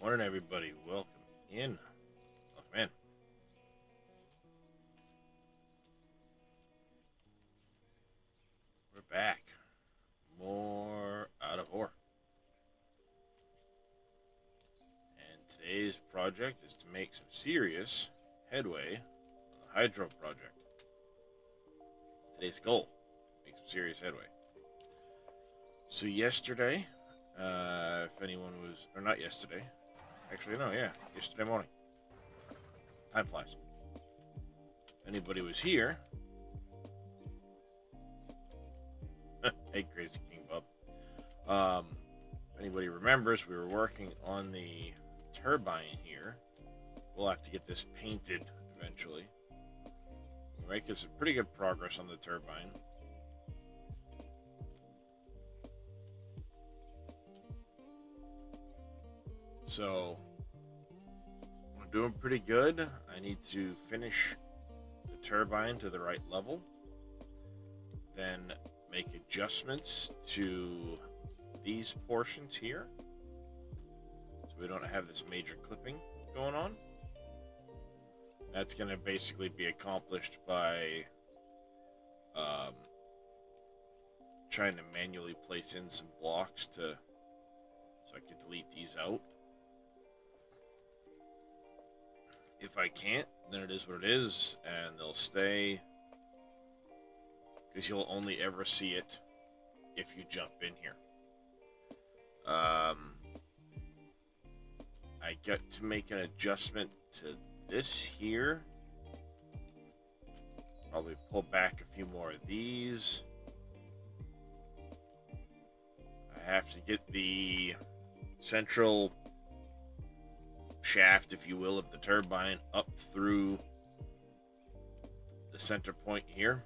Morning, everybody. Welcome in. Welcome in. We're back. More out of ore. And today's project is to make some serious headway on the hydro project. It's today's goal. Make some serious headway. So yesterday, if anyone was, or not yesterday, actually no, yeah, yesterday morning. Time flies. If anybody was here, hey, Crazy King Bub. If anybody remembers, we were working on the turbine here. We'll have to get this painted eventually. We're making some pretty good progress on the turbine. So, what I'm doing pretty good. I need to finish the turbine to the right level, then make adjustments to these portions here so we don't have this major clipping going on. That's going to basically be accomplished by trying to manually place in some blocks so I can delete these out. If I can't, then it is what it is, and they'll stay, because you'll only ever see it if you jump in here. I got to make an adjustment to this here. Probably pull back a few more of these. I have to get the central shaft, if you will, of the turbine up through the center point here.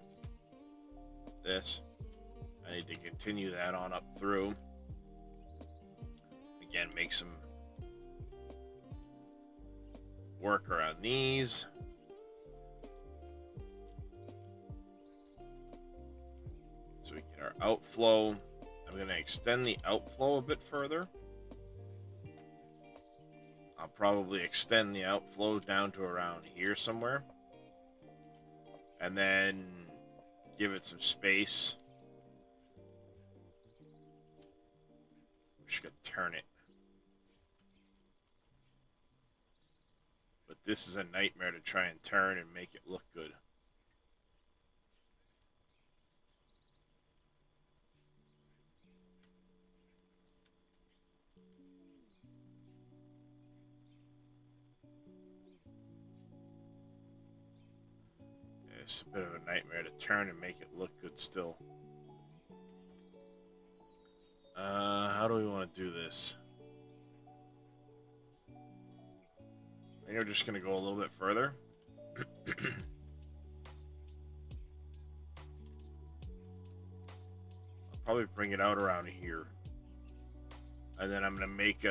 This. I need to continue that on up through. Again, make some work around these. So we get our outflow. I'm going to extend the outflow a bit further. I'll probably extend the outflow down to around here somewhere. And then give it some space. I'm just going to turn it. But this is a nightmare to try and turn and make it look good. It's a bit of a nightmare to turn and make it look good still. How do we want to do this? I think we're just going to go a little bit further. I'll probably bring it out around here. And then I'm going to make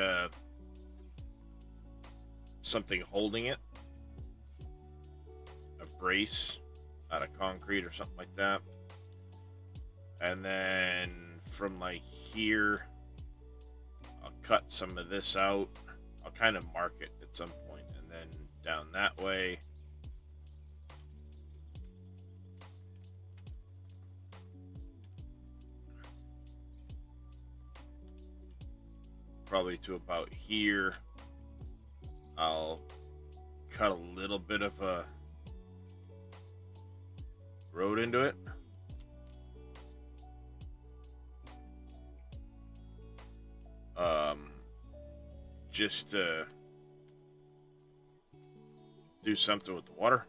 something holding it. A brace out of concrete or something like that. And then from like here, I'll cut some of this out. I'll kind of mark it at some point, and then down that way. Probably to about here. I'll cut a little bit of a road into it. Just to do something with the water.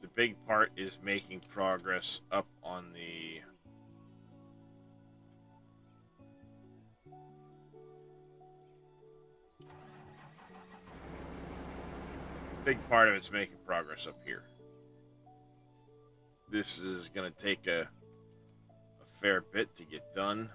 The big part is making progress up on the making progress up here. This is going to take a fair bit to get done.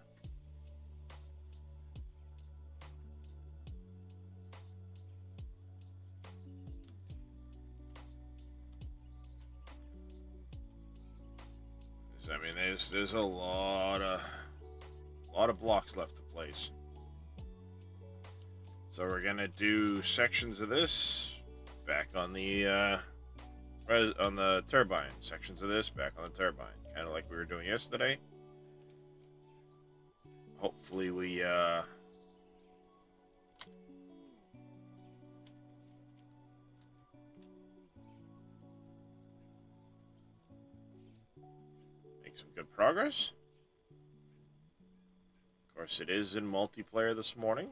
I mean, there's a lot of blocks left to place. So we're gonna do sections of this back on the turbine. Sections of this back on the turbine, kind of like we were doing yesterday. Hopefully we some good progress. Of course, it is in multiplayer this morning,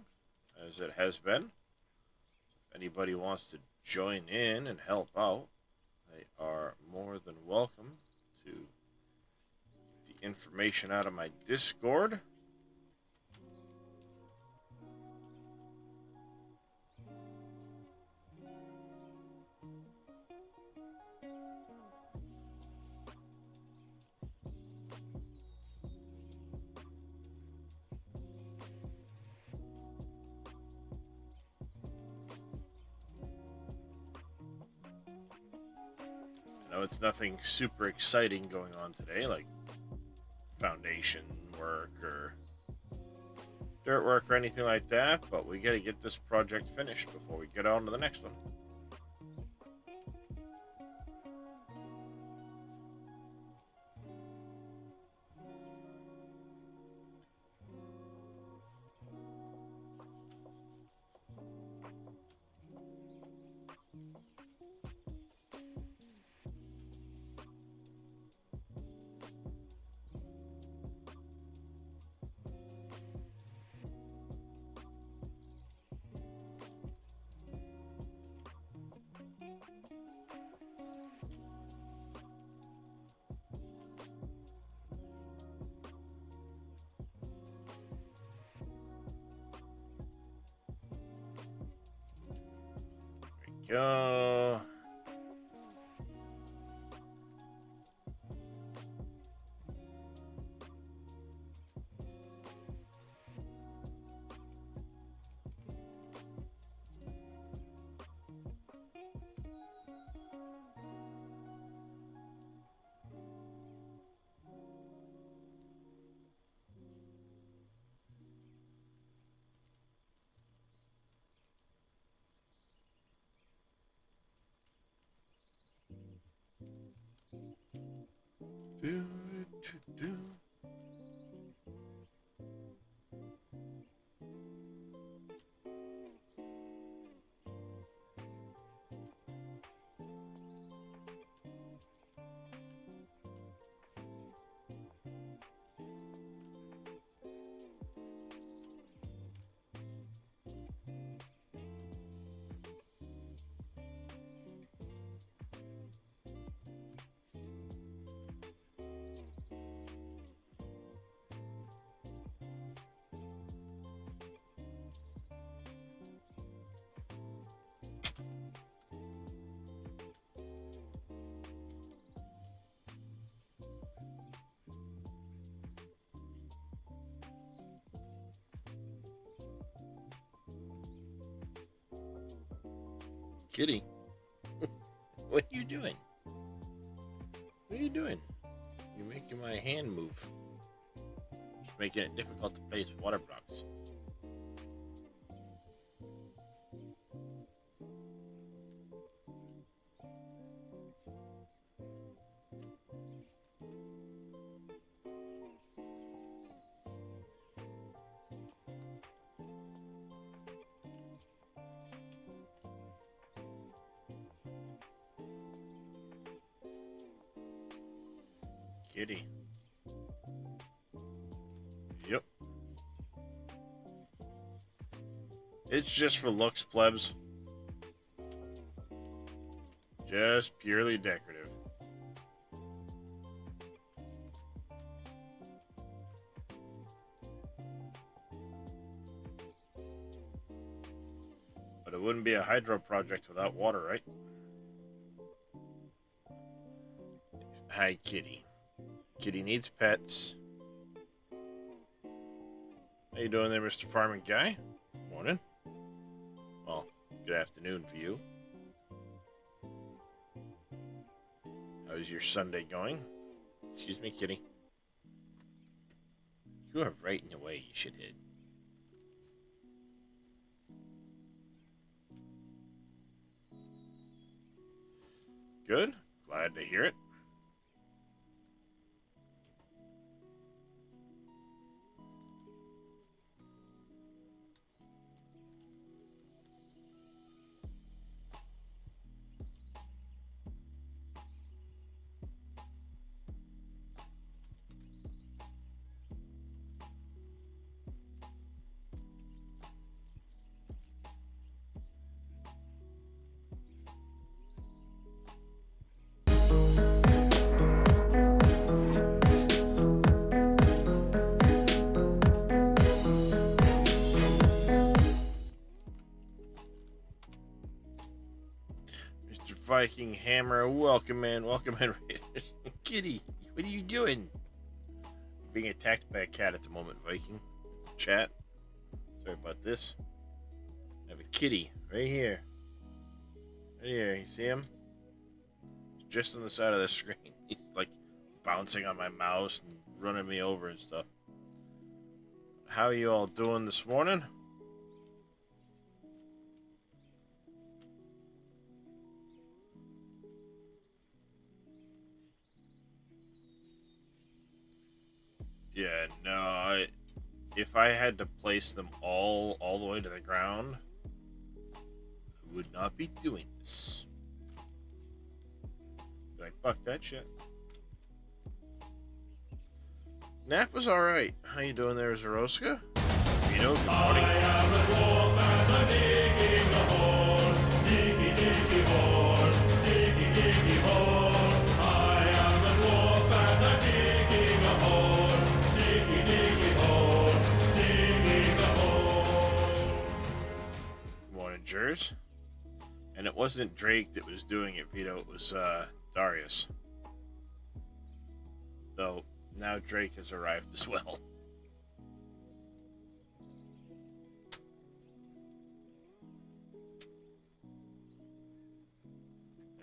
as it has been. If anybody wants to join in and help out, they are more than welcome to get the information out of my Discord. it's nothing super exciting going on today, like foundation work or dirt work or anything like that, but we gotta get this project finished before we get on to the next one. Go. Do, do, do. Kitty, what are you doing? What are you doing? You're making my hand move. Just making it difficult to place water blocks. Kitty. Yep. It's just for looks, plebs. Just purely decorative. But it wouldn't be a hydro project without water, right? Hi, Kitty. Kitty needs pets. How you doing there, Mr. Farming Guy? Morning. Well, good afternoon for you. How's your Sunday going? Excuse me, Kitty. You are right in the way, you shithead. Good. Glad to hear it. Viking Hammer, welcome in, Kitty, what are you doing? Being attacked by a cat at the moment, Viking. Chat. Sorry about this. I have a kitty right here. Right here, you see him? He's just on the side of the screen. He's like bouncing on my mouse and running me over and stuff. How are you all doing this morning? Yeah, no, if I had to place them all the way to the ground, I would not be doing this. Like, fuck that shit. Nap was alright. How you doing there, Zaroska? Vito, good morning. I am a dwarf and I'm digging a hole. Diggy, diggy hole. Diggy, diggy hole. I am a dwarf and I'm digging a hole. Diggy, diggy hole. Digging a hole. Good morning, Jers. And it wasn't Drake that was doing it, Vito. It was, Darius. Though, now Drake has arrived as well.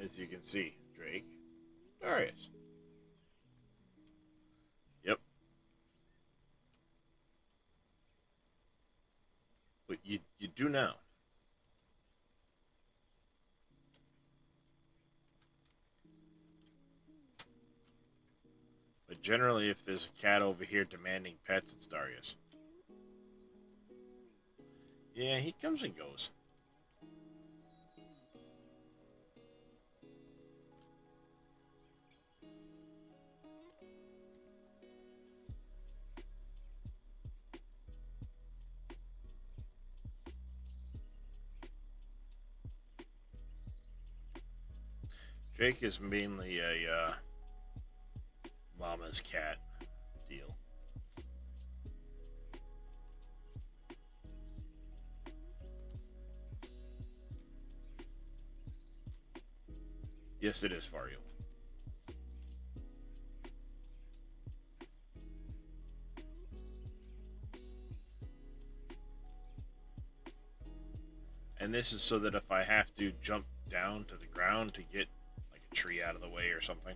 As you can see, Drake, Darius. Yep. But you do now. But generally, if there's a cat over here demanding pets, it's Darius. Yeah, he comes and goes. Drake is mainly a mama's cat deal. Yes, it is Fario. And this is so that if I have to jump down to the ground to get like a tree out of the way or something,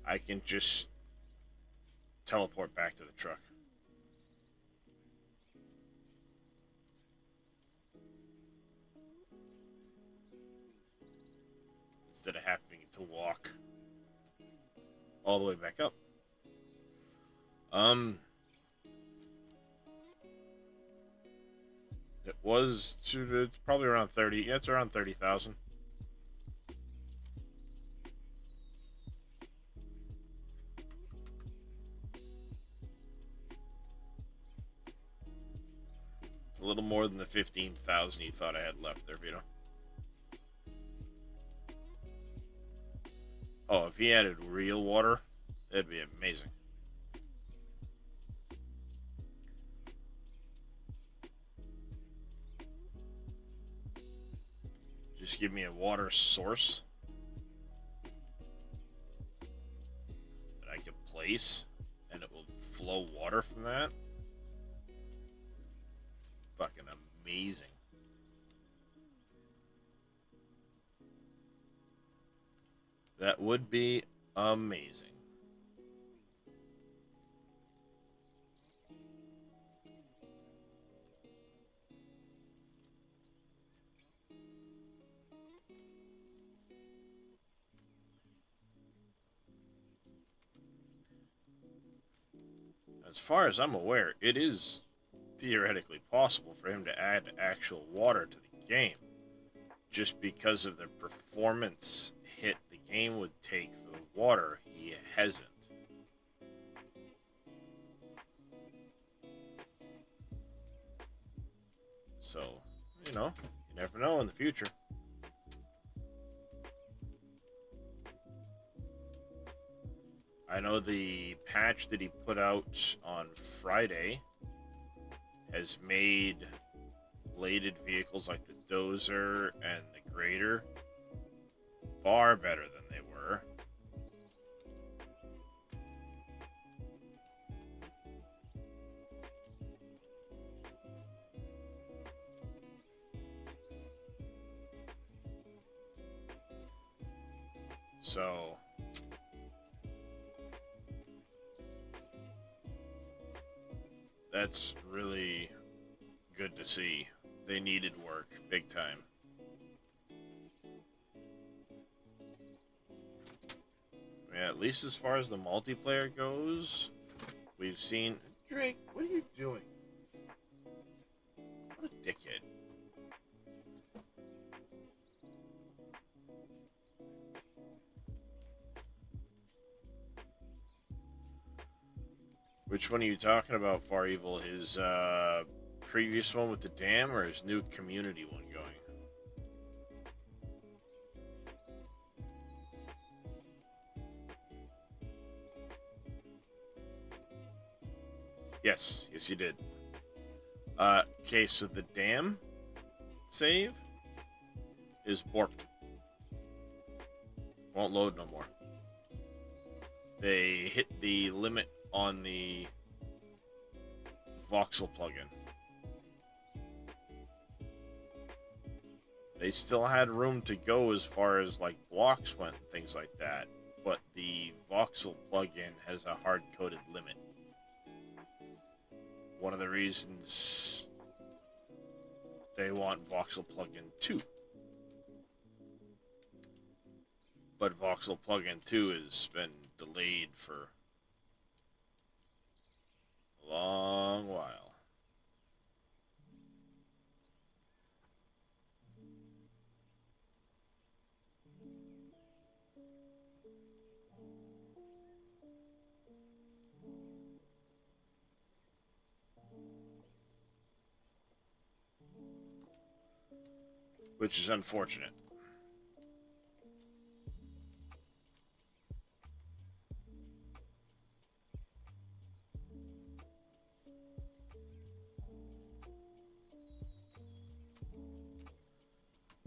I can just teleport back to the truck. Instead of having to walk all the way back up. It's probably around 30, yeah, it's around 30,000. A little more than the 15,000 you thought I had left there, Vito. Oh, if he added real water, that'd be amazing. Just give me a water source that I can place, and it will flow water from that. Fucking amazing. That would be amazing. As far as I'm aware, it is theoretically possible for him to add actual water to the game. Just because of the performance hit the game would take for the water, he hasn't. So, you know, you never know in the future. I know the patch that he put out on Friday has made bladed vehicles like the Dozer and the Grader far better than they were. So that's really good to see. They needed work big time. Yeah, at least as far as the multiplayer goes, we've seen... Drake, what are you doing? What a dickhead. Which one are you talking about, Far Evil? His previous one with the dam, or his new community one going? Yes, he did. Okay, so the dam save is borked. Won't load no more. They hit the limit on the voxel plugin. They still had room to go as far as like blocks went and things like that, but the voxel plugin has a hard-coded limit. One of the reasons they want voxel plugin 2. But voxel plugin 2 has been delayed for a long while. Which is unfortunate.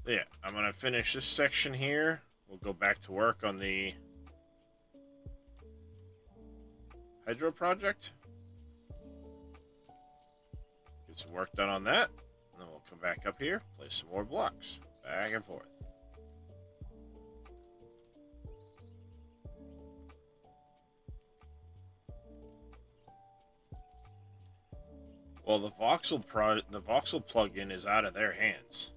Yeah, I'm going to finish this section here. We'll go back to work on the hydro project. Get some work done on that. And then we'll come back up here, place some more blocks. Back and forth. Well, the voxel plugin is out of their hands.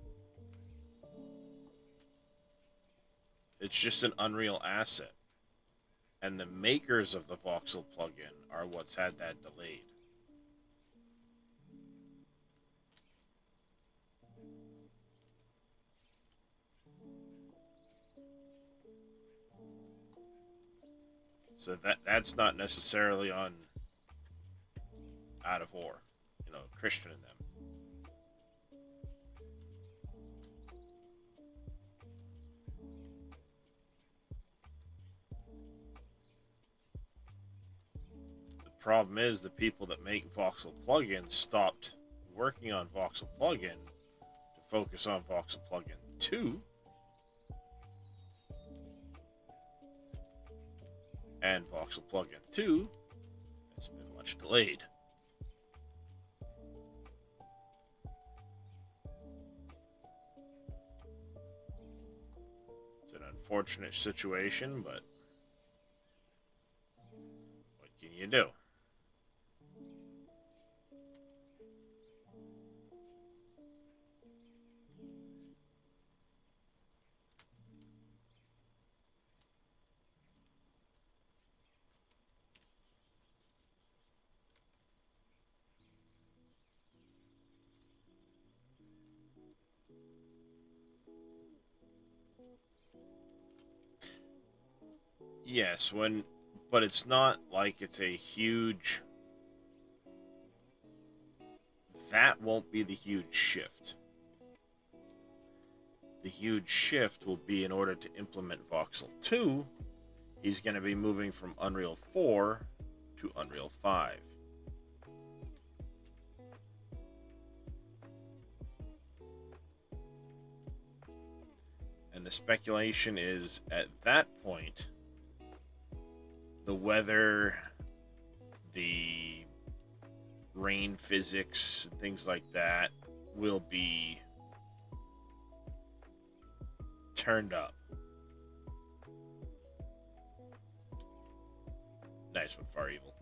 It's just an Unreal asset. And the makers of the voxel plugin are what's had that delayed. So that's not necessarily on Out of War, Christian and them. The problem is the people that make voxel plugins stopped working on voxel plugin to focus on voxel plugin 2. And voxel plugin 2 has been much delayed. It's an unfortunate situation, but what can you do? Yes, but it's not like it's a huge... That won't be the huge shift. The huge shift will be in order to implement voxel 2, he's going to be moving from Unreal 4 to Unreal 5. And the speculation is, at that point, the weather, the rain physics, and things like that will be turned up. Nice one, Far Evil.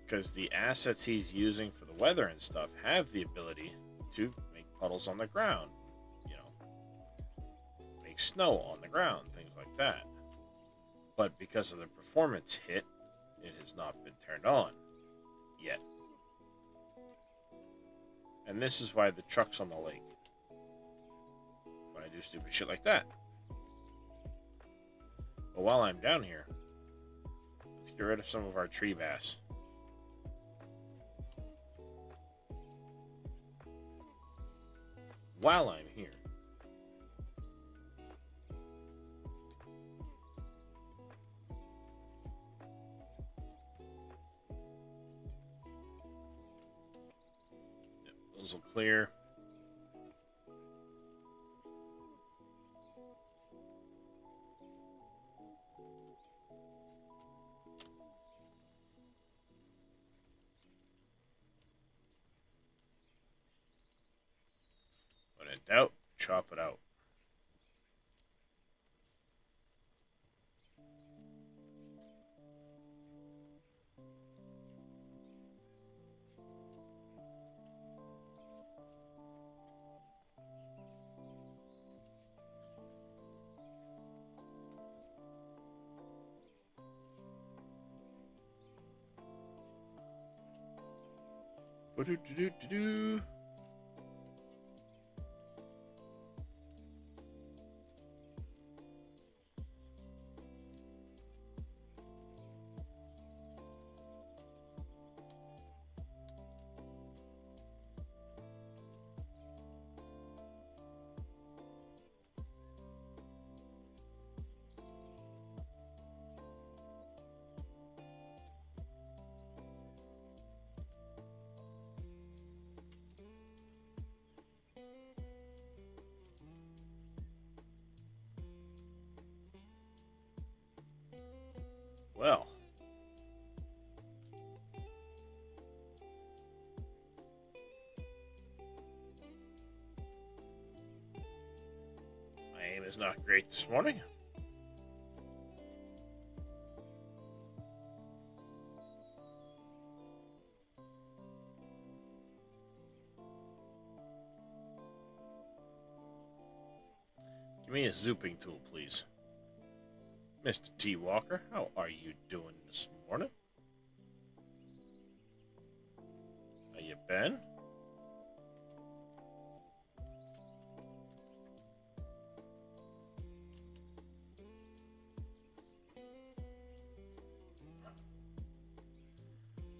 Because the assets he's using for the weather and stuff have the ability to make puddles on the ground. You know, make snow on the ground, things like that. But because of the performance hit, it has not been turned on yet. And this is why the truck's on the lake. When I do stupid shit like that. But while I'm down here, let's get rid of some of our tree bass. While I'm here. Yep, those will clear. When in doubt, chop it out. Ba-do-do-do-do-do. Well, my aim is not great this morning. Give me a zooping tool, please. Mr. T. Walker, how are you doing this morning? How you been?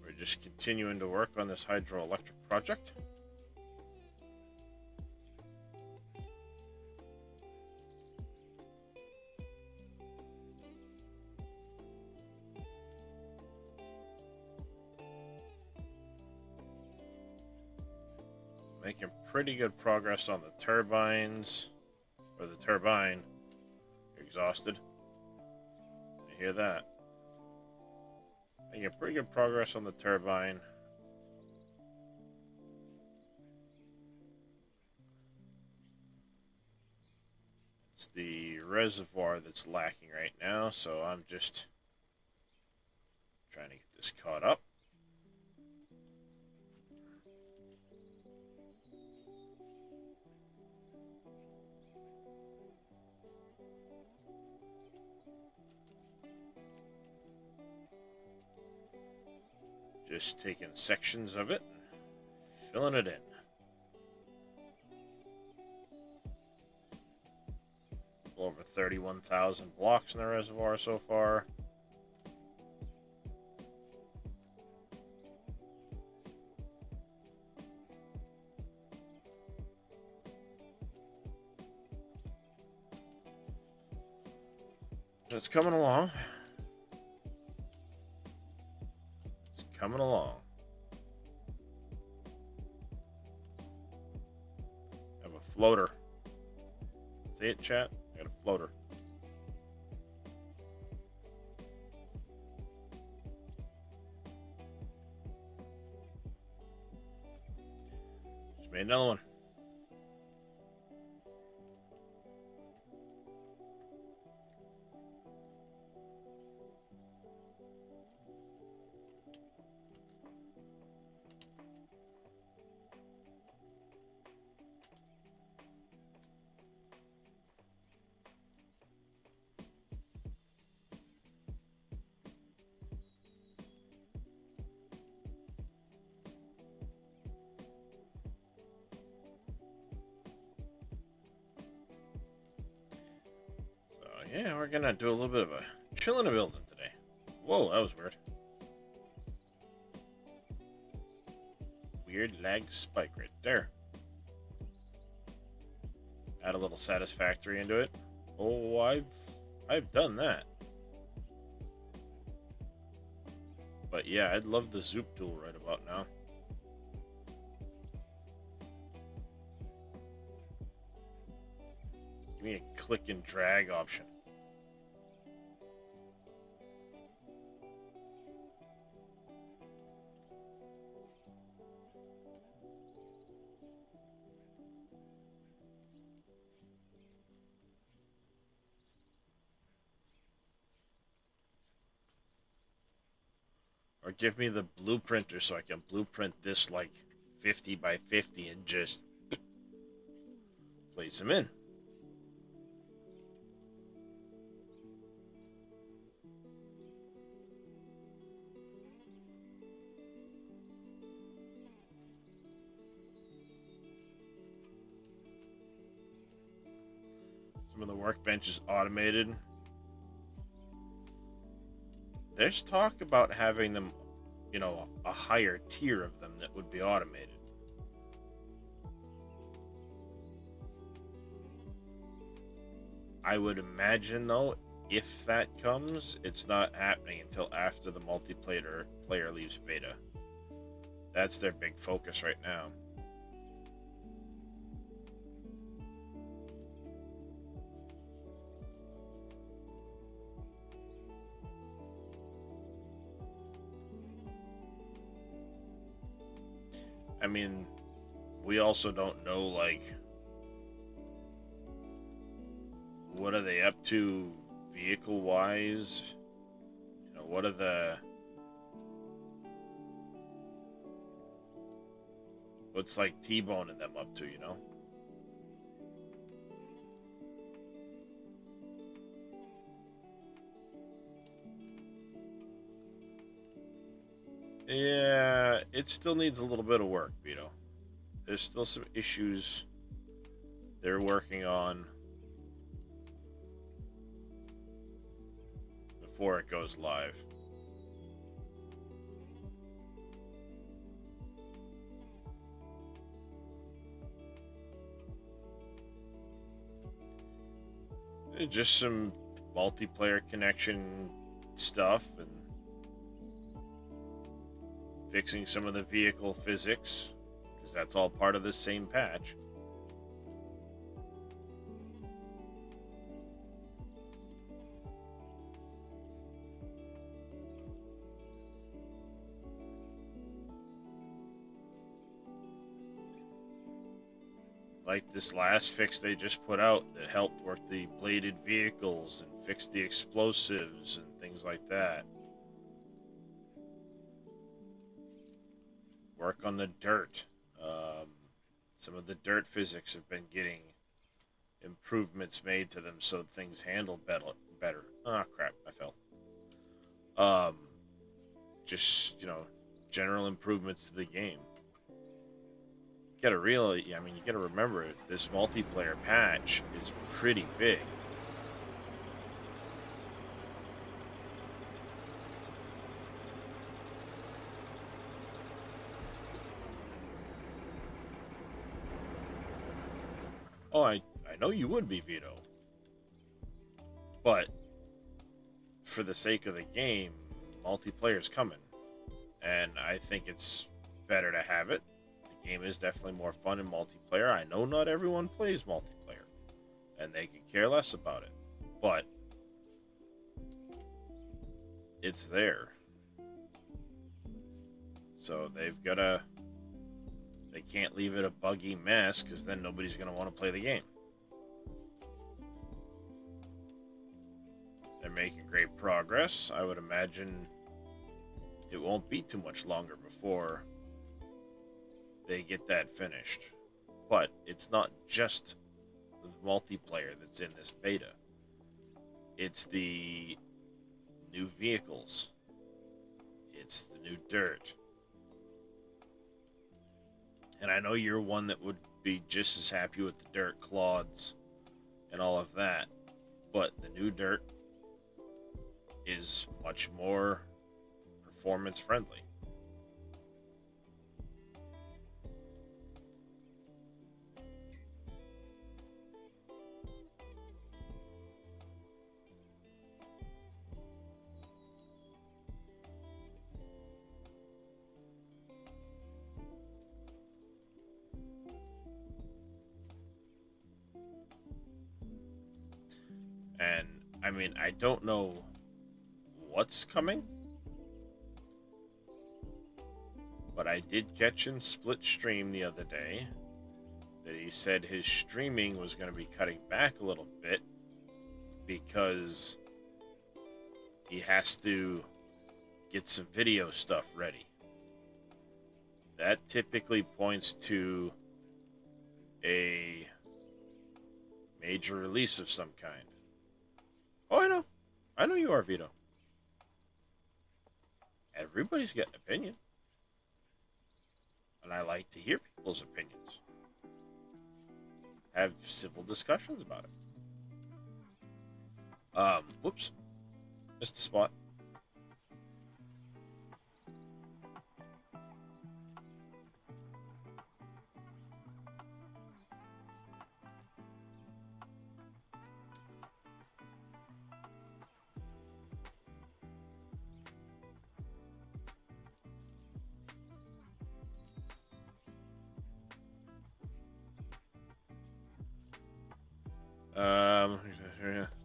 We're just continuing to work on this hydroelectric project. Making pretty good progress on the turbines, or the turbine. Exhausted. You hear that? Making pretty good progress on the turbine. It's the reservoir that's lacking right now, so I'm just trying to get this caught up. Just taking sections of it and filling it in. Over 31,000 blocks in the reservoir so far. It's coming along. Coming along. I have a floater. See it, chat? I got a floater. Just made another one. yeah, we're gonna do a little bit of a chill in a building today. Whoa, that was weird. Weird lag spike right there. Add a little satisfactory into it. Oh, I've done that. But yeah, I'd love the zoop tool right about now. Give me a click and drag option. Or give me the blueprinter so I can blueprint this like 50 by 50 and just place them in. Some of the workbench is automated. There's talk about having them, you know, a higher tier of them that would be automated. I would imagine, though, if that comes, it's not happening until after the multiplayer player leaves beta. That's their big focus right now. I mean, we also don't know, like, what are they up to vehicle-wise? You know, what are the... What's, like, T-Bone and them up to, you know? Yeah, it still needs a little bit of work, Vito. There's still some issues they're working on before it goes live. Just some multiplayer connection stuff and fixing some of the vehicle physics, because that's all part of the same patch. Like this last fix they just put out that helped work the bladed vehicles and fix the explosives and things like that. Work on the dirt. Some of the dirt physics have been getting improvements made to them so things handle better. Ah, crap, I fell. Just, you know, general improvements to the game. You gotta really, I mean, you gotta remember it. This multiplayer patch is pretty big. Oh, I know you would be, Vito. But for the sake of the game, multiplayer's coming. And I think it's better to have it. The game is definitely more fun in multiplayer. I know not everyone plays multiplayer, and they could care less about it. But it's there. So they've gotta... They can't leave it a buggy mess, because then nobody's going to want to play the game. They're making great progress. I would imagine it won't be too much longer before they get that finished. But it's not just the multiplayer that's in this beta. It's the new vehicles. It's the new dirt. And I know you're one that would be just as happy with the dirt clods and all of that. but the new dirt is much more performance friendly. And I mean, I don't know what's coming, but I did catch in Split Stream the other day that he said his streaming was going to be cutting back a little bit because he has to get some video stuff ready. That typically points to a major release of some kind. Oh, I know. I know you are, Vito. Everybody's got an opinion. And I like to hear people's opinions. Have civil discussions about it. Whoops. Missed a spot.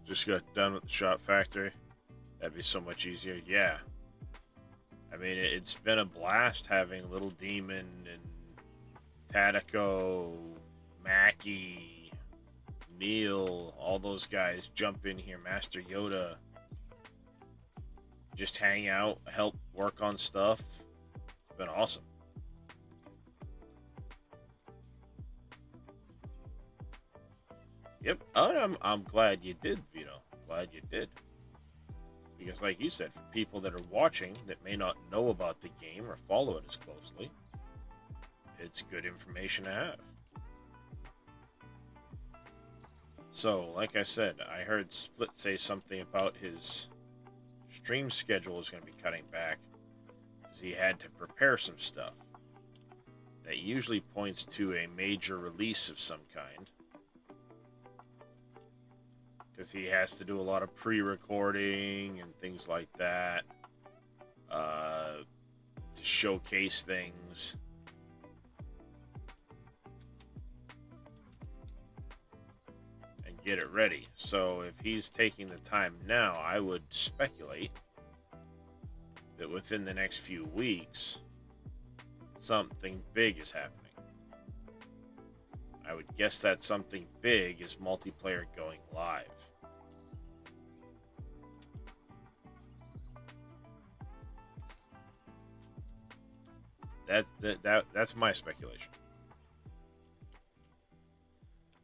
Just got done with the shop factory. That'd be so much easier. Yeah. I mean, it's been a blast having Little Demon and Tadako, Mackie, Neil, all those guys jump in here. Master Yoda. Just hang out, help work on stuff. It's been awesome. Yep. I'm glad you did, Vito. Glad you did. Because like you said, for people that are watching that may not know about the game or follow it as closely, it's good information to have. So, like I said, I heard Split say something about his stream schedule is going to be cutting back because he had to prepare some stuff. That usually points to a major release of some kind. Because he has to do a lot of pre-recording and things like that to showcase things. And get it ready. So if he's taking the time now, I would speculate that within the next few weeks, something big is happening. I would guess that something big is multiplayer going live. That's my speculation.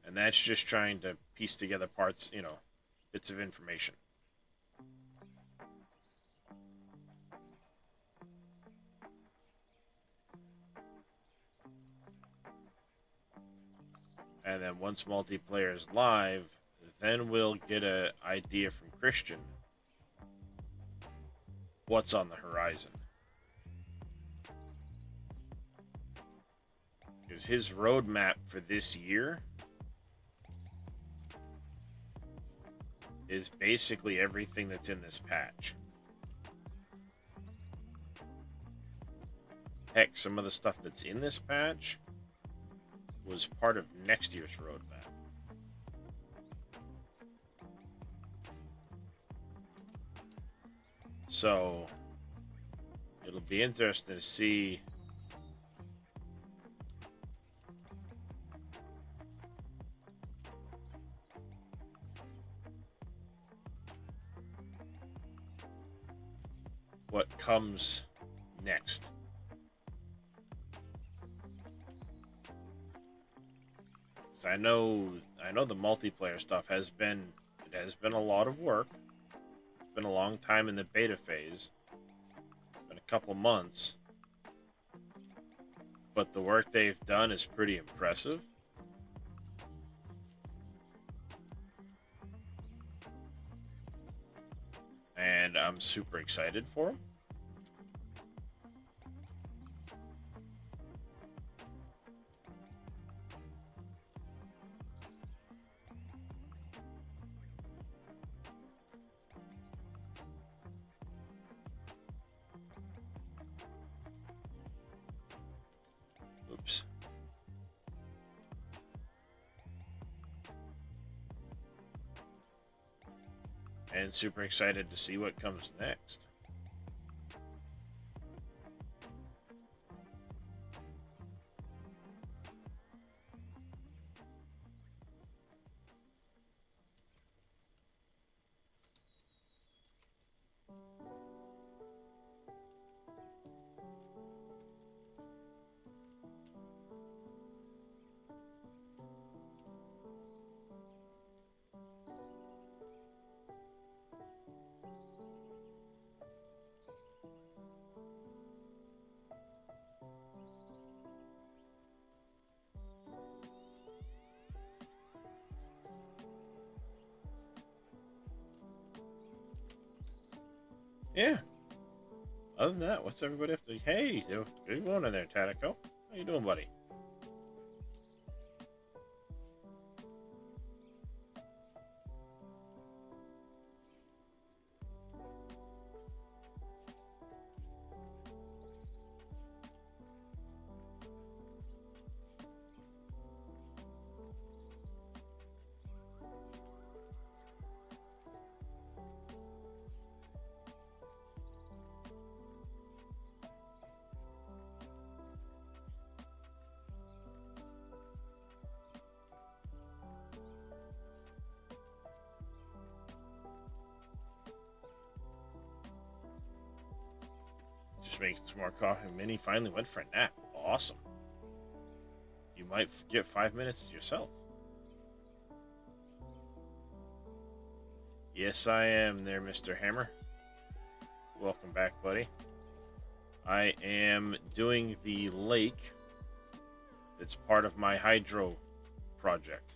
And that's just trying to piece together parts, bits of information. And then once multiplayer is live, then we'll get an idea from Christian what's on the horizon. Because his roadmap for this year is basically everything that's in this patch. Heck, some of the stuff that's in this patch was part of next year's roadmap. So it'll be interesting to see what comes next. I know the multiplayer stuff has been a lot of work. It's been a long time in the beta phase. It's been a couple months. But the work they've done is pretty impressive. I'm super excited for them. Oops. And super excited to see what comes next. Yeah. Other than that, what's everybody have to? Hey, good morning there, Tatico. How you doing, buddy? Just making some more coffee. Minnie finally went for a nap. Awesome. You might get 5 minutes to yourself. Yes, I am there, Mr. Hammer. Welcome back, buddy. I am doing the lake that's part of my hydro project.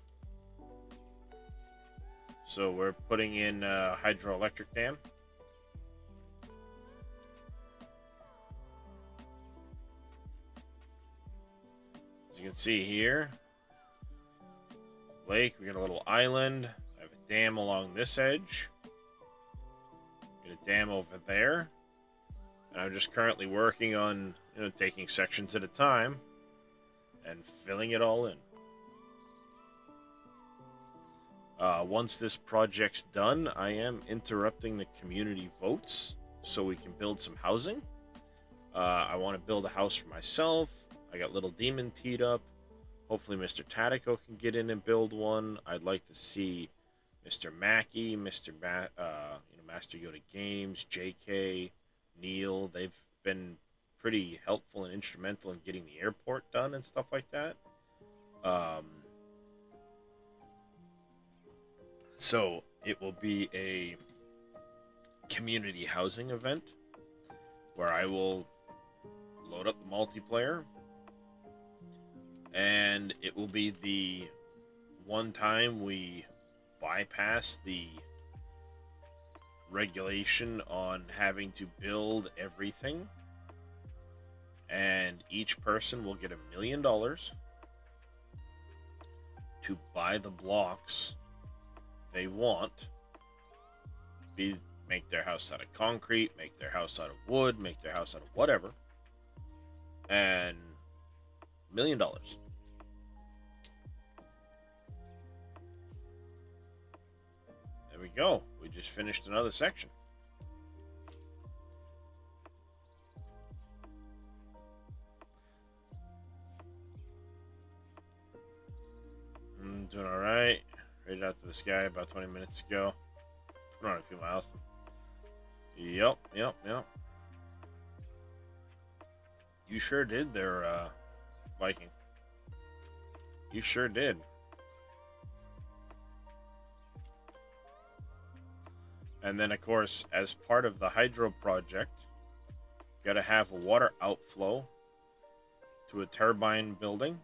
So we're putting in a hydroelectric dam. As you can see here, lake, we got a little island. I have a dam along this edge. Got a dam over there. And I'm just currently working on, taking sections at a time and filling it all in. Once this project's done, I am interrupting the community votes so we can build some housing. I want to build a house for myself. I got Little Demon teed up. Hopefully Mr. Tatico can get in and build one. I'd like to see Mr. Mackey, Master Yoda Games, JK, Neil. They've been pretty helpful and instrumental in getting the airport done and stuff like that. So it will be a community housing event where I will load up the multiplayer, and it will be the one time we bypass the regulation on having to build everything, and each person will get $1 million to buy the blocks they want. Make their house out of concrete, make their house out of wood, make their house out of whatever, and $1 million. There we go. We just finished another section. I'm doing all right. Right out to the sky about 20 minutes ago. Put on a few miles. Yep. You sure did there, Viking. You sure did. And then, of course, as part of the hydro project, got to have a water outflow to a turbine building.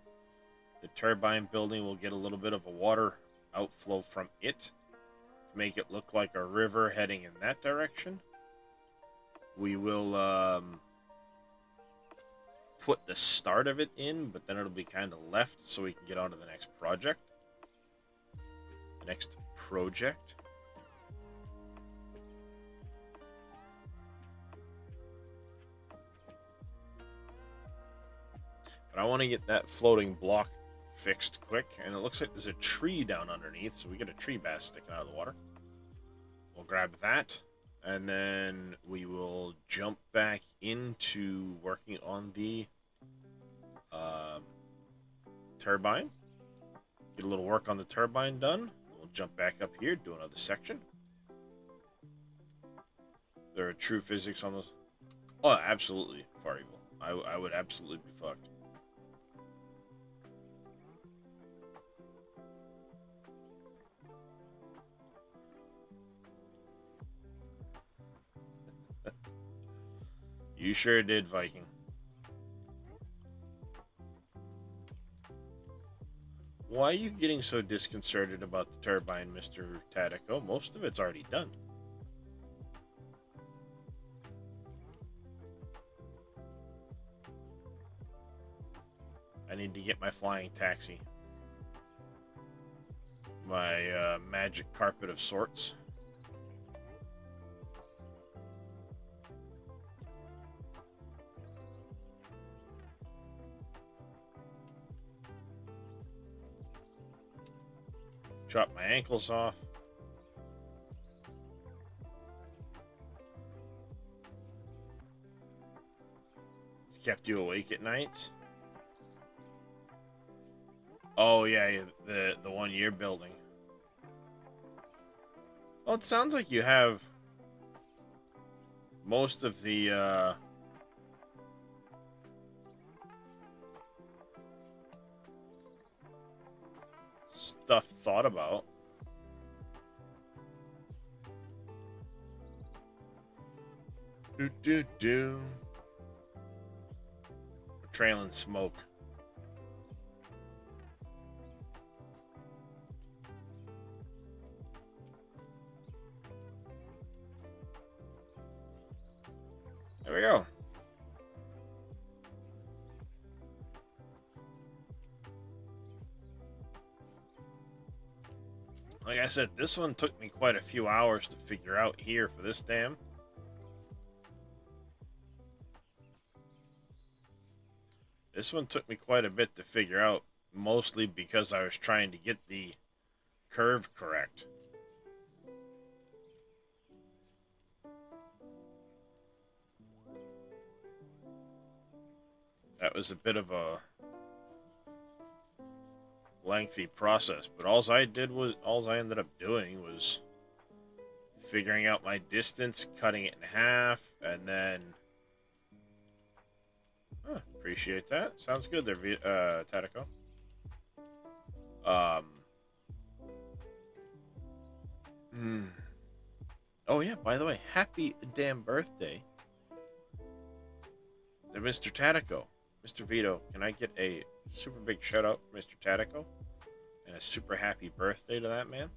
The turbine building will get a little bit of a water outflow from it to make it look like a river heading in that direction. we will put the start of it in, but then it'll be kind of left so we can get on to the next project. The next project. But I want to get that floating block fixed quick, and it looks like there's a tree down underneath, so we get a tree bass sticking out of the water. We'll grab that, and then we will jump back into working on the turbine. Get a little work on the turbine done. We'll jump back up here, do another section. There are true physics on those. Oh, absolutely, Far Evil. I would absolutely be fucked. You sure did, Viking. Why are you getting so disconcerted about the turbine, Mr. Tatico? Most of it's already done. I need to get my flying taxi. My magic carpet of sorts. Chop my ankles off. It's kept you awake at night? Oh yeah, the one you're building. Well, it sounds like you have most of the stuff thought about. We're trailing smoke. There we go. Like I said, this one took me quite a few hours to figure out here for this dam. This one took me quite a bit to figure out, mostly because I was trying to get the curve correct. That was a bit of a lengthy process, but all I ended up doing was figuring out my distance, cutting it in half, and then appreciate that. Sounds good there, Tatico. Oh yeah, by the way, happy damn birthday to Mr. Tatico. Mr. Vito, can I get a super big shout out for Mr. Tatico? And a super happy birthday to that man?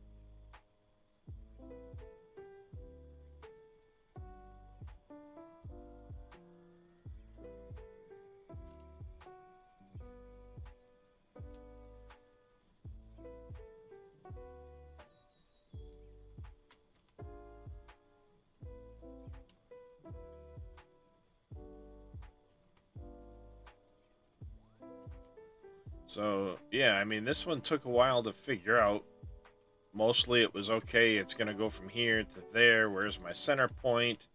So, yeah, I mean, this one took a while to figure out. Mostly it was, okay, it's going to go from here to there. Where's my center point?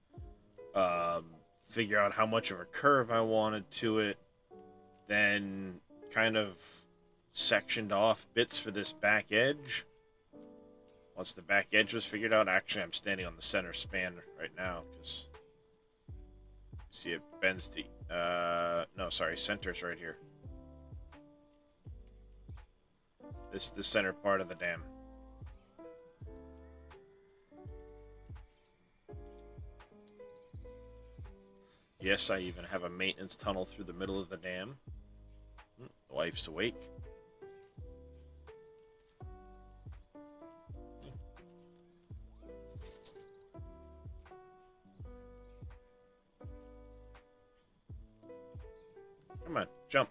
Figure out how much of a curve I wanted to it. Then kind of sectioned off bits for this back edge. Once the back edge was figured out, actually I'm standing on the center span right now because see it bends to, no, sorry, center's right here. This is the center part of the dam. Yes, I even have a maintenance tunnel through the middle of the dam. The wife's awake. Come on, jump.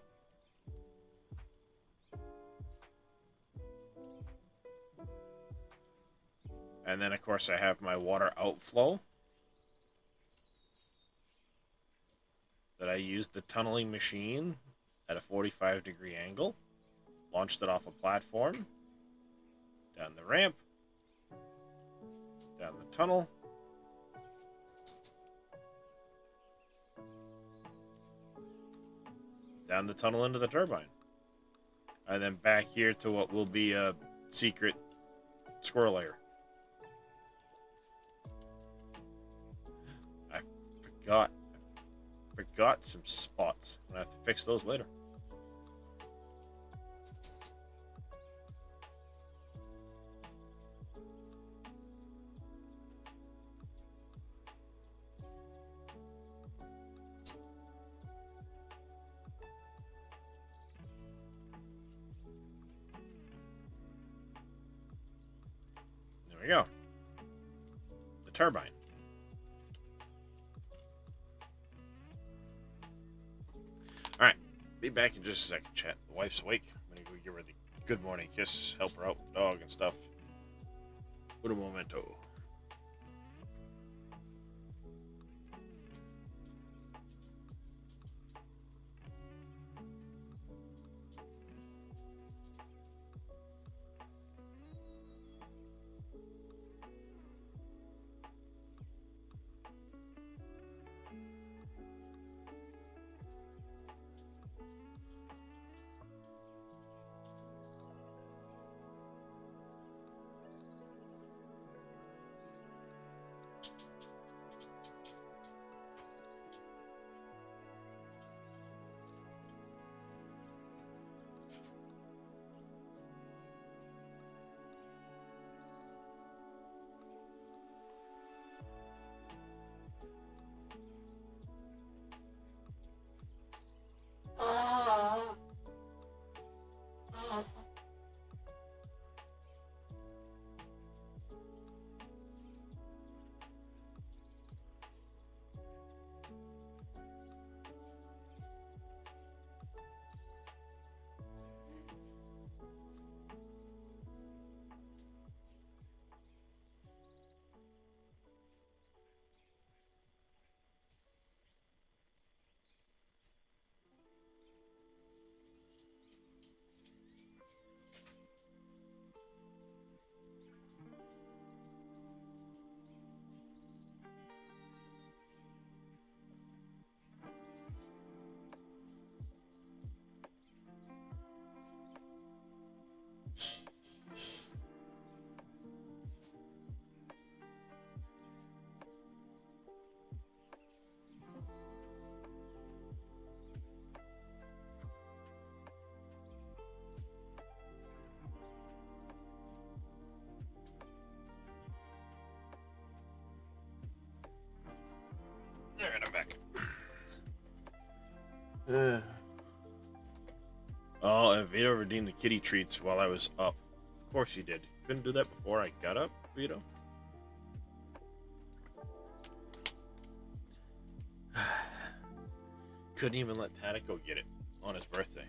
And then, of course, I have my water outflow that I used the tunneling machine at a 45-degree angle. Launched it off a platform, down the ramp, down the tunnel, down the tunnel into the turbine, and then back here to what will be a secret squirrel lair. I forgot some spots. I'm gonna have to fix those later. There we go. The turbine. Alright, be back in just a second, chat. The wife's awake. I'm gonna go give her the good morning kiss, help her out with the dog and stuff. Un momento. Alright, I'm back. Oh, and Vito redeemed the kitty treats while I was up. Of course he did. Couldn't do that before I got up, Vito. Couldn't even let Tadeko get it on his birthday.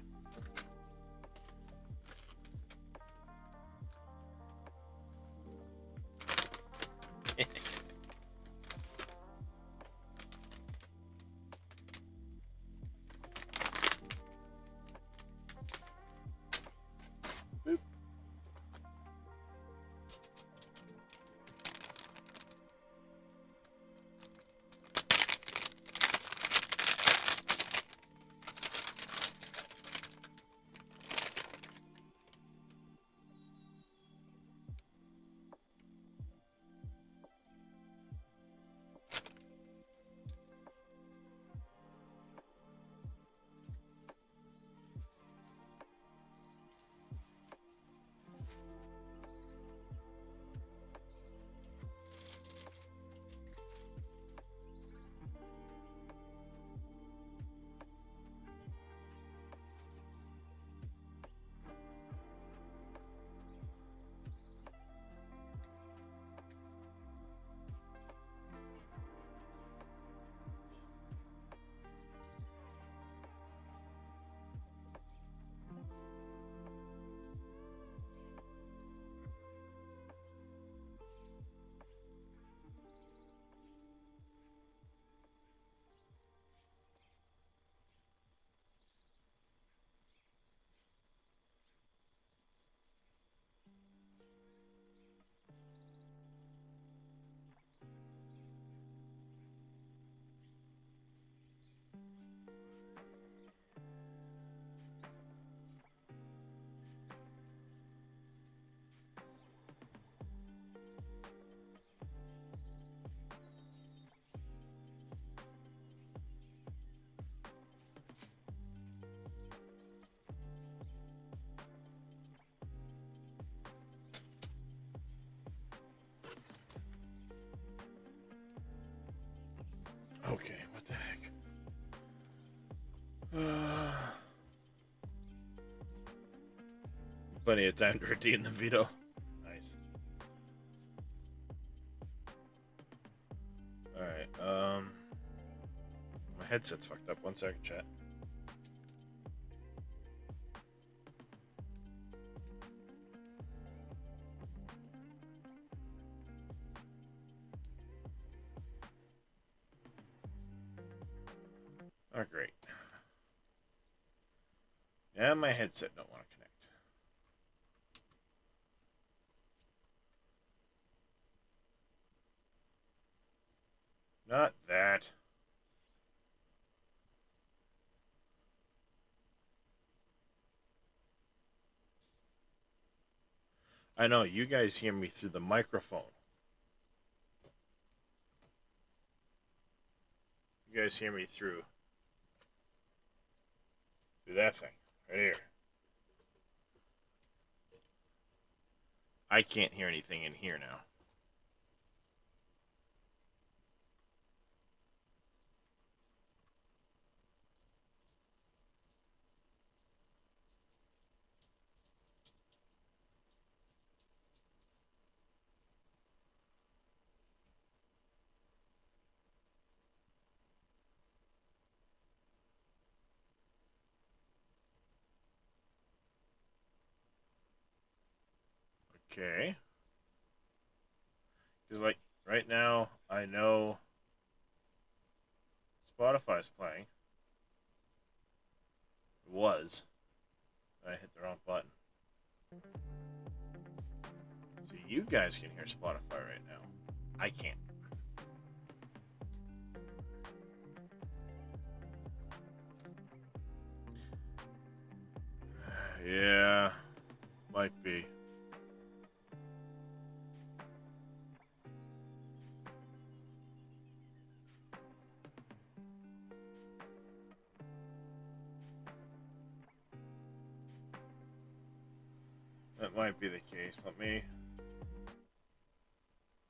Plenty of time to redeem the veto. Nice. Alright, my headset's fucked up. 1 second, chat. Oh, great. Yeah, my headset don't want to connect. Not that. I know, you guys hear me through the microphone. You guys hear me through that thing right here. I can't hear anything in here now. Okay. Because, like, right now, I know Spotify's playing. It was. I hit the wrong button. So you guys can hear Spotify right now. I can't. Yeah, might be. That might be the case. Let me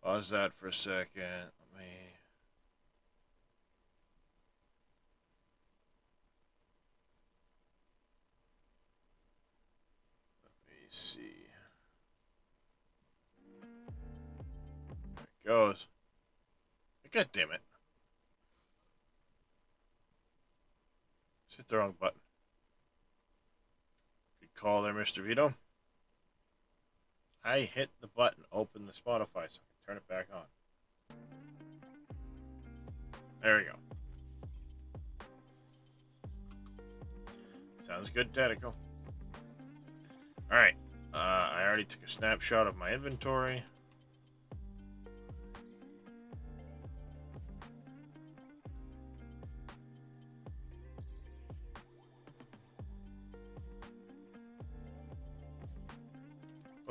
pause that for a second. Let me see. There it goes. God damn it. Just hit the wrong button. Good call there, Mr. Vito. I hit the button, open the Spotify, so I can turn it back on. There we go. Sounds good, Tactical. Alright. I already took a snapshot of my inventory.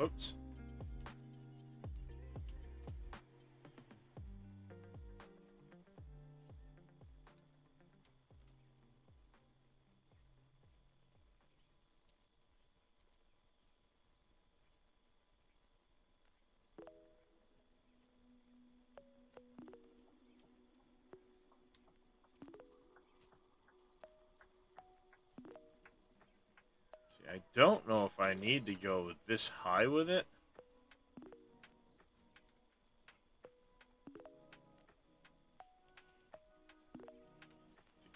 Oops. See, I don't know if I need to go this high with it.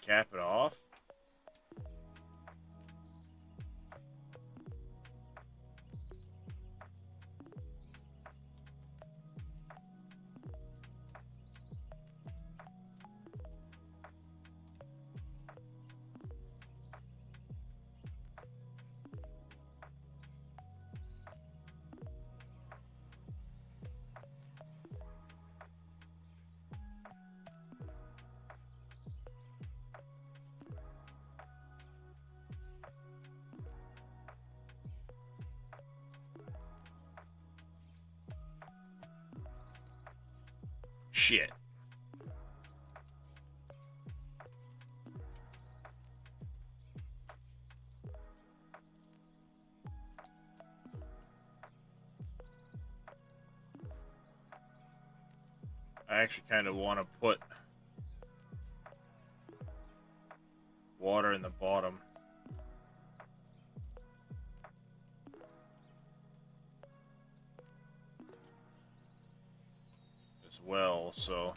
To cap it off. Shit. I actually kind of want to put water in the bottom as well, so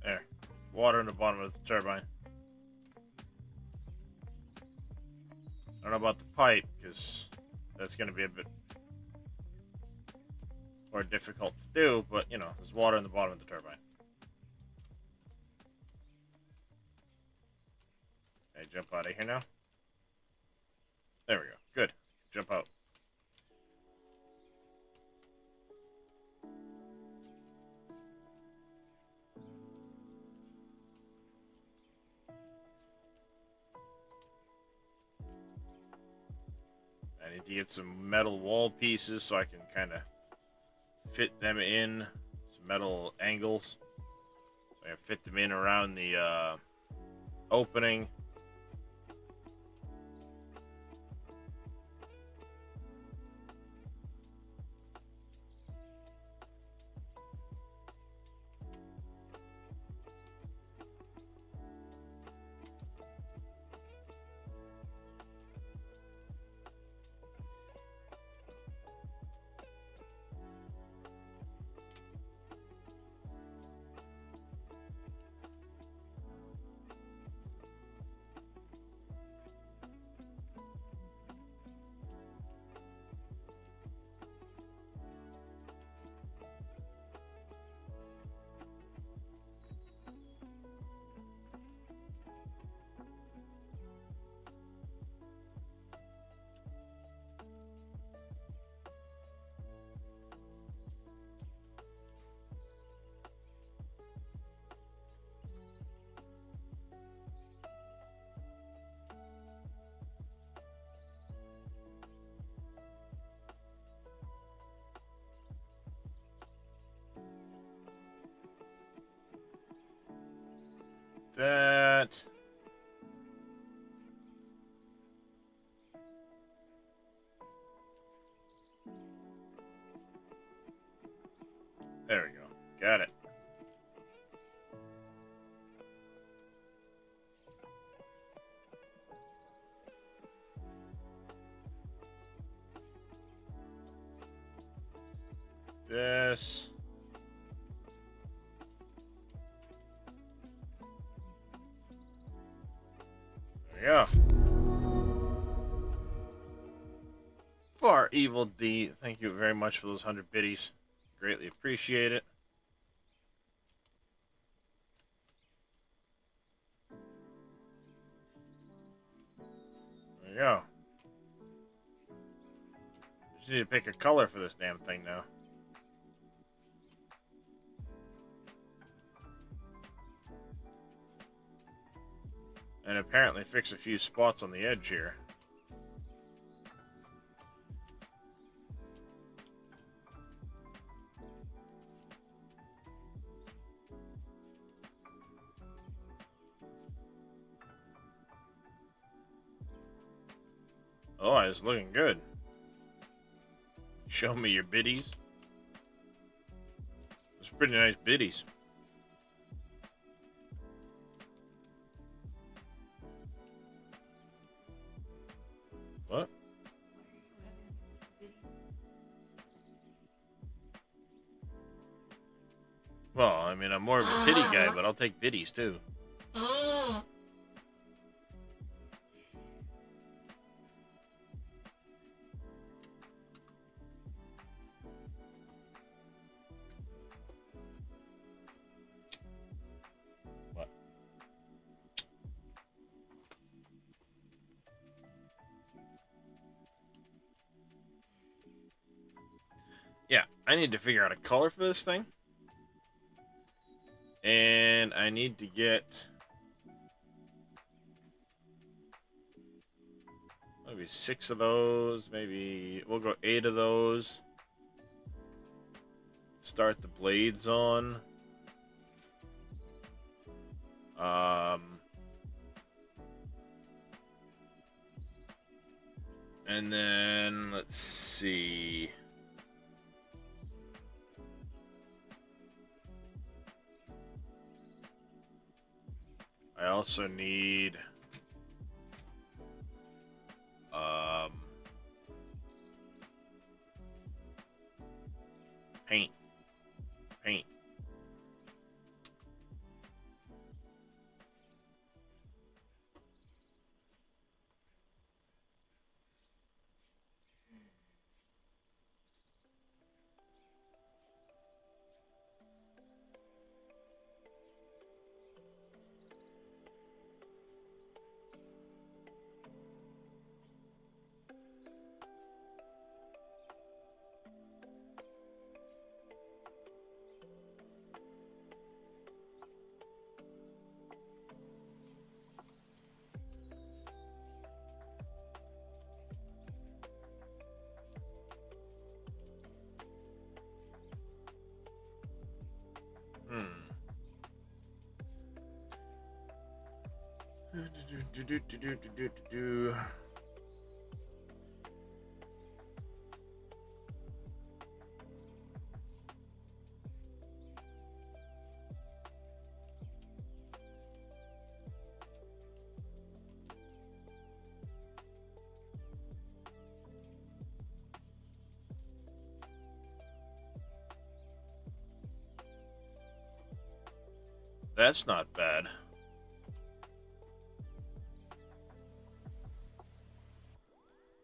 there. Water in the bottom of the turbine. I don't know about the pipe, because that's going to be a bit more difficult to do, but, you know, there's water in the bottom of the turbine. Okay, jump out of here now. There we go. Good. Jump out. I need to get some metal wall pieces so I can kind of fit them in. Some metal angles. So I can fit them in around the opening. That. There we go. Got it. This. There we go. For Evil D, thank you very much for those 100 biddies. Greatly appreciate it. There you go. Just need to pick a color for this damn thing now. And apparently fix a few spots on the edge here. Oh, it's looking good. Show me your biddies. Those pretty nice biddies. What? Well, I mean, I'm more of a titty guy, but I'll take biddies too. What? Yeah, I need to figure out a color for this thing. And I need to get maybe 6 of those. Maybe we'll go 8 of those. Start the blades on. And then let's see. I also need paint. That's not bad.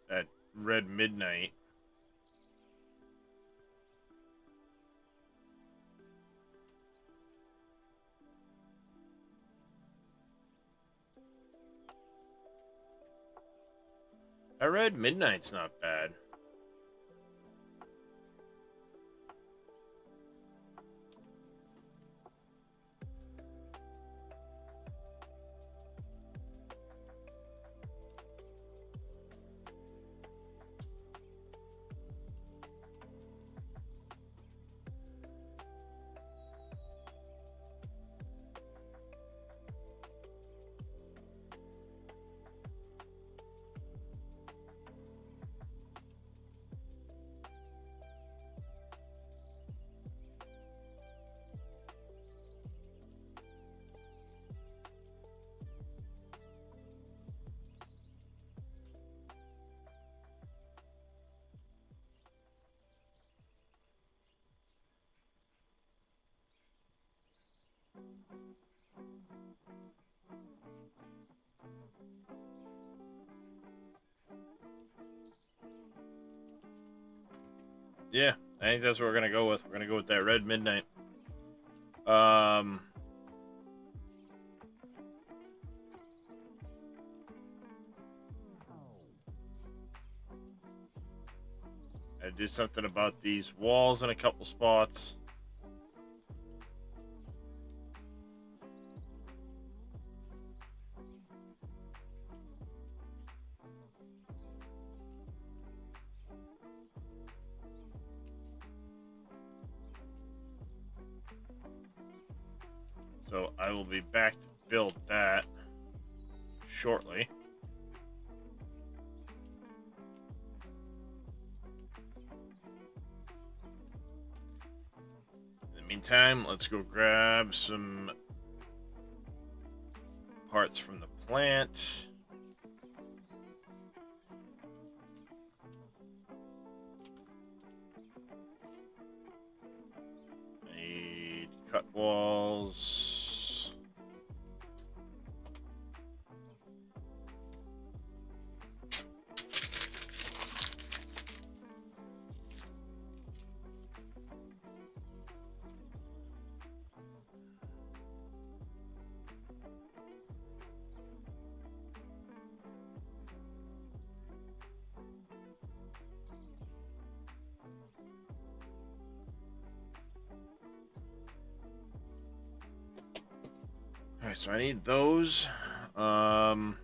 That red midnight. That red midnight's not bad. Yeah, I think that's what we're gonna go with. We're gonna go with that red midnight. I did something about these walls in a couple spots. So I will be back to build that shortly. In the meantime, let's go grab some parts from the plant. Need cut walls. Alright, so I need those. I'm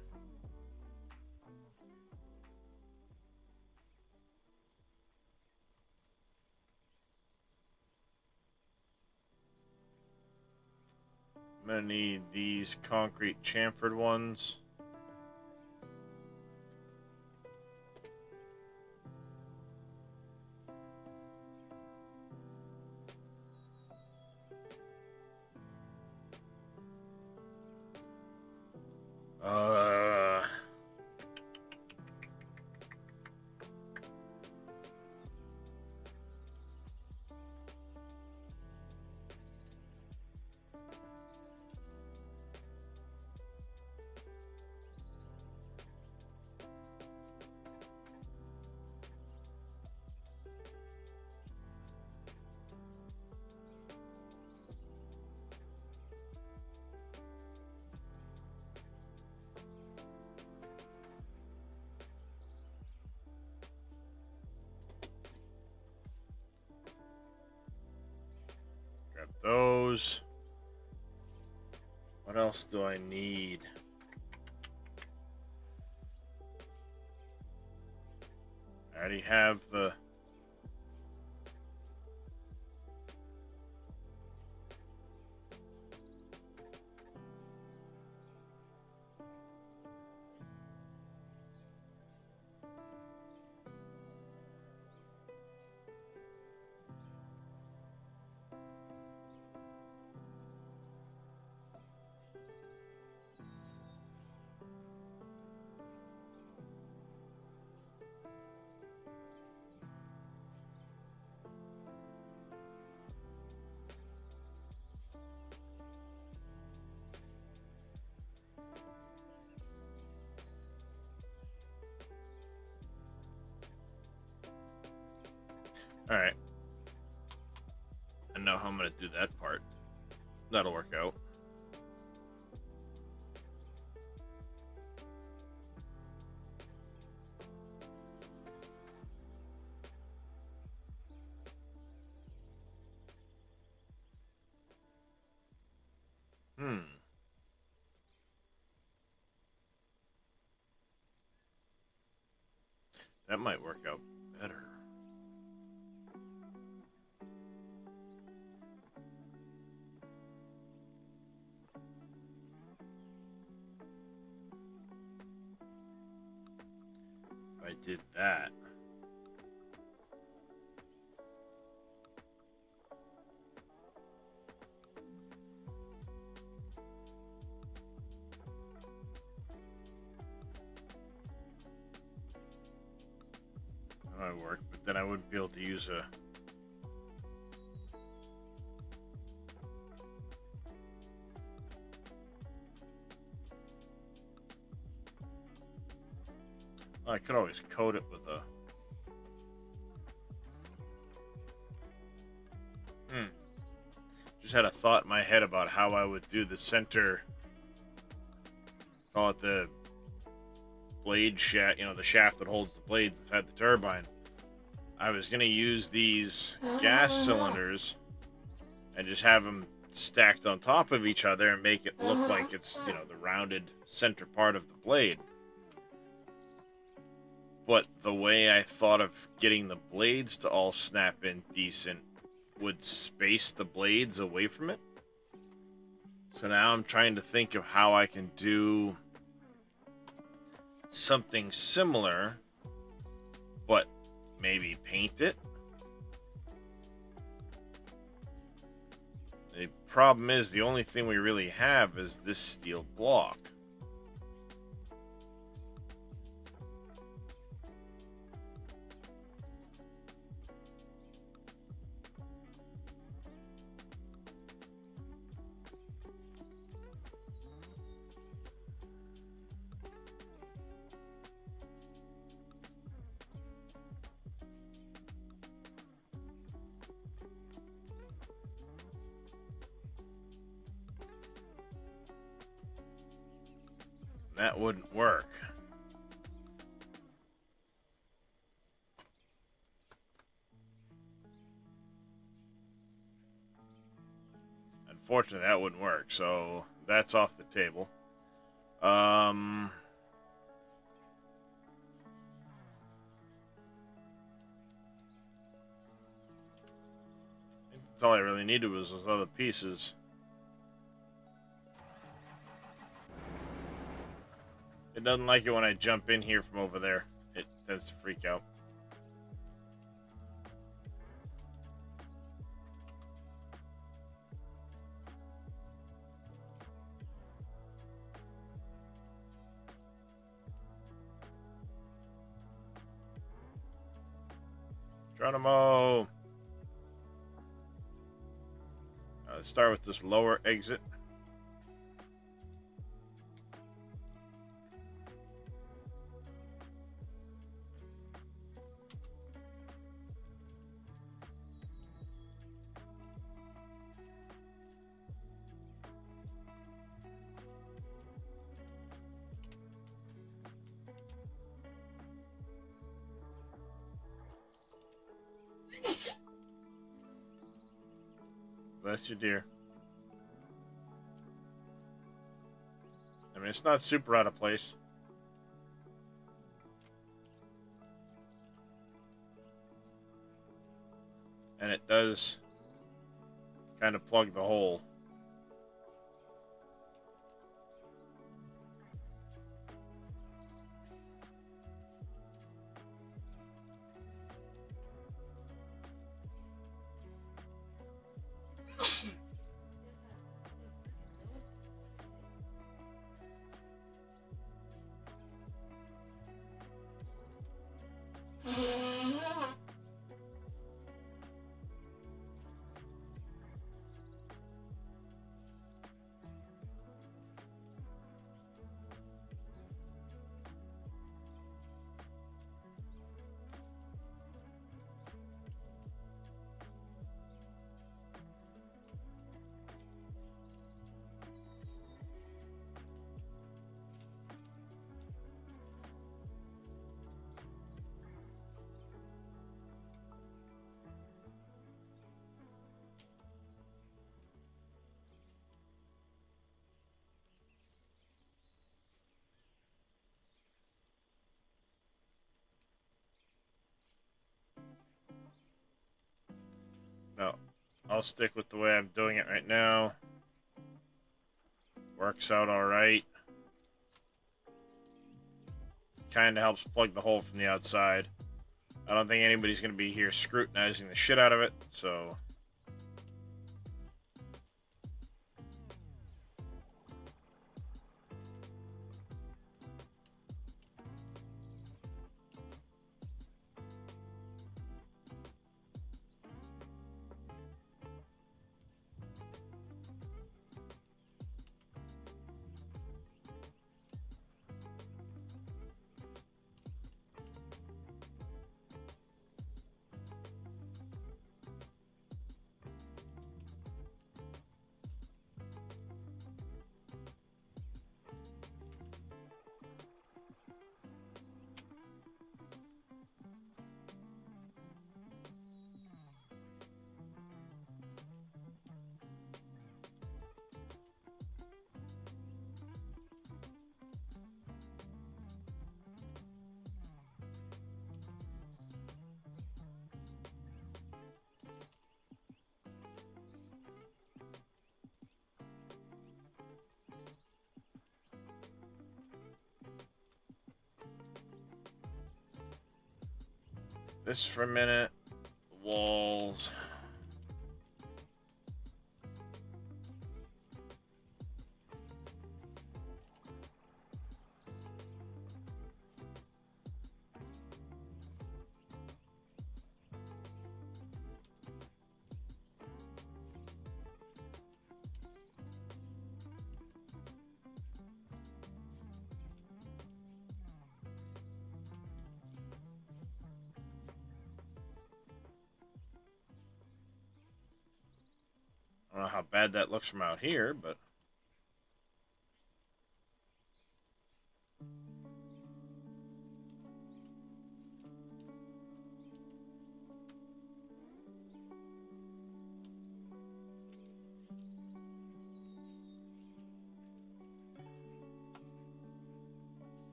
gonna need these concrete chamfered ones. Uh, grab those. What else do I need? I already have the... Alright. I know how I'm gonna do that part. That'll work out. That might work out better. If I did that. That might work, but then I wouldn't be able to use a... I could always coat it with a... just had a thought in my head about how I would do the center, call it the blade shaft, you know, the shaft that holds the blades that had the turbine. I was going to use these gas cylinders and just have them stacked on top of each other and make it look like it's, you know, the rounded center part of the blade. But the way I thought of getting the blades to all snap in decent would space the blades away from it. So now I'm trying to think of how I can do something similar, but maybe paint it. The problem is the only thing we really have is this steel block. That wouldn't work. Unfortunately, that wouldn't work, so that's off the table. I think that's all I really needed was those other pieces. It doesn't like it when I jump in here from over there. It tends to freak out. Geronimo! Let's start with this lower exit. Bless you, dear. I mean, it's not super out of place. And it does kind of plug the hole. No, I'll stick with the way I'm doing it right now. Works out alright. Kind of helps plug the hole from the outside. I don't think anybody's going to be here scrutinizing the shit out of it, so... this for a minute. The walls. I don't know how bad that looks from out here, but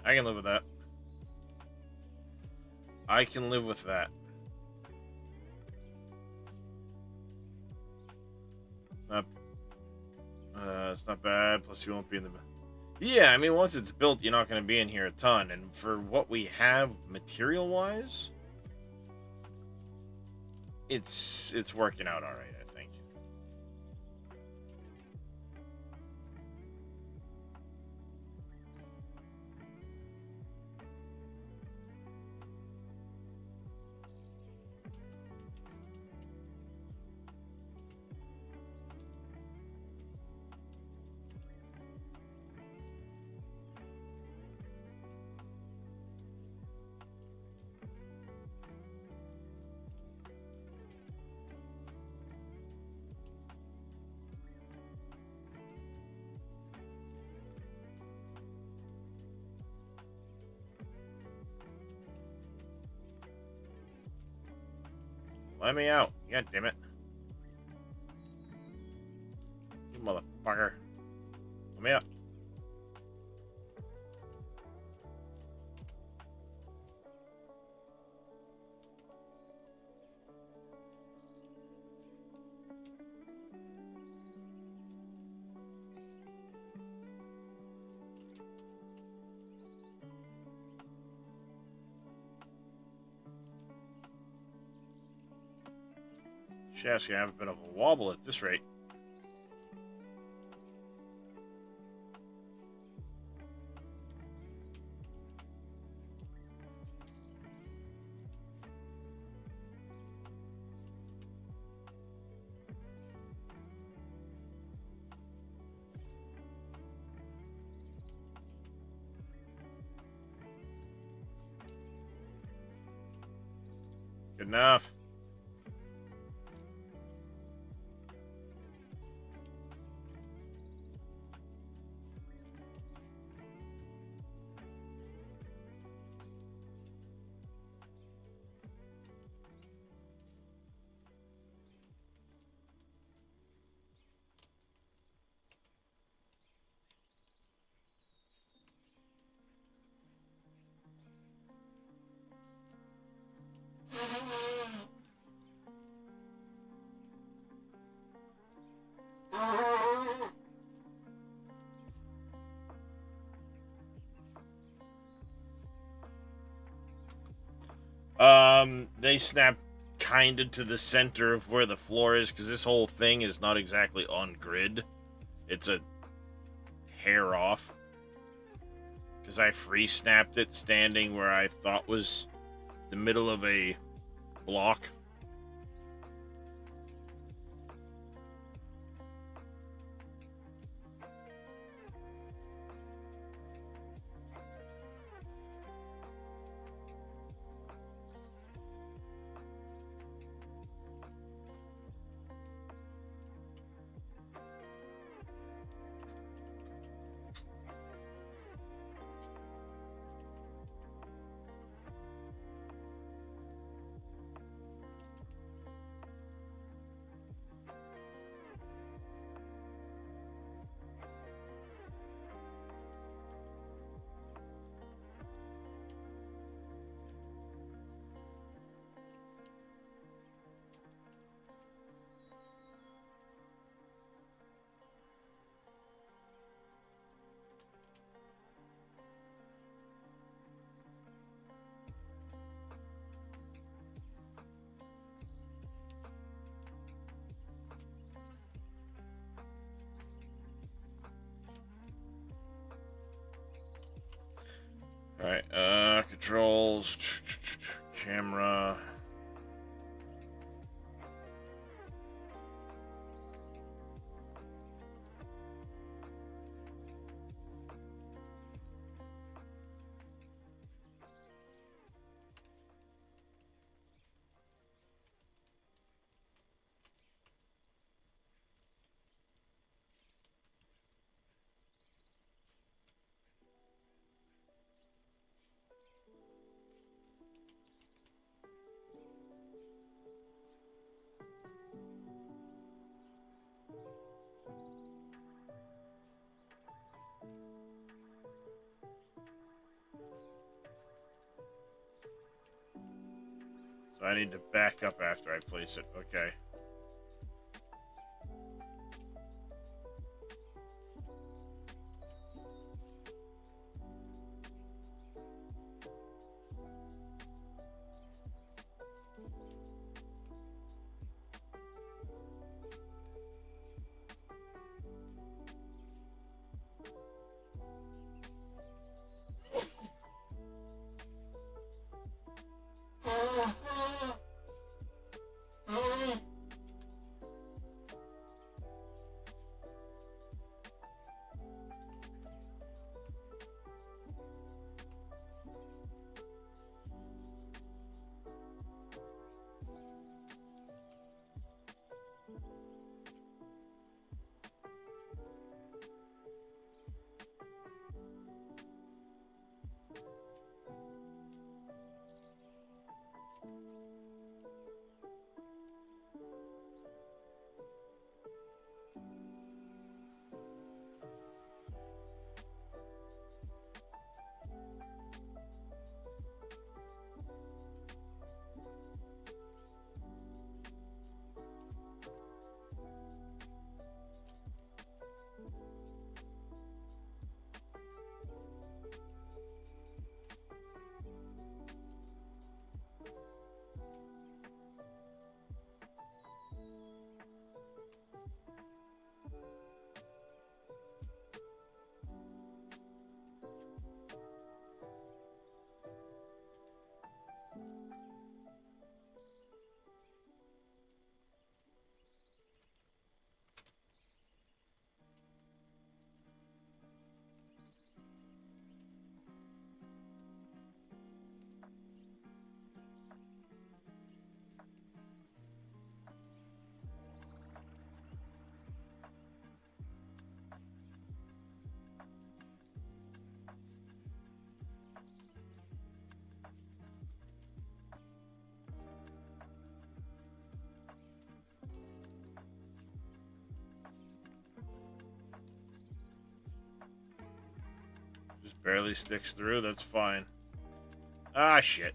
I can live with that. I can live with that. Not, it's not bad. Plus, you won't be in the. Yeah, I mean, once it's built, you're not going to be in here a ton. And for what we have material-wise, it's working out all right, I think. Let me out. God damn it. You motherfucker. Let me out. Shaft's gonna have a bit of a wobble at this rate. Good enough. They snap kinda to the center of where the floor is, because this whole thing is not exactly on grid. It's a hair off. Because I free snapped it standing where I thought was the middle of a block. walls. Camera. So I need to back up after I place it. Okay. Just barely sticks through. That's fine. Ah, shit.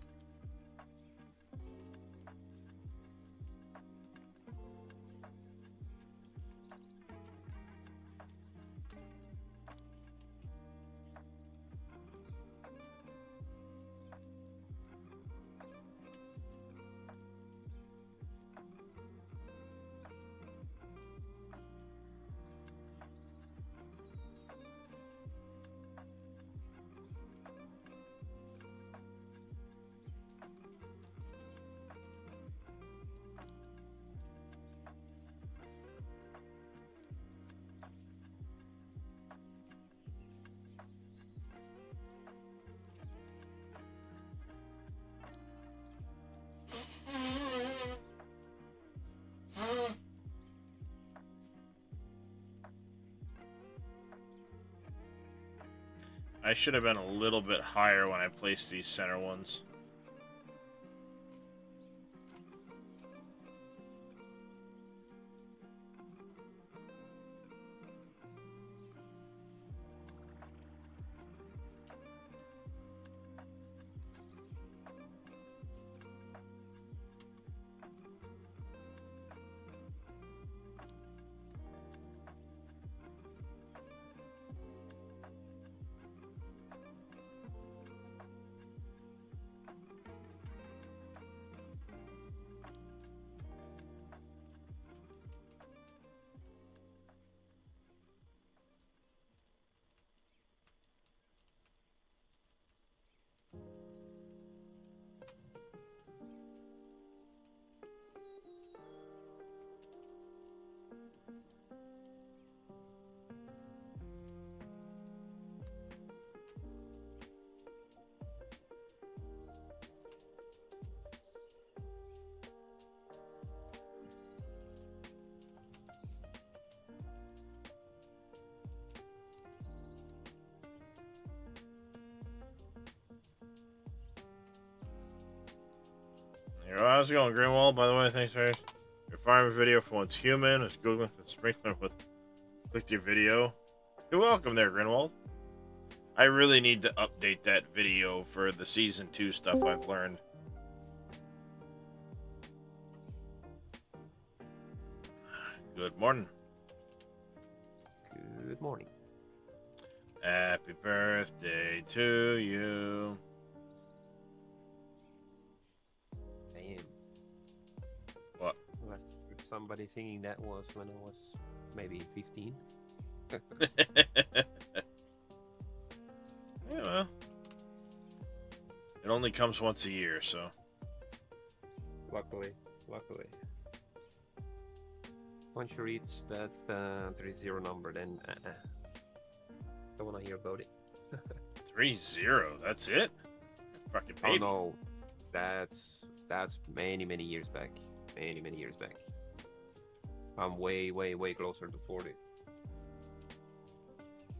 I should have been a little bit higher when I placed these center ones. How's it going, Greenwald? By the way, thanks for your farming video for once human. I was googling for the sprinkler with clicked your video. You're welcome there, Greenwald. I really need to update that video for the season 2 stuff I've learned. Good morning. Good morning. Happy birthday to you. Damn. What? Was somebody singing that was when I was maybe 15? Yeah, well. It only comes once a year, so. Luckily. Once you reach that 30 number, then don't wanna hear about it. 3-0, that's it? Fucking Oh baby. no, that's many years back. Many years back. I'm way closer to 40.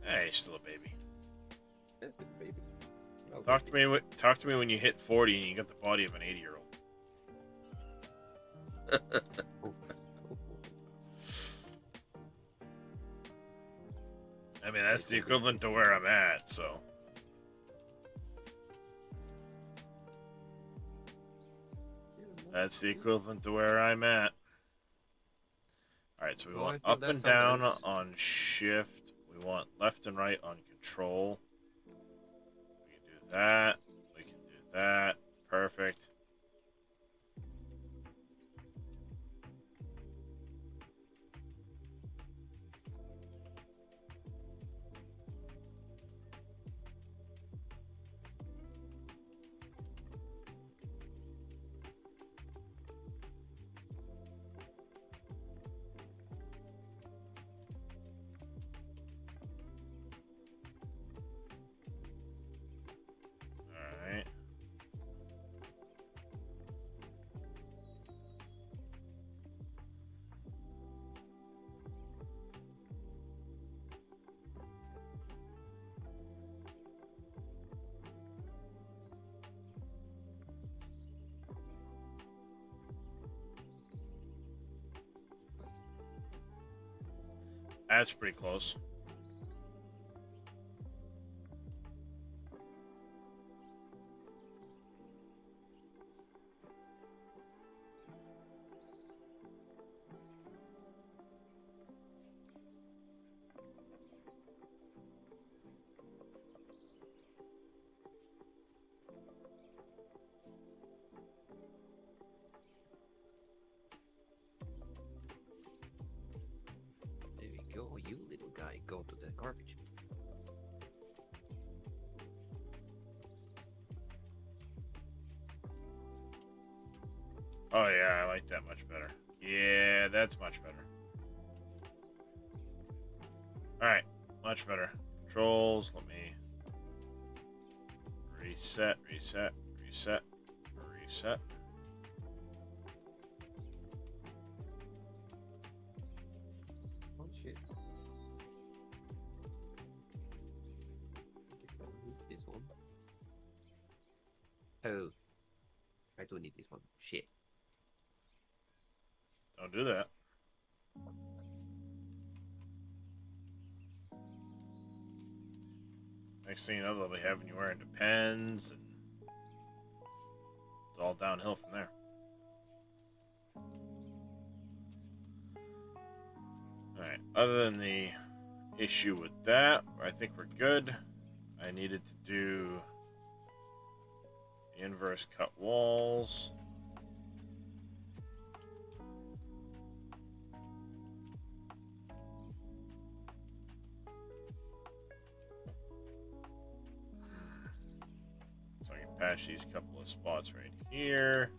Hey, still a baby. That's the baby. No, Talk to me when you hit 40 and you got the body of an 80-year-old. I mean, that's the equivalent to where I'm at, so. That's the equivalent to where I'm at. Alright, so we want up and down on shift. We want left and right on control. We can do that. We can do that. Perfect. Alright. That's pretty close. There we go, you little guy, go to the garbage. Oh yeah, I like that much better. Yeah, that's much better. Alright, much better. Controls, let me reset. Oh shit. I guess I need this one. Oh. I do need this one. Shit. Don't do that. Next thing you know, they'll be having you wearing Depends, and it's all downhill from there. Alright, other than the issue with that, I think we're good. I needed to do the inverse cut walls. So I can patch these couple of spots right here.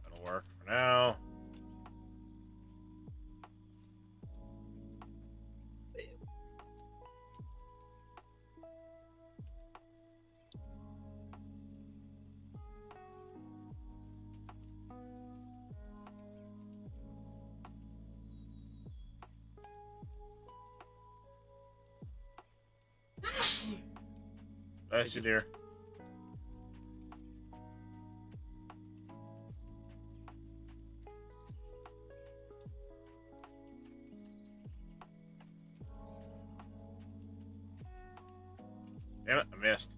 That'll work for now. Bless you, dear. Damn it, I missed.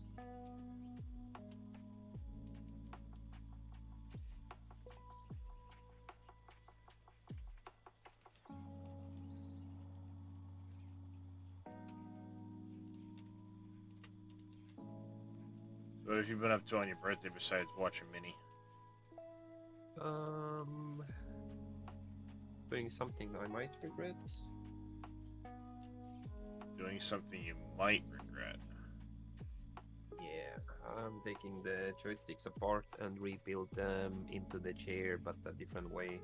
What have you been up to on your birthday besides watching Minnie? Doing something I might regret. Doing something you might regret. Yeah, I'm taking the joysticks apart and rebuild them into the chair, but a different way.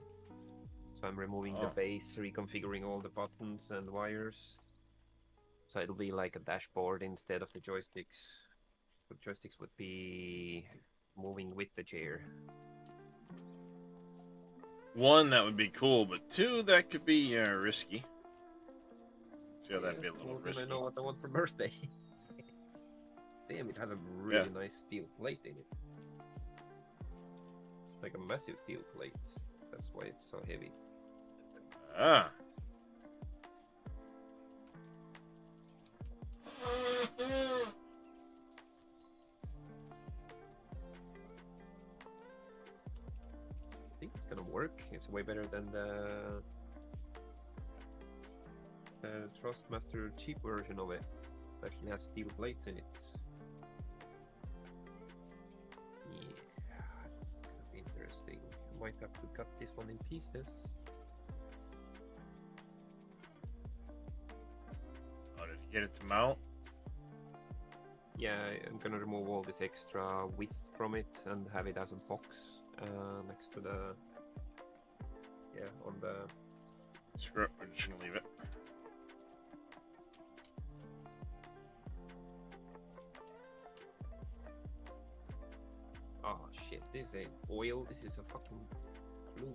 So I'm removing the Oh. base, reconfiguring all the buttons and wires. So it'll be like a dashboard instead of the joysticks. The joysticks would be moving with the chair. One, that would be cool, but two, that could be risky. See how Yeah, that'd be a little well, then risky. I know what I want for birthday. Damn, it has a really nice steel plate in it. Like a massive steel plate. That's why it's so heavy. Ah. I think it's gonna work. It's way better than the Trustmaster cheap version of it. It actually has steel plates in it. Yeah, this is gonna be interesting. I might have to cut this one in pieces. Oh, did you get it to mount? Yeah, I'm gonna remove all this extra width from it and have it as a box next to the on the. Screw it, we're just gonna leave it. Oh shit! This ain't oil. This is a fucking glue.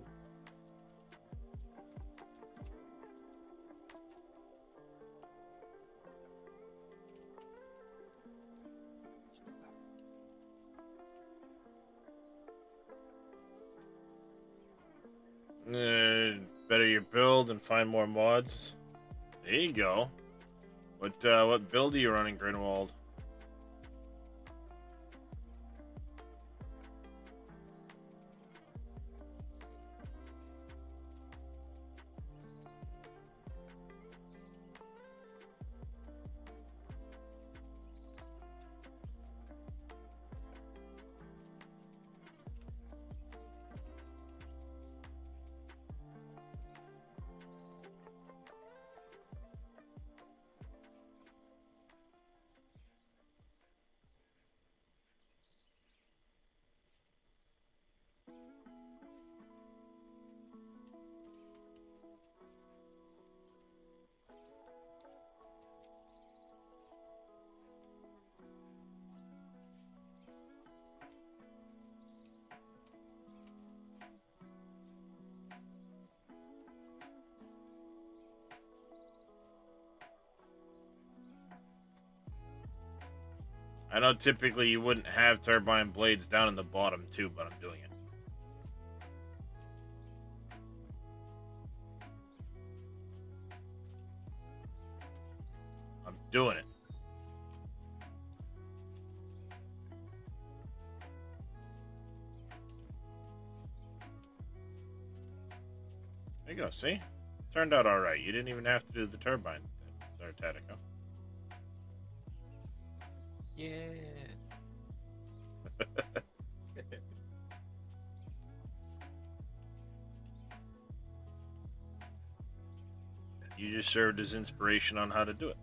Better your build and find more mods. There you go. What build are you running, Grinwald? I know typically you wouldn't have turbine blades down in the bottom too, but I'm doing it. I'm doing it. There you go, see? Turned out alright. You didn't even have to do the turbine there, Tatico. Yeah. You just served as inspiration on how to do it.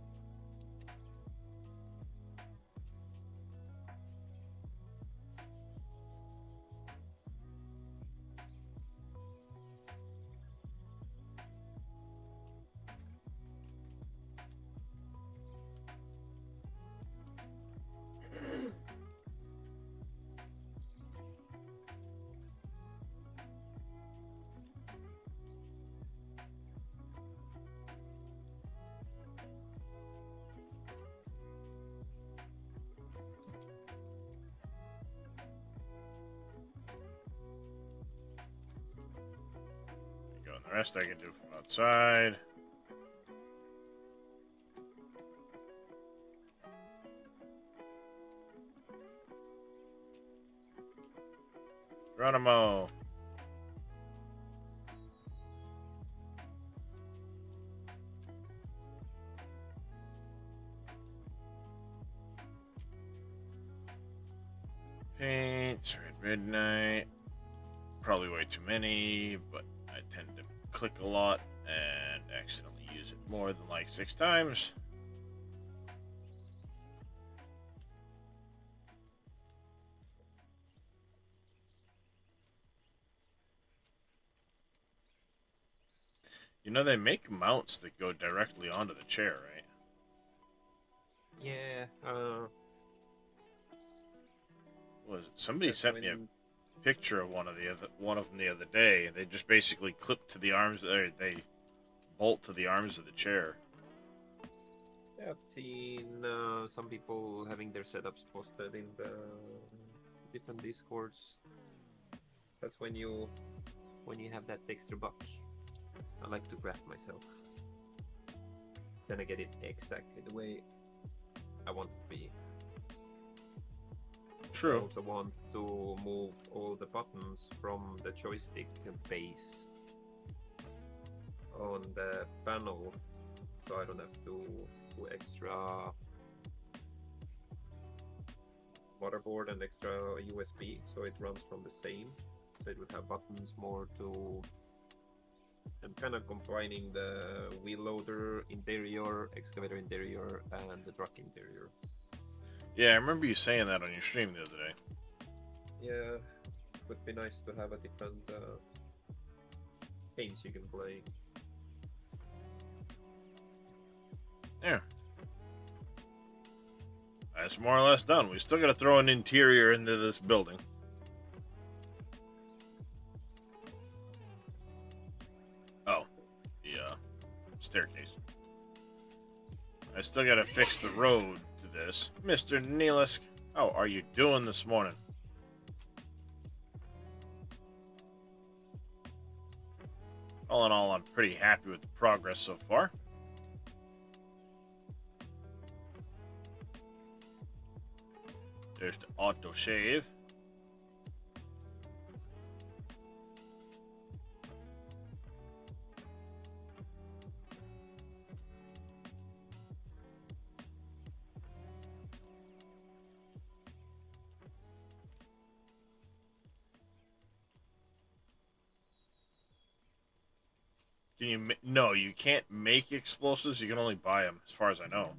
The rest I can do from outside. Geronimo. Paints, Red Midnight. Probably way too many, but I tend to click a lot and accidentally use it more than like 6 times. You know, they make mounts that go directly onto the chair, right? Yeah. Was it? Somebody That's sent me a when- picture of one of them the other day. They just basically clip to the arms, or they bolt to the arms of the chair. Yeah, I've seen some people having their setups posted in the different discords. That's when you have that extra buck. I like to craft myself. Then I get it exactly the way I want it to be. I True. also want to move all the buttons from the joystick base on the panel, so I don't have to do extra motherboard and extra USB, so it runs from the same. So it would have buttons more to. I'm kind of combining the wheel loader interior, excavator interior, and the truck interior. Yeah, I remember you saying that on your stream the other day. Yeah, would be nice to have a different games you can play. Yeah. That's more or less done. We still got to throw an interior into this building. Oh, the staircase. I still got to fix the road to this. Mr. Neelisk, how are you doing this morning? All in all, I'm pretty happy with the progress so far. There's the auto shave. Can you? No, you can't make explosives. You can only buy them, as far as I know.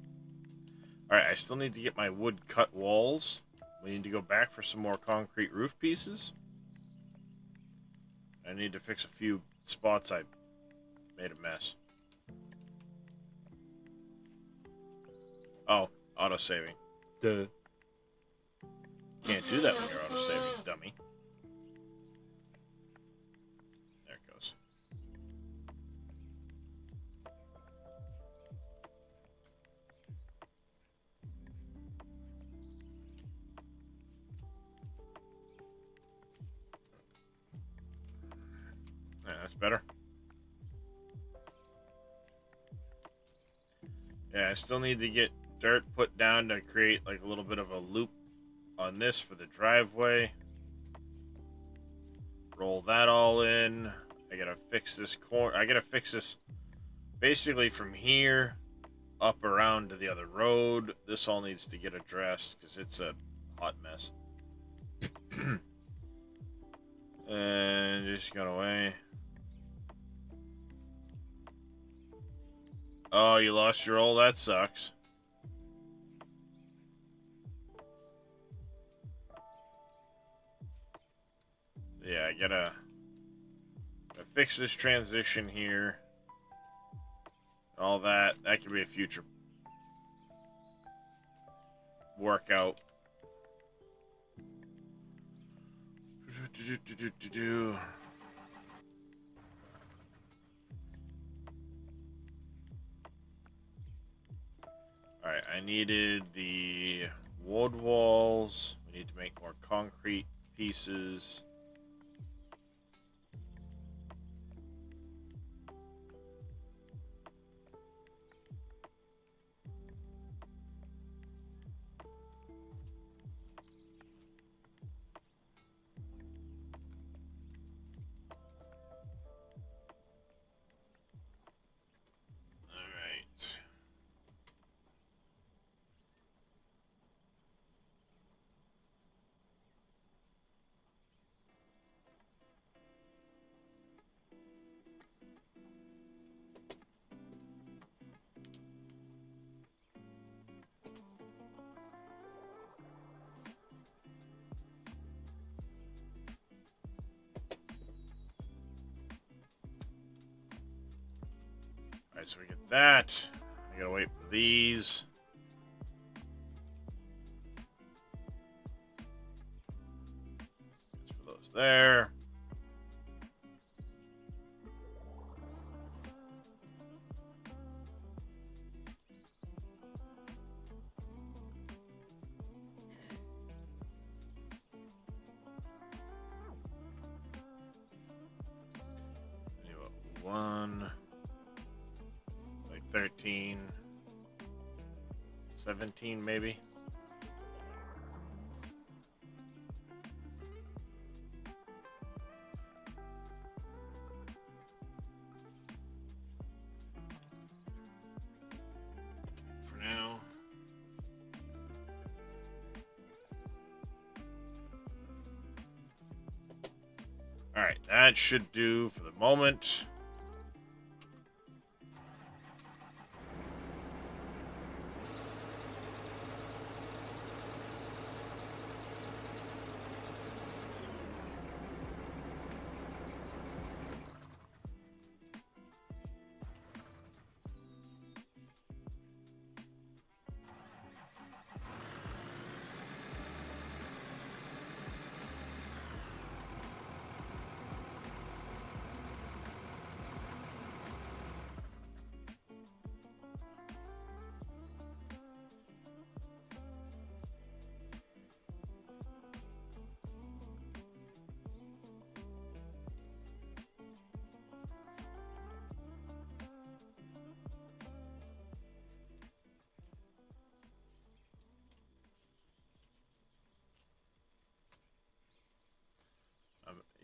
All right, I still need to get my wood cut walls. We need to go back for some more concrete roof pieces. I need to fix a few spots I made a mess. Oh, auto saving. Duh. Can't do that when you're auto saving, dummy. There it goes. Yeah, that's better. Yeah, I still need to get dirt put down to create like a little bit of a loop on this for the driveway. Roll that all in. I gotta fix this corner. I gotta fix this basically from here up around to the other road. This all needs to get addressed because it's a hot mess. And just got away. Oh, you lost your roll? That sucks. Yeah, I gotta fix this transition here. All that. That could be a future workout. Alright, I needed the wood walls. We need to make more concrete pieces. Alright, so we get that. I gotta wait for these. Just for those there. One, like 13, 17 maybe. For now. Alright, that should do for the moment.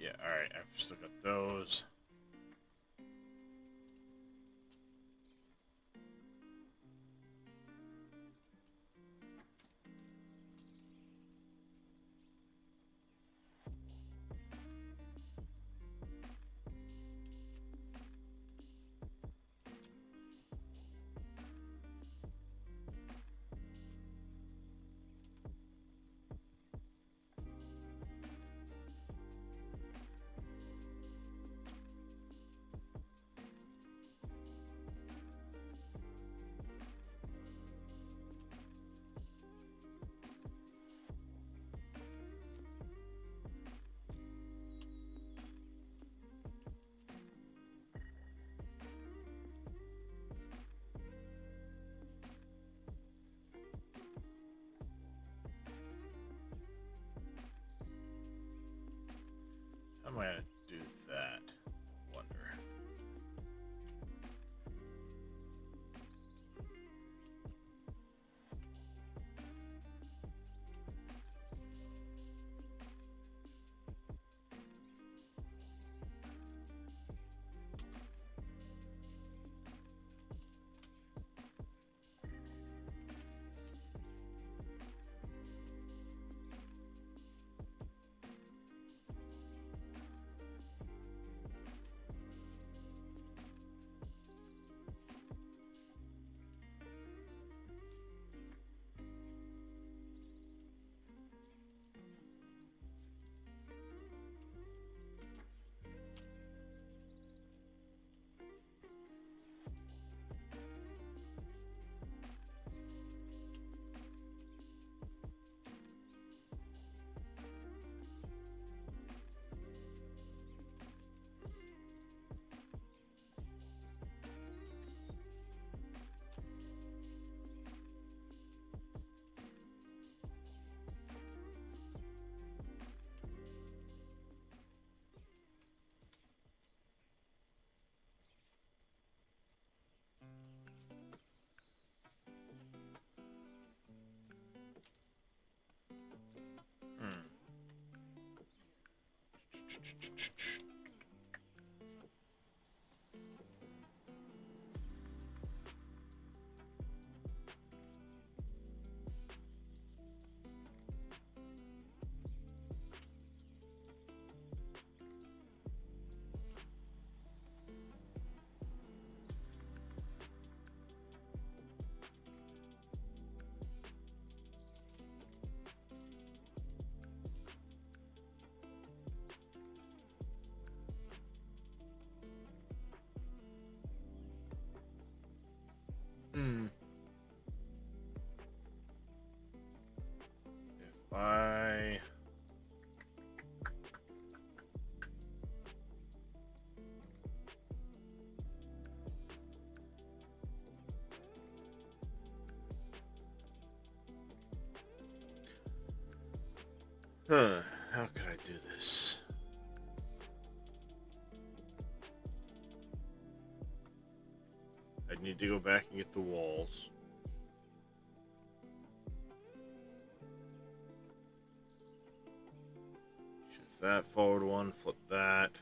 Yeah, alright, I've still got those. How am I gonna do that? Wonder. Huh, how could I do this? I'd need to go back and get the walls. Shift that forward one, flip that.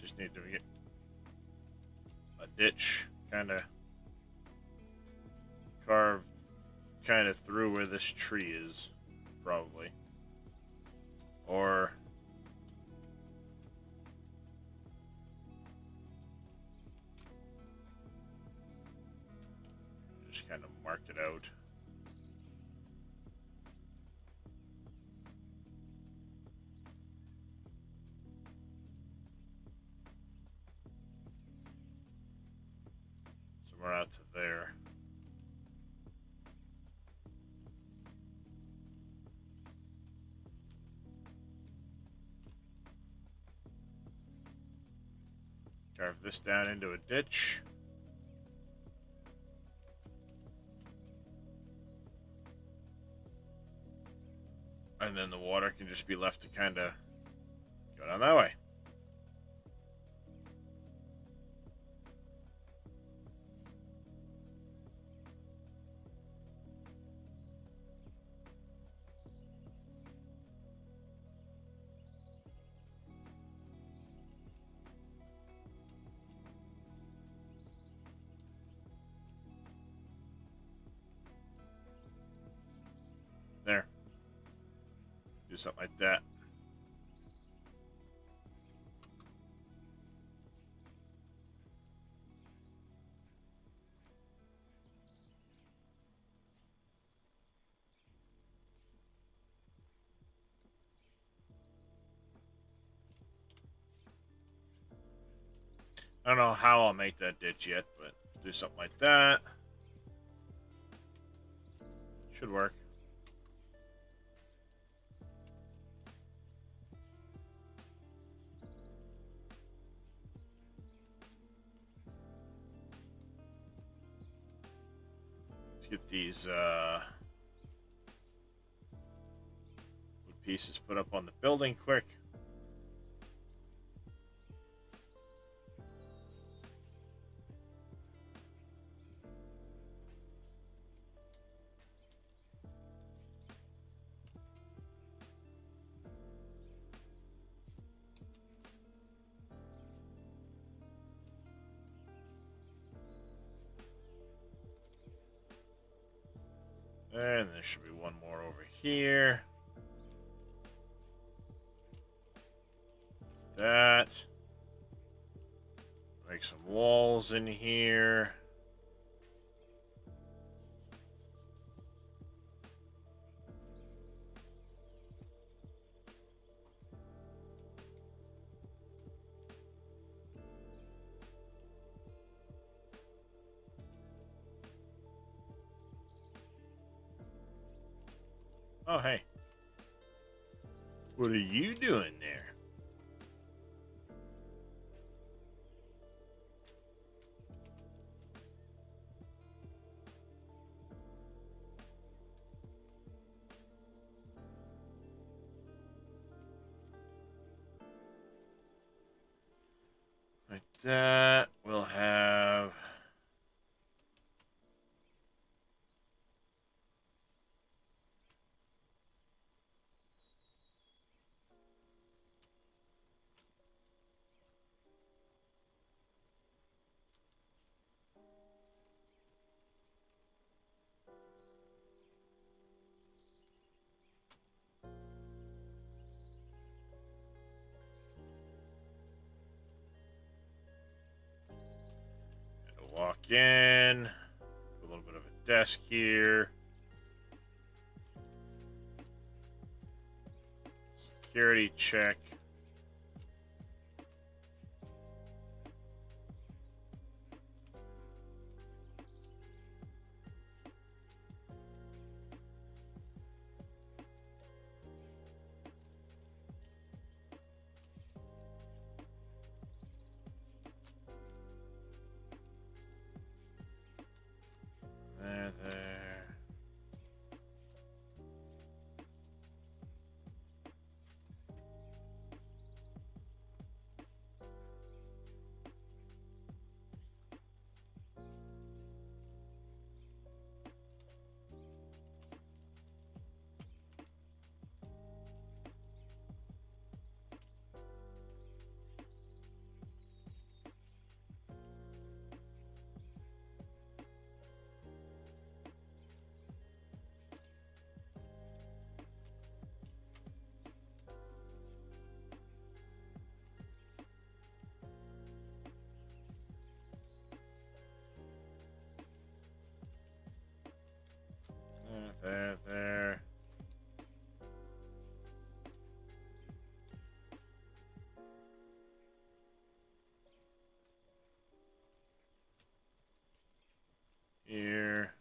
Just need to get a ditch kind of carved kind of through where this tree is, probably. Or just kind of marked it out. Somewhere out to there. Carve this down into a ditch. And then the water can just be left to kind of go down that way. There. Do something like that. I don't know how I'll make that ditch yet, but do something like that. Should work. Let's get these wood pieces put up on the building quick. And there should be one more over here. That. Make some walls in here. Oh, hey. What are you doing there? Like that, we'll have... walk in, a little bit of a desk here, security check. There. There. Here.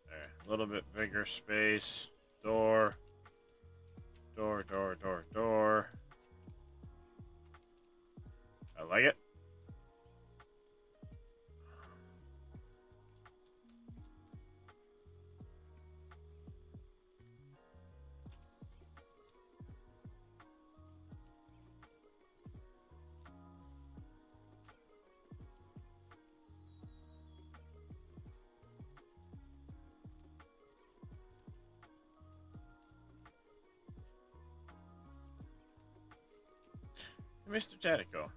There. A little bit bigger space. Door. Door. I like it. Mr. Tatico.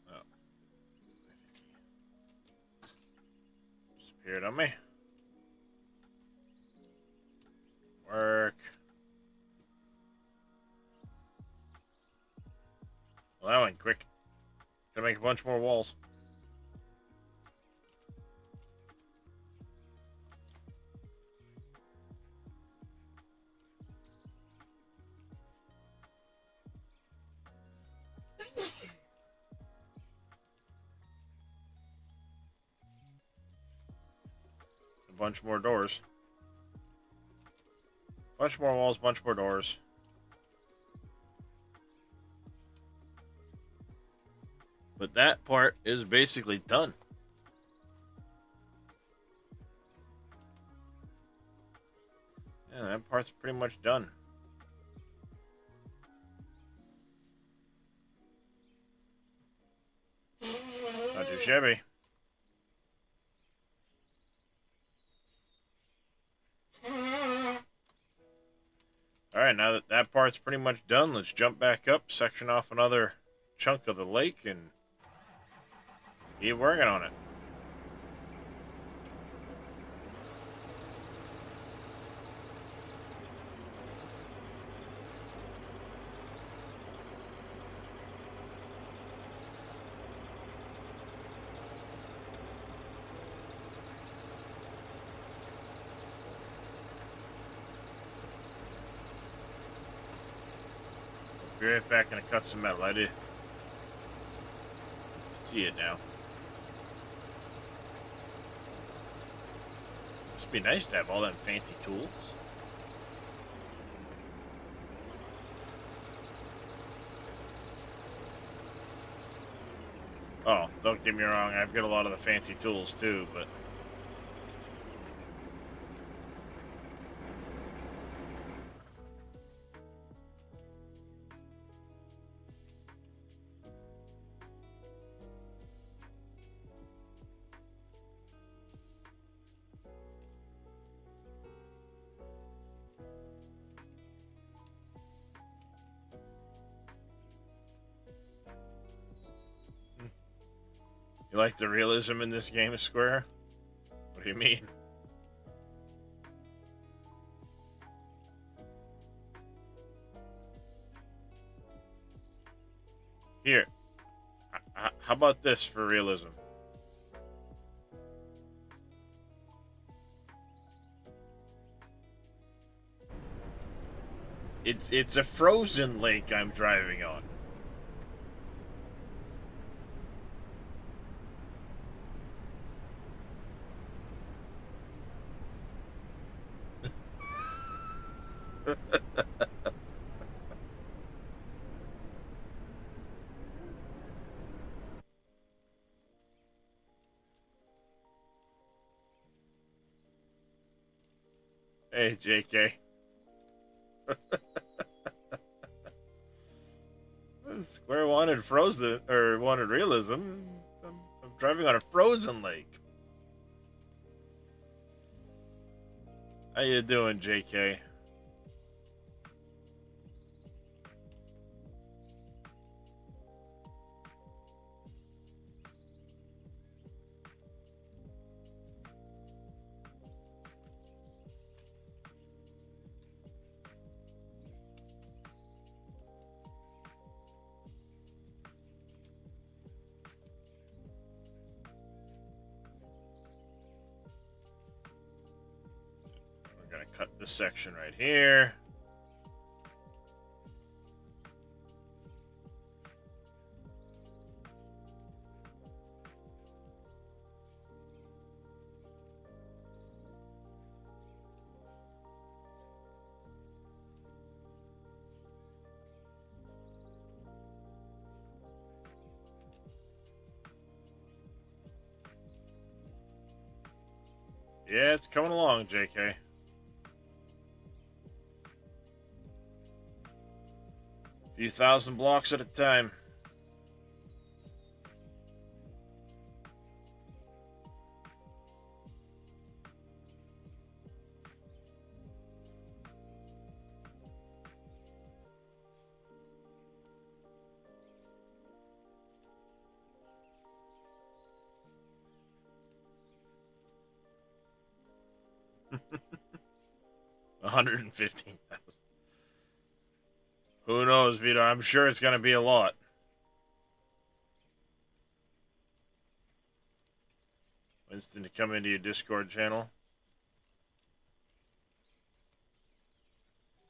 Oh. Disappeared on me. Work. Well, that went quick. Gotta make a bunch more walls. A bunch more doors. Bunch more walls, bunch more doors. But that part is basically done. Yeah, that part's pretty much done. Not too shabby. Alright, now that that part's pretty much done, let's jump back up, section off another chunk of the lake, and keep working on it. Be right back, gonna cut some metal. I did see it now. Must be nice to have all them fancy tools. Oh, don't get me wrong, I've got a lot of the fancy tools too, but you like the realism in this game, Square? What do you mean? Here, how about this for realism? It's a frozen lake I'm driving on. Hey, JK. Square wanted frozen or wanted realism. I'm driving on a frozen lake. How you doing, JK? We're gonna cut this section right here. Yeah, it's coming along, JK. A few thousand blocks at a time. $115,000. Who knows, Vito? I'm sure it's gonna be a lot. Winston, to come into your Discord channel.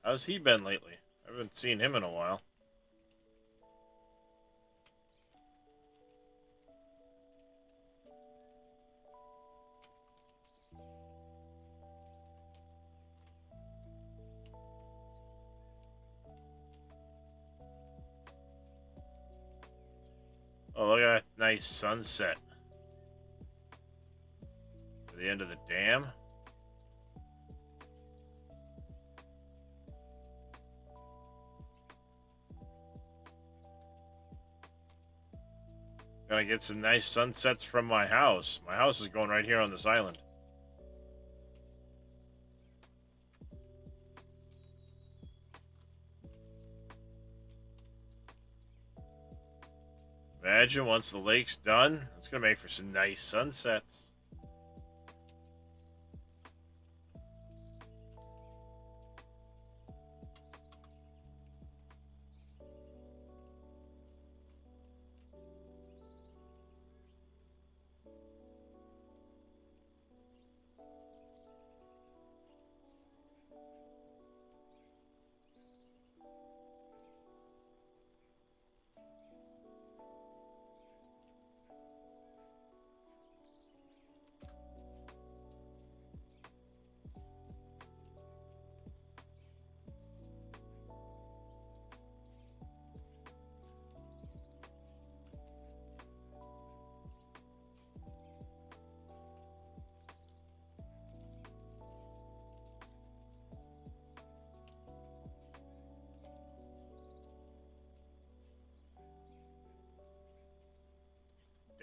How's he been lately? I haven't seen him in a while. Oh, look at that nice sunset. To the end of the dam. Gonna get some nice sunsets from my house. My house is going right here on this island. Imagine once the lake's done, it's gonna make for some nice sunsets.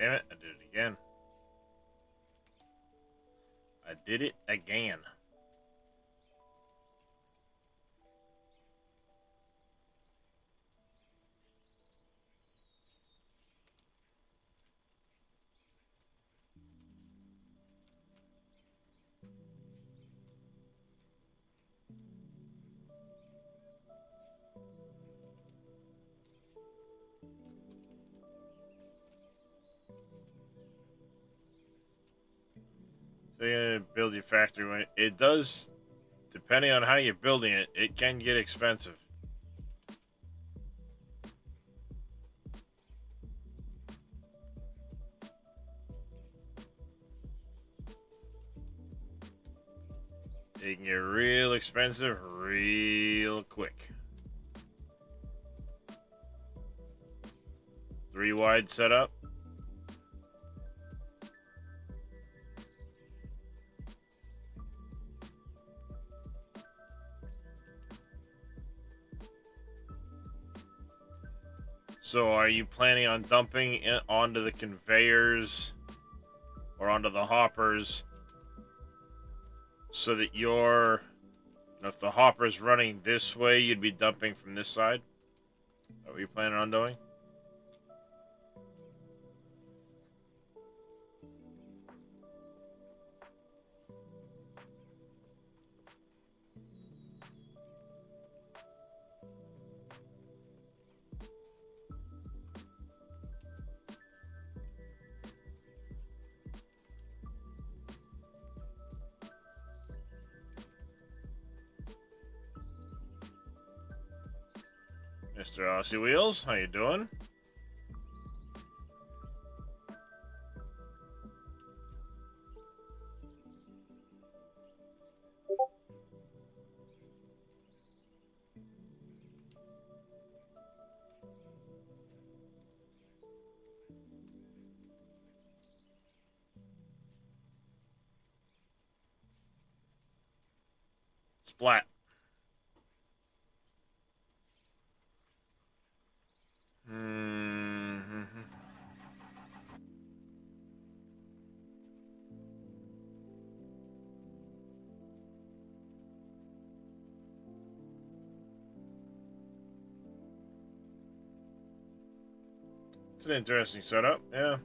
Damn it, I did it again. I did it again. So you're gonna build your factory. When it does, depending on how you're building it, it can get expensive. It can get real expensive real quick. 3 wide setup. So are you planning on dumping it onto the conveyors or onto the hoppers so that if the hopper's running this way, you'd be dumping from this side? Is that what you're planning on doing? Mr. Aussie Wheels, how you doing? Splat. It's an interesting setup, yeah.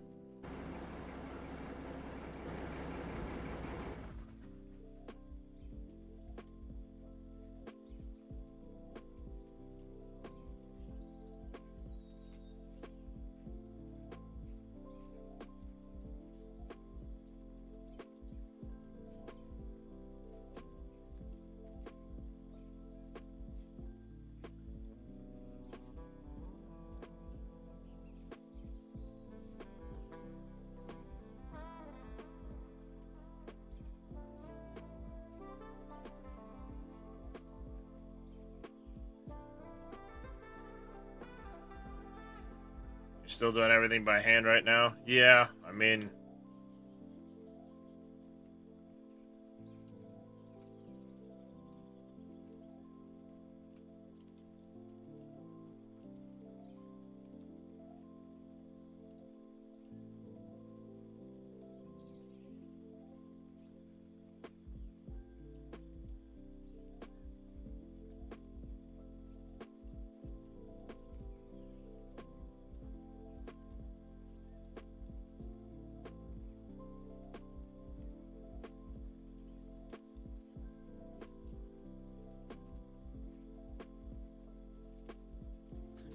You're still doing everything by hand right now? Yeah, I mean...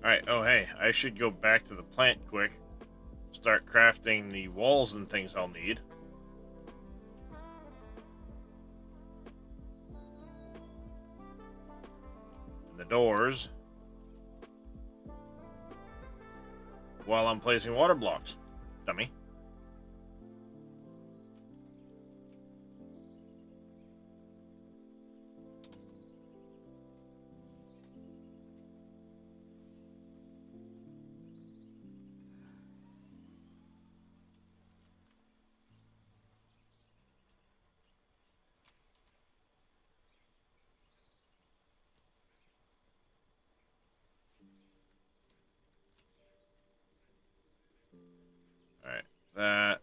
Alright, oh hey, I should go back to the plant quick. Start crafting the walls and things I'll need. And the doors. While I'm placing water blocks. Dummy. Alright, that.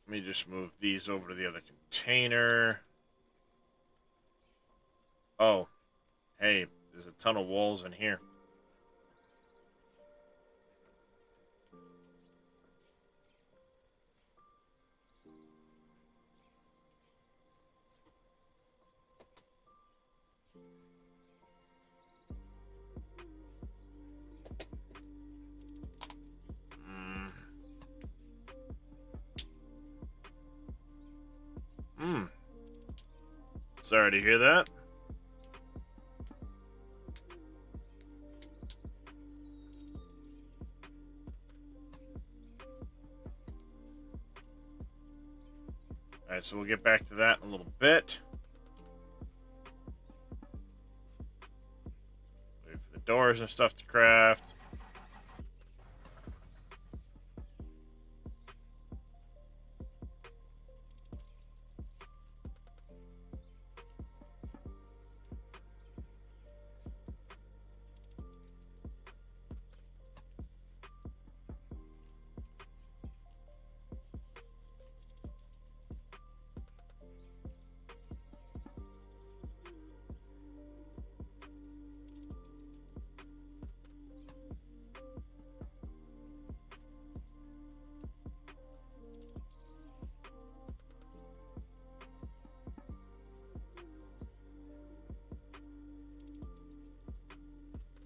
Let me just move these over to the other container. Oh, hey, there's a ton of walls in here. Sorry to hear that. Alright, so we'll get back to that in a little bit. Wait for the doors and stuff to craft.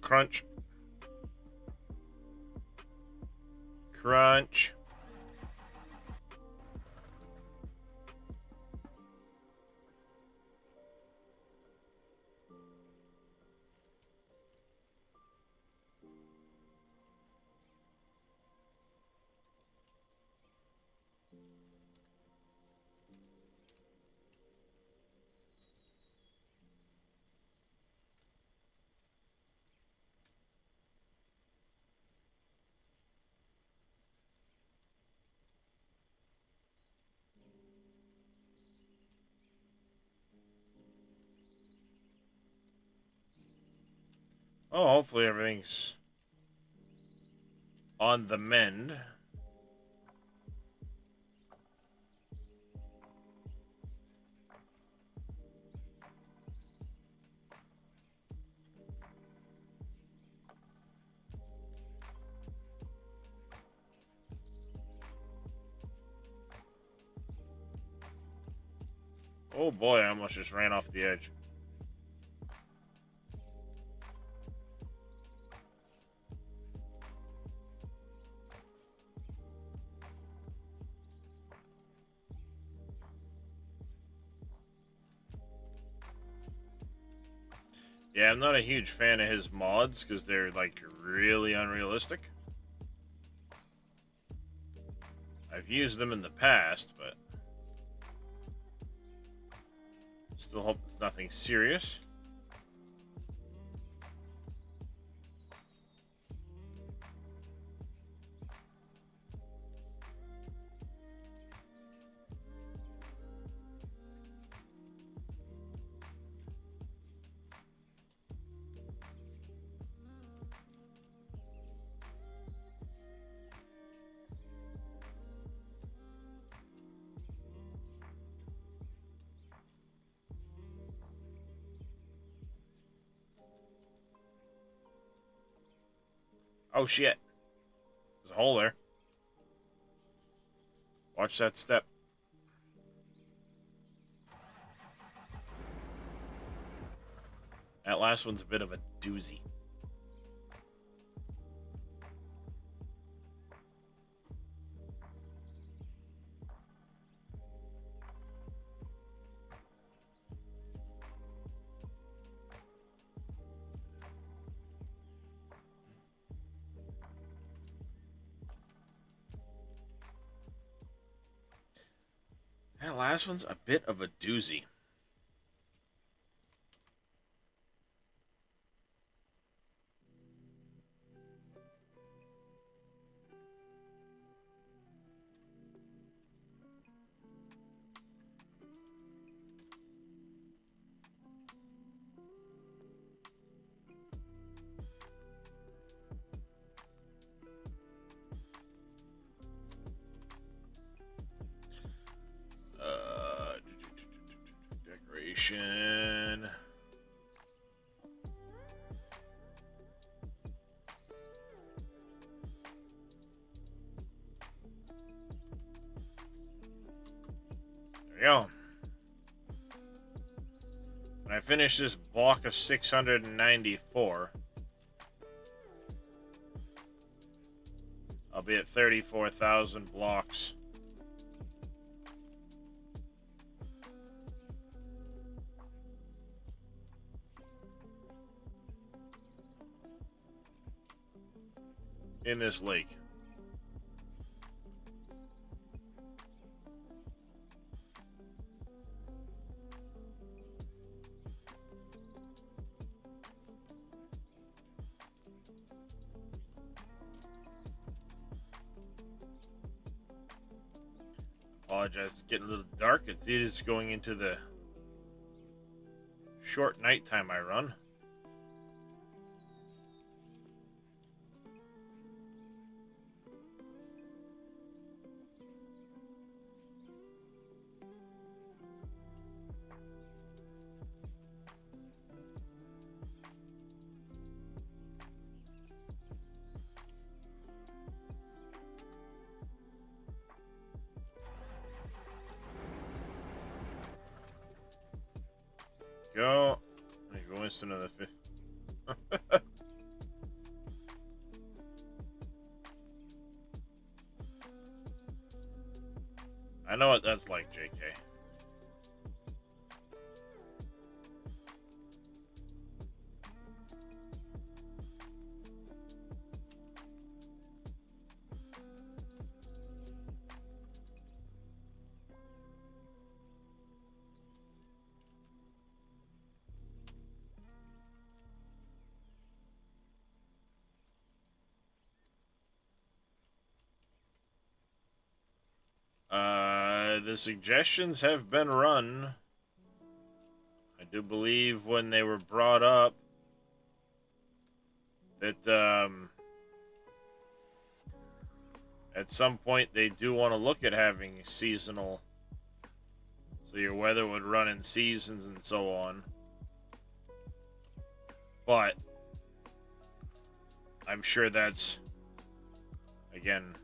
Crunch. Crunch. Oh, hopefully everything's on the mend. Oh boy, I almost just ran off the edge. Yeah, I'm not a huge fan of his mods because they're like really unrealistic. I've used them in the past, but still hope it's nothing serious. Oh shit. There's a hole there. Watch that step. That last one's a bit of a doozy. That last one's a bit of a doozy. station. There we go. When I finish this block of 694, I'll be at 34,000 blocks. In this lake. Apologize, it's getting a little dark. It is going into the short nighttime I run. Go. I go into another 50. I know what that's like, JK. The suggestions have been run. I do believe when they were brought up that at some point they do want to look at having seasonal, so your weather would run in seasons and so on. But I'm sure that's, again,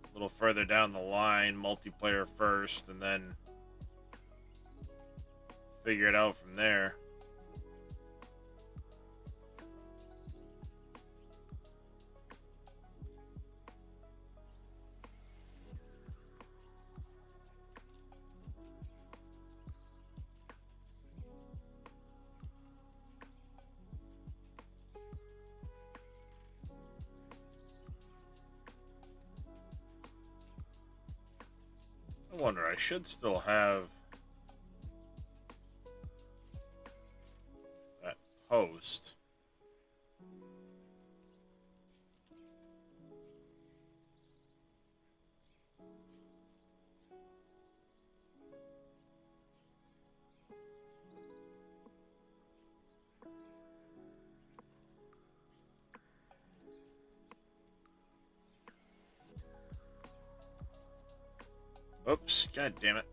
a little further down the line, multiplayer first, and then figure it out from there. I wonder, I should still have that post. Oops, god damn it.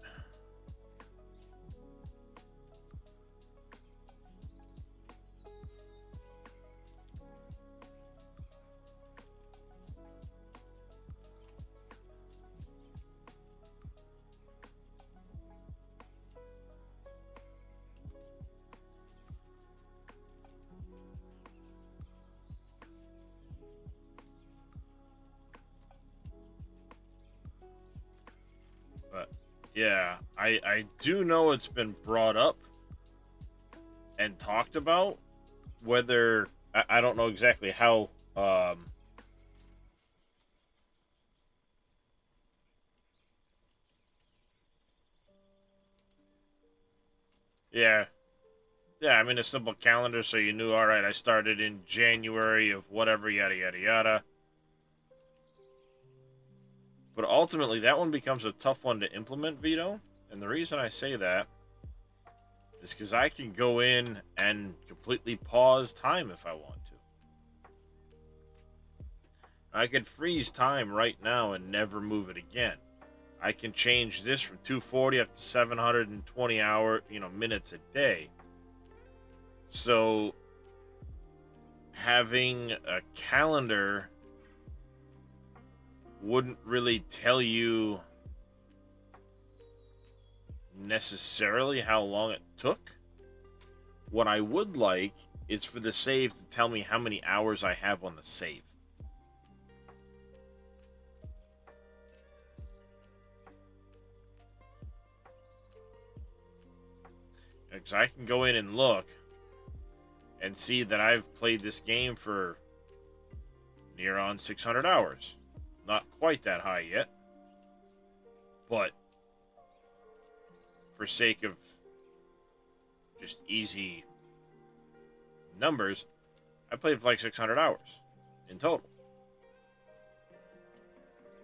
But yeah, I do know it's been brought up and talked about. Whether I don't know exactly how yeah. Yeah, I mean a simple calendar so you knew, all right, I started in January of whatever, yada yada yada. But ultimately, that one becomes a tough one to implement, Vito. And the reason I say that is because I can go in and completely pause time if I want to. I could freeze time right now and never move it again. I can change this from 240 up to 720 minutes a day. So having a calendar wouldn't really tell you necessarily how long it took. What I would like is for the save to tell me how many hours I have on the save. Because I can go in and look and see that I've played this game for near on 600 hours. Not quite that high yet, but for sake of just easy numbers, I played for like 600 hours in total.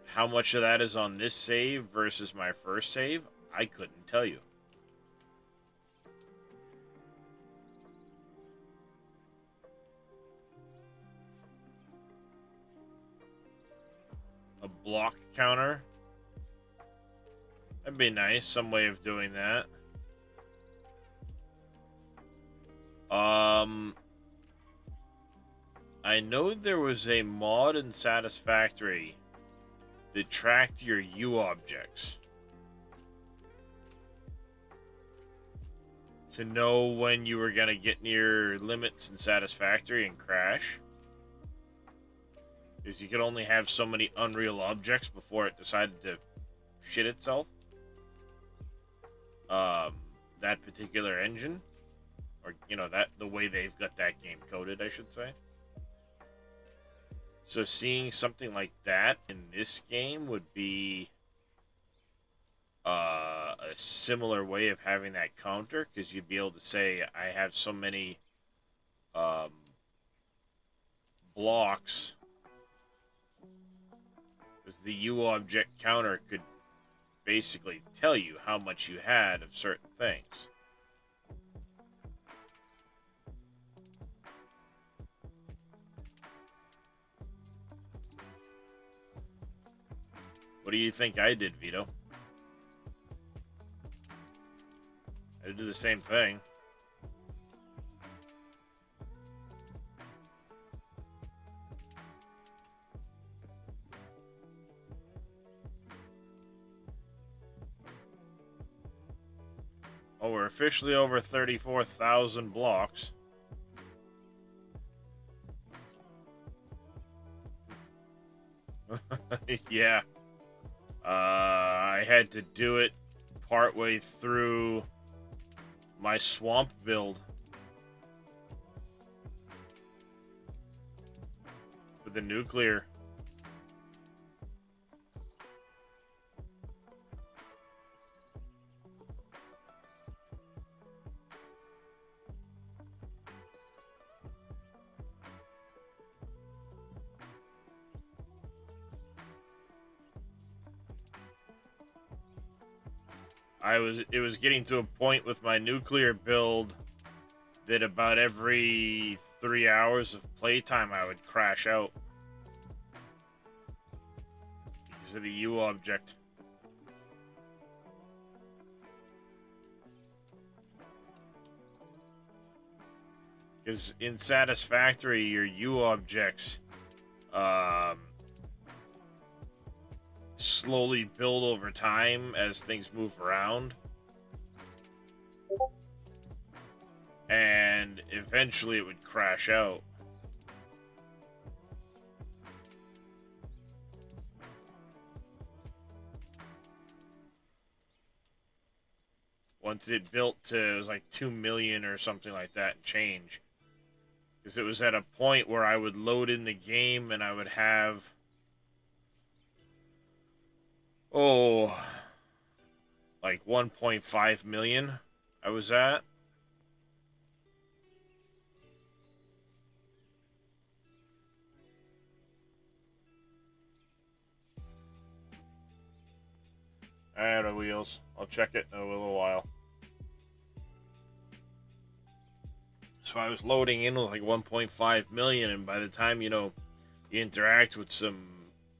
How much of that is on this save versus my first save, I couldn't tell you. A block counter. That'd be nice, some way of doing that. I know there was a mod in Satisfactory that tracked your U objects to know when you were gonna get near limits in Satisfactory and crash. Because you could only have so many Unreal objects before it decided to shit itself. That particular engine, or that the way they've got that game coded, I should say. So seeing something like that in this game would be a similar way of having that counter, because you'd be able to say I have so many blocks, because the U object counter could basically tell you how much you had of certain things. What do you think I did, Vito? I did the same thing. Oh, we're officially over 34,000 blocks. Yeah. I had to do it partway through my swamp build with the nuclear. It was getting to a point with my nuclear build that about every 3 hours of playtime I would crash out because of the U object. Because in Satisfactory, your U objects slowly build over time as things move around. And eventually it would crash out. Once it built to, it was like 2 million or something like that and change. Because it was at a point where I would load in the game and I would have, like 1.5 million I was at. Alright, the wheels. I'll check it in a little while. So I was loading in with like 1.5 million, and by the time, you interact with some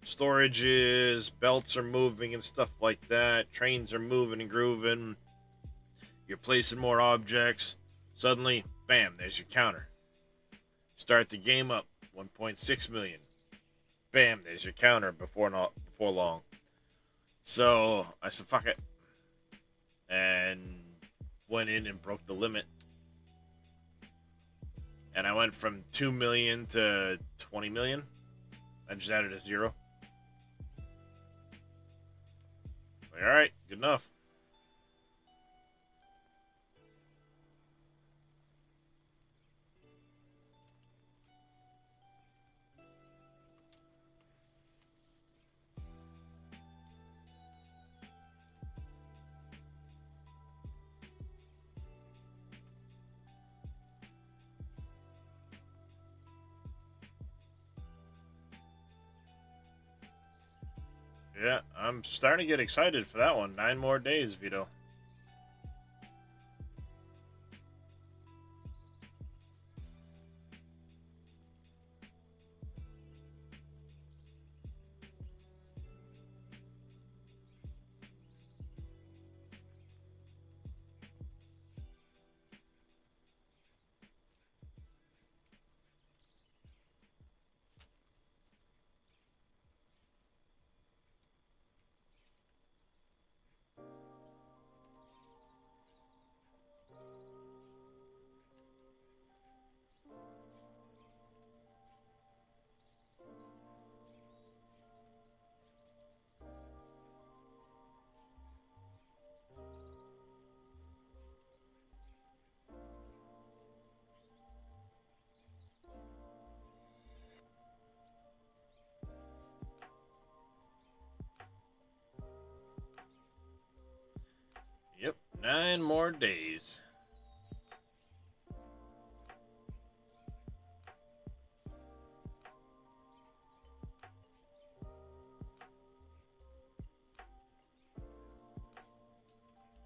storages, belts are moving and stuff like that, trains are moving and grooving, you're placing more objects, suddenly, bam, there's your counter. Start the game up, 1.6 million. Bam, there's your counter before long. So I said, fuck it, and went in and broke the limit. And I went from 2 million to 20 million. I just added a zero. Like, all right, good enough. Yeah, I'm starting to get excited for that one. 9 more days, Vito. Yep, 9 more days.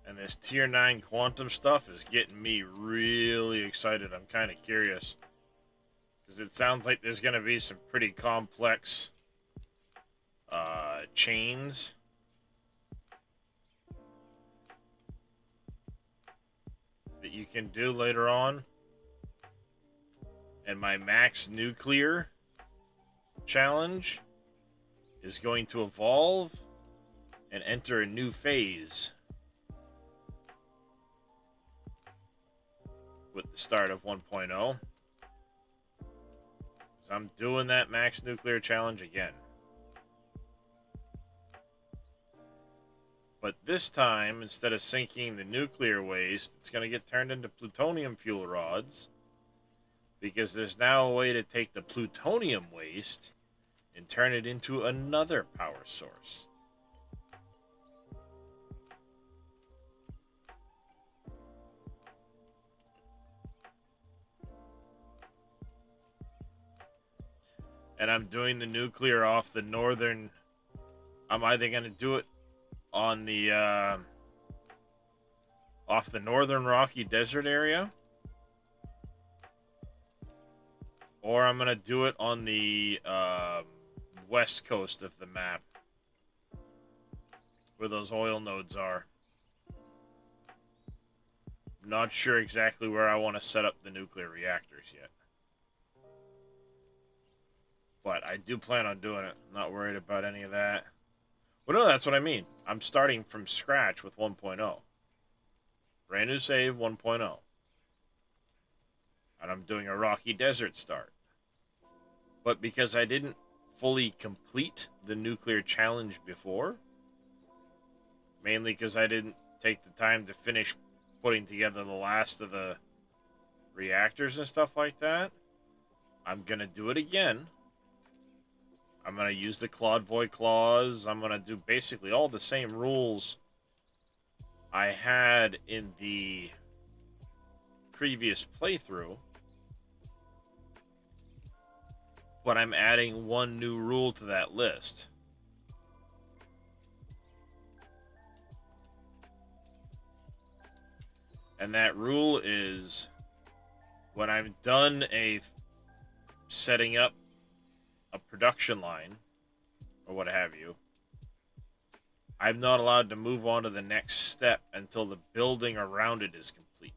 And this tier 9 quantum stuff is getting me really excited. I'm kind of curious. Because it sounds like there's going to be some pretty complex chains. That you can do later on. And my max nuclear challenge is going to evolve and enter a new phase with the start of 1.0. So I'm doing that max nuclear challenge again. But this time, instead of sinking the nuclear waste, it's going to get turned into plutonium fuel rods. Because there's now a way to take the plutonium waste and turn it into another power source. And I'm doing the nuclear off the northern... I'm either going to do it on the... off the northern Rocky Desert area. Or I'm going to do it on the west coast of the map. Where those oil nodes are. Not sure exactly where I want to set up the nuclear reactors yet. But I do plan on doing it. I'm not worried about any of that. Well, no, that's what I mean. I'm starting from scratch with 1.0. Brand new save 1.0. And I'm doing a Rocky Desert start. But because I didn't fully complete the nuclear challenge before, mainly because I didn't take the time to finish putting together the last of the reactors and stuff like that, I'm going to do it again. I'm going to use the Claude Void clause. I'm going to do basically all the same rules I had in the previous playthrough. But I'm adding one new rule to that list. And that rule is when I'm done setting up a production line or what have you, I'm not allowed to move on to the next step until the building around it is complete.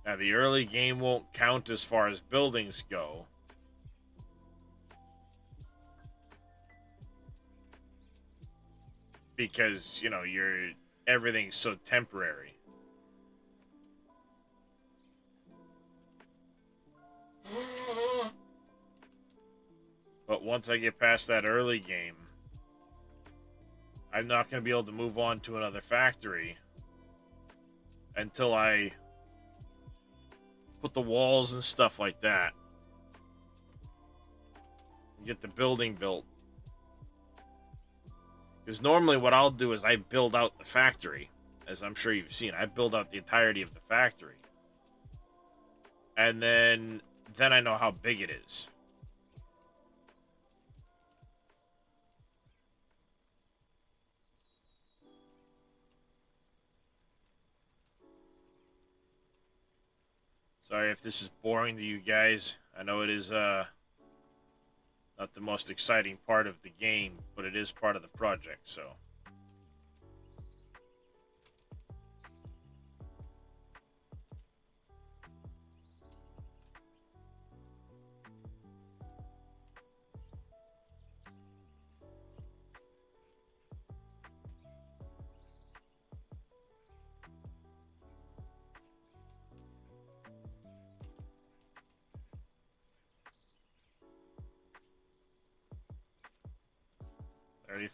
Now, the early game won't count as far as buildings go, because, you know, everything's so temporary. But once I get past that early game, I'm not going to be able to move on to another factory until I put the walls and stuff like that. Get the building built. Because normally what I'll do is I build out the factory. As I'm sure you've seen, I build out the entirety of the factory. And then I know how big it is. Sorry if this is boring to you guys. I know it is not the most exciting part of the game, but it is part of the project, so.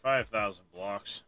$35,000 blocks.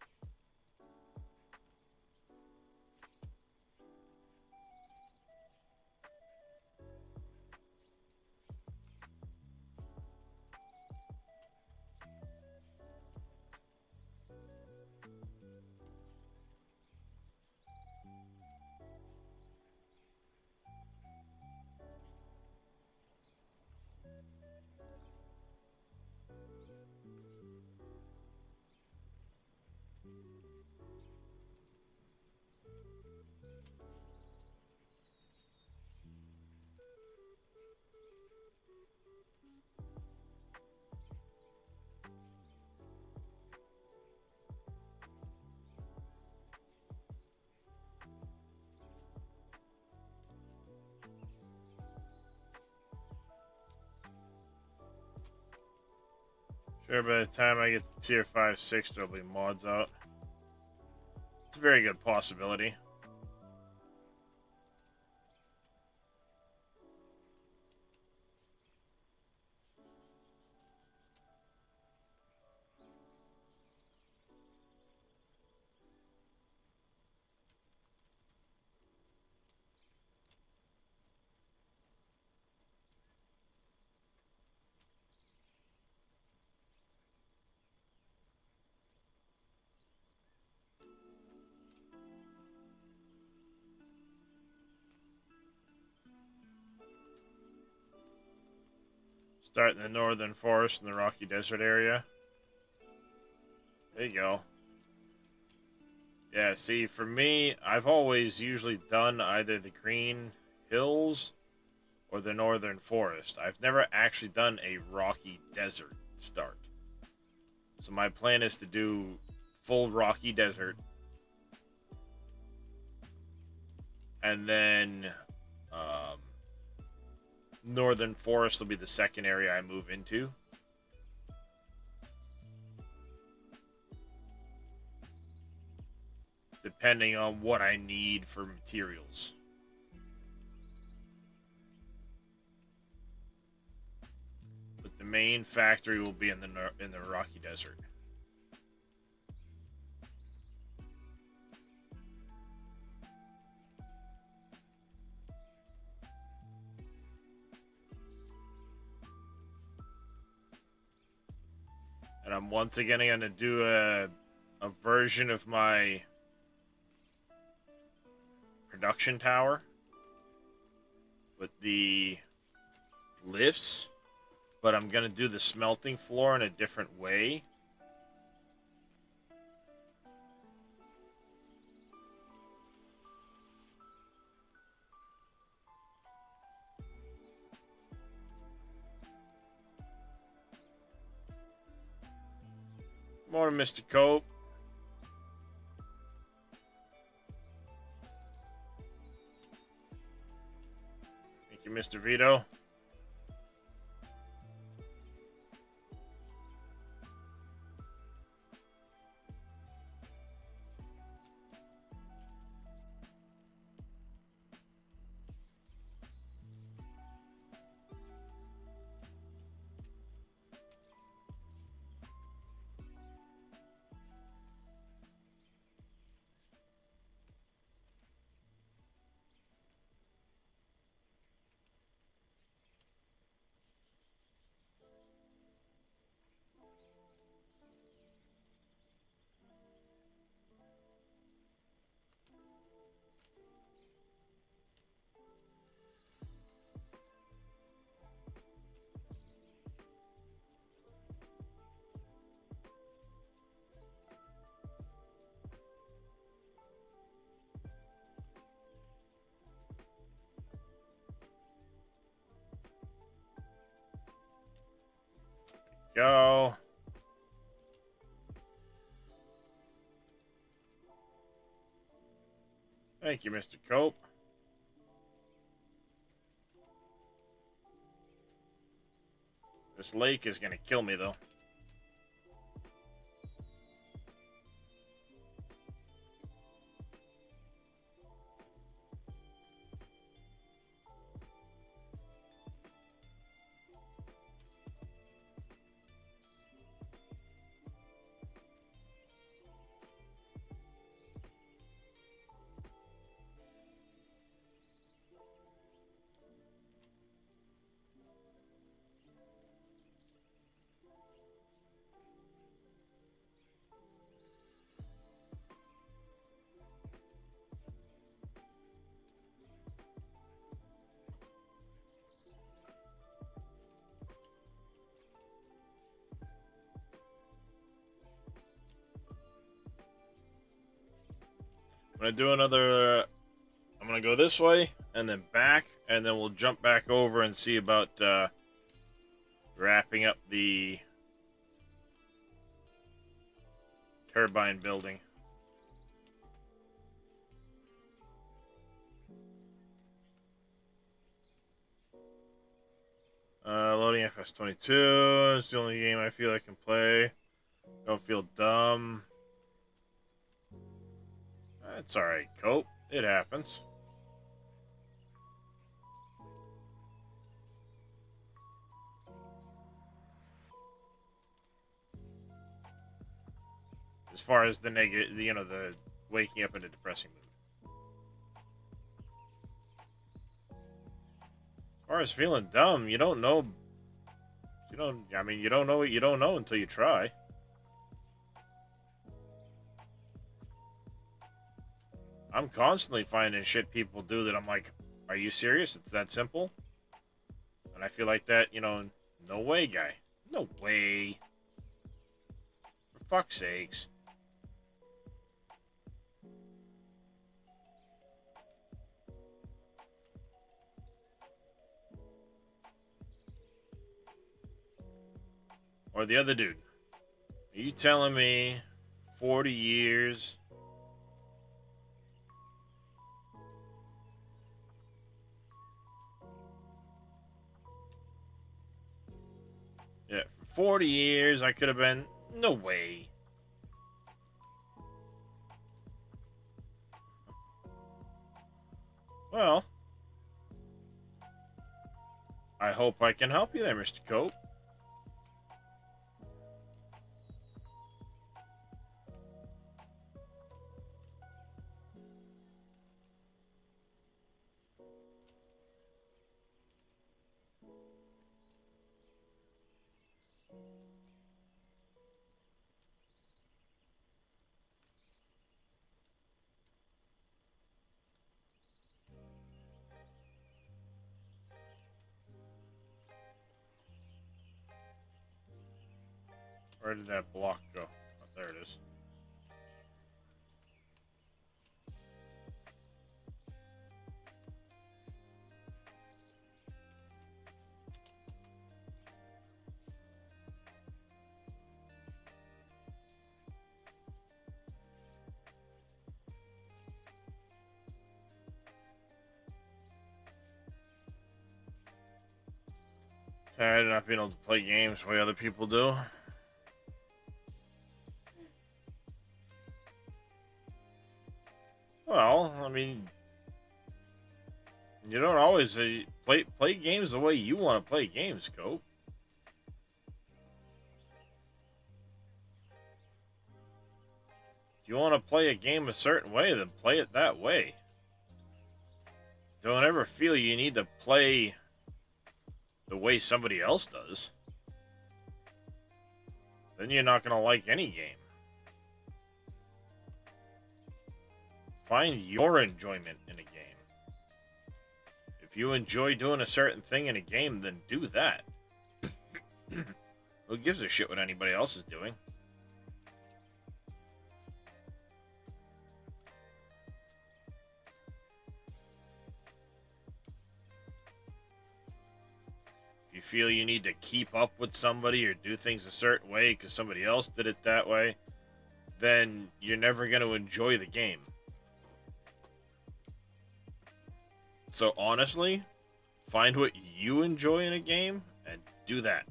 Sure, by the time I get to tier 5, 6, there'll be mods out. It's a very good possibility. Start in the northern forest in the Rocky Desert area. There you go. Yeah, see, for me, I've always usually done either the Green Hills or the Northern Forest. I've never actually done a Rocky Desert start. So my plan is to do full Rocky Desert. And then Northern Forest will be the second area I move into. Depending on what I need for materials. But the main factory will be in the Rocky Desert. And I'm once again going to do a version of my production tower with the lifts, but I'm going to do the smelting floor in a different way. Morning, Mr. Cope. Thank you, Mr. Vito. Go. Thank you, Mr. Cope. This lake is gonna kill me, though. I'm gonna do another. I'm gonna go this way and then back, and then we'll jump back over and see about wrapping up the turbine building. Loading FS22. It's the only game I feel I can play. Don't feel dumb. That's alright, Cope. It happens. As far as the negative, the waking up in a depressing mood. As far as feeling dumb, you don't know. You don't know what you don't know until you try. I'm constantly finding shit people do that I'm like, are you serious? It's that simple? And I feel like that, no way, guy. No way. For fuck's sakes. Or the other dude. Are you telling me 40 years... Yeah, for 40 years I could have been... No way. Well, I hope I can help you there, Mr. Cope. Where did that block go? Oh, there it is. Not being able to play games the way other people do. Well, I mean, you don't always play games the way you want to play games, Cope. If you want to play a game a certain way, then play it that way. Don't ever feel you need to play the way somebody else does. Then you're not going to like any game. Find your enjoyment in a game. If you enjoy doing a certain thing in a game, then do that. Who gives a shit what anybody else is doing? If you feel you need to keep up with somebody or do things a certain way because somebody else did it that way, then you're never going to enjoy the game. So honestly, find what you enjoy in a game and do that.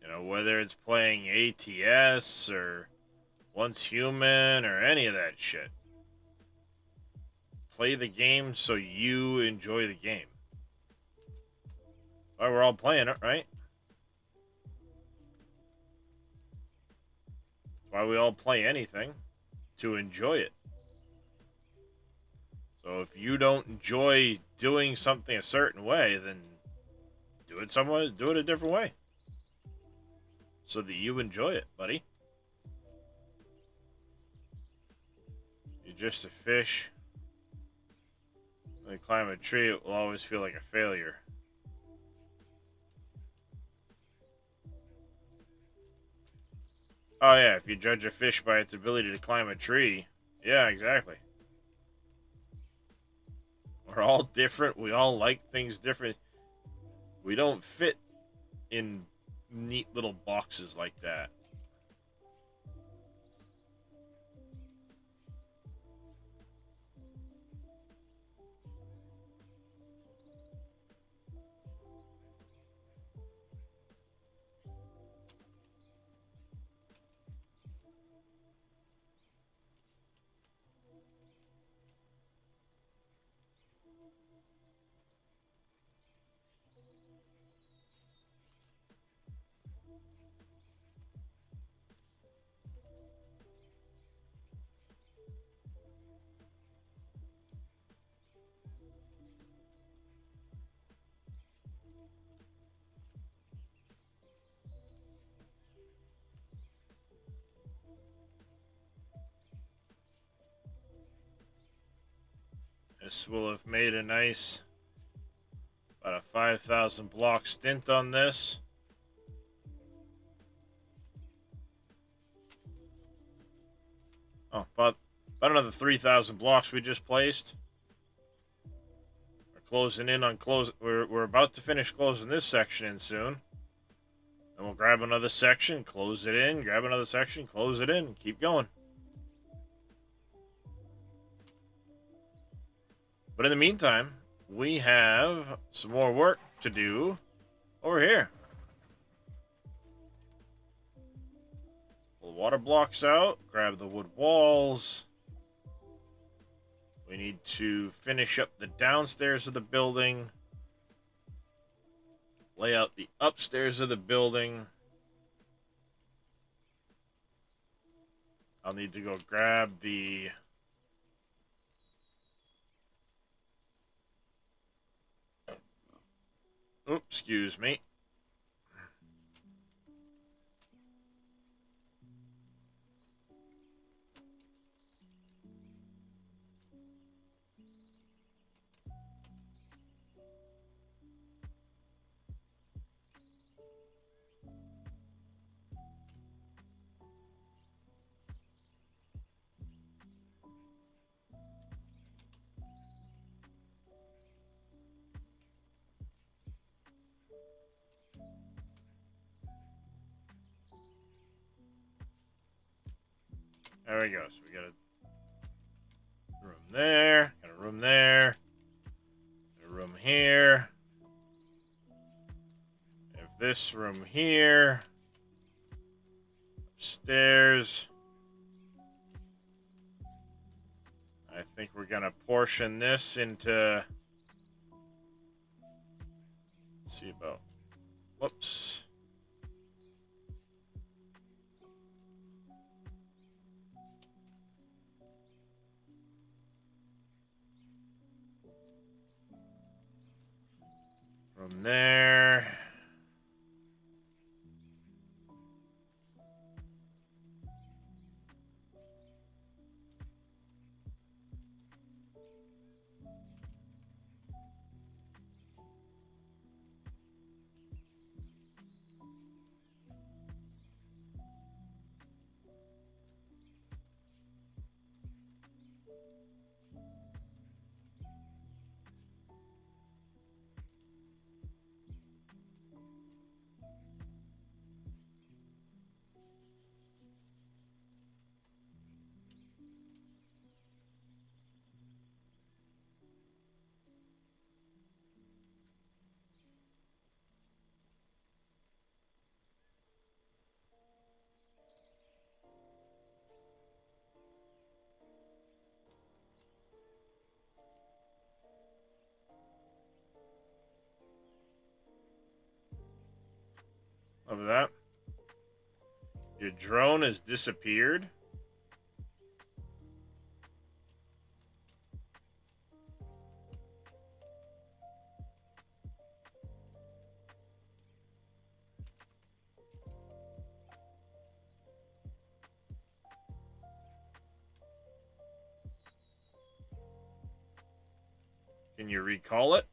You know, whether it's playing ATS or Once Human or any of that shit. Play the game so you enjoy the game. Why we're all playing it, right? Why we all play anything? To enjoy it. So if you don't enjoy doing something a certain way, then do it a different way. So that you enjoy it, buddy. You're just a fish. When you climb a tree, it will always feel like a failure. Oh yeah, if you judge a fish by its ability to climb a tree, yeah, exactly. We're all different. We all like things different. We don't fit in neat little boxes like that. This will have made a nice, about a 5,000 block stint on this. Oh, about another 3,000 blocks we just placed. We're closing in on We're about to finish closing this section in soon. Then we'll grab another section, close it in, grab another section, close it in, and keep going. But in the meantime, we have some more work to do over here. Pull the water blocks out, grab the wood walls. We need to finish up the downstairs of the building. Lay out the upstairs of the building. I'll need to go grab the... Oops, excuse me. There we go. So we got a room there, got a room there, got a room here. We have this room here. Upstairs. I think we're gonna portion this into. Let's see about. Whoops. From there. Of that. Your drone has disappeared. Can you recall it?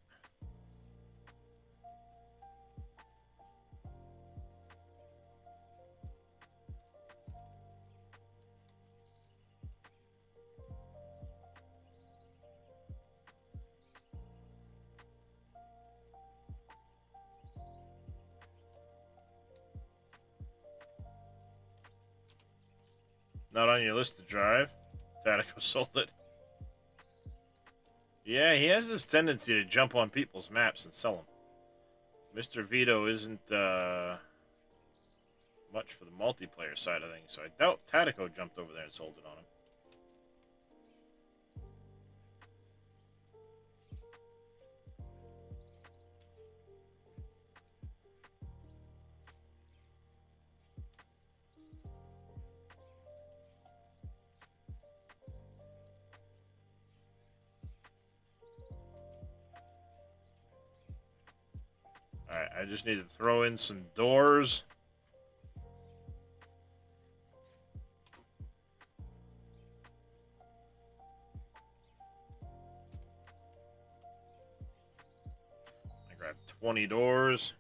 Not on your list to drive. Tactical sold it. Yeah, he has this tendency to jump on people's maps and sell them. Mr. Vito isn't much for the multiplayer side of things, so I doubt Tatico jumped over there and sold it on him. Alright, I just need to throw in some doors. I grab 20 doors.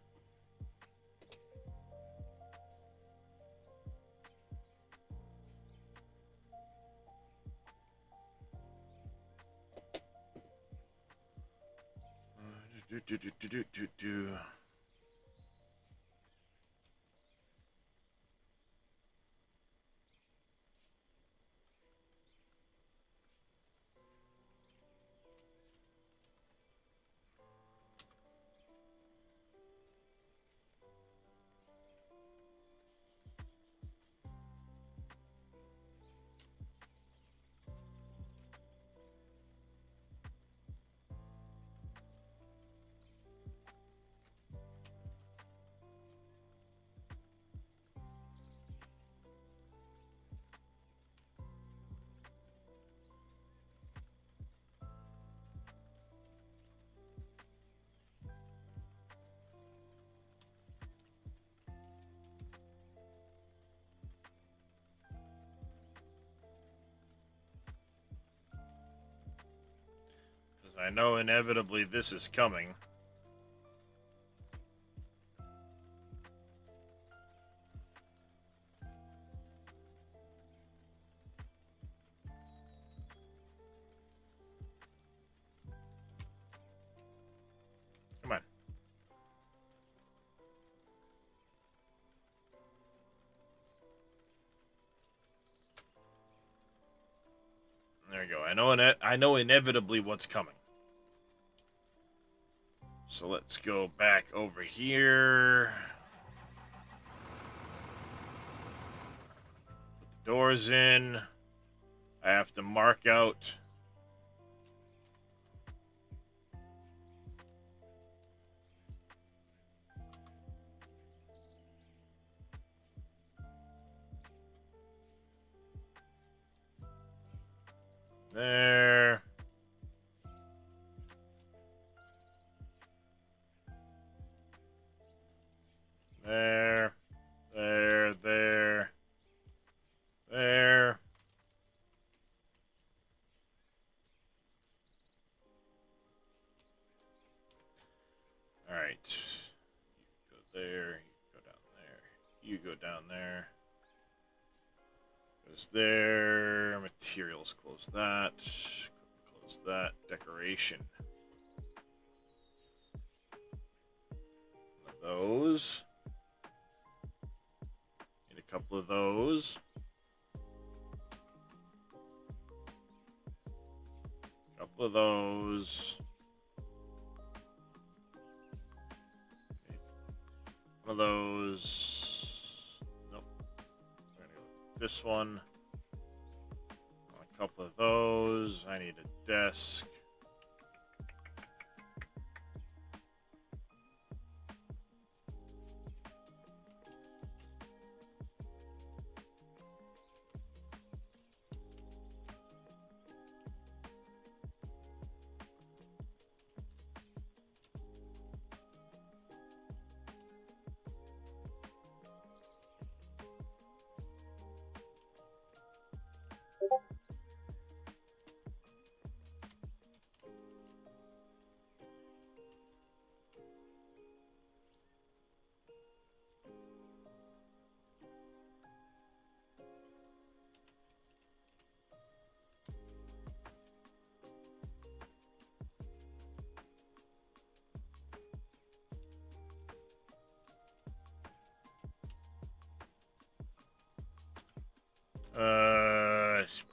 Do. I know inevitably this is coming. Come on. There we go. I know inevitably what's coming. So let's go back over here. Put the doors in. I have to mark out. There. There. There. There. There. Alright. You go there. You go down there. You go down there. Goes there. Materials, close that. Close that. Decoration. One of those. Need a couple of those. Couple of those. One of those. Nope. We're gonna go with this one. A couple of those. I need a desk.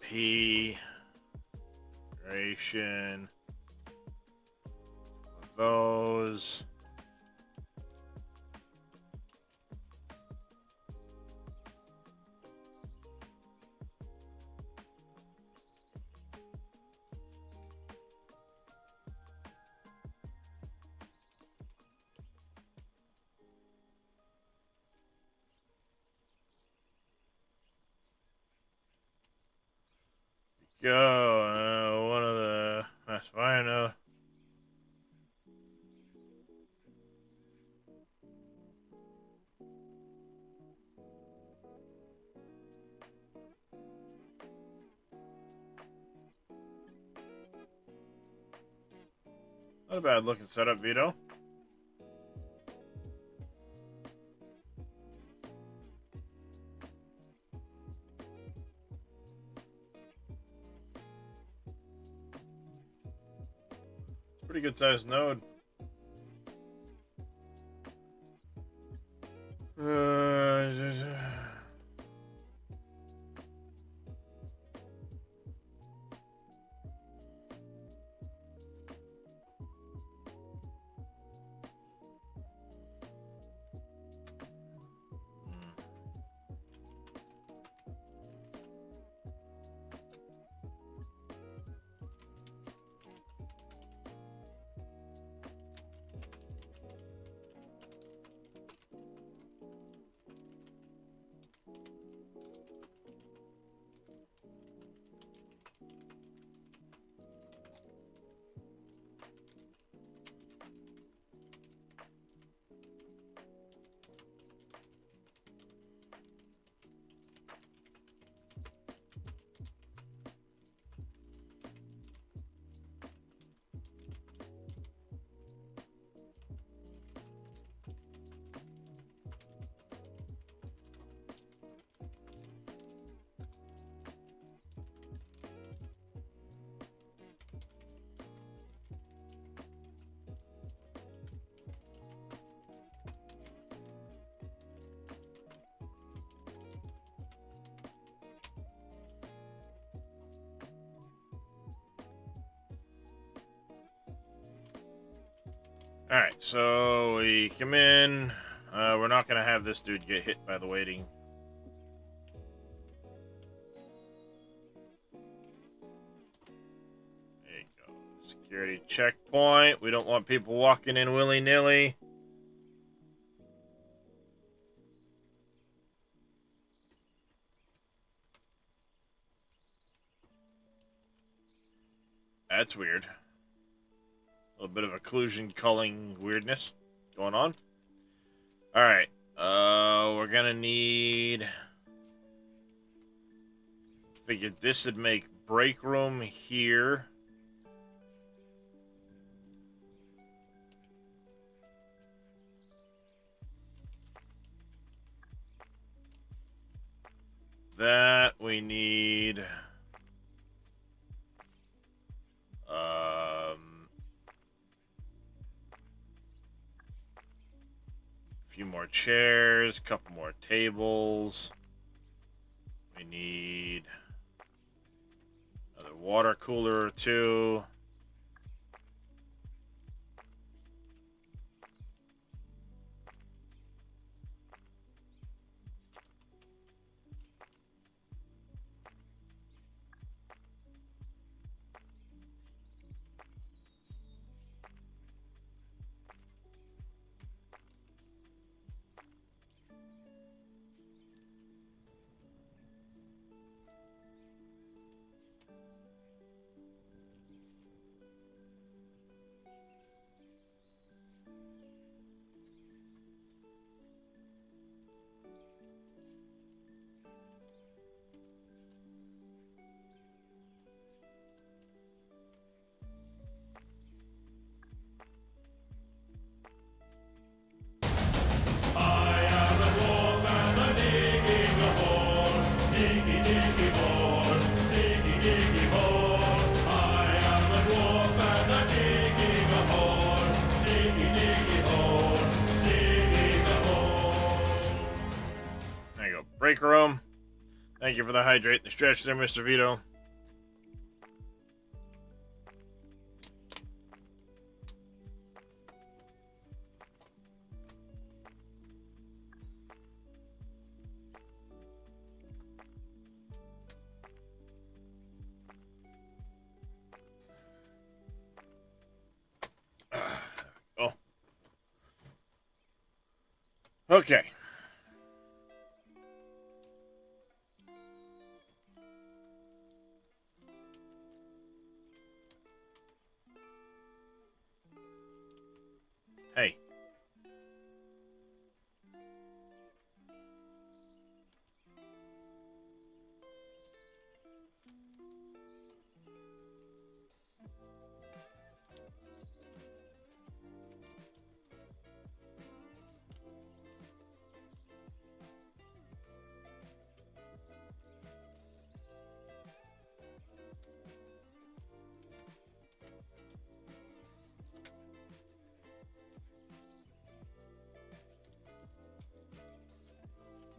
P. Duration. Those. Go. One of the. That's fine. Not a bad looking setup, Vito. Pretty good sized node. Alright, so we come in. We're not going to have this dude get hit by the waiting. There you go. Security checkpoint. We don't want people walking in willy-nilly. That's weird. A little bit of occlusion culling weirdness going on. Alright. We're gonna need... Figured this would make break room here. That we need... a few more chairs, a couple more tables. We need another water cooler or two. Break room. Thank you for the hydrate and the stretch there, Mr. Vito. Oh. Okay. Hey.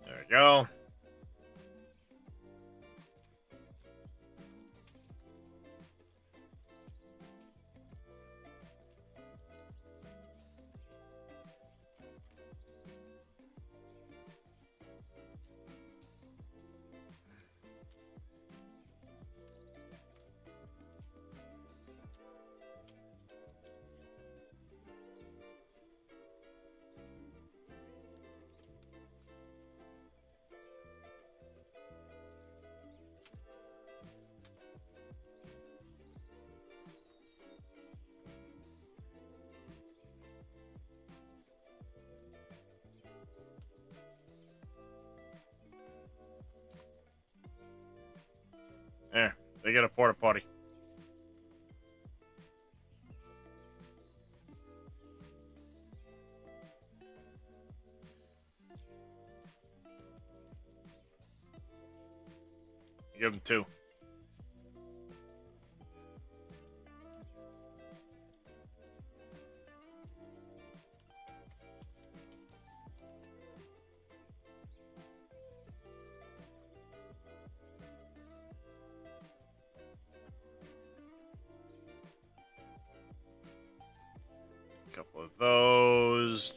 There we go. There, they get a porta potty. Give them two. couple of those.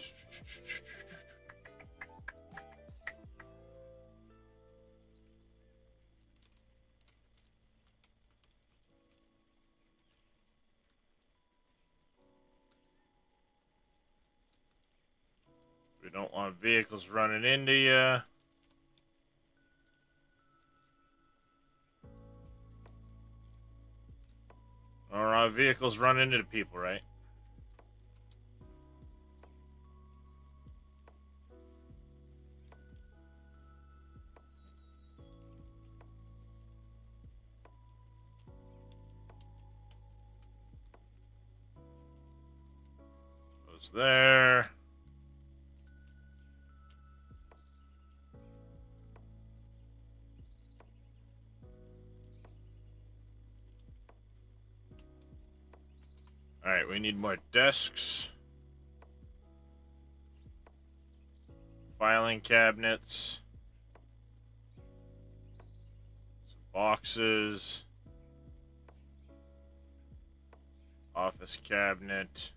We don't want vehicles running into you. Or vehicles run into the people, right? Goes there. Alright, we need more desks. Filing cabinets. Some boxes. Office cabinet.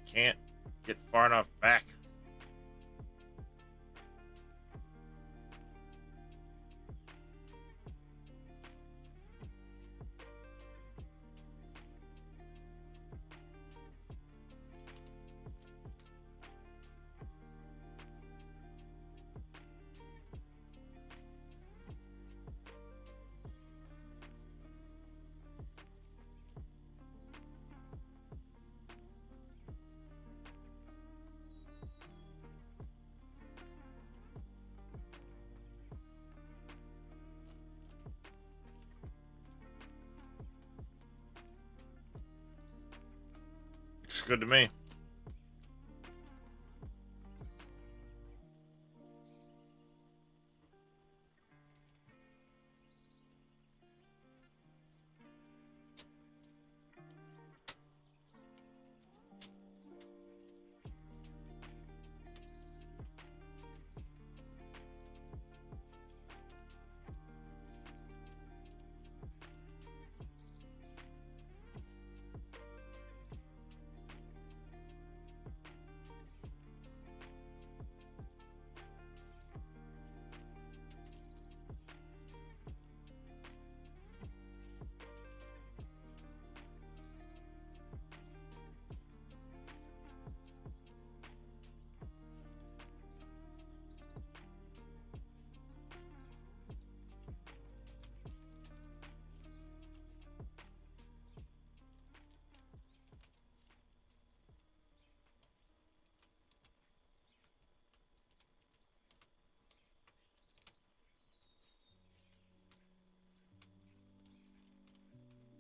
I can't get far enough back. Looks good to me.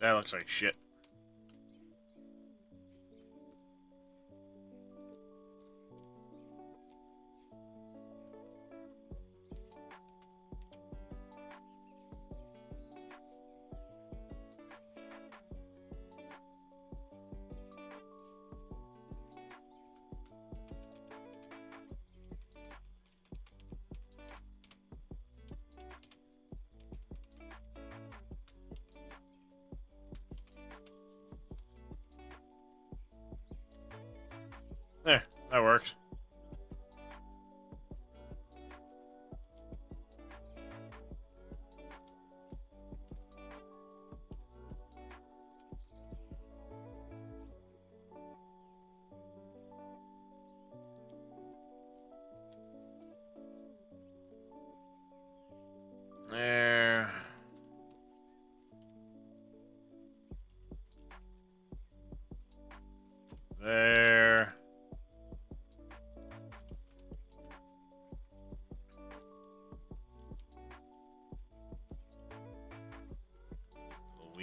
That looks like shit.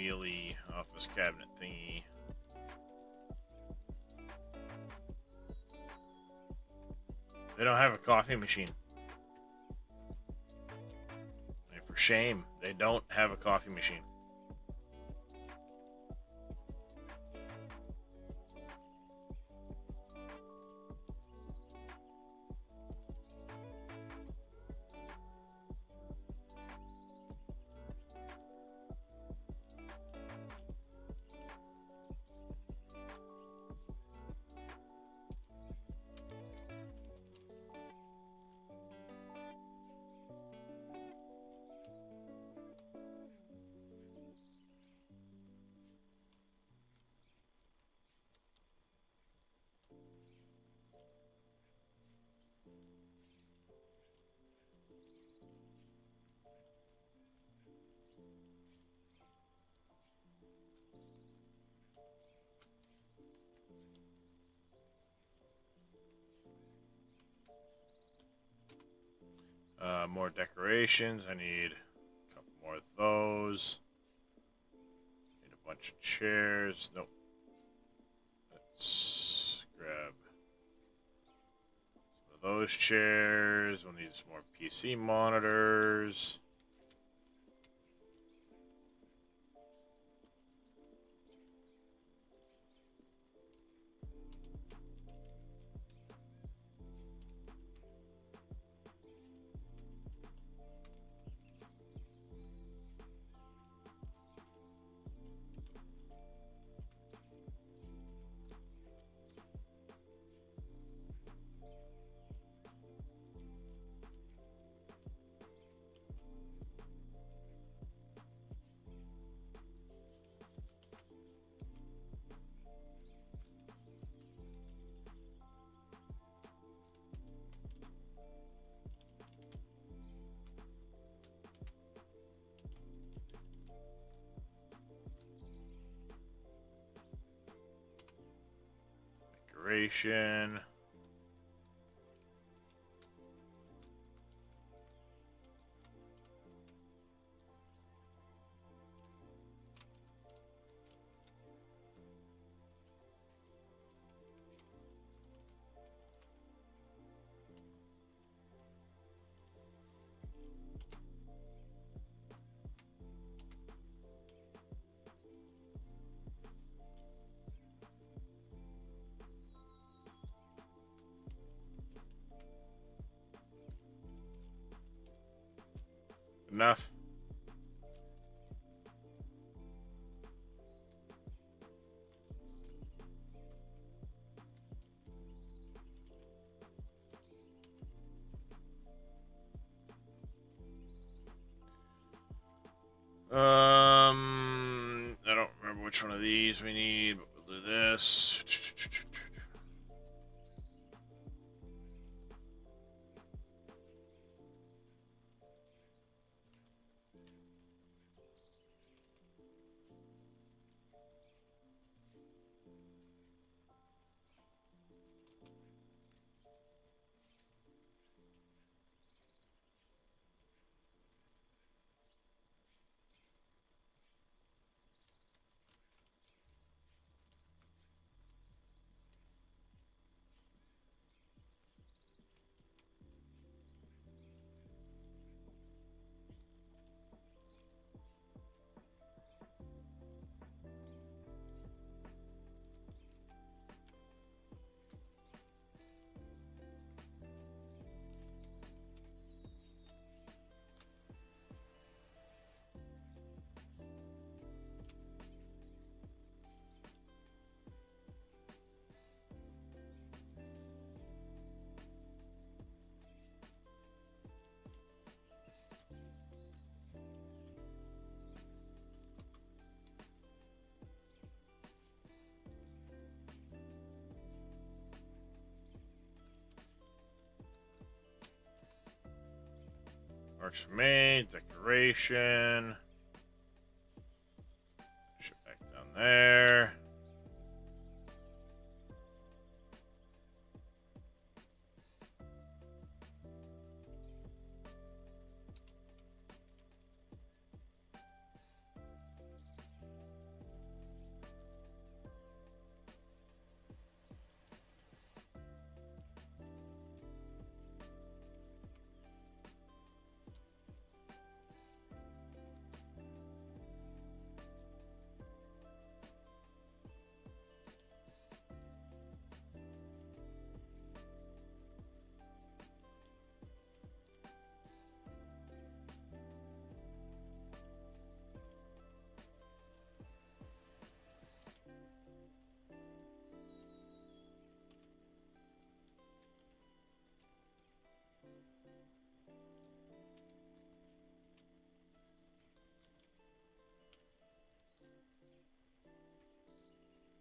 wheelie office cabinet thingy. They don't have a coffee machine. And for shame, they don't have a coffee machine. More decorations. I need a couple more of those. Need a bunch of chairs. Nope. Let's grab some of those chairs. We'll need some more PC monitors. Decoration. Enough. I don't remember which one of these we need, but we'll do this. Works for me. Decoration. Push it back down there.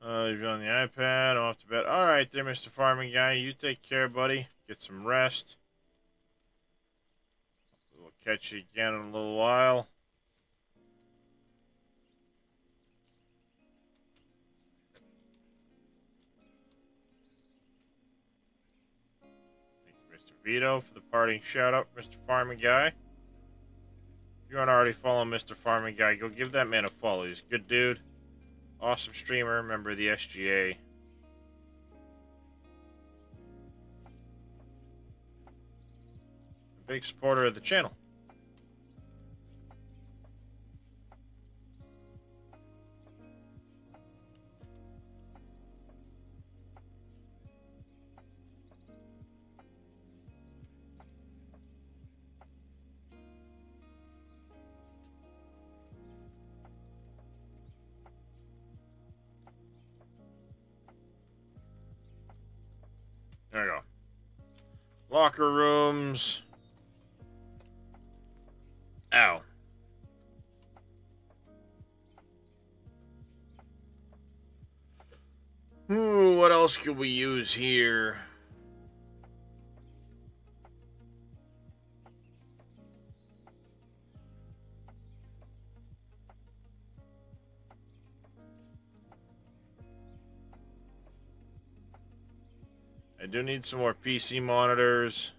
You're on the iPad, off to bed. Alright there, Mr. Farming Guy. You take care, buddy. Get some rest. We'll catch you again in a little while. Thank you, Mr. Vito, for the parting shout out, Mr. Farming Guy. If you aren't already following Mr. Farming Guy, go give that man a follow. He's a good dude. Awesome streamer, member of the SGA. A big supporter of the channel. There we go. Locker rooms. Ow. Ooh, what else could we use here? I do need some more PC monitors.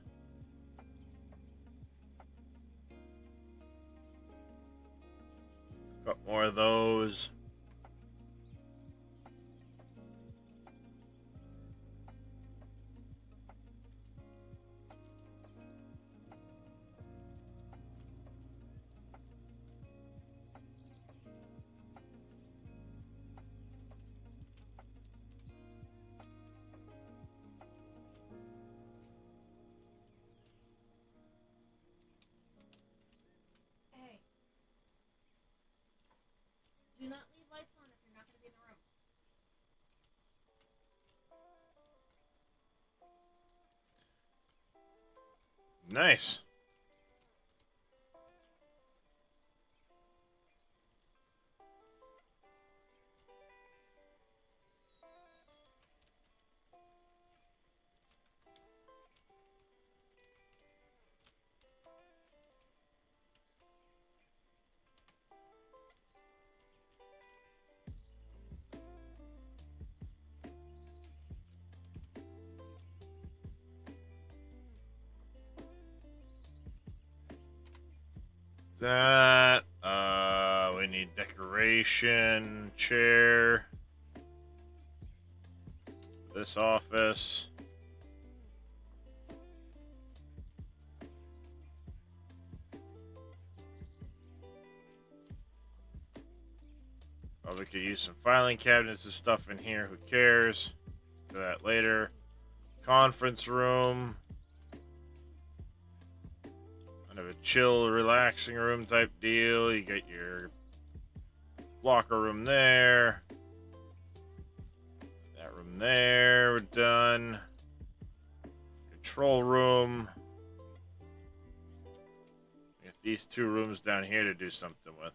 Got more of those. Hey. Do not leave lights on if you're not going to be in the room. Nice. That, we need decoration, chair, this office. Probably could use some filing cabinets and stuff in here, who cares? Do that later. Conference room. Kind of a chill, relaxing room type deal. You get your locker room there. That room there, we're done. Control room. Get these two rooms down here to do something with.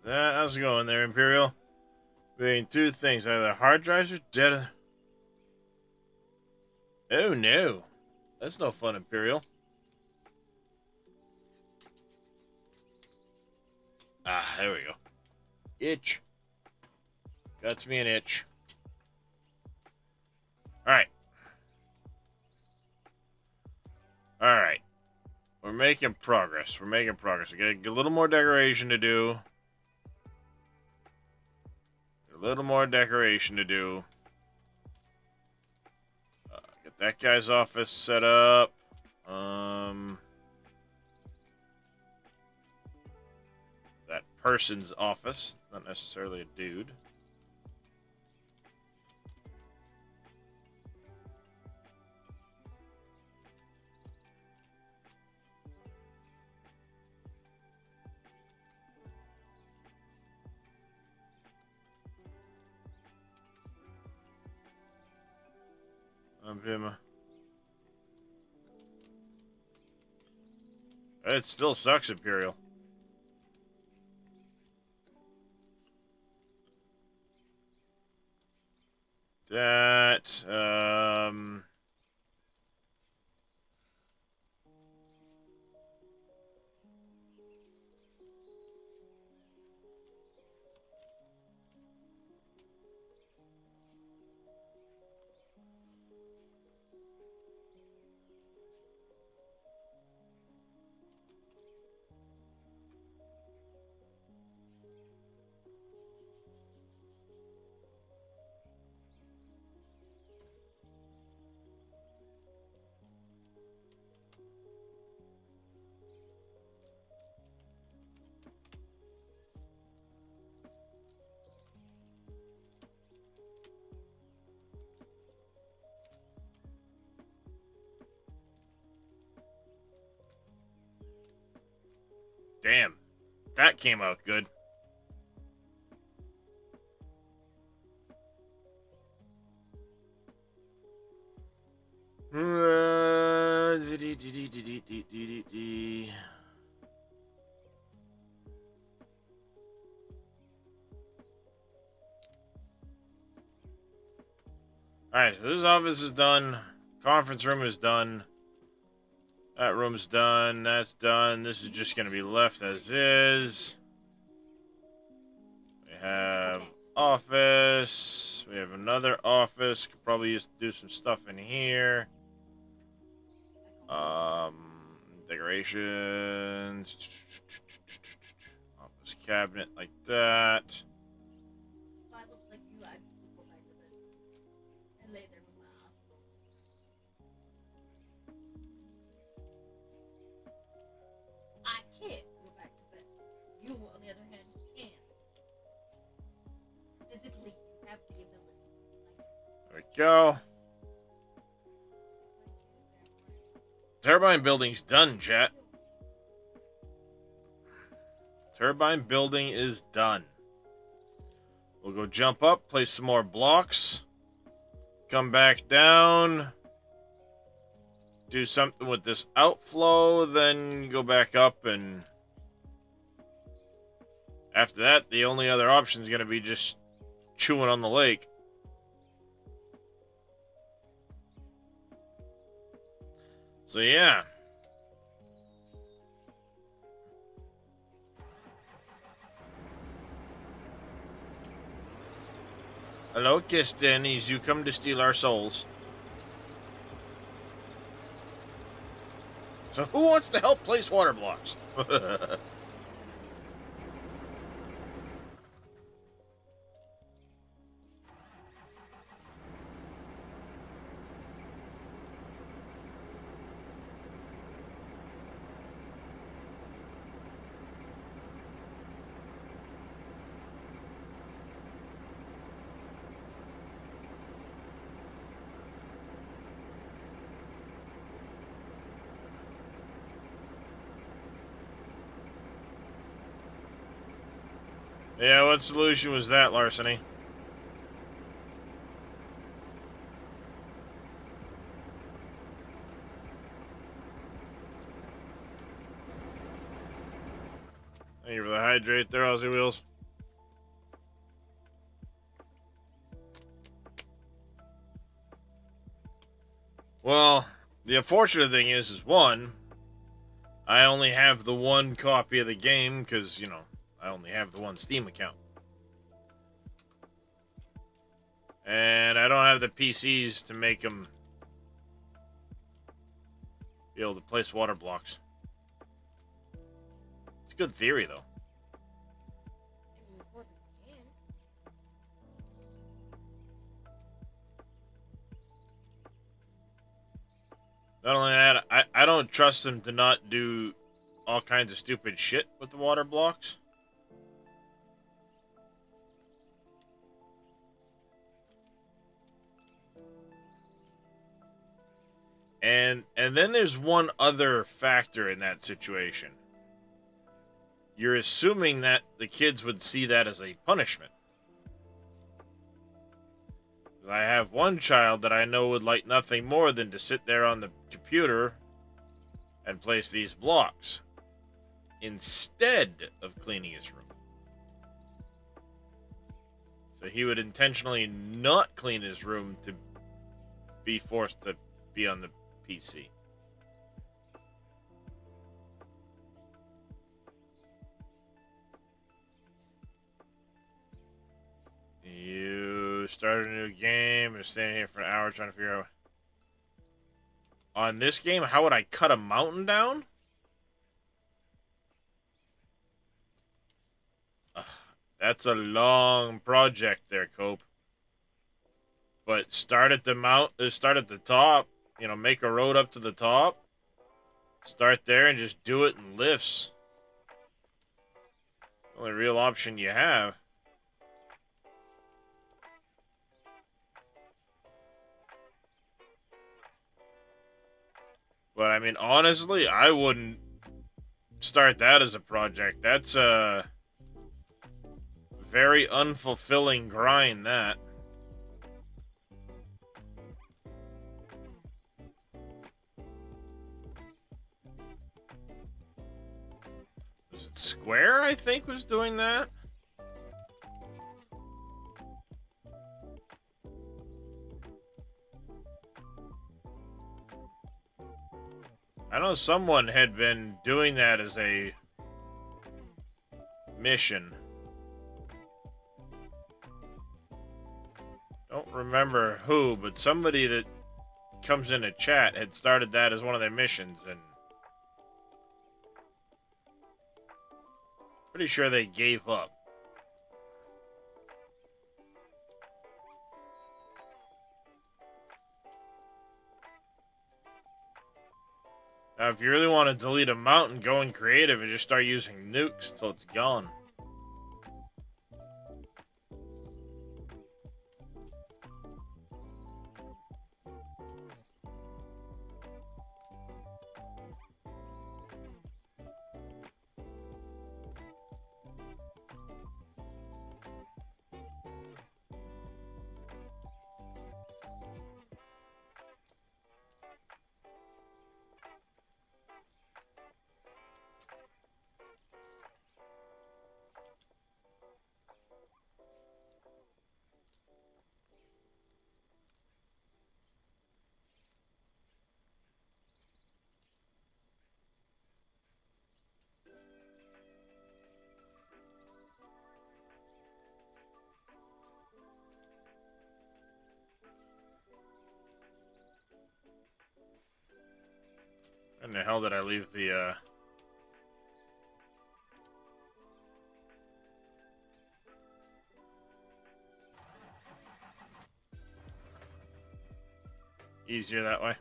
How's it going there, Imperial? Being two things, either hard drives or dead. Oh no. That's no fun, Imperial. Ah, there we go. Itch. That's me an itch. Alright. Alright. We're making progress. We got a little more decoration to do. Get that guy's office set up. That person's office. Not necessarily a dude. Him. It still sucks, Imperial. That, damn. That came out good. Alright, so this office is done. Conference room is done. That room's done. That's done. This is just going to be left as is. We have office. We have another office. Could probably use to do some stuff in here. Decorations. Office cabinet like that. So I look like you actually go back to bed and lay there with my eyes closed. I can't go back to bed. You, on the other hand, can. Physically, you have the ability. There we go. Turbine building's done, chat. Turbine building is done. We'll go jump up, place some more blocks, come back down, do something with this outflow, then go back up, and after that, the only other option is going to be just chewing on the lake. So yeah. Hello, Kistennies. You come to steal our souls. So who wants to help place water blocks? Yeah, what solution was that, Larceny? Thank you for the hydrate there, Aussie Wheels. Well, the unfortunate thing is one, I only have the one copy of the game because, you know, I only have the one Steam account. And I don't have the PCs to make them be able to place water blocks. It's a good theory, though. Not only that, I don't trust them to not do all kinds of stupid shit with the water blocks. And then there's one other factor in that situation. You're assuming that the kids would see that as a punishment. I have one child that I know would like nothing more than to sit there on the computer and place these blocks instead of cleaning his room. So he would intentionally not clean his room to be forced to be on the PC. You started a new game and standing here for an hour trying to figure out. On this game, how would I cut a mountain down? That's a long project there, Cope. But start at the top. You know, make a road up to the top. Start there and just do it in lifts. Only real option you have. But I mean, honestly, I wouldn't start that as a project. That's a very unfulfilling grind, that. Was it Square, I think, was doing that? I know someone had been doing that as a mission. Don't remember who, but somebody that comes in a chat had started that as one of their missions, and pretty sure they gave up. Now, if you really want to delete a mountain, go in creative and just start using nukes till it's gone. When the hell did I leave the, easier that way?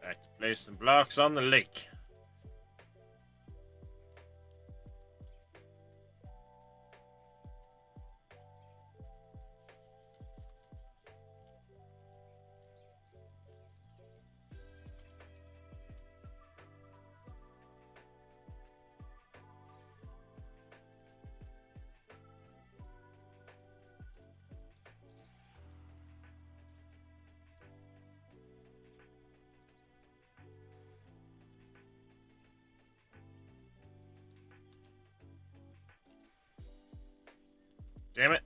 Back to place some blocks on the lake. Damn it.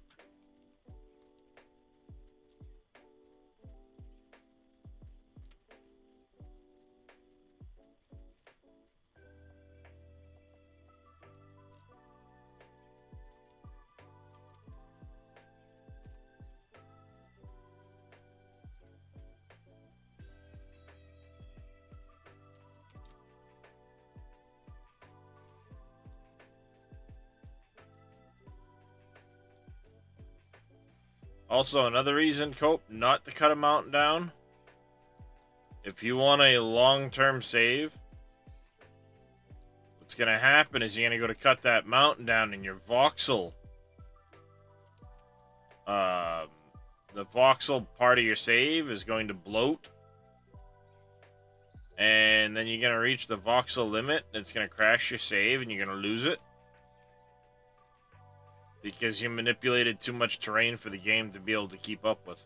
Also, another reason, Cope, not to cut a mountain down. If you want a long-term save, what's going to happen is you're going to go to cut that mountain down and your voxel, the voxel part of your save is going to bloat. And then you're going to reach the voxel limit. And it's going to crash your save and you're going to lose it. Because you manipulated too much terrain for the game to be able to keep up with.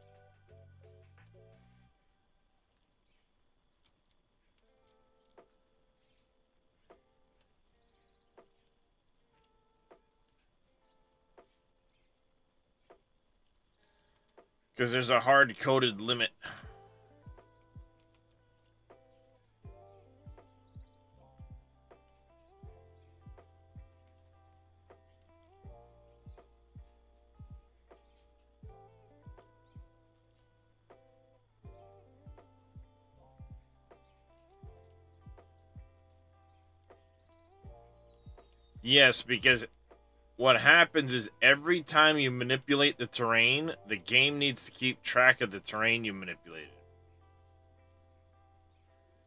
Because there's a hard-coded limit. Yes, because what happens is every time you manipulate the terrain, the game needs to keep track of the terrain you manipulated.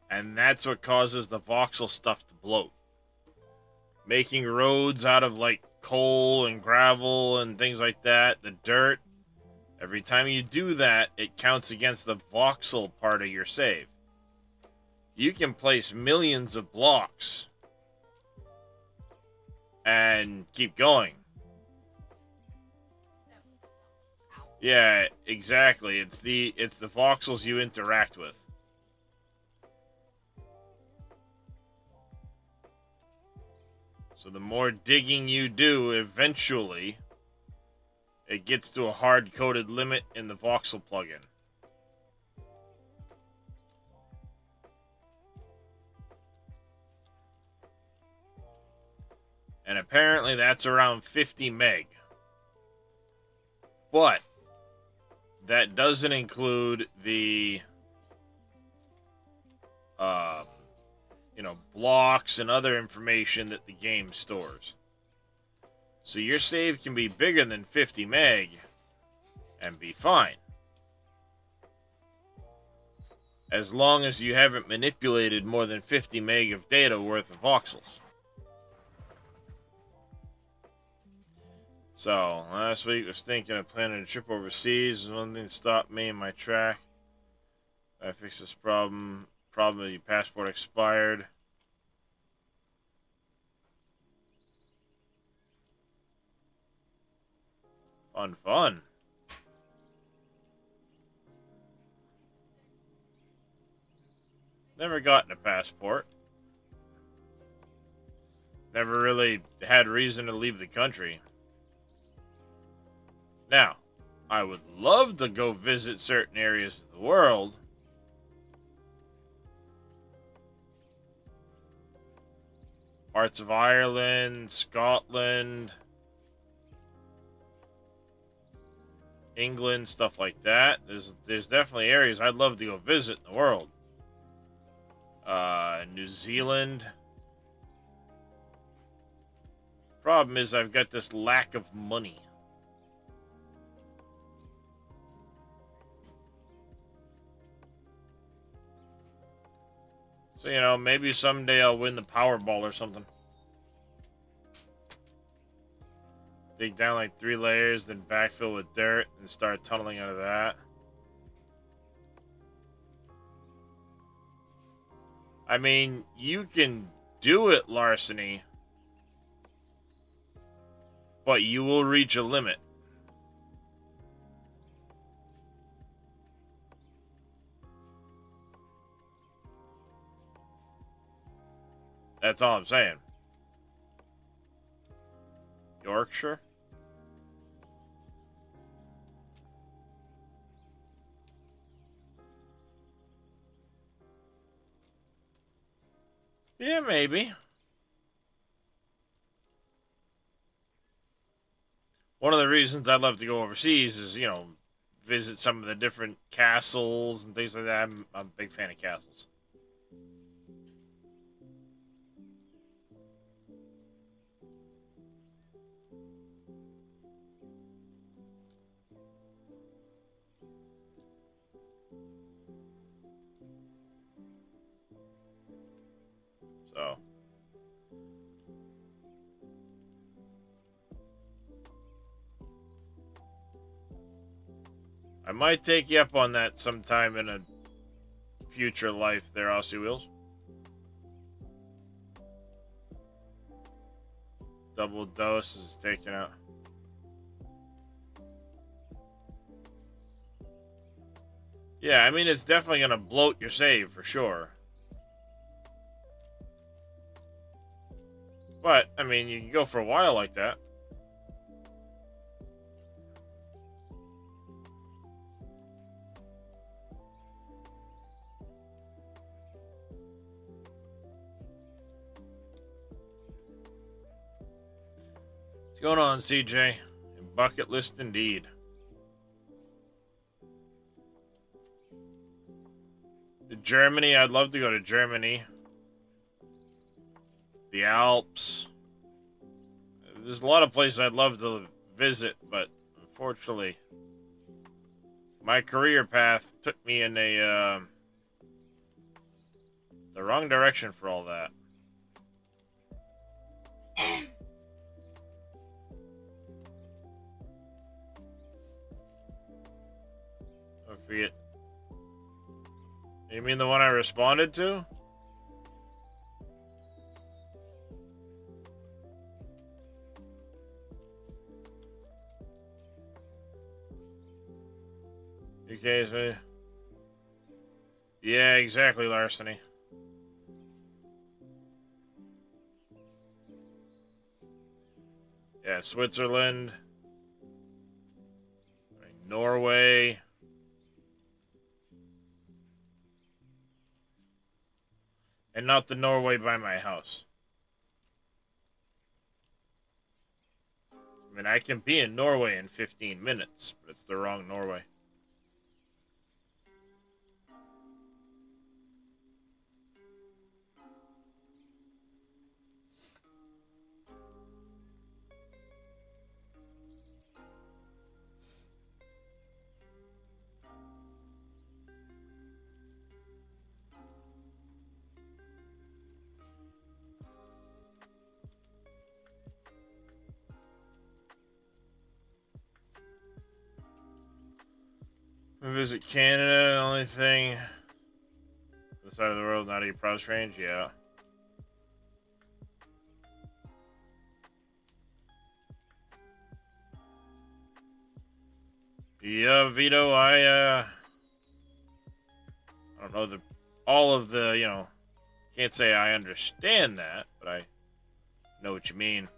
And that's what causes the voxel stuff to bloat. Making roads out of like coal and gravel and things like that, the dirt. Every time you do that, it counts against the voxel part of your save. You can place millions of blocks and keep going. Yeah, exactly. It's the voxels you interact with. So the more digging you do, eventually it gets to a hard-coded limit in the voxel plugin. And apparently that's around 50 meg. But that doesn't include the blocks and other information that the game stores. So your save can be bigger than 50 meg and be fine. As long as you haven't manipulated more than 50 meg of data worth of voxels. So, last week I was thinking of planning a trip overseas. One thing that stopped me in my track. I fixed this problem. Problem that your passport expired. Fun. Never gotten a passport. Never really had reason to leave the country. Now, I would love to go visit certain areas of the world. Parts of Ireland, Scotland, England, stuff like that. There's definitely areas I'd love to go visit in the world. New Zealand. Problem is I've got this lack of money. So, maybe someday I'll win the Powerball or something. Dig down like 3 layers, then backfill with dirt, and start tunneling out of that. I mean, you can do it, Larceny, but you will reach a limit. That's all I'm saying. Yorkshire? Yeah, maybe. One of the reasons I love to go overseas is, visit some of the different castles and things like that. I'm a big fan of castles. So, I might take you up on that sometime in a future life there, Aussie Wheels. Double dose is taken out. Yeah, I mean, it's definitely going to bloat your save for sure. But, I mean, you can go for a while like that. What's going on, CJ? Bucket list indeed. Germany, I'd love to go to Germany. The Alps. There's a lot of places I'd love to visit, but unfortunately, my career path took me in the wrong direction for all that. I forget. You mean the one I responded to? Okay, so... Yeah, exactly, Larceny. Yeah, Switzerland. Norway. And not the Norway by my house. I mean, I can be in Norway in 15 minutes, but it's the wrong Norway. Visit Canada, the only thing. This side of the world, not a price range, yeah. Yeah, Vito, I don't know all of the, can't say I understand that, but I know what you mean.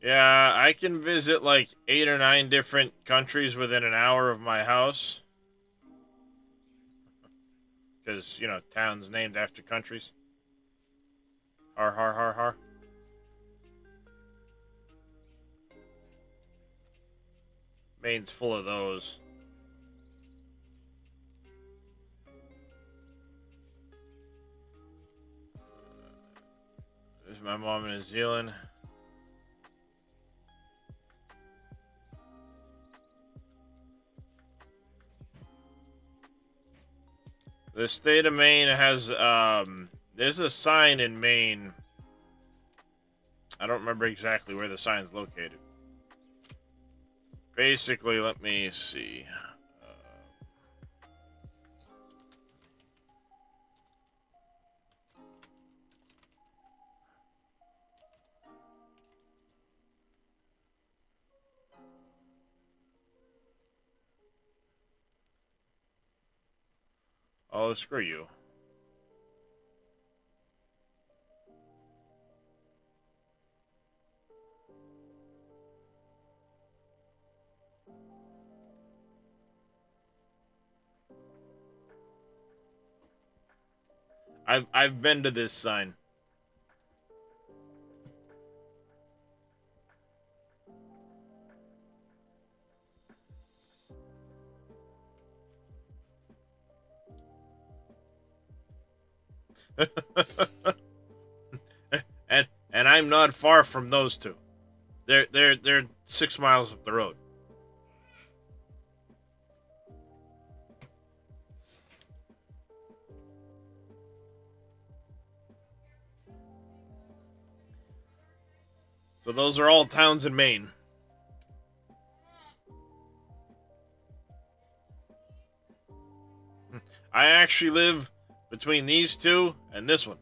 Yeah, I can visit like 8 or 9 different countries within an hour of my house. Because, towns named after countries. Har, har, har, har. Maine's full of those. There's my mom in New Zealand. The state of Maine has, there's a sign in Maine. I don't remember exactly where the sign's located. Basically, let me see. Oh, screw you. I've been to this sign. and I'm not far from those two. They're 6 miles up the road. So those are all towns in Maine. I actually live between these two and this one.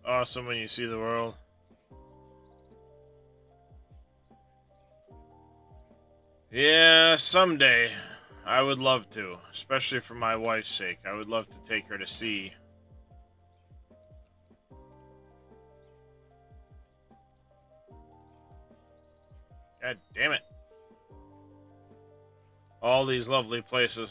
Awesome when you see the world. Yeah, someday. I would love to, especially for my wife's sake. I would love to take her to see. God damn it. All these lovely places.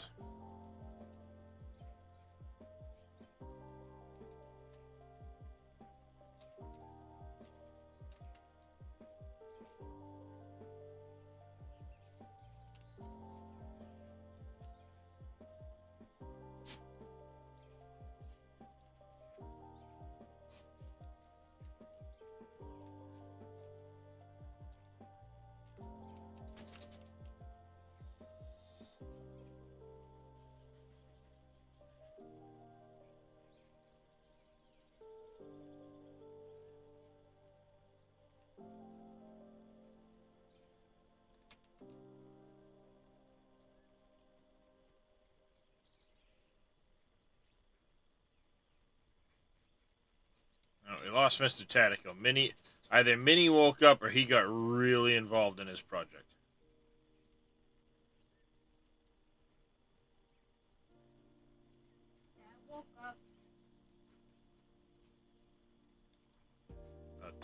Oh, we lost Mr. Tatico. Either Minnie woke up or he got really involved in his project. Yeah, I woke up.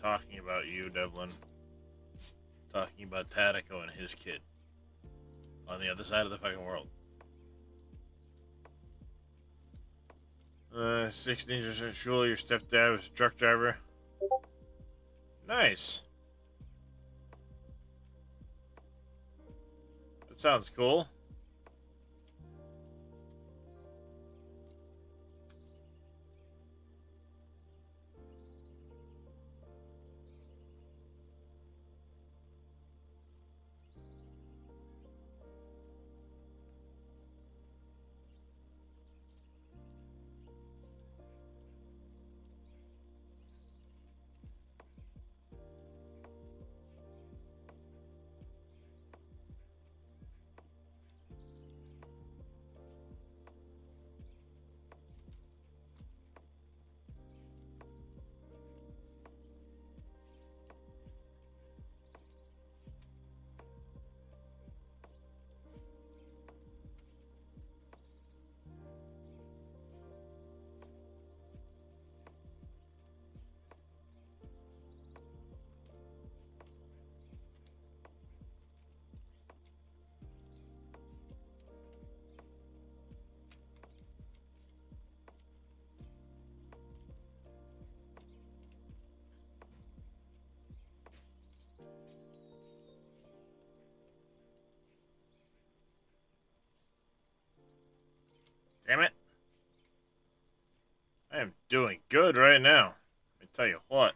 Talking about you, Devlin. Talking about Tatico and his kid. On the other side of the fucking world. 16% sure your stepdad was a truck driver. Nice. That sounds cool. Damn it. I am doing good right now. Let me tell you what.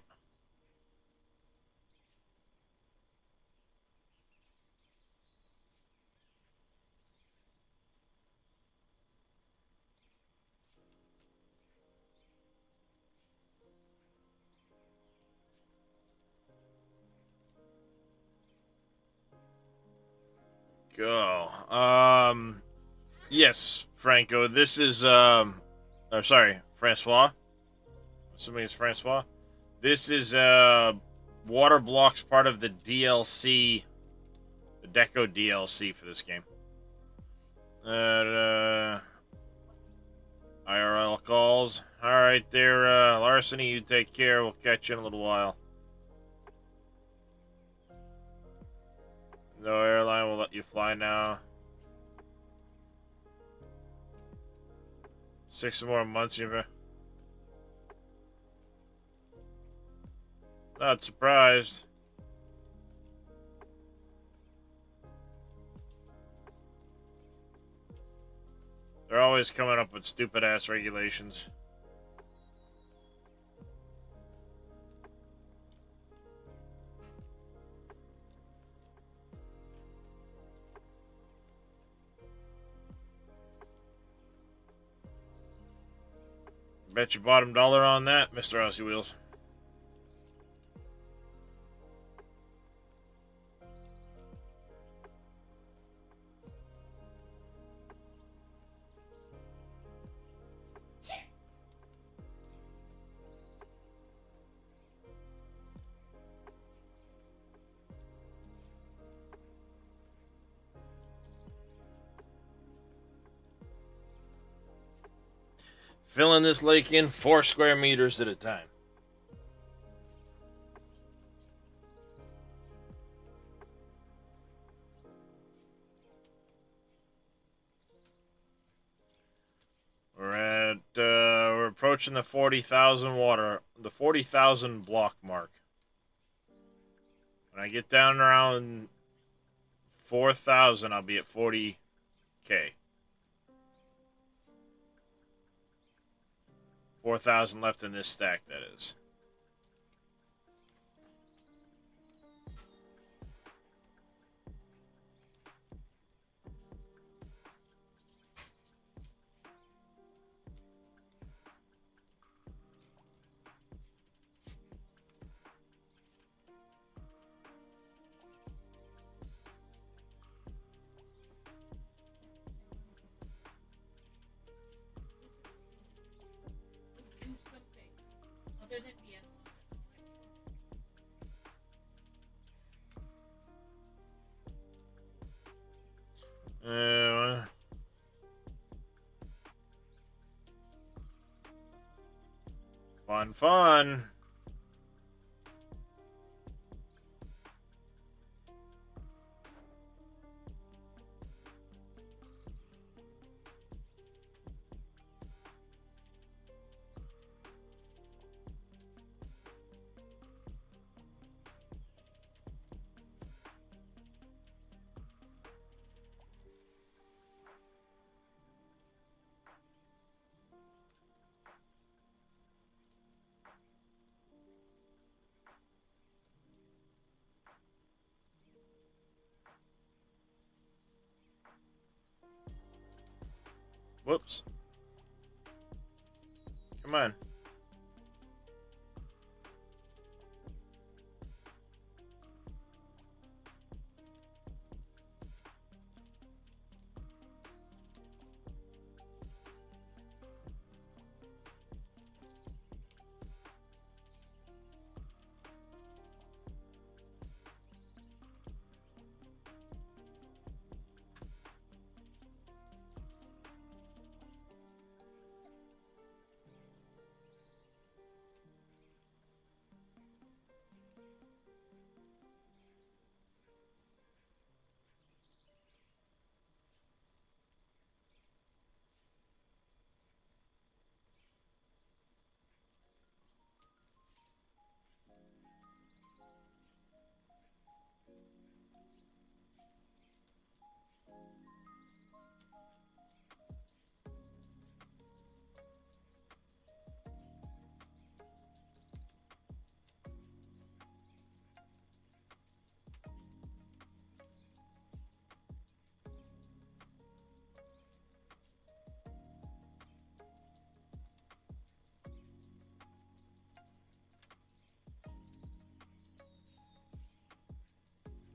Go. Yes, Franco. This is, or sorry, Francois. Assuming it's Francois. This is, Water Blocks part of the DLC, the Deco DLC for this game. IRL calls. Alright there, Larceny, you take care. We'll catch you in a little while. No airline will let you fly now. 6 more months, you've been... Not surprised. They're always coming up with stupid-ass regulations. Bet your bottom dollar on that, Mr. Aussie Wheels. Filling this lake in 4 square meters at a time. We're approaching the 40,000 the 40,000 block mark. When I get down around 4,000, I'll be at 40K. 4,000 left in this stack, that is. Do something other than be Fun. Whoops. Come on.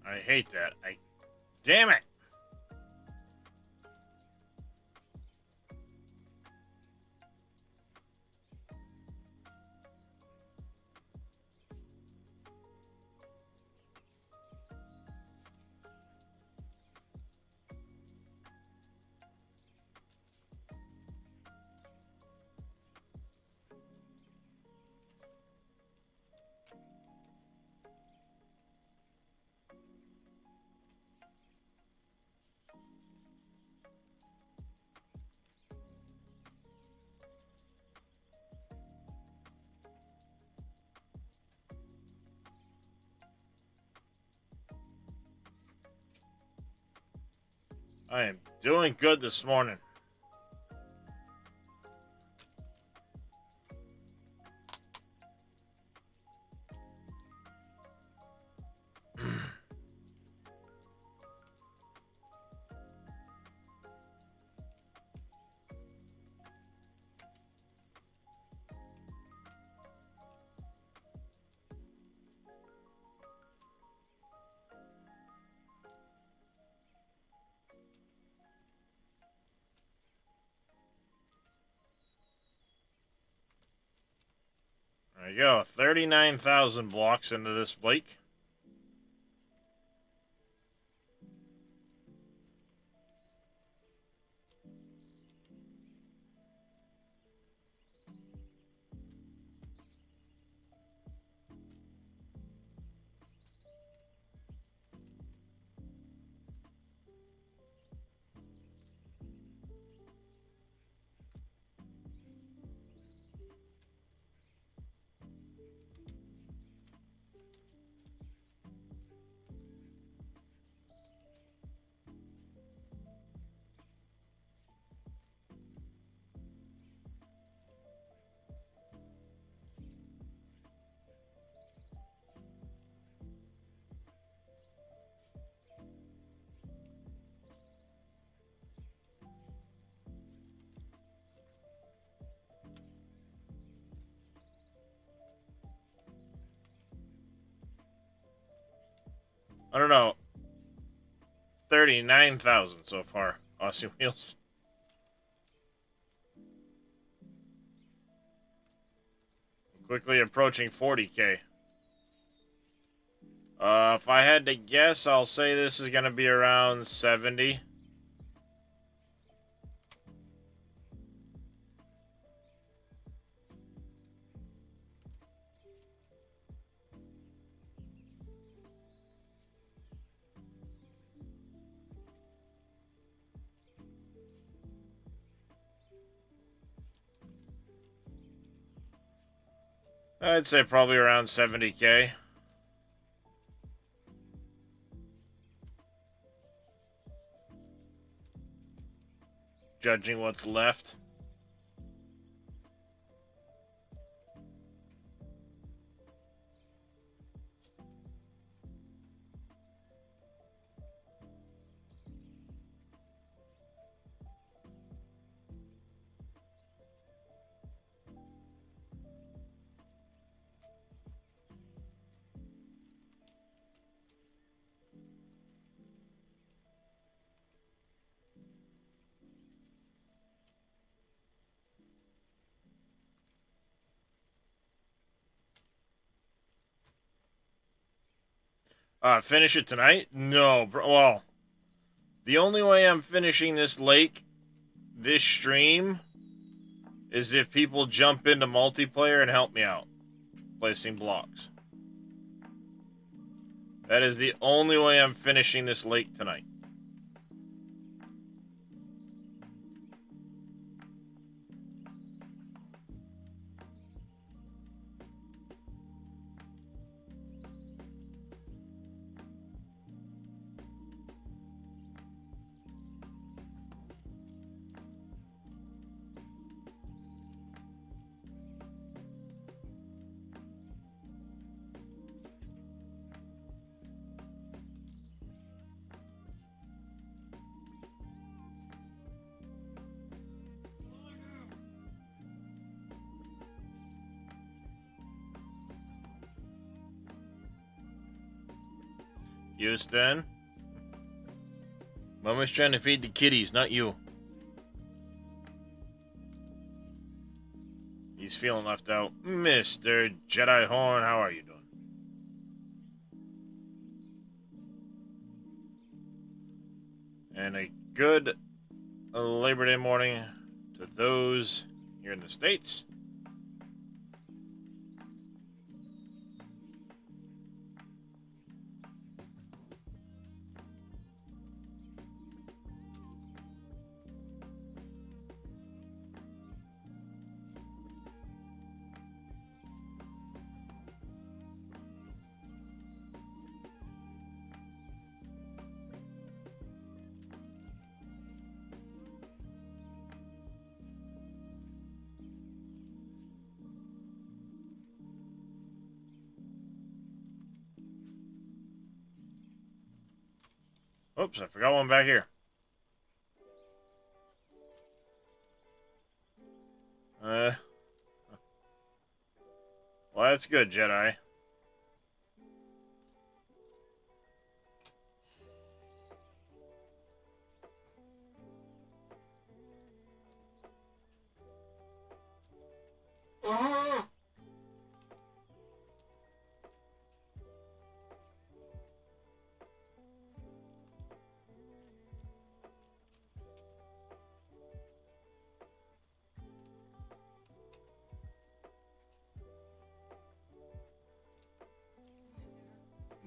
I hate that. Damn it! I am doing good this morning. There you go, 39,000 blocks into this lake. I don't know. 39,000 so far, Aussie Wheels. Quickly approaching 40k. If I had to guess, I'll say this is going to be around 70. I'd say probably around 70k. Judging what's left. Finish it tonight? No, bro. Well, the only way I'm finishing this lake, this stream, is if people jump into multiplayer and help me out, placing blocks. That is the only way I'm finishing this lake tonight. Houston. Mama's trying to feed the kitties, not you. He's feeling left out. Mr. Jedi Horn, how are you doing? And a good Labor Day morning to those here in the States. Oops, I forgot one back here. Well, that's good, Jedi.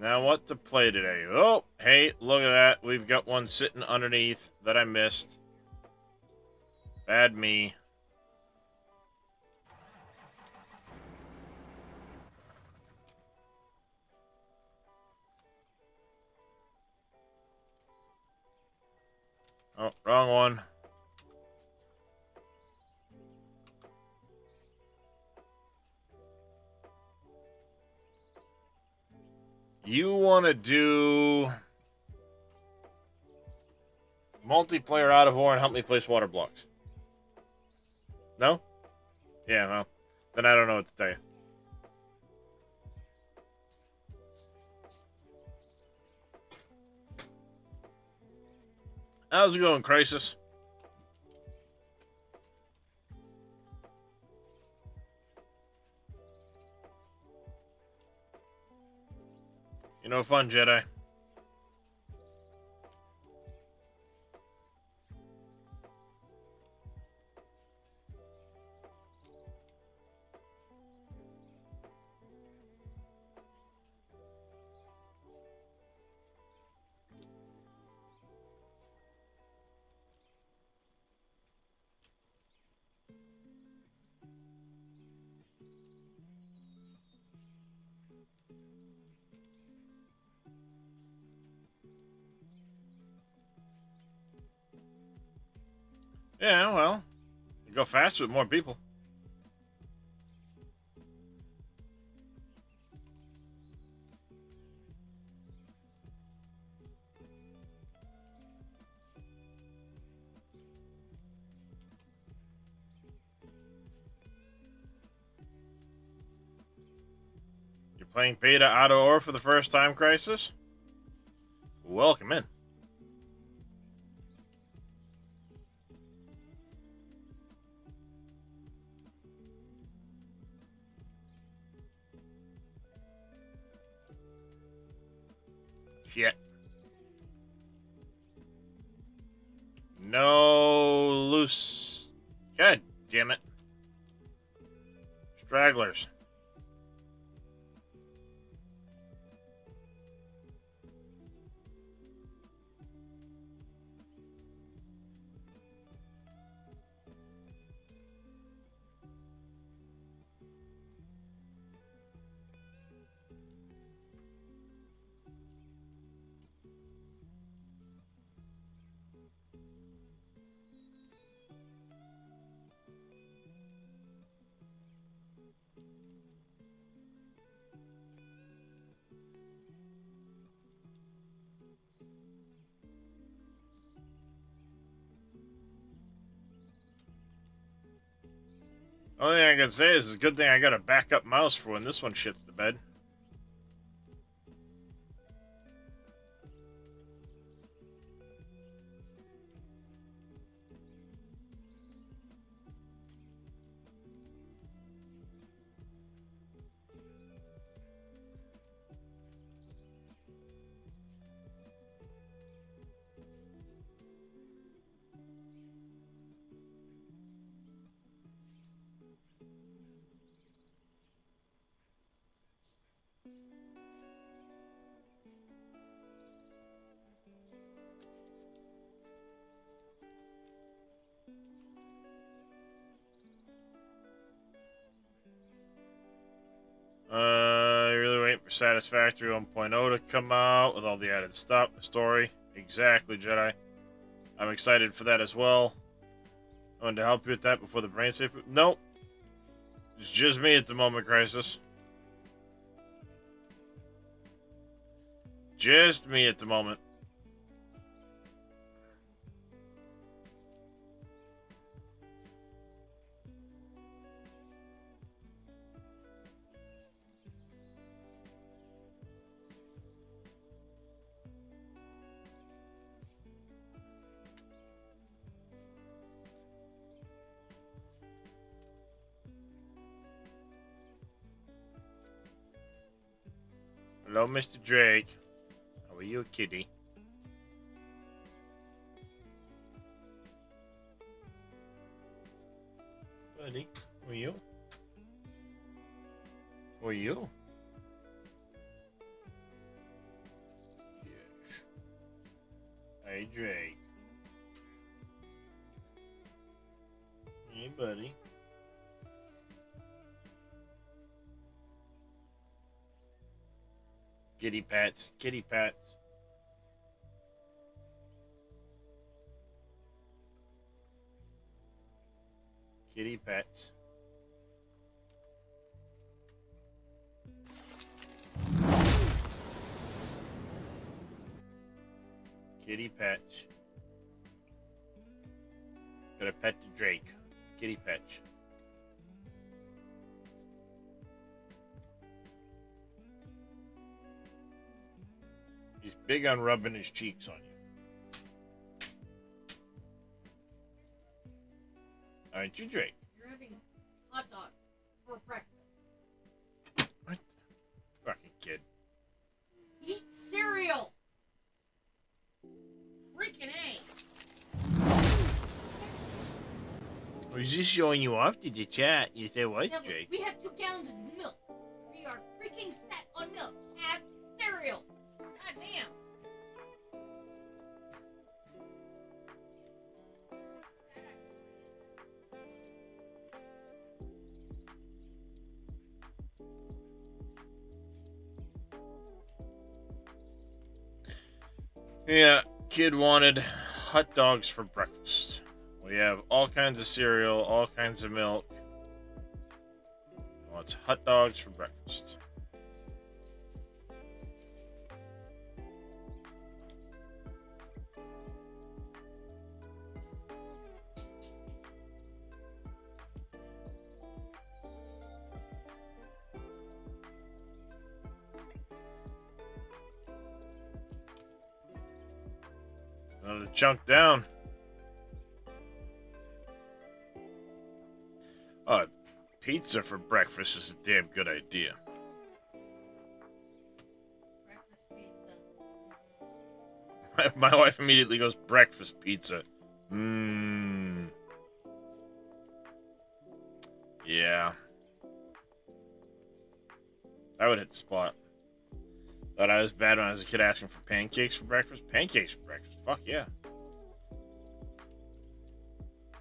Now what to play today? Oh, hey, look at that. We've got one sitting underneath that I missed. Bad me. Oh, wrong one. You want to do multiplayer out of war and help me place water blocks? No? Yeah, well, then I don't know what to tell you. How's it going, Crisis? You know, fun, Jedi. Yeah, well, you go faster with more people. You're playing beta out of ore for the first time, Crisis? Welcome in. Shit. No loose. God damn it. Stragglers. Only thing I can say is it's a good thing I got a backup mouse for when this one shits the bed. Satisfactory 1.0 to come out with all the added stuff, story. Exactly, Jedi. I'm excited for that as well. I wanted to help you with that before the brain safe. Nope. It's just me at the moment, Crisis. Just me at the moment. Hello, Mr. Drake. How are you, kitty? Buddy, who are you? Who are you? Yes. Hey, Drake. Hey, buddy. Kitty pats, kitty pats. Kitty pats. Kitty patch. Gotta pet the Drake. Kitty patch. He's big on rubbing his cheeks on you. Aren't you, Drake? You're having hot dogs for breakfast. What? Fucking kid. Eat cereal. Freaking A. I was just showing you off to the chat. You say what, Yeah, but Drake? we have 2 gallons of milk. We are freaking set on milk. Have cereal. God damn. Yeah, kid wanted hot dogs for breakfast. We have all kinds of cereal, all kinds of milk. He wants hot dogs for breakfast. Another chunk down. Pizza for breakfast is a damn good idea. Breakfast pizza. My wife immediately goes, breakfast pizza. Mmm. Yeah. That would hit the spot. Thought I was bad when I was a kid asking for pancakes for breakfast. Pancakes for breakfast? Fuck yeah.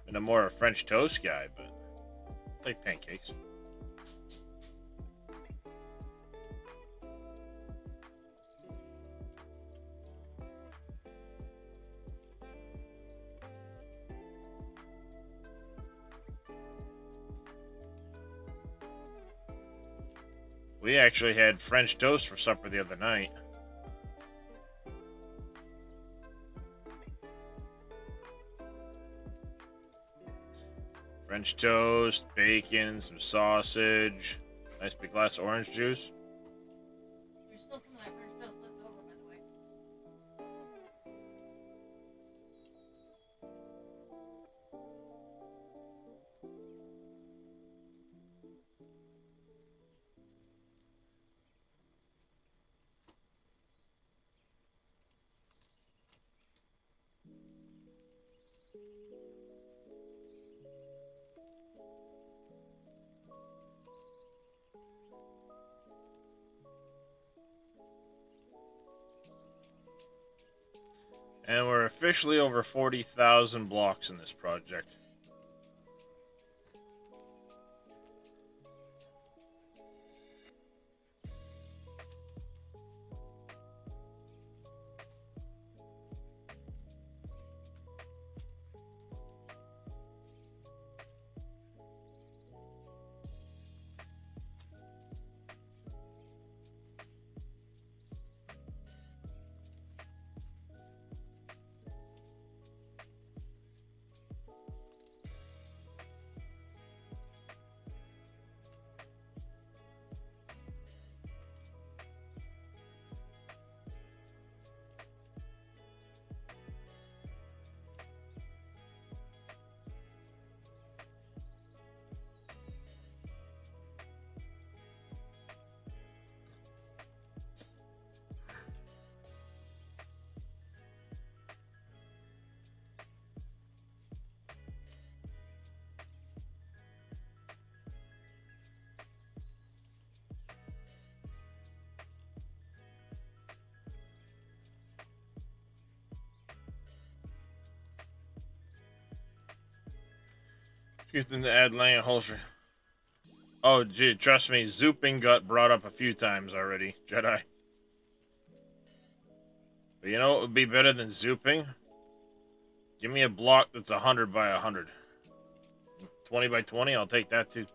And I'm more a French toast guy, but I like pancakes. We actually had French toast for supper the other night. French toast, bacon, some sausage, nice big glass of orange juice. There's still some of that French toast left over, by the way. And we're officially over 40,000 blocks in this project. Few things to add land holster. Oh, gee, trust me, zooping got brought up a few times already, Jedi. But you know what would be better than zooping? Give me a block that's 100 by 100. 20 by 20, I'll take that too.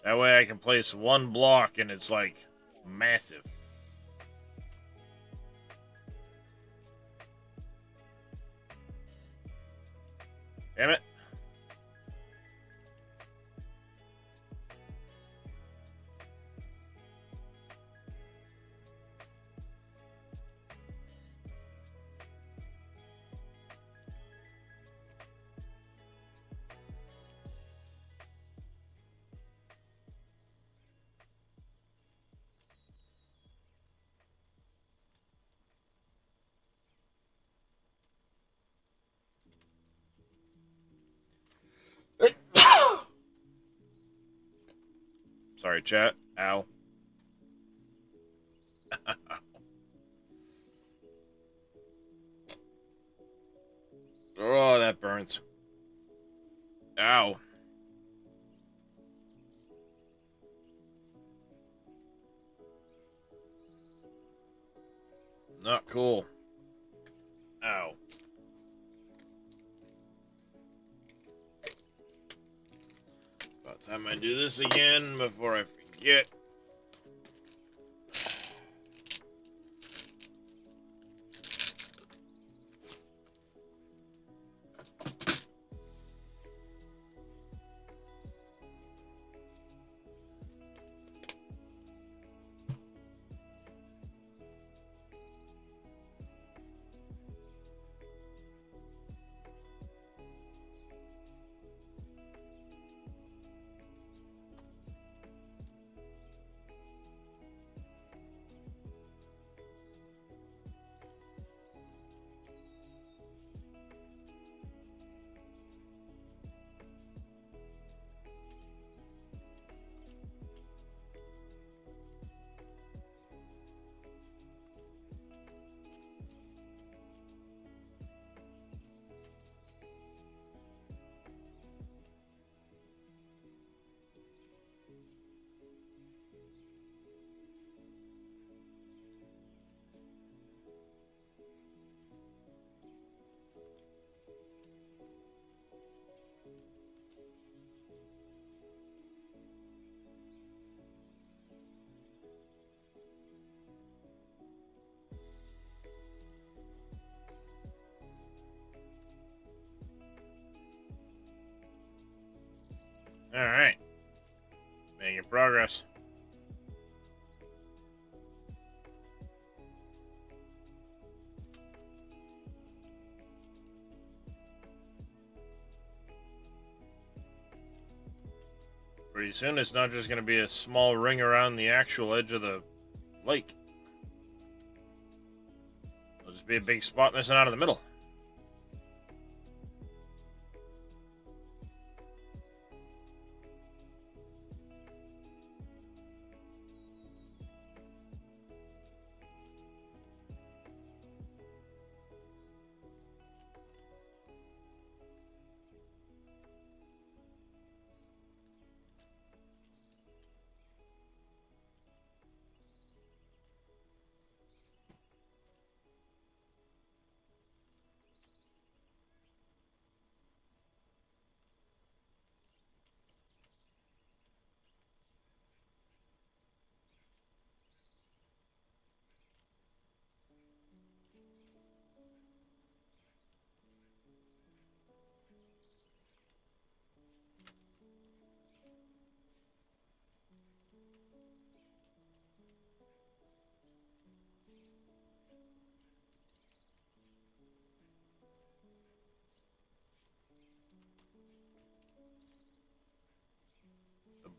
That way I can place one block and it's like massive. Damn it. Sorry, chat. Ow. Oh, that burns. Ow. Not cool. Ow. About time I do this again before I forget. Alright. Making progress. Pretty soon it's not just going to be a small ring around the actual edge of the lake. It'll just be a big spot missing out of the middle.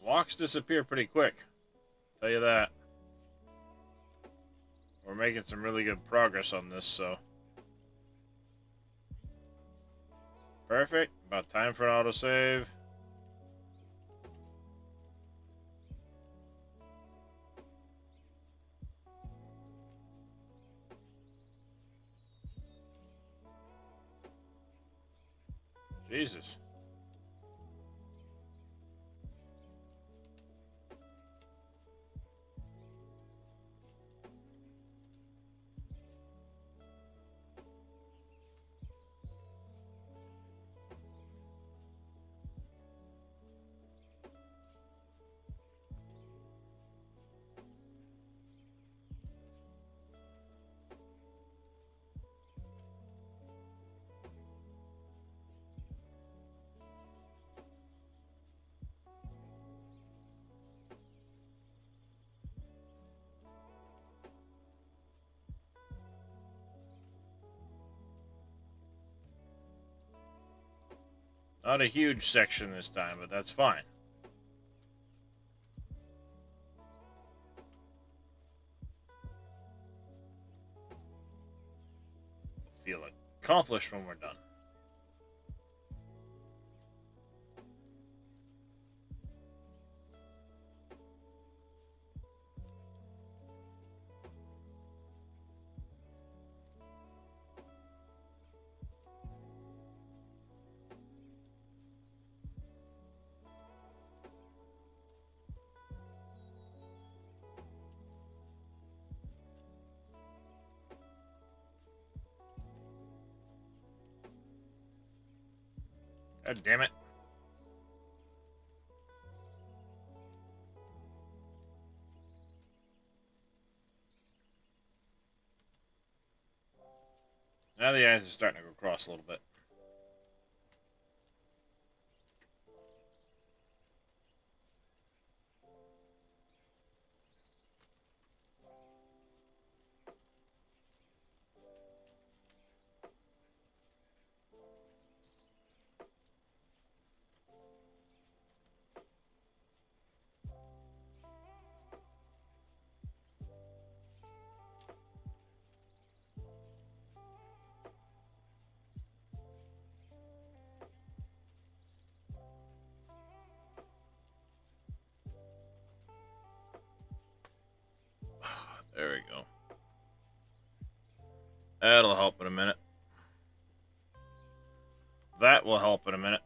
Blocks disappear pretty quick. Tell you that. We're making some really good progress on this, so. Perfect. About time for an autosave. Jesus. Not a huge section this time, but that's fine. Feel accomplished when we're done. God damn it. Now the eyes are starting to go across a little bit. There we go. That'll help in a minute. That will help in a minute.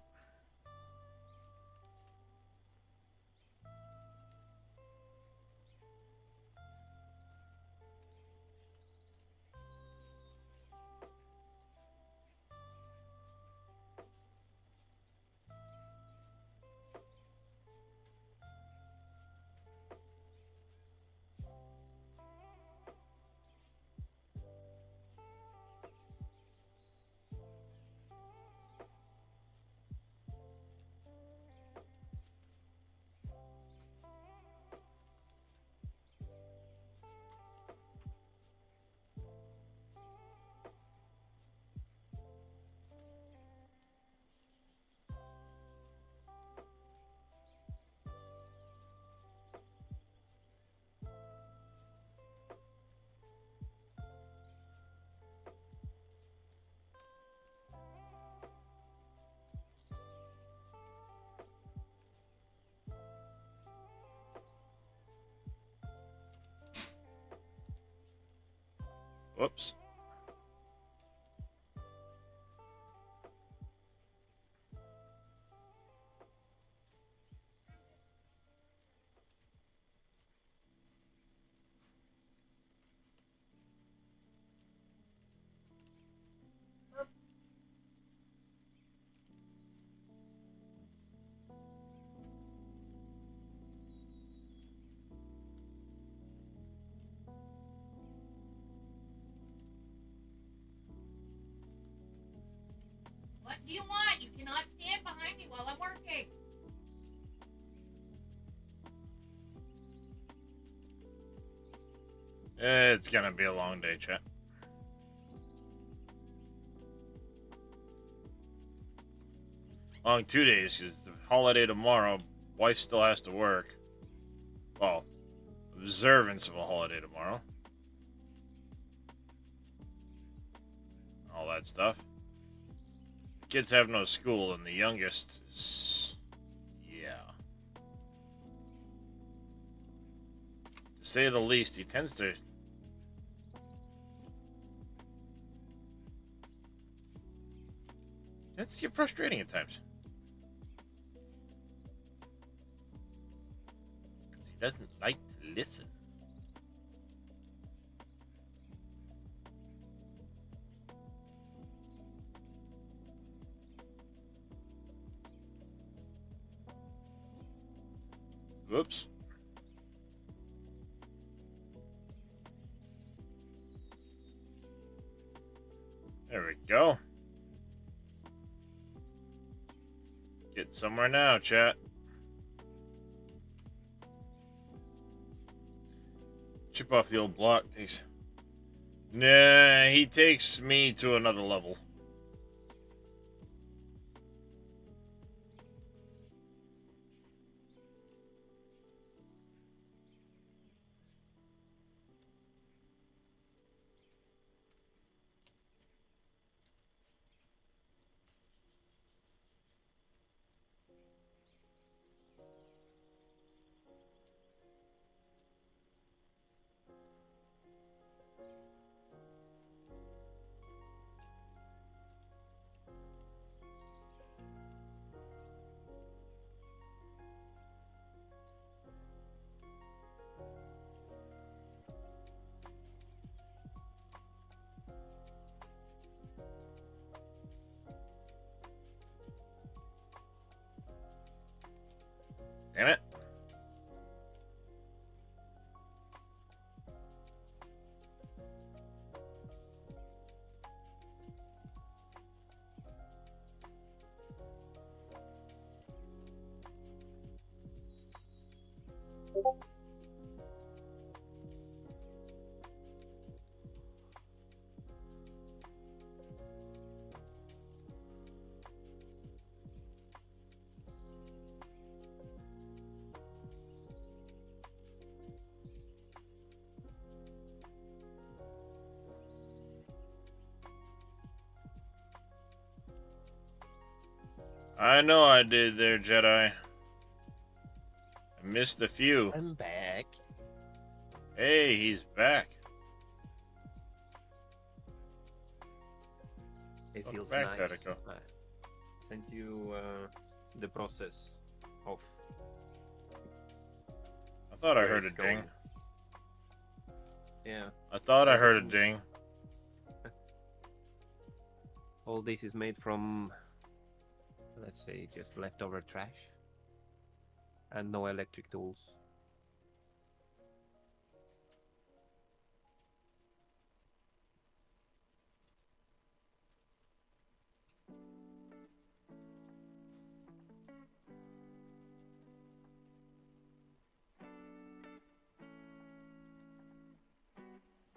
Whoops. What do you want? You cannot stand behind me while I'm working. It's gonna be a long day, chat. Long 2 days, because the holiday tomorrow, wife still has to work. Well, observance of a holiday tomorrow. All that stuff. The kids have no school, and the youngest is... yeah. To say the least, he tends to... That's get frustrating at times. He doesn't like to listen. Whoops. There we go. Get somewhere now, chat. Chip off the old block. Nah, he takes me to another level. Damn it. I know I did there, Jedi. I missed a few. I'm back. Hey, he's back. It Welcome feels back, nice. Tatico. I sent you the process of. I thought I where heard a it's ding. going. Yeah. I thought I heard a ding. All this is made from, let's say, just leftover trash and no electric tools.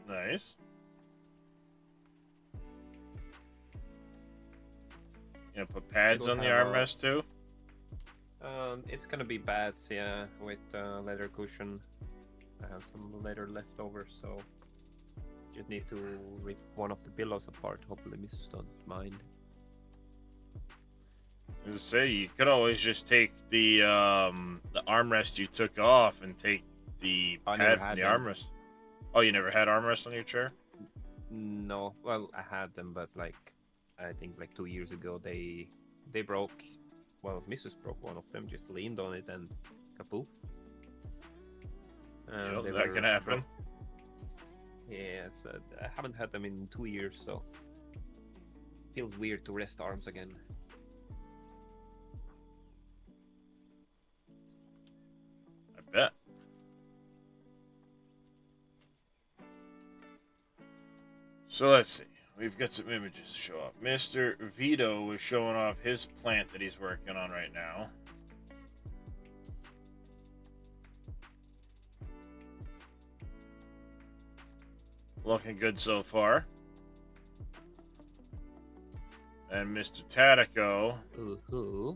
Nice. You gonna put pads It'll on the have a- armrest too? It's gonna be bats, yeah, with leather cushion. I have some leather left over, so just need to rip one of the pillows apart. Hopefully, Mrs. don't mind. As I say, you could always just take the armrest you took off and take the I never pad from had the them. armrest. Oh, you never had armrest on your chair? No, well, I had them, but like, I think like 2 years ago they broke. Well, Mrs. broke one of them. Just leaned on it and kapoof. Yep, They that were can happen. broke. Yeah, so I haven't had them in 2 years, so feels weird to rest arms again. I bet. So let's see. We've got some images to show off. Mr. Vito was showing off his plant that he's working on right now. Looking good so far. And Mr. Tatico Ooh.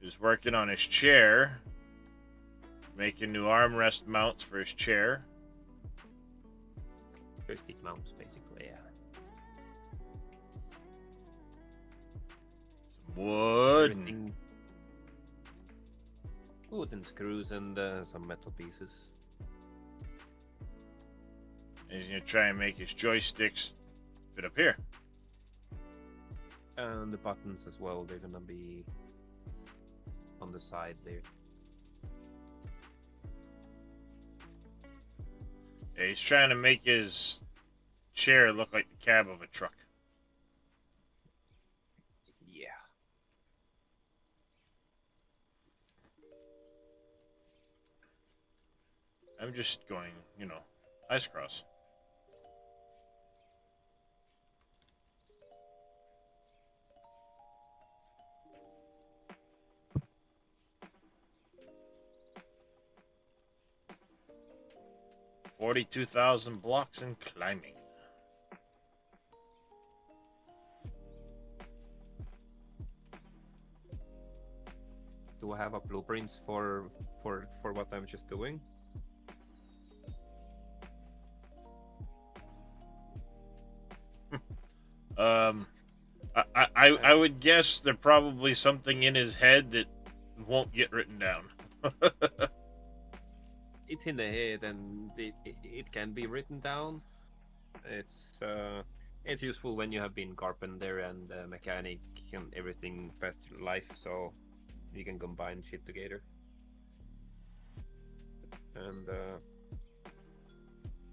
is working on his chair. Making new armrest mounts for his chair. Joystick mounts, basically, yeah. Some wood. Everything. Wooden screws and some metal pieces. And he's going to try and make his joysticks fit up here. And the buttons as well, they're gonna be on the side there. Yeah, he's trying to make his chair look like the cab of a truck. Yeah. I'm just going, you know, ice cross. $42,000 blocks and climbing. Do I have a blueprints for what I'm just doing? I would guess there's probably something in his head that won't get written down. It's in the head, and it can be written down. It's useful when you have been carpenter and mechanic and everything past your life, so you can combine shit together. And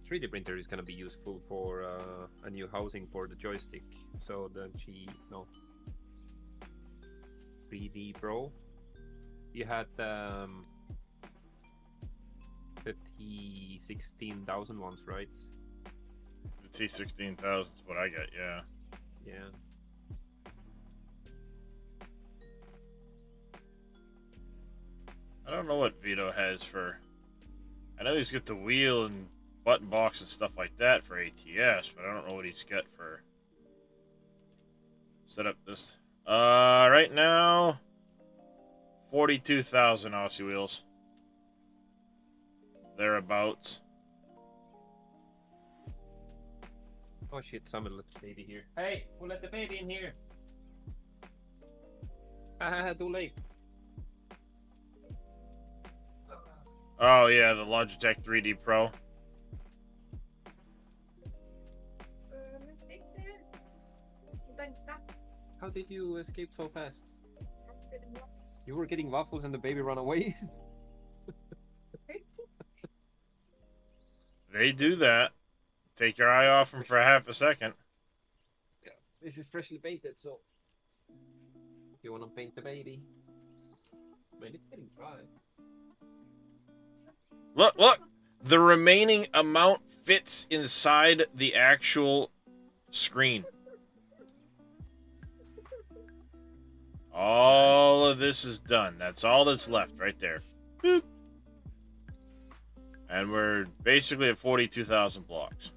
3D printer is gonna be useful for a new housing for the joystick. So the 3D Pro. You had the T16,000 ones, right? The T16,000 is what I got, yeah. Yeah. I don't know what Vito has for... I know he's got the wheel and button box and stuff like that for ATS, but I don't know what he's got for... Set up this... right now... 42,000 Aussie wheels. Thereabouts. Oh shit, someone let the baby here. Hey, who let the baby in here? Haha, too late. Oh yeah, the Logitech 3D Pro. How did you escape so fast? You were getting waffles and the baby ran away? They do that. Take your eye off them for half a second. Yeah, this is freshly painted, so... You wanna paint the baby? Man, it's getting dry. Look, look! The remaining amount fits inside the actual screen. All of this is done. That's all that's left right there. Boop. And we're basically at 42,000 blocks.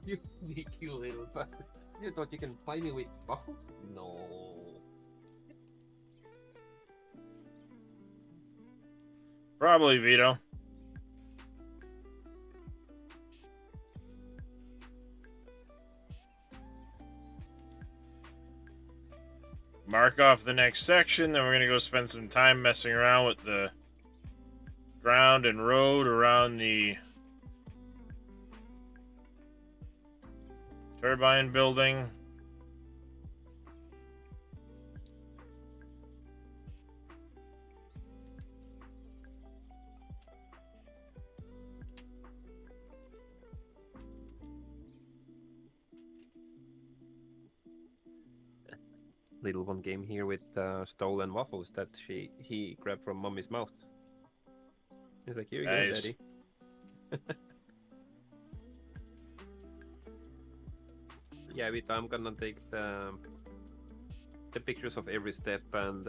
You sneaky little bastard. You thought you can fly me with waffles? No. Probably, Vito. Mark off the next section, then we're going to go spend some time messing around with the ground and road around the turbine building. Little one came here with stolen waffles that he grabbed from mommy's mouth. He's like, here you Nice. go, daddy. Yeah, Vita, I'm gonna take the pictures of every step, and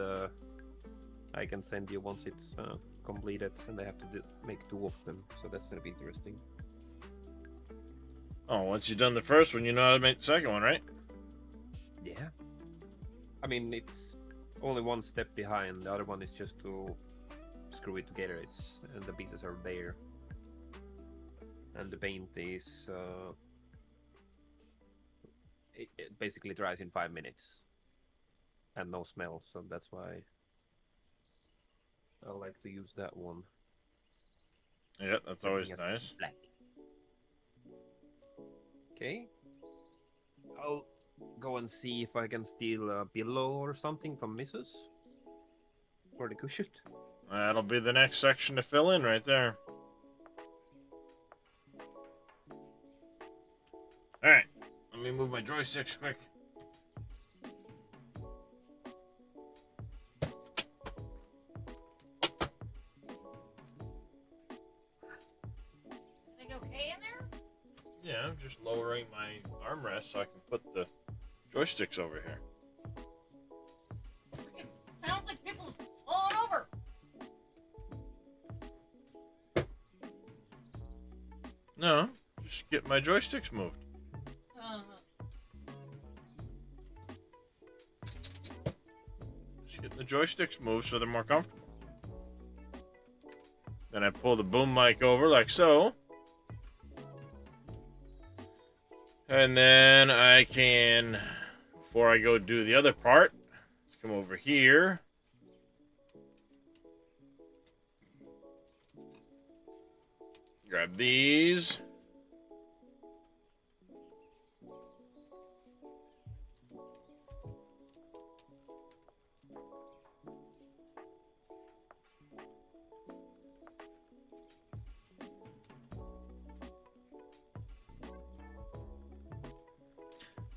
I can send you once it's completed, and I have to make 2 of them, so that's gonna be interesting. Oh, once you've done the first one, you know how to make the second one, right? Yeah. I mean, it's only 1 step behind. The other one is just to screw it together. It's and the pieces are there, and the paint is it basically dries in 5 minutes, and no smell. So that's why I like to use that one. Yeah, that's always Everything has nice. black. Okay. I'll go and see if I can steal a pillow or something from Mrs. for the cushion. That'll be the next section to fill in right there. Alright, let me move my joysticks quick. Like okay in there? Yeah, I'm just lowering my armrest so I can put the joysticks over here. Freaking sounds like people's falling over. No, just get my joysticks moved. Just getting the joysticks moved so they're more comfortable. Then I pull the boom mic over like so. And then I can, before I go do the other part, let's come over here. Grab these.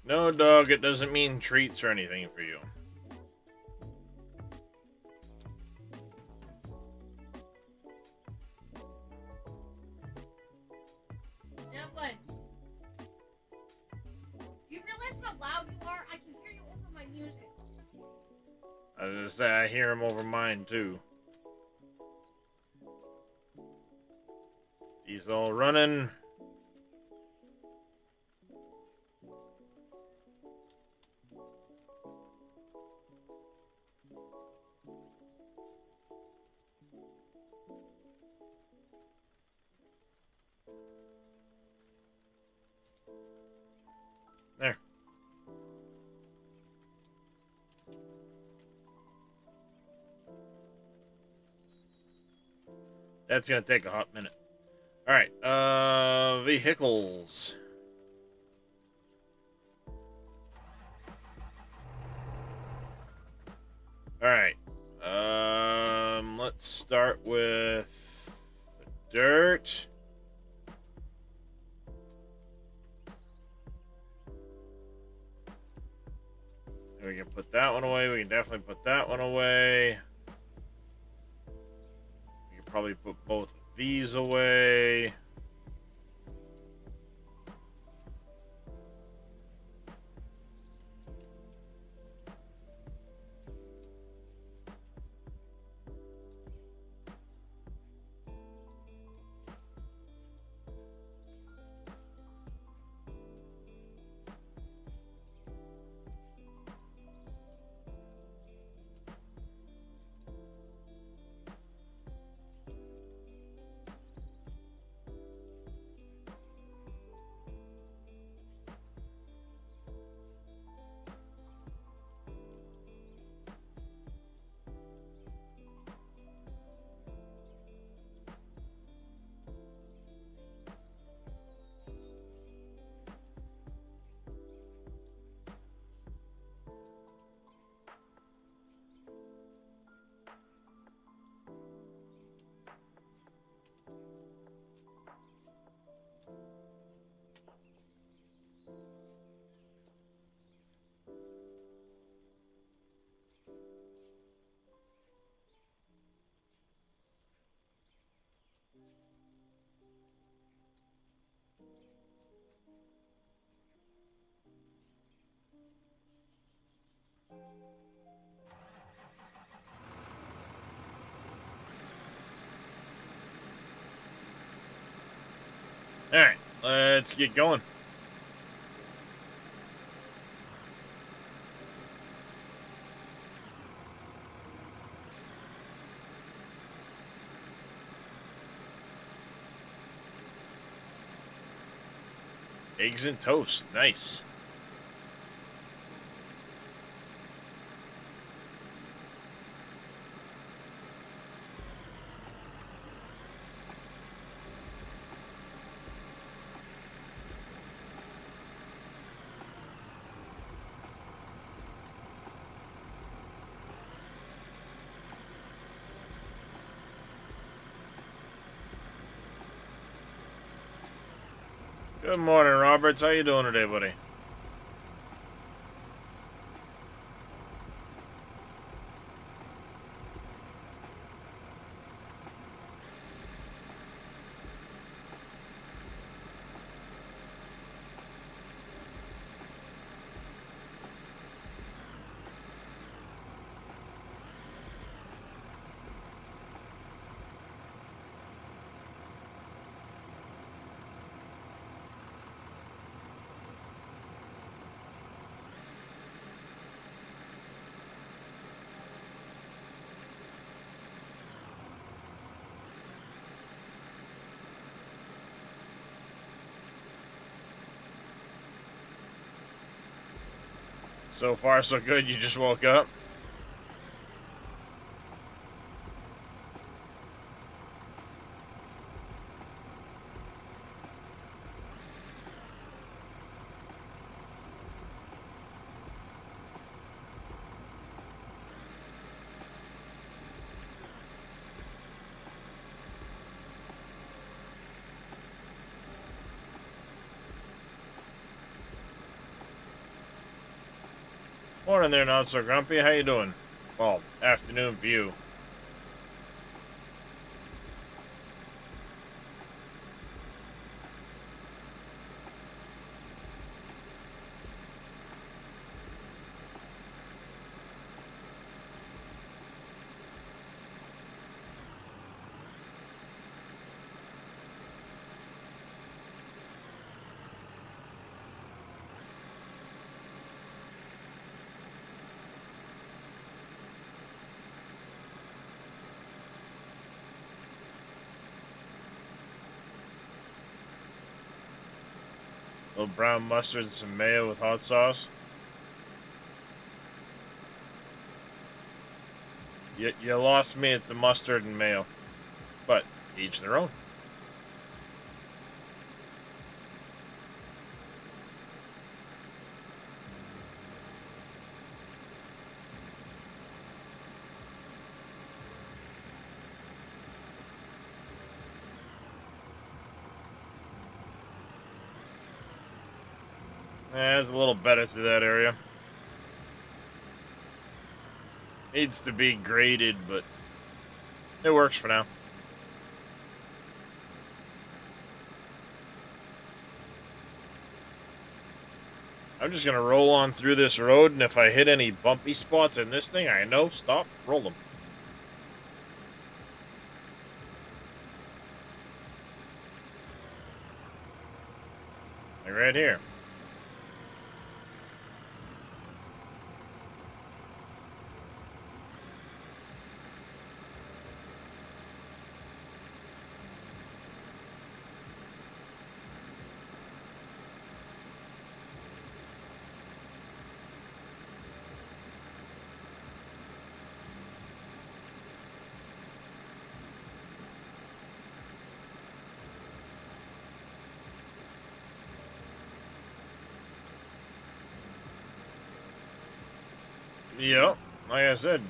No, dog, it doesn't mean treats or anything for you. Devlin, you realize how loud you are? I can hear you over my music. I was gonna say, I hear them over mine too. These all running. There. That's gonna take a hot minute. Alright, vehicles. Alright. Let's start with the dirt. We can put that one away. We can definitely put that one away. We can probably put both of these away. Alright, let's get going. Eggs and toast. Nice. Good morning, Roberts. How you doing today, buddy? So far, so good. You just woke up. Morning there, not so grumpy. How you doing? Well, afternoon for you. little brown mustard and some mayo with hot sauce. You lost me at the mustard and mayo, but each their own. It's a little better through that area. Needs to be graded, but it works for now. I'm just gonna roll on through this road, and if I hit any bumpy spots in this thing, I know, stop, roll them. Like right here. Yep, like I said,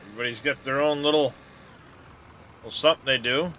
everybody's got their own little something they do.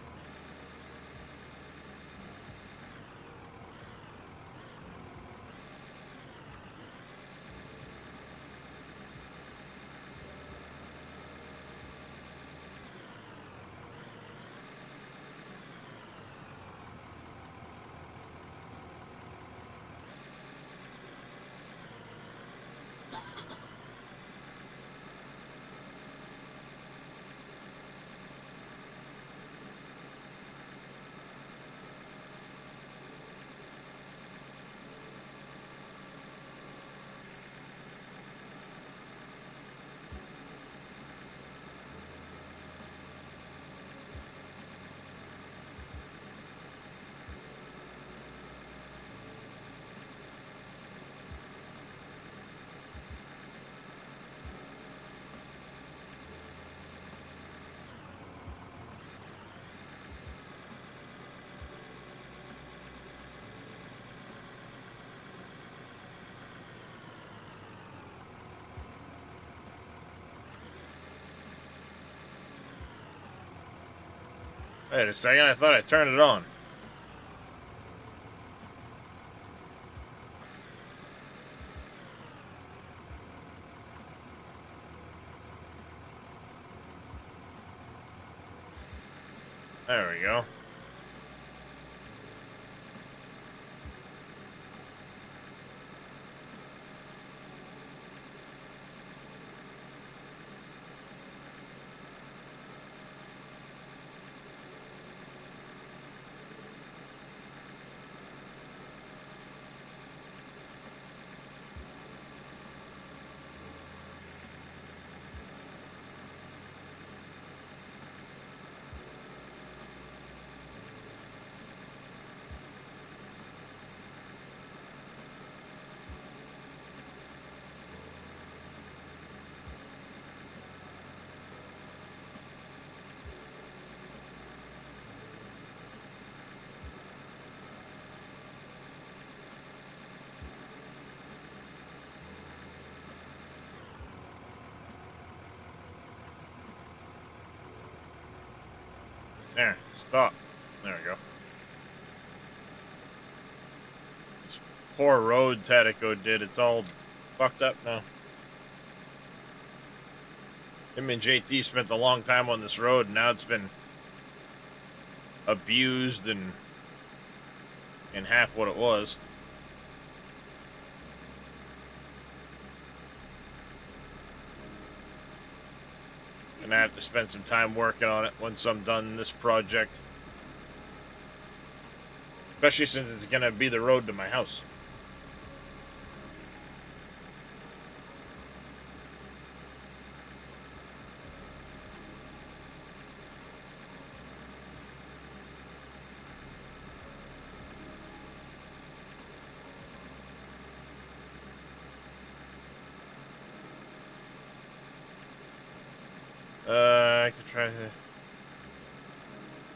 Wait a second, I thought I turned it on. There we go. There, stop. There we go. This poor road Tatico did, it's all fucked up now. Him and JT spent a long time on this road, and now it's been abused and in half what it was. And I have to spend some time working on it once I'm done this project. Especially since it's gonna be the road to my house. I could try to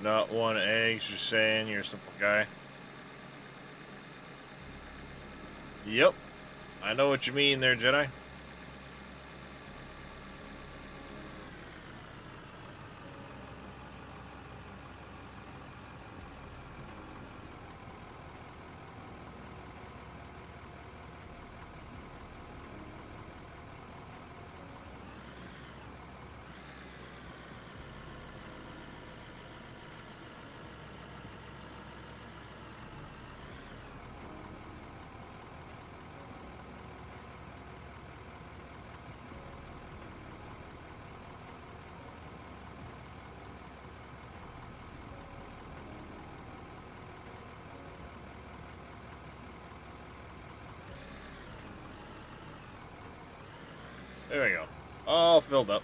not want eggs, you're saying you're a simple guy. Yep. I know what you mean there, Jedi. There we go. All filled up.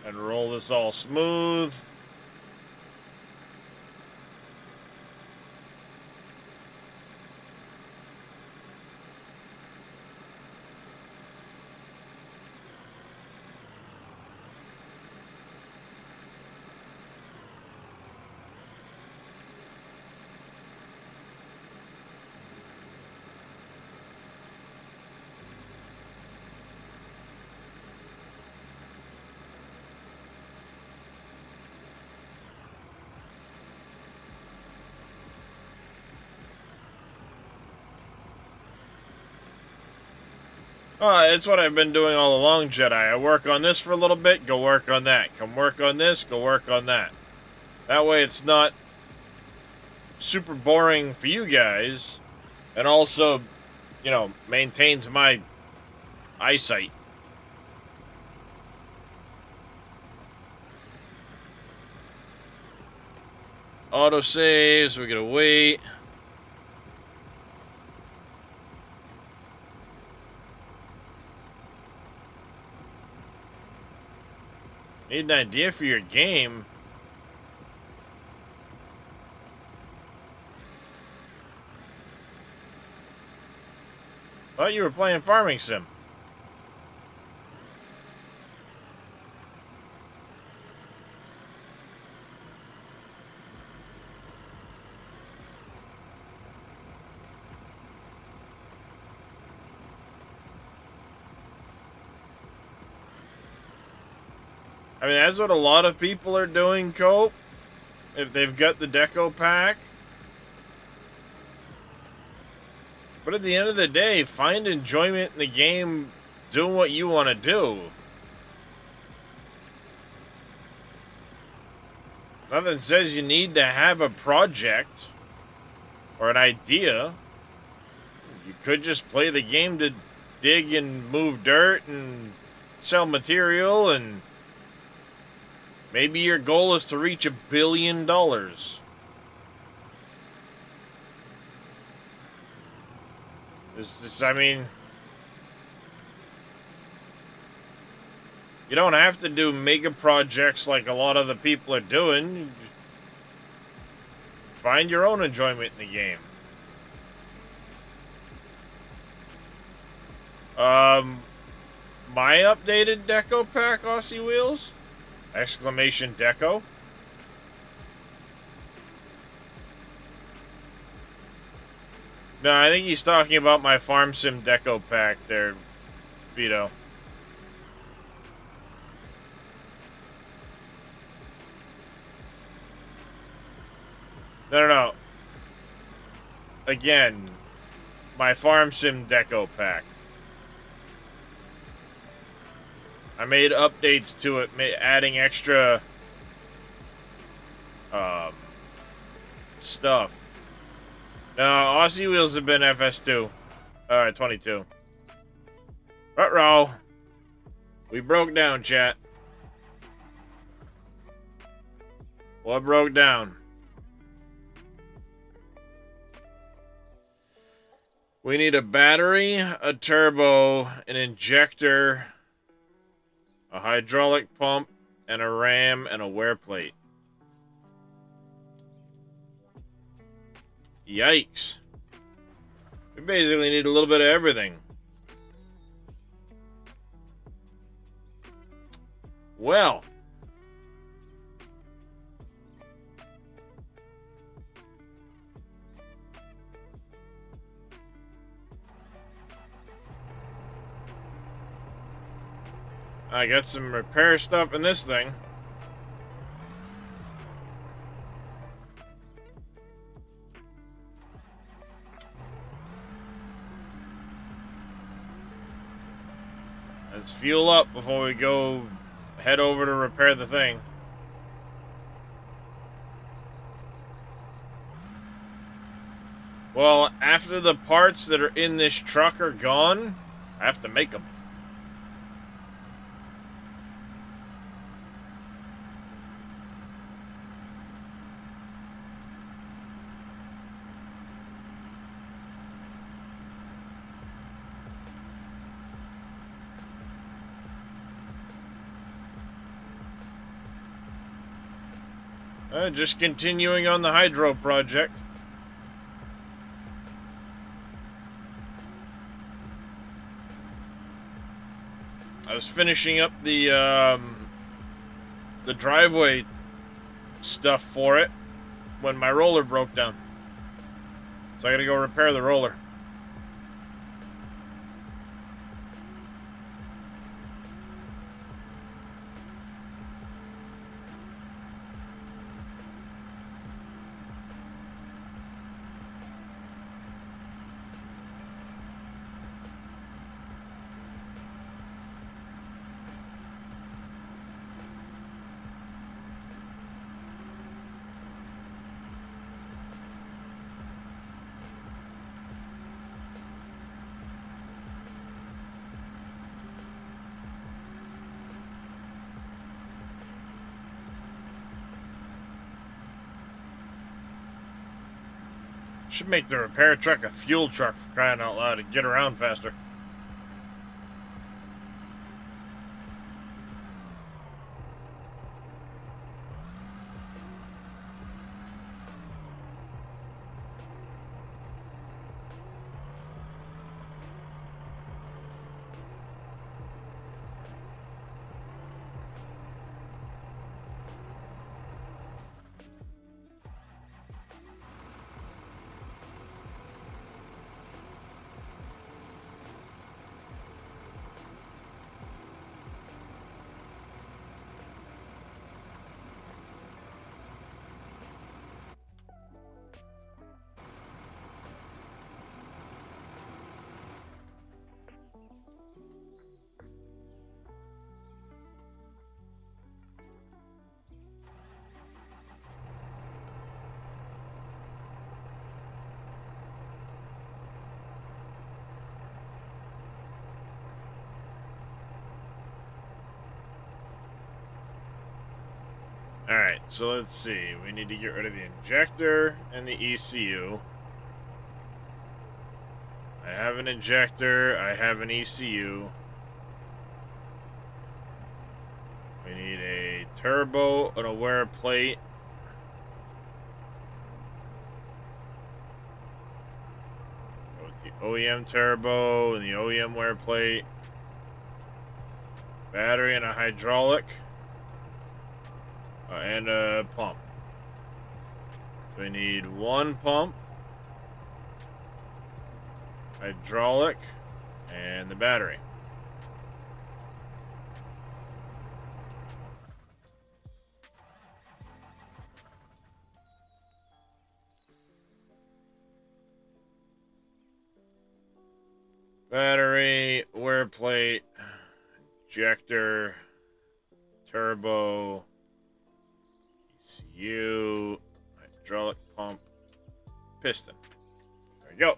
And roll this all smooth. It's what I've been doing all along, Jedi. I work on this for a little bit, go work on that. Come work on this, go work on that. That way it's not super boring for you guys, and also, you know, maintains my eyesight. Auto saves, we're gonna wait. Need an idea for your game. Thought you were playing Farming Sim. I mean, that's what a lot of people are doing, Cope. If they've got the deco pack. But at the end of the day, find enjoyment in the game doing what you want to do. Nothing says you need to have a project or an idea. You could just play the game to dig and move dirt and sell material, and maybe your goal is to reach $1 billion. I mean, you don't have to do mega projects like a lot of the people are doing. You find your own enjoyment in the game. My updated deco pack, Aussie Wheels? Exclamation deco. No, I think he's talking about my Farm Sim deco pack there, Vito. No. Again, my Farm Sim deco pack. I made updates to it, adding extra stuff. No, Aussie Wheels have been FS2. Alright, 22. Ruh-roh. We broke down, chat. What broke down? We need a battery, a turbo, an injector, a hydraulic pump, and a ram, and a wear plate. Yikes. We basically need a little bit of everything. Well. I got some repair stuff in this thing. Let's fuel up before we go head over to repair the thing. Well, after the parts that are in this truck are gone, I have to make them. Just continuing on the hydro project. I was finishing up the driveway stuff for it when my roller broke down. So I gotta go repair the roller. Should make the repair truck a fuel truck, for crying out loud, and get around faster. Alright, so let's see. We need to get rid of the injector and the ECU. I have an injector, I have an ECU. We need a turbo, an aware plate. With the OEM turbo and the OEM wear plate. Battery and a hydraulic. And a pump. So we need one pump, hydraulic, and the battery. Battery, wear plate, injector, turbo, ECU, hydraulic pump, piston. There we go.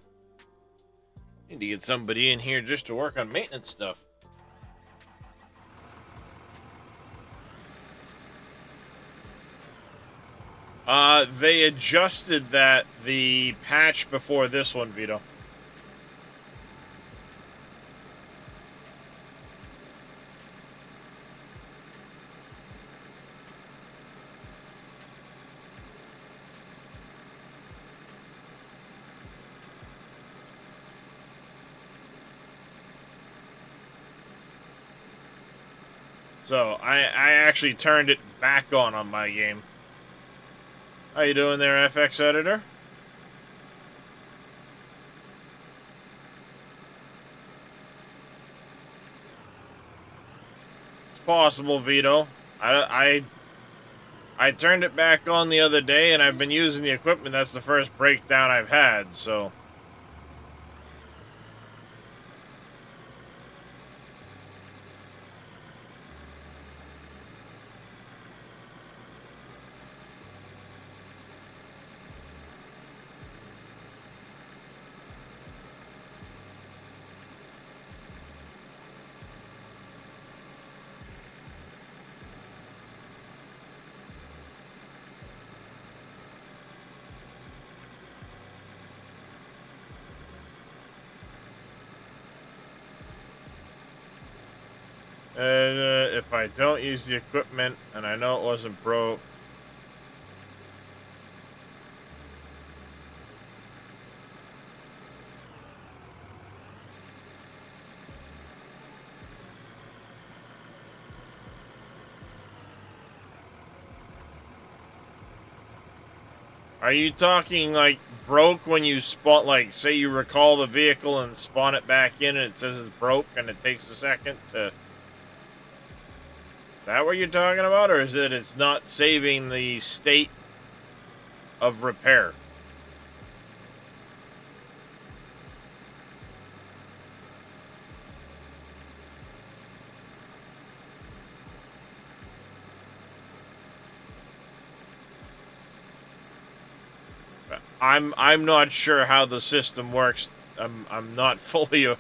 Need to get somebody in here just to work on maintenance stuff. They adjusted the patch before this one, Vito. So, I actually turned it back on my game. How you doing there, FX Editor? It's possible, Vito. I turned it back on the other day, and I've been using the equipment. That's the first breakdown I've had, so... if I don't use the equipment, and I know it wasn't broke. Are you talking like broke when you spawn, like say you recall the vehicle and spawn it back in and it says it's broke and it takes a second to... Is that what you're talking about, or is it it's not saving the state of repair? I'm not sure how the system works. I'm not fully up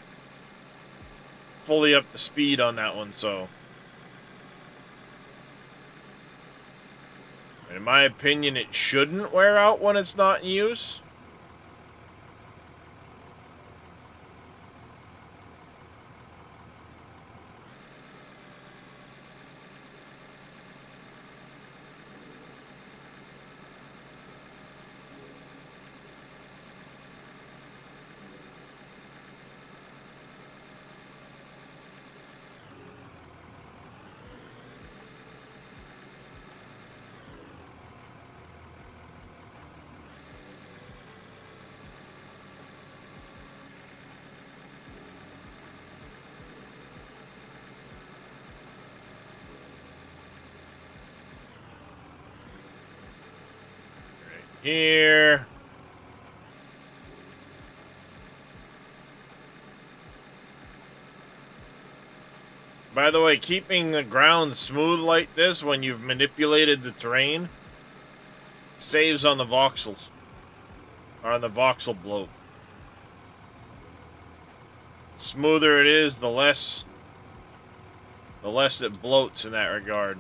to speed on that one, so... In my opinion, it shouldn't wear out when it's not in use. Here. By the way, keeping the ground smooth like this when you've manipulated the terrain saves on the voxels. Or on the voxel bloat. The smoother it is, the less it bloats in that regard.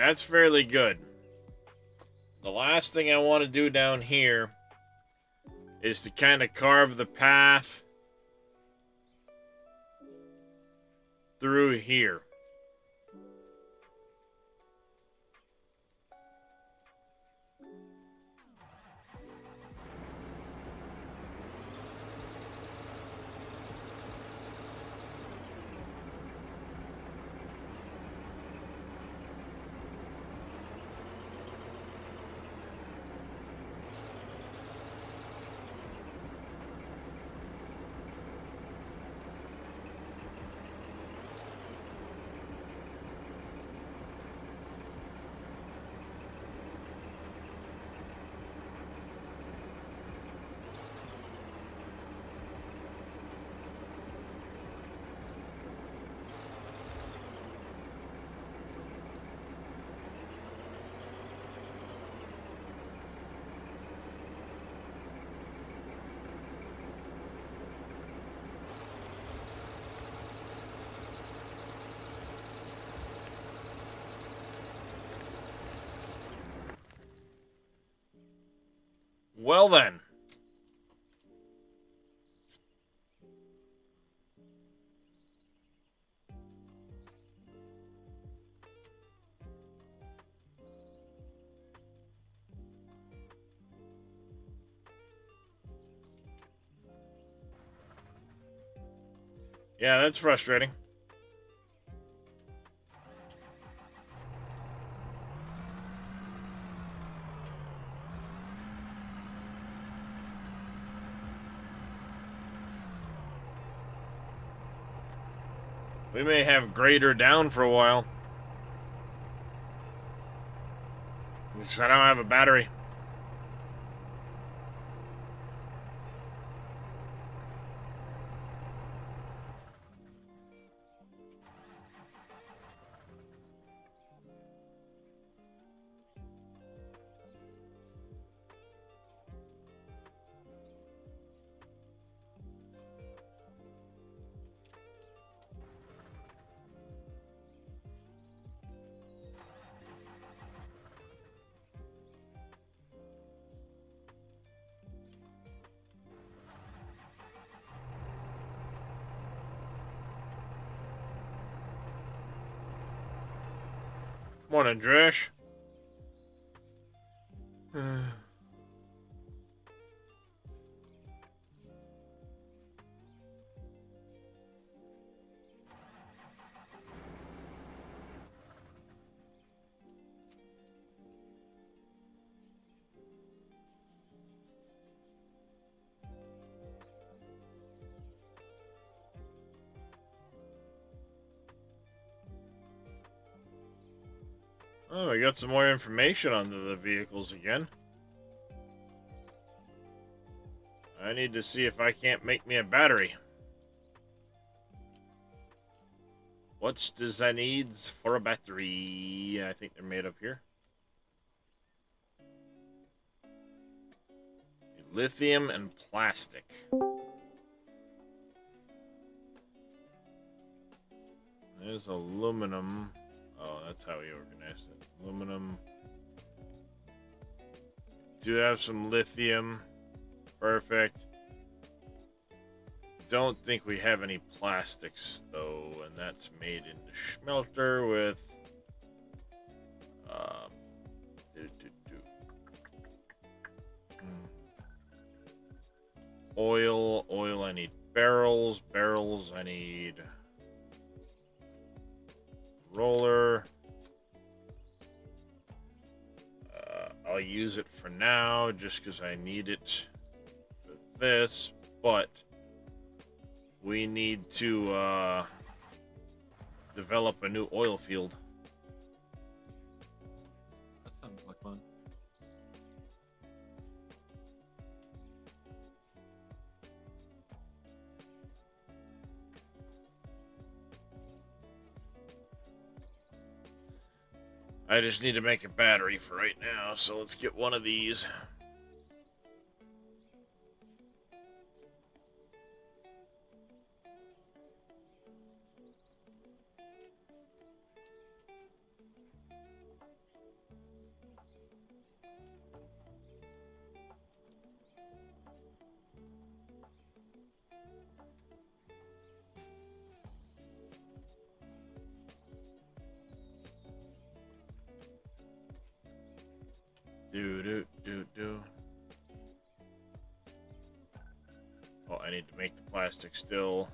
That's fairly good. The last thing I want to do down here is to kind of carve the path through here. Well then. Yeah, that's frustrating. We may have Grader down for a while. Because I don't have a battery. Morning, Dresh. Oh, we got some more information on the vehicles again. I need to see if I can't make me a battery. What does I needs for a battery? I think they're made up here. Lithium and plastic. There's aluminum. Oh, that's how we organized it. Aluminum. Do have some lithium. Perfect. Don't think we have any plastics though, and that's made in the smelter with oil I need barrels I need roller. I'll use it for now just because I need it for this, but we need to develop a new oil field. That sounds like fun. I just need to make a battery for right now, so let's get one of these. Do. Oh, I need to make the plastic still.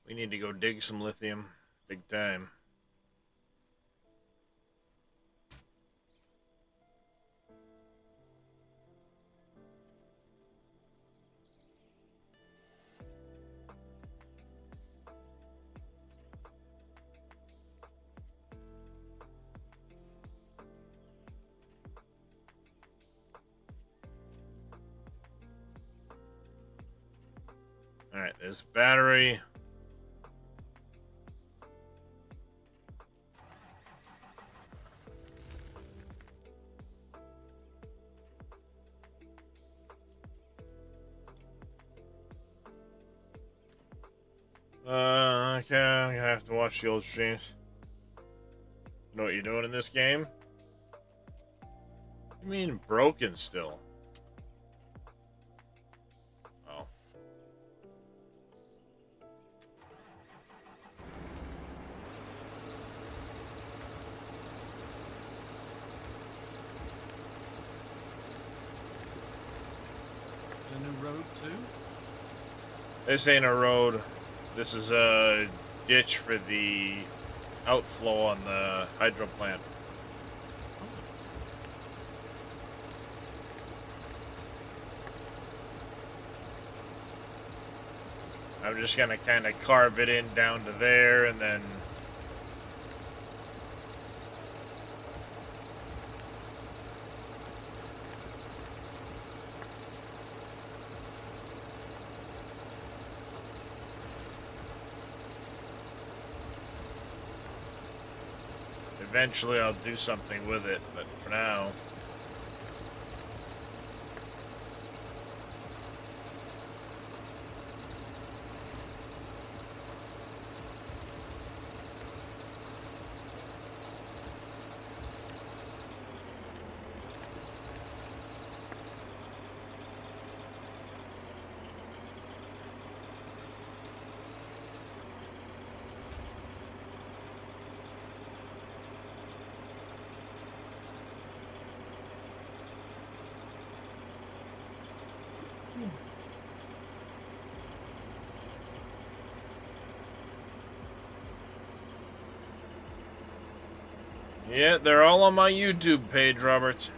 We need to go dig some lithium. Big time. Alright, there's a battery. Okay, I'm gonna have to watch the old streams. You know what you're doing in this game? You mean broken still? Oh. A new road too? This ain't a road. This is a ditch for the outflow on the hydro plant. I'm just gonna kind of carve it in down to there and then eventually I'll do something with it, but for now. Yeah, they're all on my YouTube page, Roberts.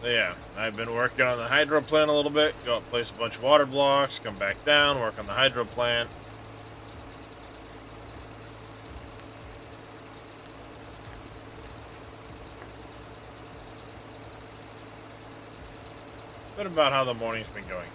Yeah, I've been working on the hydro plant a little bit. Go up, place a bunch of water blocks, come back down, work on the hydro plant. Bit about how the morning's been going.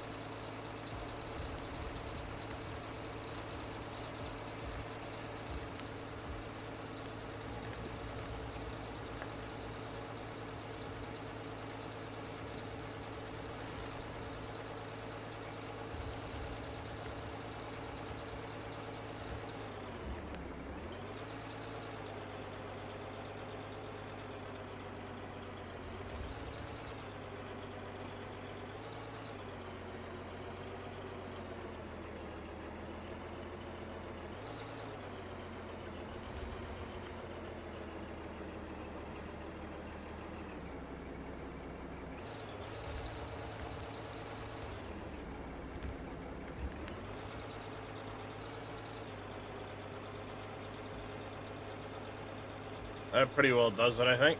that pretty well does it, I think.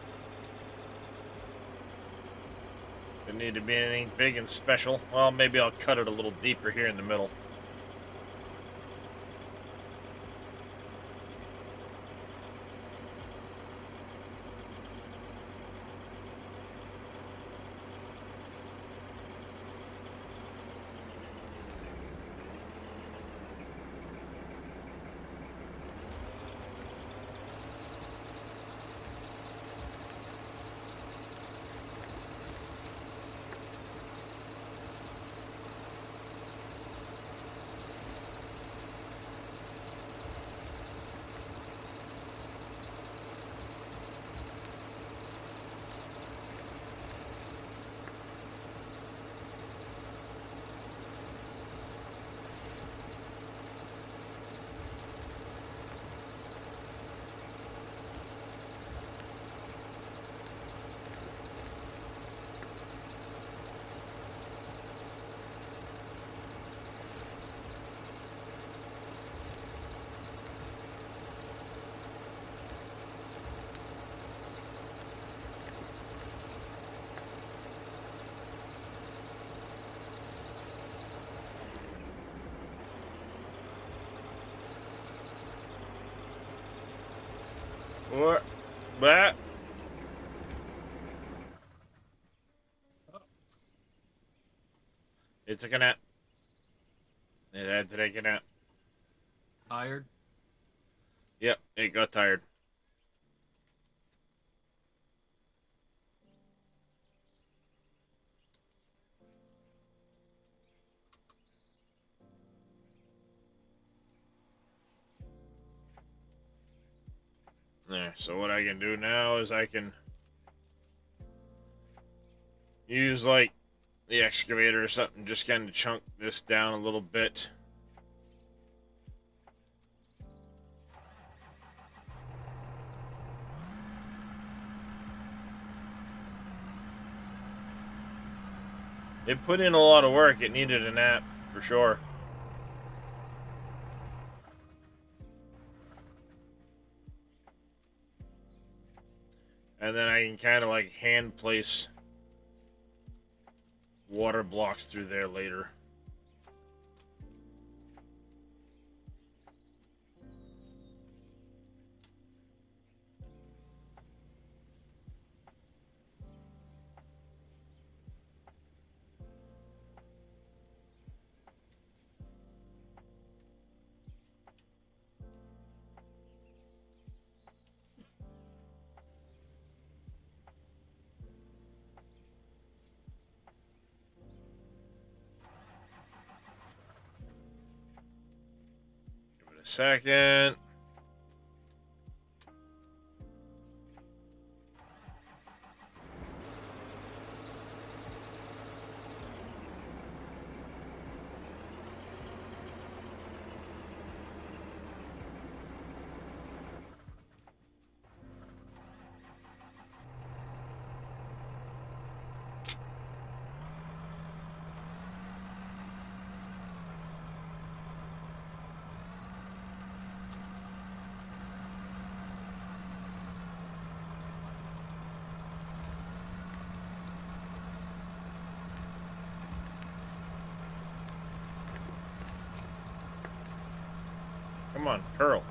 Didn't need to be anything big and special. Well, maybe I'll cut it a little deeper here in the middle. What? That? It took a nap. It had to take a nap. Tired? Yep, it got tired. There, so what I can do now is I can use like the excavator or something, just kind of chunk this down a little bit. It put in a lot of work. It needed a nap for sure. And then I can kind of like hand place water blocks through there later. Give it a second. Come on, curl.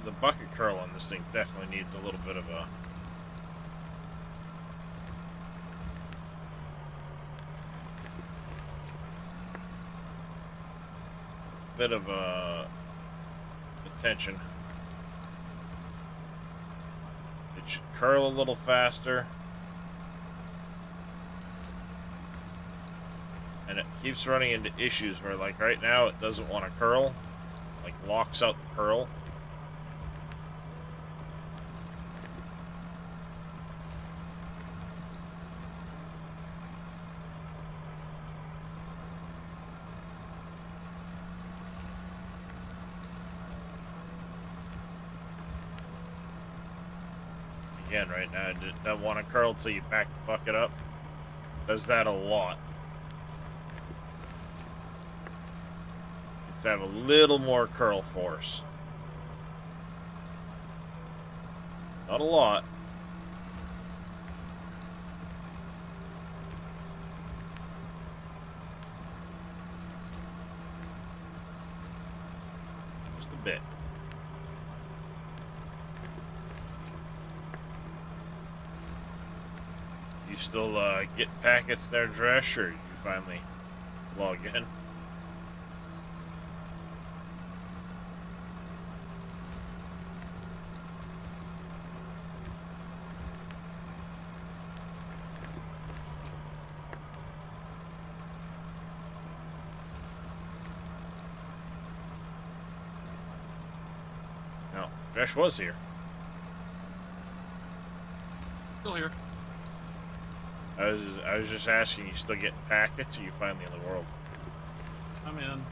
the bucket curl on this thing definitely needs a little bit of a attention. It should curl a little faster. And it keeps running into issues where, like, right now it doesn't want to curl, like locks out the curl. Again, right now it doesn't want to curl till you back the bucket up. Does that a lot. To have a little more curl force. Not a lot. Just a bit. You still get packets there, Dresh, or you finally log in? No, Dresh was here. Still here. I was just asking, you still getting packets, or you finally in the world? I'm in.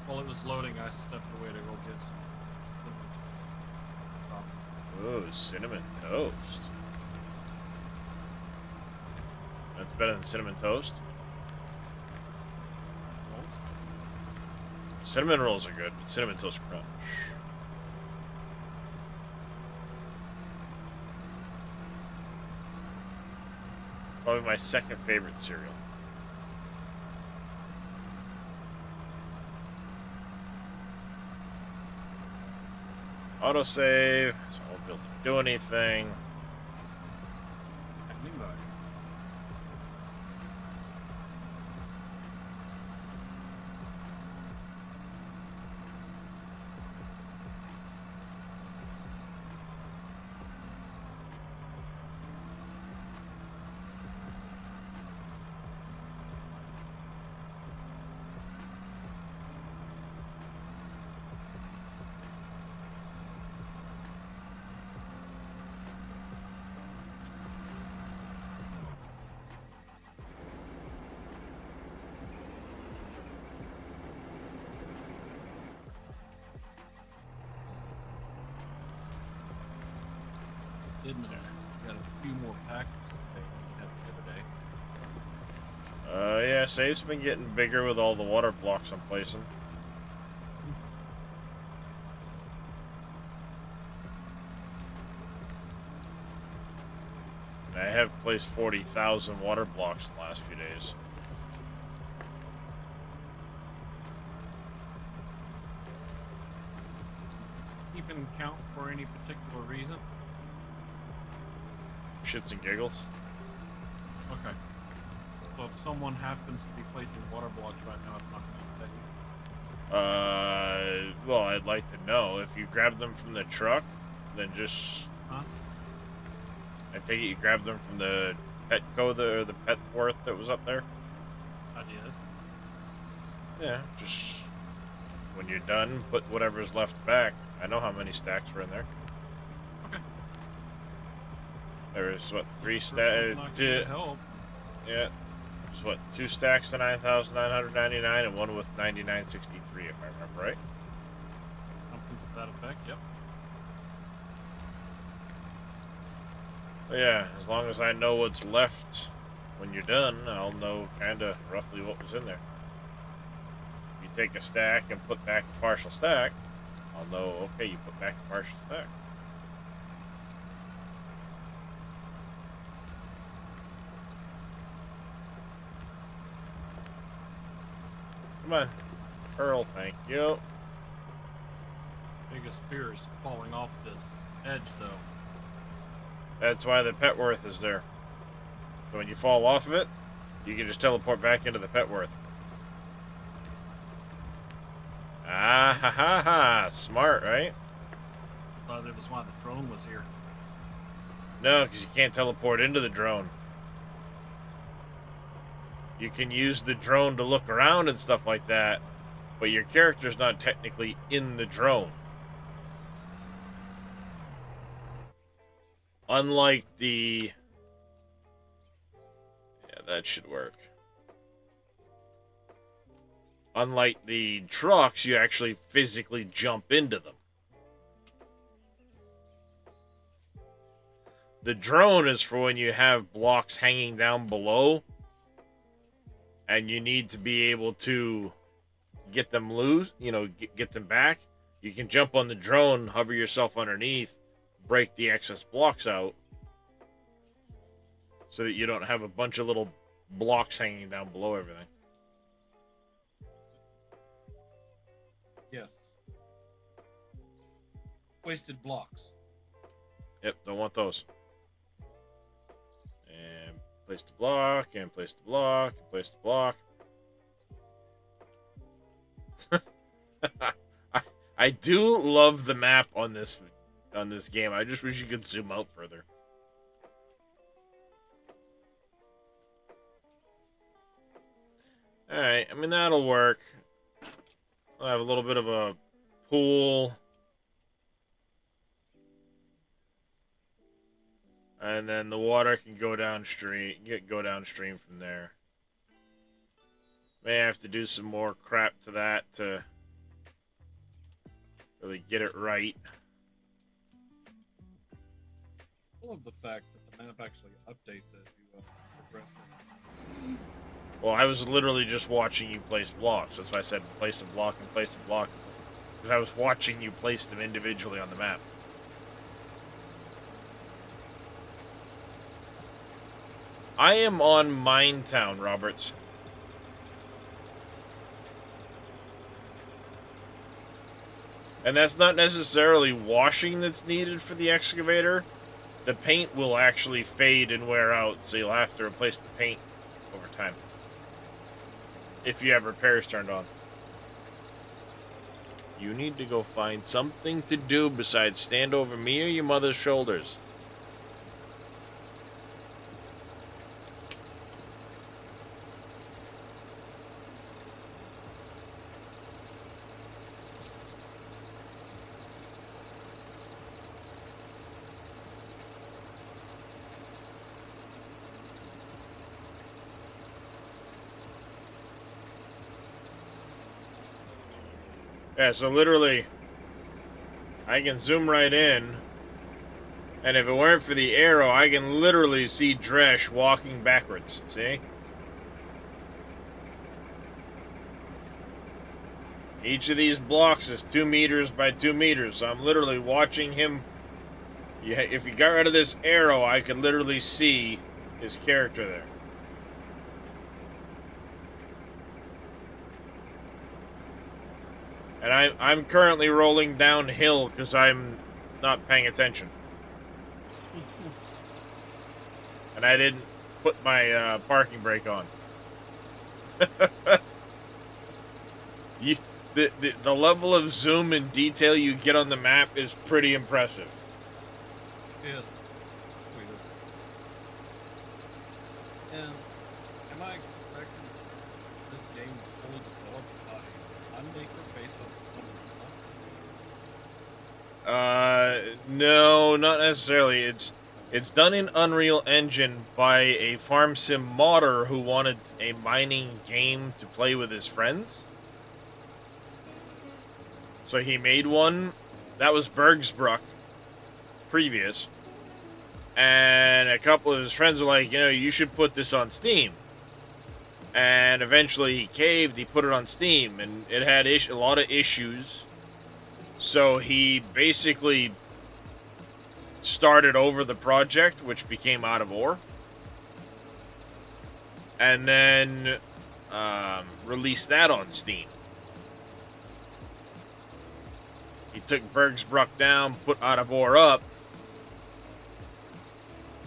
While it was loading, I stepped away to go get some. Ooh, cinnamon toast. That's better than cinnamon toast. Cinnamon rolls are good, but cinnamon toast crunch. Probably my second favorite cereal. Autosave, so I won't be able to do anything. Didn't I? Got a few more packs than we had the other day. Yeah, save's been getting bigger with all the water blocks I'm placing. And I have placed 40,000 water blocks in the last few days. Keeping count for any particular reason? Shits and giggles. Okay. So if someone happens to be placing water blocks right now, it's not going to affect you. Well, I'd like to know if you grab them from the truck, then just. Huh? I think you grabbed them from the Petco, the Petworth that was up there. I did. Yeah, just when you're done, put whatever's left back. I know how many stacks were in there. Okay. There's what, 3 First stacks? one's not gonna help. Yeah. There's what, 2 stacks to 9,999 and one with 9963, if I remember right. Something to that effect, yep. But yeah, as long as I know what's left when you're done, I'll know kind of roughly what was in there. If you take a stack and put back a partial stack, I'll know, okay, you put back a partial stack. Come on. Pearl, thank you. Giga Spear is falling off this edge, though. That's why the Petworth is there. So when you fall off of it, you can just teleport back into the Petworth. Ah ha ha ha! Smart, right? I thought that was why the drone was here. No, because you can't teleport into the drone. You can use the drone to look around and stuff like that, but your character's not technically in the drone. Unlike the... Yeah, that should work. Unlike the trucks, you actually physically jump into them. The drone is for when you have blocks hanging down below and you need to be able to get them loose, get them back. You can jump on the drone, hover yourself underneath, break the excess blocks out so that you don't have a bunch of little blocks hanging down below everything. Yes. Wasted blocks. Yep, don't want those. And place the block, and place the block, and place the block. I do love the map on this game. I just wish you could zoom out further. Alright, I mean that'll work. I'll have a little bit of a pool. And then the water can go downstream from there. May have to do some more crap to that to really get it right. I love the fact that the map actually updates as you progress in. Well, I was literally just watching you place blocks. That's why I said place a block and place a block. Because I was watching you place them individually on the map. I am on Minetown, Roberts. And that's not necessarily washing that's needed for the excavator. The paint will actually fade and wear out, so you'll have to replace the paint over time. If you have repairs turned on. You need to go find something to do besides stand over me or your mother's shoulders. Yeah, so literally, I can zoom right in, and if it weren't for the arrow, I can literally see Dresh walking backwards, see? Each of these blocks is 2 meters by 2 meters, so I'm literally watching him. Yeah, if you got rid of this arrow, I could literally see his character there. And I'm currently rolling downhill because I'm not paying attention. And I didn't put my parking brake on. The level of zoom and detail you get on the map is pretty impressive. Yes. And am I correct in this game is fully developed by Unmaker based on No, not necessarily. It's done in Unreal Engine by a farm sim modder who wanted a mining game to play with his friends. So he made one. That was Bergsbruck previous. And a couple of his friends were like, you should put this on Steam. And eventually he caved, he put it on Steam, and it had a lot of issues. So he basically started over the project, which became Out of Ore. And then released that on Steam. He took Bergsbruck down, put Adavor up,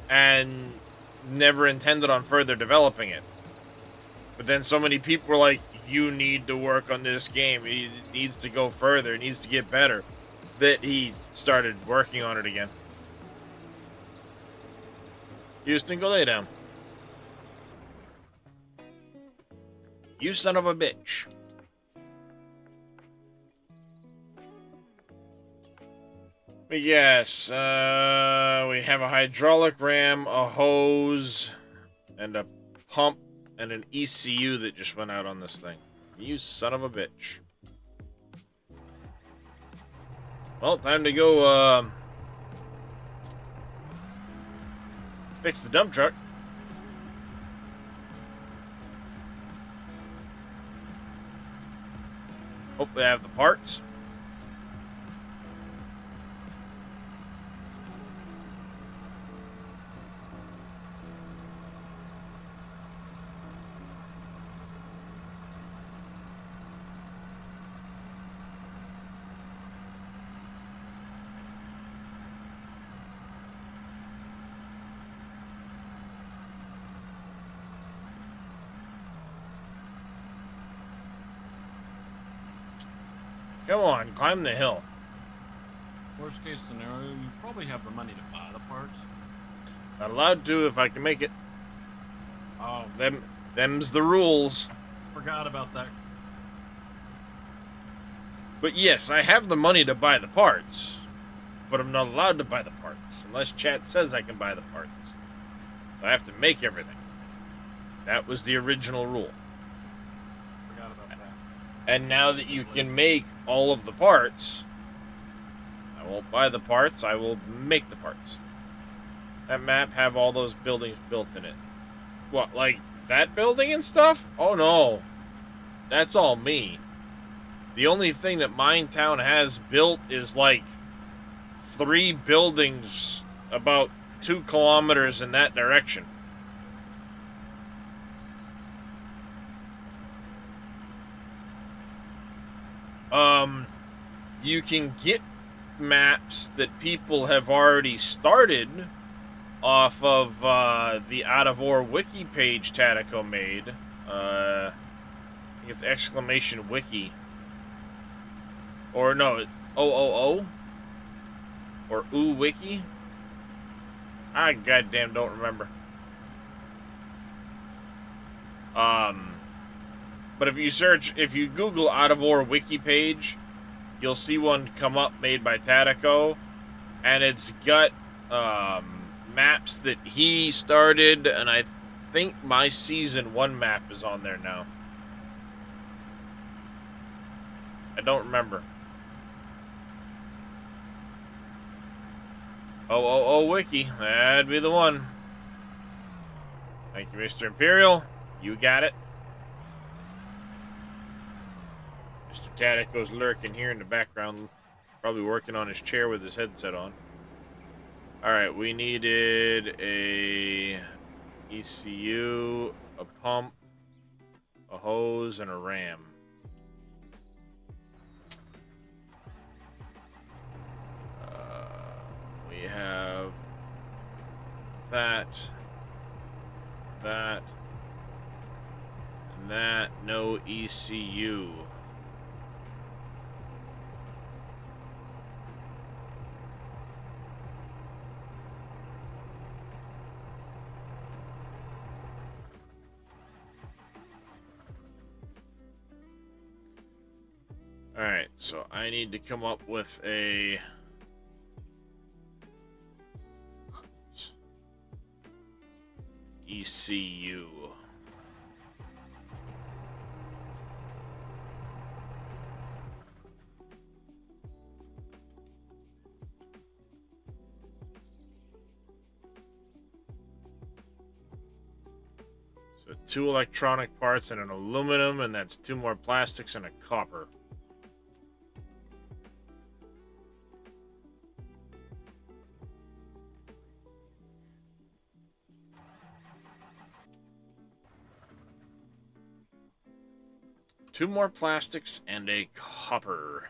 and never intended on further developing it. But then so many people were like, you need to work on this game. It needs to go further. It needs to get better. That he started working on it again. Houston, go lay down. You son of a bitch. But yes, we have a hydraulic ram, a hose, and a pump, and an ECU that just went out on this thing. You son of a bitch. Well, time to go, fix the dump truck. Hopefully I have the parts. Come on, climb the hill. Worst case scenario, you probably have the money to buy the parts. Not allowed to if I can make it. Oh, Them's the rules. forgot about that. But yes, I have the money to buy the parts. But I'm not allowed to buy the parts. Unless chat says I can buy the parts. So I have to make everything. That was the original rule. Forgot about that. And now that you can make all of the parts, I won't buy the parts, I will make the parts. That map have all those buildings built in it. What, like that building and stuff? Oh no. That's all me. The only thing that Minetown has built is like 3 buildings about 2 kilometers in that direction. You can get maps that people have already started off of the Adavor wiki page Tatico made. I think it's exclamation wiki. Or no, OOO? Or ooh wiki? I goddamn don't remember. But if you Google Adavor wiki page, you'll see one come up made by Tatico, and it's got maps that he started, and I think my season 1 map is on there now. I don't remember. Oh, wiki. That'd be the one. Thank you, Mr. Imperial. You got it. Mr. Tatico's lurking here in the background, probably working on his chair with his headset on. Alright, we needed a ECU, a pump, a hose, and a ram. We have that, and that, no ECU. Alright, so I need to come up with a ECU. So 2 electronic parts and an aluminum, and that's 2 more plastics and a copper. Two more plastics and a copper.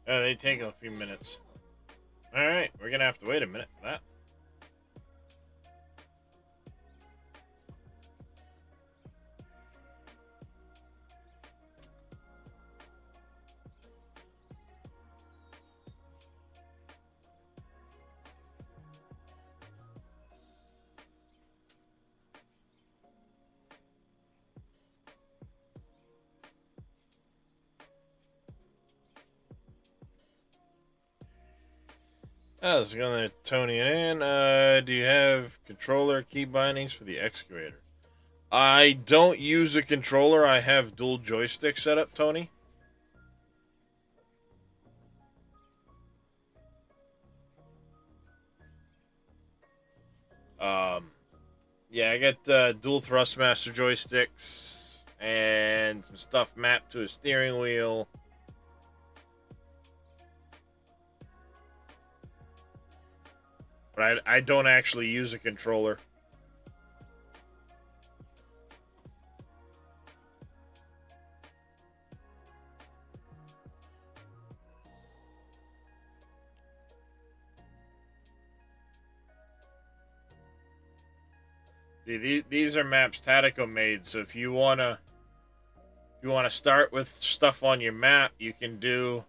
They take a few minutes. Alright, we're gonna have to wait a minute for that. Oh, it's gonna Tony it in. Do you have controller key bindings for the excavator? I don't use a controller. I have dual joystick set up, Tony. Yeah, I got dual Thrustmaster joysticks and some stuff mapped to a steering wheel. But I don't actually use a controller. See, these are maps Tatico made, so if you wanna start with stuff on your map, you can do.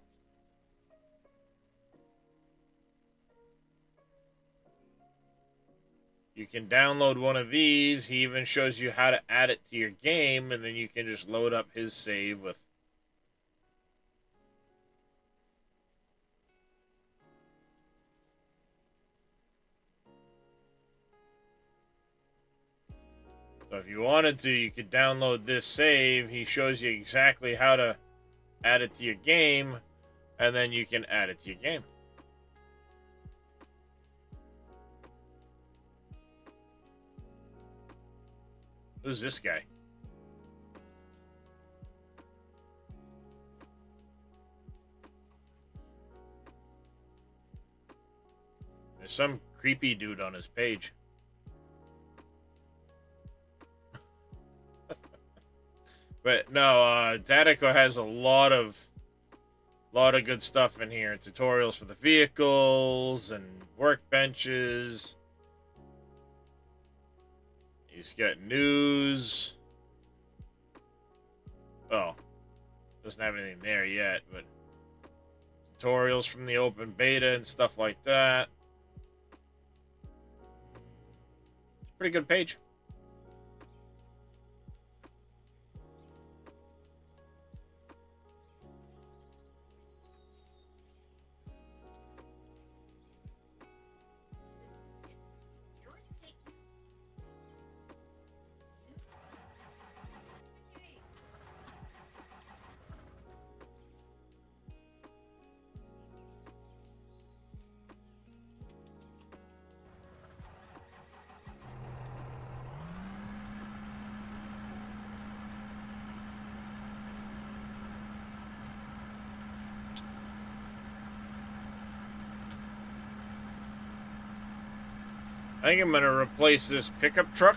You can download one of these. He even shows you how to add it to your game, and then you can just load up his save with. So if you wanted to, you could download this save. He shows you exactly how to add it to your game, and then you can add it to your game. Who's this guy? There's some creepy dude on his page. But no, Tatico has a lot of good stuff in here. Tutorials for the vehicles and workbenches. He's got news. Oh, doesn't have anything there yet, but tutorials from the open beta and stuff like that. It's a pretty good page. I think I'm going to replace this pickup truck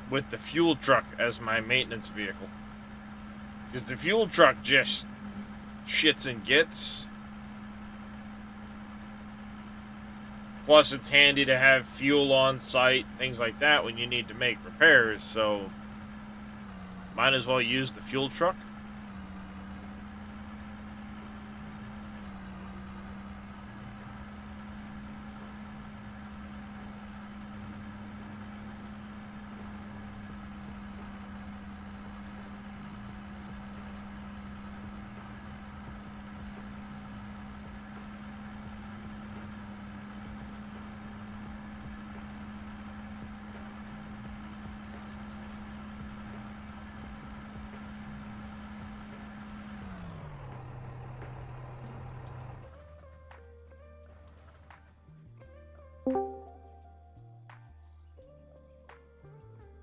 with the fuel truck as my maintenance vehicle. Because the fuel truck just shits and gets. Plus, it's handy to have fuel on site, things like that, when you need to make repairs. So, might as well use the fuel truck.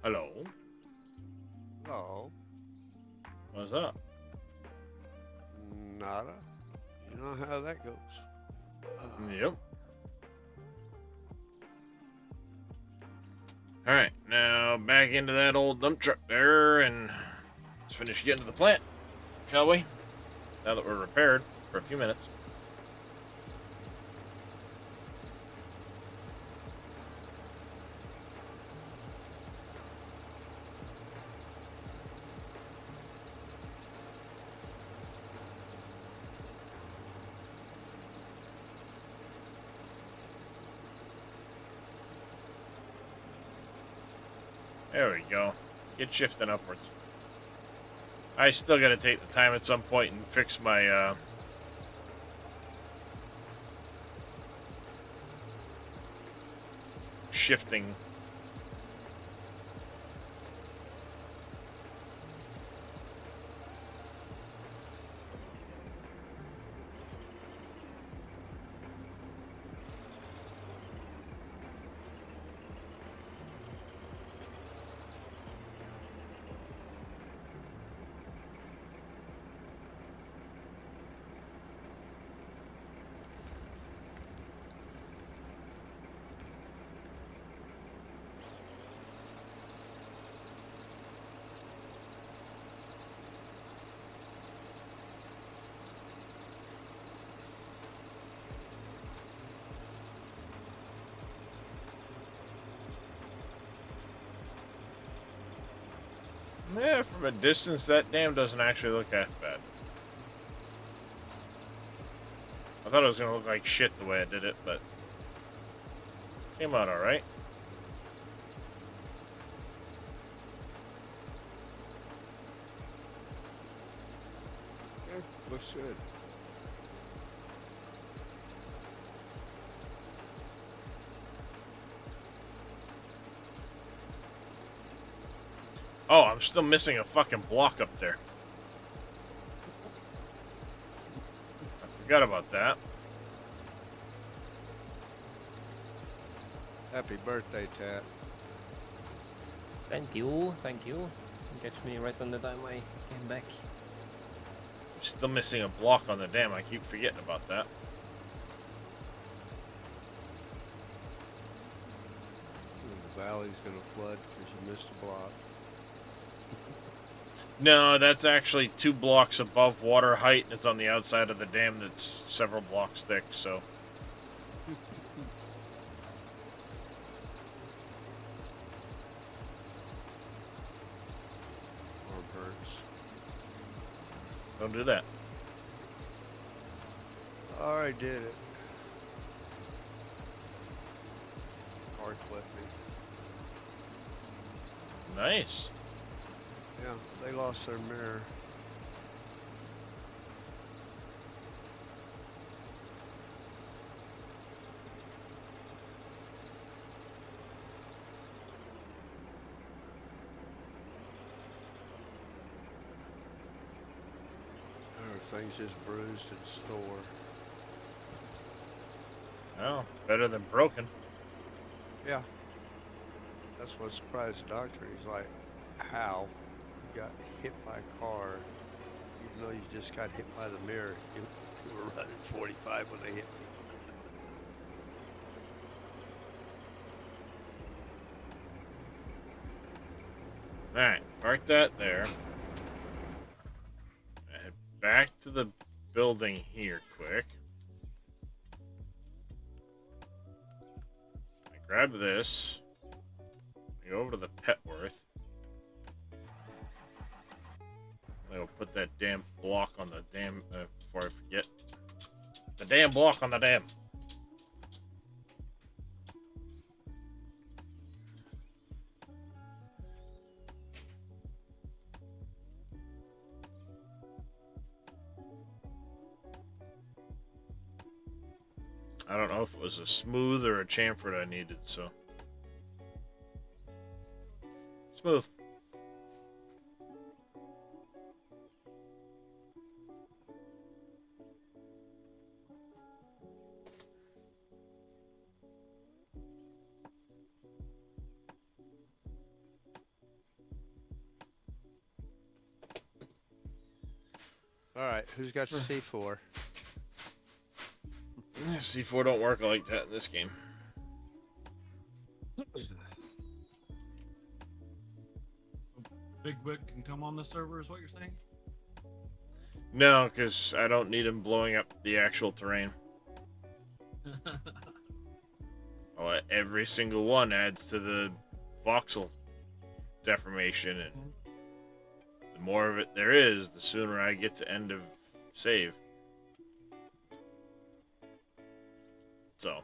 Hello? Hello. What's up? Nada. You know how that goes. Yep. Alright, now back into that old dump truck there, and let's finish getting to the plant, shall we? now that we're repaired for a few minutes. There we go. Get shifting upwards. I still gotta take the time at some point and fix my, shifting. Yeah, from a distance, that dam doesn't actually look half bad. I thought it was gonna look like shit the way I did it, but came out alright. Yeah, looks good. Oh, I'm still missing a fucking block up there. I forgot about that. Happy birthday, Tat. Thank you, thank you. Catch me right on the time I came back. Still missing a block on the dam. I keep forgetting about that. The valley's gonna flood because you missed a block. No, that's actually 2 blocks above water height, and it's on the outside of the dam that's several blocks thick, so... Or birds. Don't do that. Alright, did it. Car clipped me. Nice. Yeah, they lost their mirror. Everything's just bruised and sore. Well, better than broken. Yeah. That's what surprised the doctor. He's like, how? You got hit by a car, even though you just got hit by the mirror. You were running 45 when they hit me. Alright, park that there. Head back to the building here quick. I grab this. I go over to the Petworth. I'll put that damn block on the damn, before I forget. The damn block on the dam. I don't know if it was a smooth or a chamfered I needed, so. Smooth. Alright, who's got C4? C4 don't work like that in this game. Big Wick can come on the server, is what you're saying? No, because I don't need them blowing up the actual terrain. Oh, every single one adds to the voxel deformation, and the more of it there is, the sooner I get to end of save. So.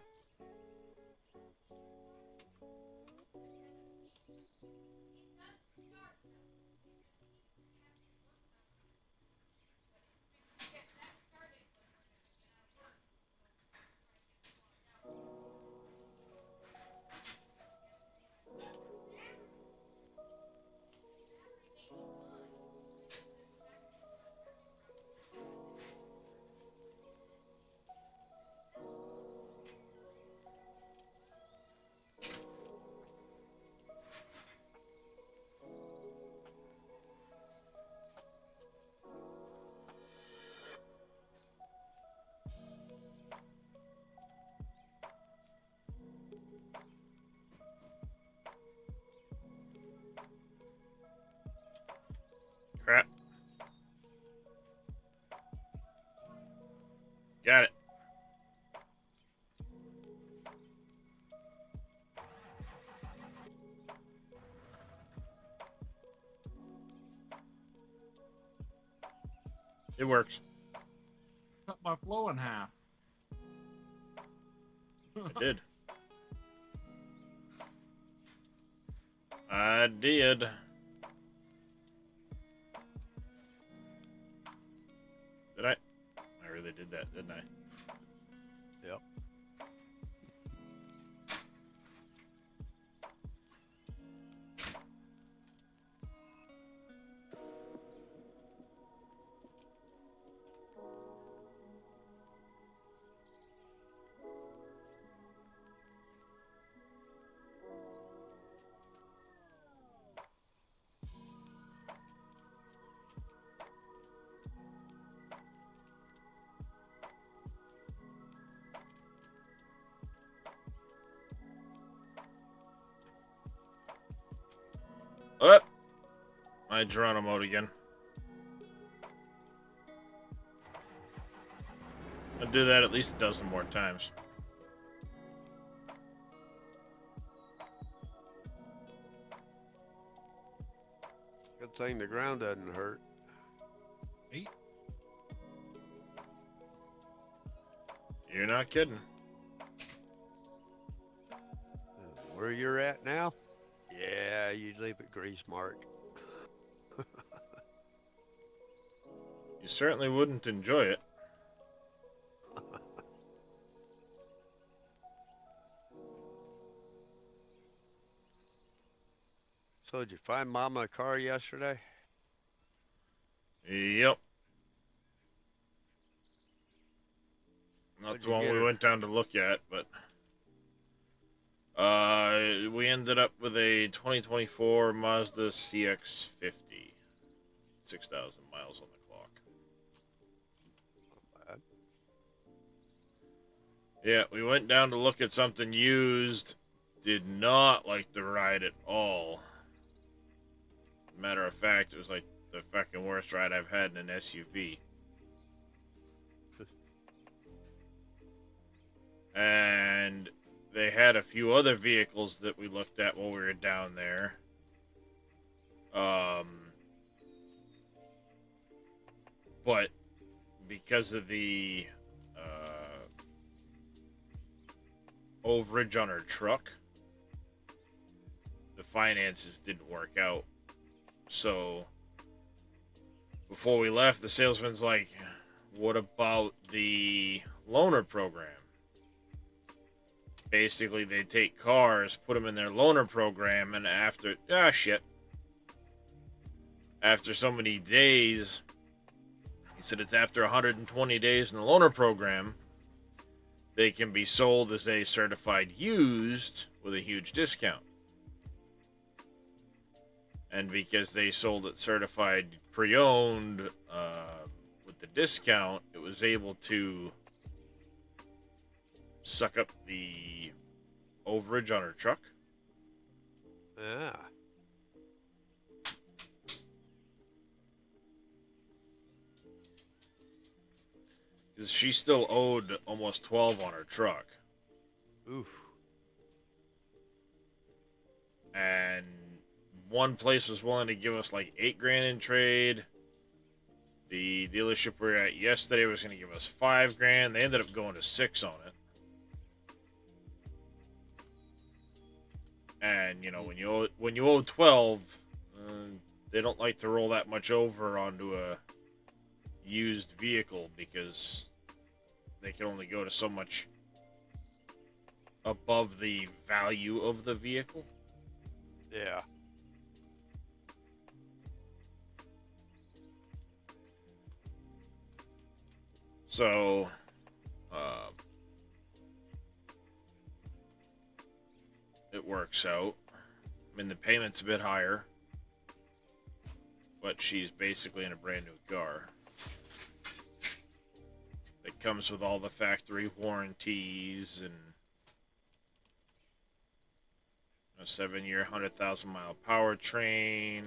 Crap. Got it. It works. Cut my flow in half. I did. I did. Did I? I really did that, didn't I? Yep. Oh, my Geronimo mode again. I'll do that at least a dozen more times. Good thing the ground doesn't hurt. Eight. You're not kidding. Where you're at now? Yeah, you leave it grease mark. You certainly wouldn't enjoy it. So did you find Mama a car yesterday? Yep. Not What'd the you one get we her? went down to look at, but we ended up with a 2024 Mazda CX-50. 6,000 miles on the clock. Bad. Yeah, we went down to look at something used. Did not like the ride at all. Matter of fact, it was like the fucking worst ride I've had in an SUV. And they had a few other vehicles that we looked at while we were down there. But because of the overage on her truck, the finances didn't work out. So before we left, the salesman's like, what about the loaner program? Basically, they take cars, put them in their loaner program, and after, after so many days, he said it's after 120 days in the loaner program, they can be sold as a certified used with a huge discount. And because they sold it certified pre-owned with the discount, it was able to suck up the overage on her truck. Yeah. Because she still owed almost 12 on her truck. Oof. And one place was willing to give us like 8 grand in trade. The dealership we were at yesterday was going to give us 5 grand. They ended up going to 6 on it. And you know, when you owe 12, they don't like to roll that much over onto a used vehicle because they can only go to so much above the value of the vehicle. Yeah. So, it works out. I mean, the payment's a bit higher, but she's basically in a brand new car. It comes with all the factory warranties and a 7-year, 100,000 mile powertrain.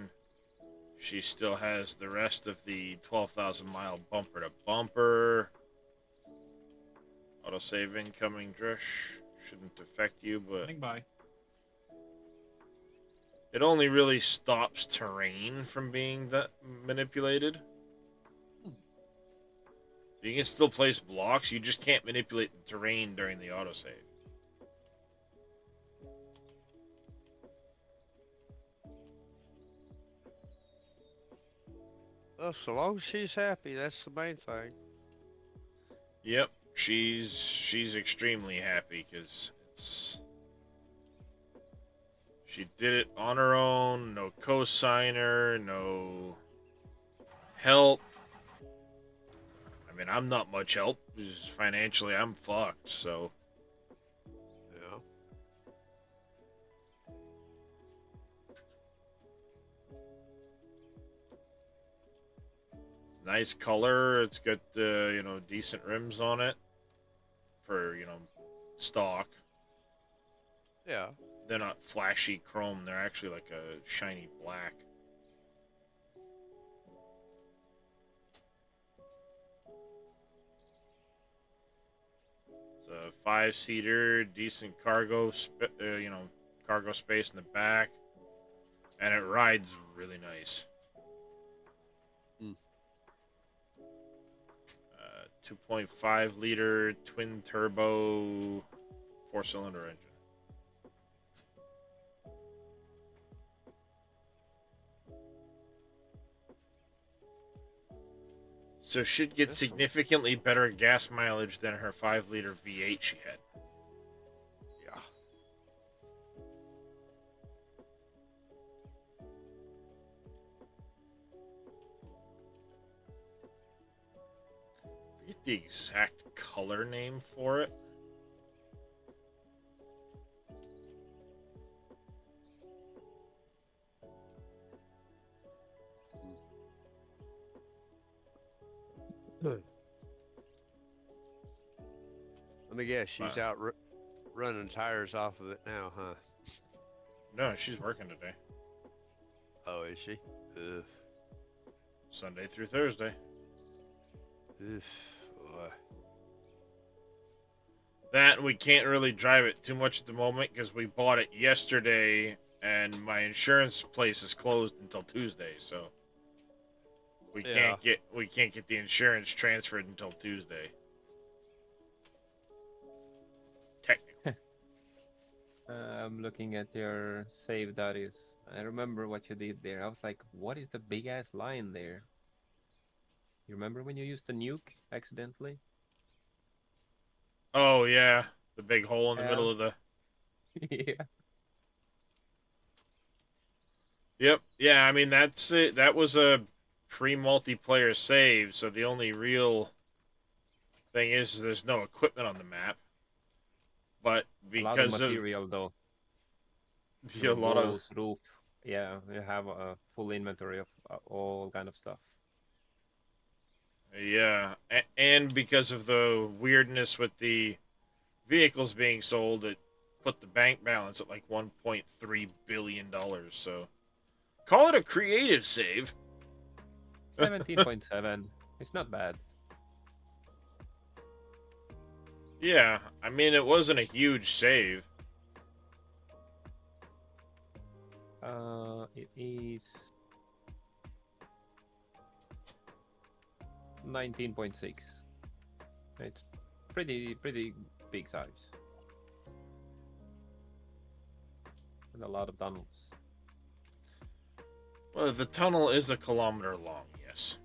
She still has the rest of the 12,000 mile bumper to bumper. Autosave incoming, Drish. Shouldn't affect you, but Running by. it only really stops terrain from being that manipulated. You can still place blocks, you just can't manipulate the terrain during the autosave. Well, so long as she's happy, that's the main thing. Yep, she's extremely happy because she did it on her own, no co-signer, no help. I mean, I'm not much help because financially I'm fucked, so Yeah. nice color. It's got you know, decent rims on it for, you know, stock. Yeah. They're not flashy chrome, they're actually like a shiny black. It's a 5-seater, decent cargo, you know, cargo space in the back, and it rides really nice. Mm. 2.5 liter twin turbo 4-cylinder engine. So should get That's some- significantly better gas mileage than her 5-liter V8 she had. Yeah. I forget the exact color name for it. Let me guess, she's Wow. out running tires off of it now, huh? No, she's working today. Oh, is she? Ugh. Sunday through Thursday. Ugh. Boy. That and we can't really drive it too much at the moment because we bought it yesterday and my insurance place is closed until Tuesday, so we can't get the insurance transferred until Tuesday. Technically. I'm looking at your save, Darius. I remember what you did there. I was like, what is the big ass line there? You remember when you used the nuke accidentally? Oh yeah, the big hole in the Yeah. middle of the. Yeah. Yep. Yeah, I mean that's it. That was a pre-multiplayer save, so the only real thing is there's no equipment on the map. But A lot of because of material though. a lot of Walls, roof. Yeah, you have a full inventory of all kind of stuff. yeah, and because of the weirdness with the vehicles being sold, it put the bank balance at like $1.3 billion. So call it a creative save. 17.7. It's not bad. Yeah, I mean, it wasn't a huge save. It is 19.6. It's pretty big size. And a lot of tunnels. Well, the tunnel is a kilometer long, yes.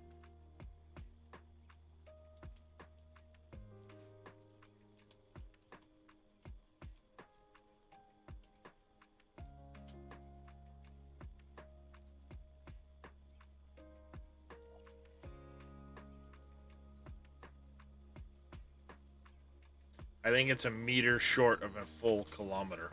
I think it's a meter short of a full kilometer.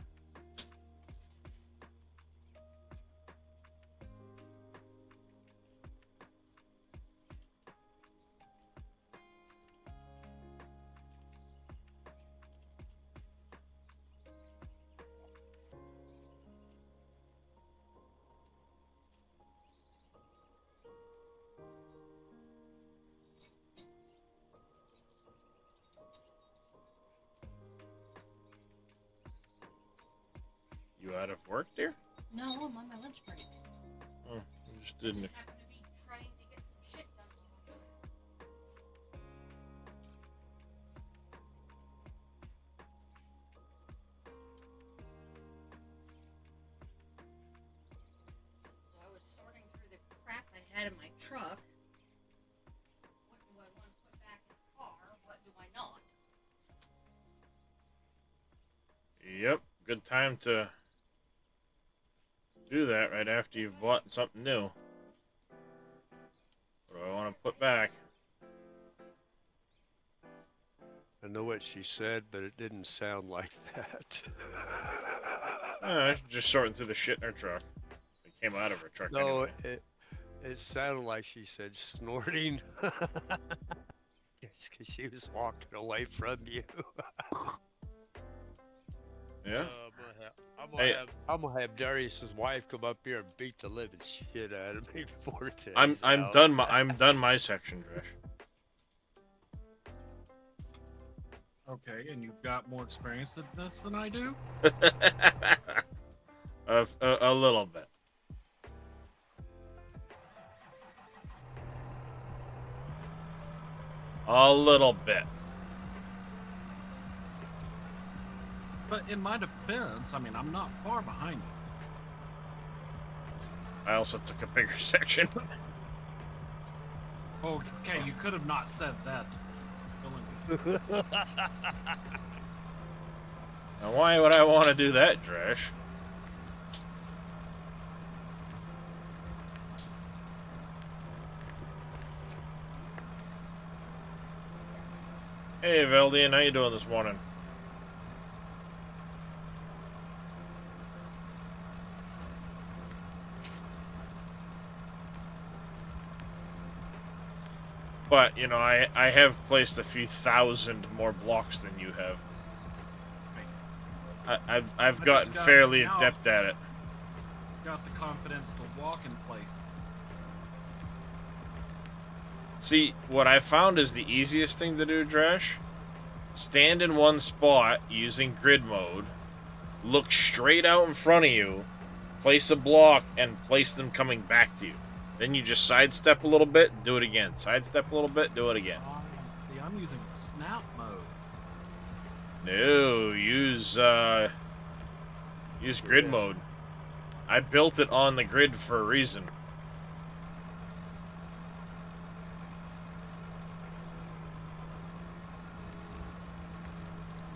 You out of work, dear? No, I'm on my lunch break. Oh, I just didn't. I happen to be trying to get some shit done while I'm doing it. So I was sorting through the crap I had in my truck. What do I want to put back in the car? What do I not? Yep, good time to do that right after you've bought something new. What do I want to put back? I know what she said, but it didn't sound like that. Just sorting through the shit in her truck. It came out of her truck No, anyway. it sounded like she said snorting. Because she was walking away from you. Yeah? I'm gonna have Darius's wife come up here and beat the living shit out of me before today's I'm out. done my section, Dresh. Okay, and you've got more experience at this than I do? a little bit. A little bit. But in my defense, I mean, I'm not far behind you. I also took a bigger section. Oh, okay, you could have not said that. Now, why would I want to do that, Dresh? Hey, Veldian, how you doing this morning? But, you know, I have placed a few thousand more blocks than you have. I've gotten fairly adept at it. Got the confidence to walk in place. See, what I found is the easiest thing to do, Dresh. Stand in one spot using grid mode, look straight out in front of you, place a block, and place them coming back to you. Then you just sidestep a little bit and do it again. Sidestep a little bit, do it again. See, I'm using snap mode. No, use grid mode. I built it on the grid for a reason.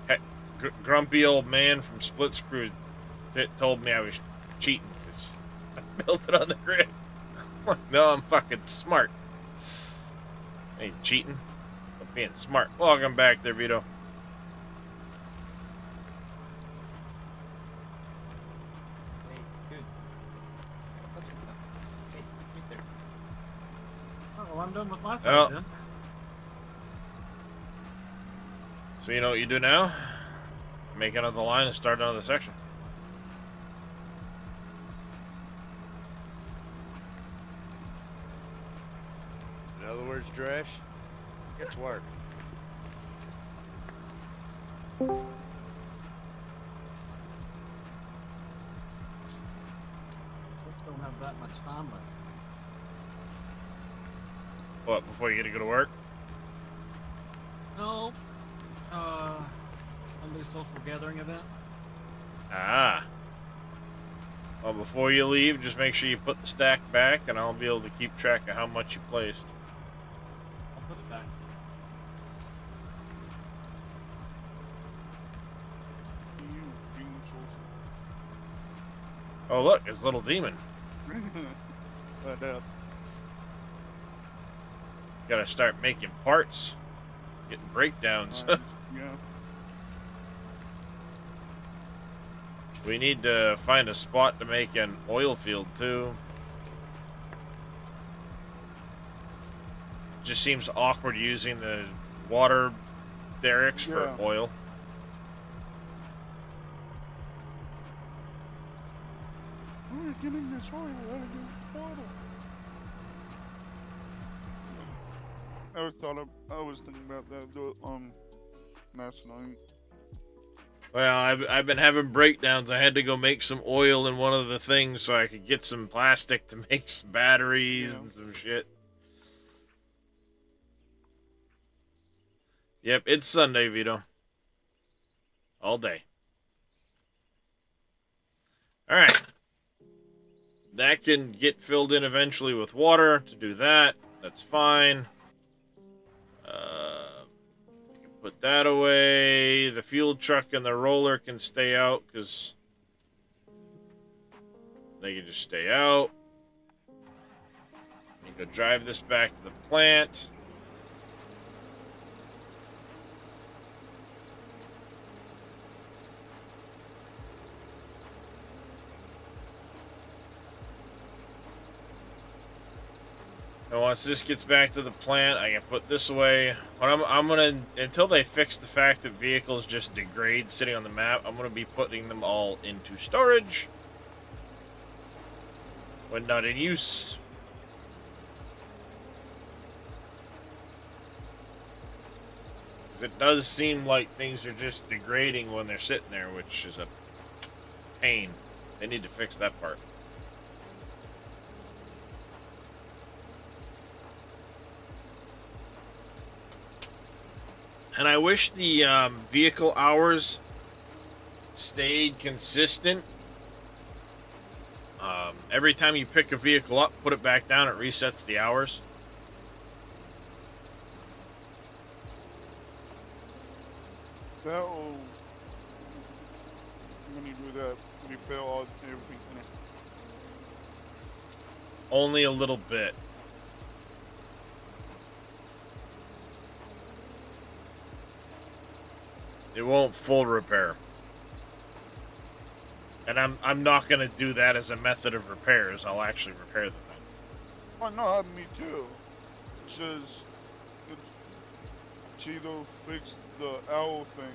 Heck, grumpy old man from Split Screw told me I was cheating because I built it on the grid. No, I'm fucking smart. I ain't cheating. I'm being smart. Welcome back there, Vito. Hey, dude. What's your stuff? Hey, right there. Oh, well, I'm done with my side Well. then. So you know what you do now? Make another line and start another section. In other words, Dresh, get to work. Just don't have that much time left. What, before you get to go to work? No. Sunday social gathering event. Ah. Well, before you leave, just make sure you put the stack back, and I'll be able to keep track of how much you placed. I'll put it back. Oh, look, it's Little Demon. Find out. Gotta start making parts, getting breakdowns. Yeah. We need to find a spot to make an oil field, too. Just seems awkward using the water derricks for Yeah. oil. Where are you getting this oil out of this water? I was thinking about that last night. Well, I've been having breakdowns. I had to go make some oil in one of the things so I could get some plastic to make some batteries Yeah. and some shit. Yep, it's Sunday, Vito. All day. Alright. That can get filled in eventually with water. To do that, that's fine. You can put that away. The fuel truck and the roller can stay out because they can just stay out. You go drive this back to the plant. And once this gets back to the plant, I can put this away. But I'm gonna, until they fix the fact that vehicles just degrade sitting on the map, I'm gonna be putting them all into storage when not in use. Because it does seem like things are just degrading when they're sitting there, which is a pain. They need to fix that part. And I wish the vehicle hours stayed consistent. Every time you pick a vehicle up, put it back down, it resets the hours. That will, when you do that, repair all everything in it. Only a little bit. It won't full repair. And I'm not gonna do that as a method of repairs. I'll actually repair the thing. Oh no, me too. It says Tito fixed the owl thing.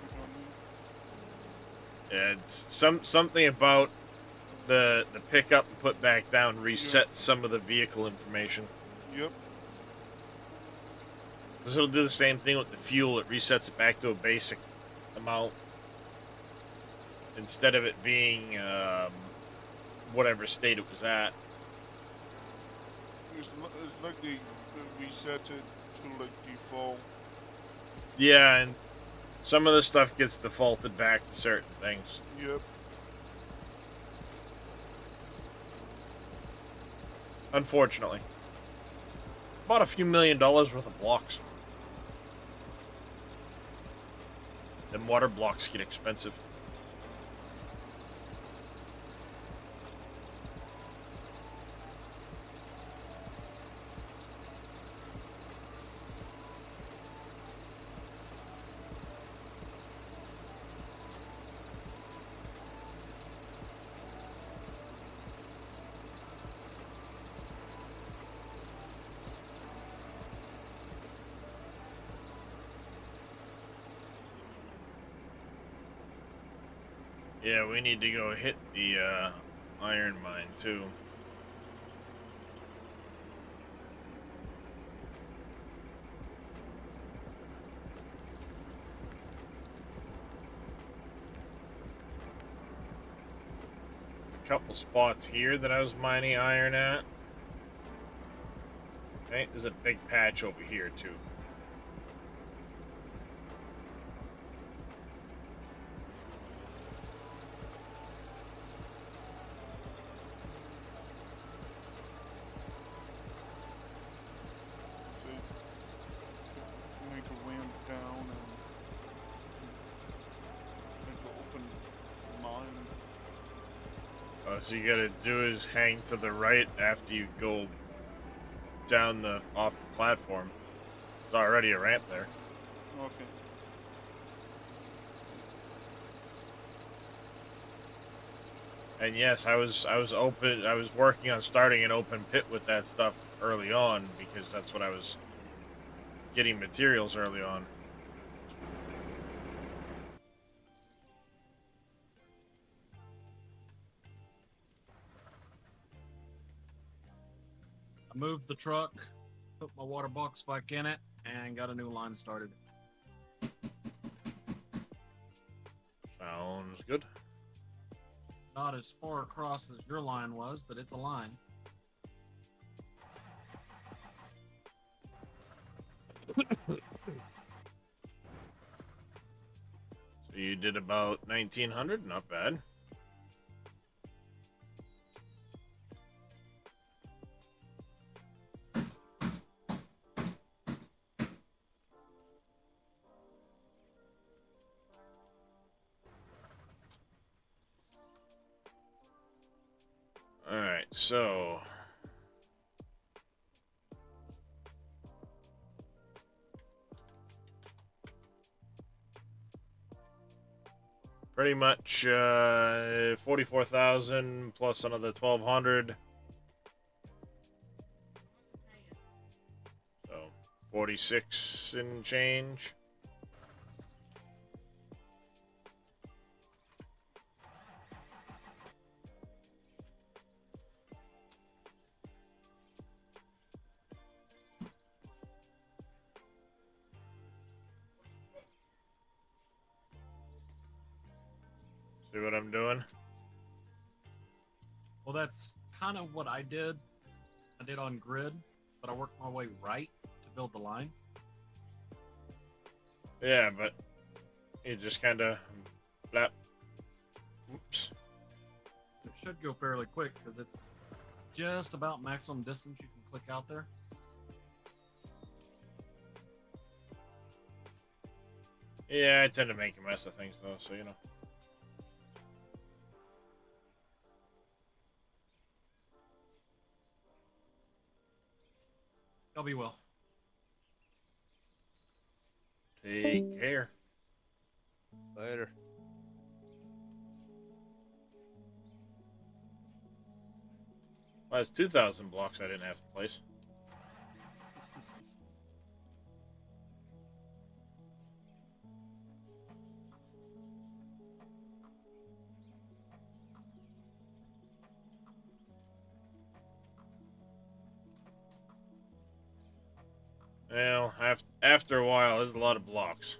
You know what I mean? It's something about the pick up and put back down resets some of the vehicle information. Yep. Because it'll do the same thing with the fuel. It resets it back to a basic amount instead of it being whatever state it was at. It's like they reset it to like default. Yeah, and some of the stuff gets defaulted back to certain things. Yep. Unfortunately. Bought a few $1 million worth of blocks. Them water blocks get expensive. Yeah, we need to go hit the iron mine too. couple spots here that I was mining iron at. Okay, there's a big patch over here too. So make a ramp down and make an open mine. So you gotta do is hang to the right after you go down the off the platform. There's already a ramp there. Okay. And yes, I was working on starting an open pit with that stuff early on because that's what I was getting materials early on. I moved the truck, put my water box back in it, and got a new line started. Sounds good. Not as far across as your line was, but it's a line. So you did about 1900, not bad. All right, so pretty much 44,000 plus another 1,200, so 46 and change. See what I'm doing? Well, that's kind of what I did. I did on grid, but I worked my way right to build the line. Yeah, but you just kind of flap. Oops. It should go fairly quick because it's just about maximum distance you can click out there. Yeah, I tend to make a mess of things though, so you know. I'll be well. Take care. Later. Well, that's 2,000 blocks I didn't have to place. Well, after a while, there's a lot of blocks.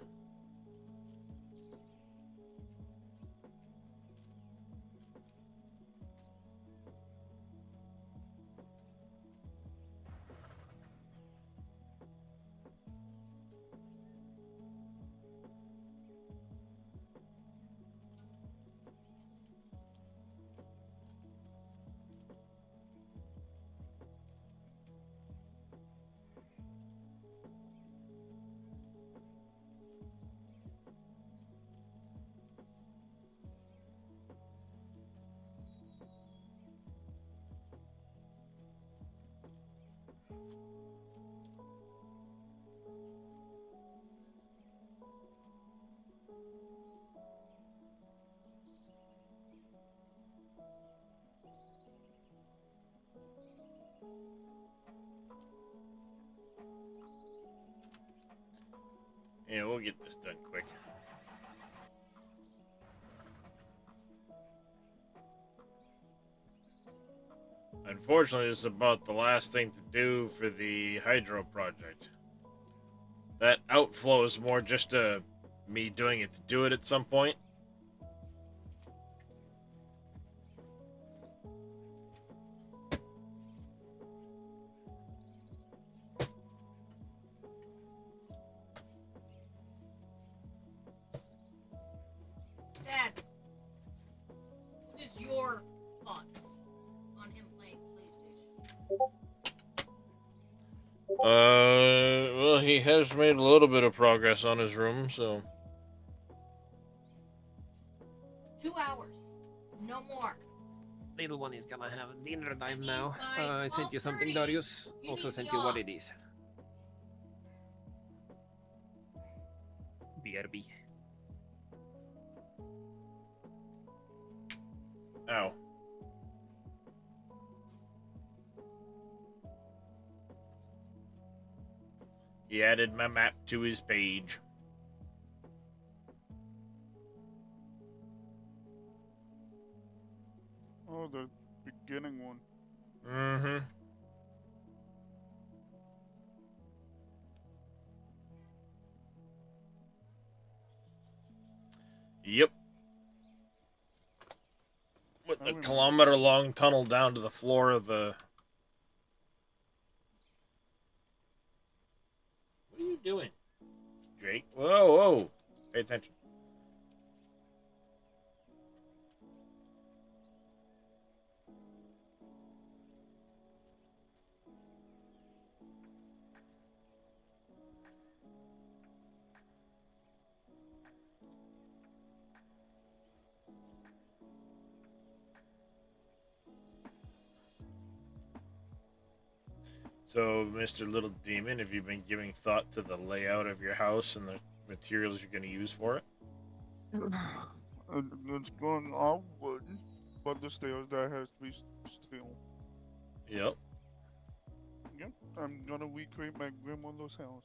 Yeah, we'll get this done quick. Unfortunately, this is about the last thing to do for the hydro project. That outflow is more just me doing it to do it at some point. Well, he has made a little bit of progress on his room, so 2 hours. No more. Little one is gonna have dinner time means now. by I sent you something, 12:30, Darius. you Also need sent me you what off. it is. BRB. ow. He added my map to his page. Oh, the beginning one. Mm-hmm. Yep. With I the remember. kilometer-long tunnel down to the floor of the... What are you doing, Drake? Whoa, whoa. Pay attention. So, Mr. Little Demon, have you been giving thought to the layout of your house and the materials you're going to use for it? And it's going on wood, but the stairs that has to be steel. Yep. Yep, I'm gonna recreate my grandmother's house.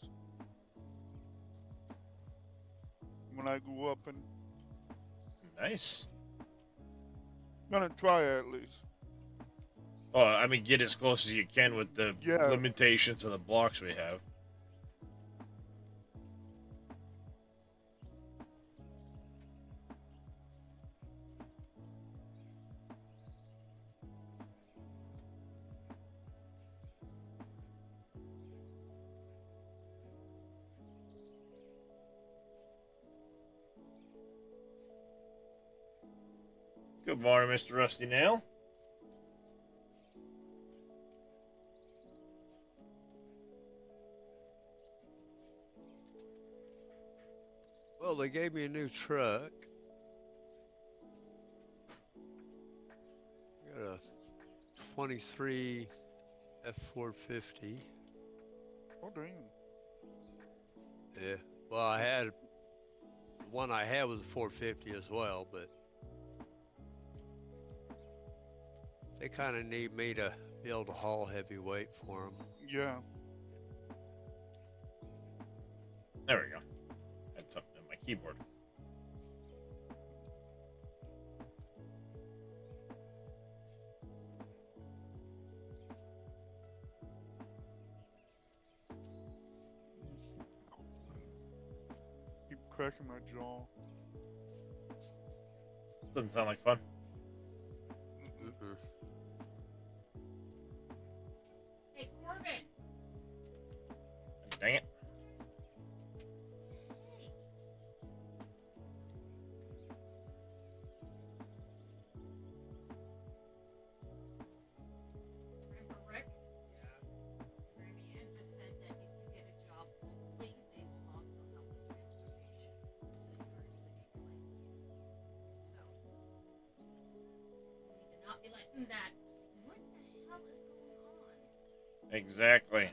When I grew up, and Nice. gonna try at least. Oh, I mean, get as close as you can with the Yeah. limitations of the blocks we have. Good morning, Mr. Rusty Nail. Well, they gave me a new truck. Got a 23 F450. Oh damn. Yeah. Well, the one I had was a 450 as well, but they kind of need me to be able to haul heavy weight for them. Yeah. There we go. Had something in my keyboard. Keep cracking my jaw. Doesn't sound like fun. Mm-mm. Hey, Corbin. Dang it. Remember Rick? Remy Ann just said that if you get a job locally, they will also help with transportation to where you need your license. So, we need to not be letting that. What the hell is going on? Exactly.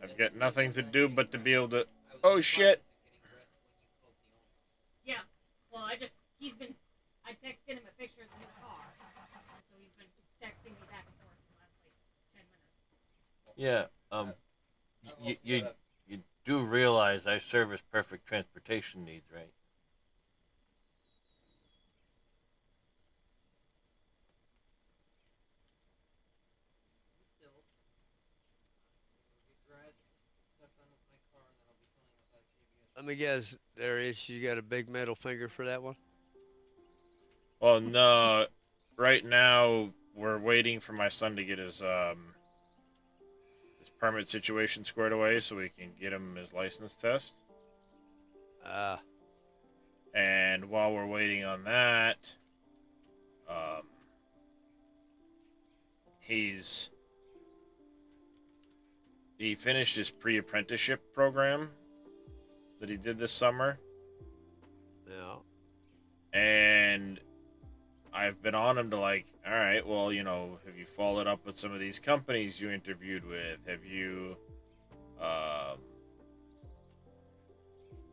I've got nothing to do but to be able to... Oh, shit. Yeah. Well, I texted him a picture of the new car. So he's been texting me back and forth for the last, like, 10 minutes. Yeah, you do realize I service perfect transportation needs, right? Let me guess, Darius, you got a big middle finger for that one? Well, no. Right now, we're waiting for my son to get his permit situation squared away so we can get him his license test. Ah, And while we're waiting on that, he's he finished his pre-apprenticeship program that he did this summer, Yeah. and I've been on him to like, all right, well, you know, have you followed up with some of these companies you interviewed with? Have you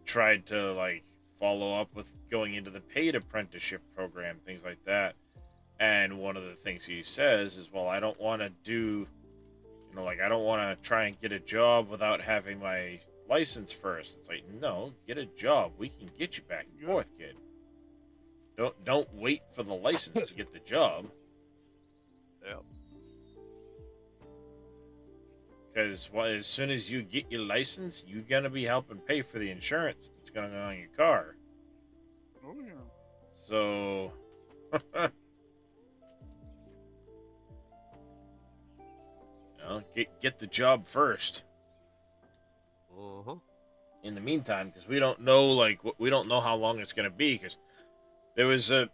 tried to like follow up with going into the paid apprenticeship program, things like that? And one of the things he says is, well, I don't want to do, you know, like I don't want to try and get a job without having my license first. It's like, no, get a job. We can get you back and forth, kid. Don't wait for the license to get the job. Yep. Because as soon as you get your license, you're gonna be helping pay for the insurance that's gonna go on your car. Oh yeah. So, you know, get the job first. Uh-huh. In the meantime, because we don't know we don't know how long it's gonna be. Because there was a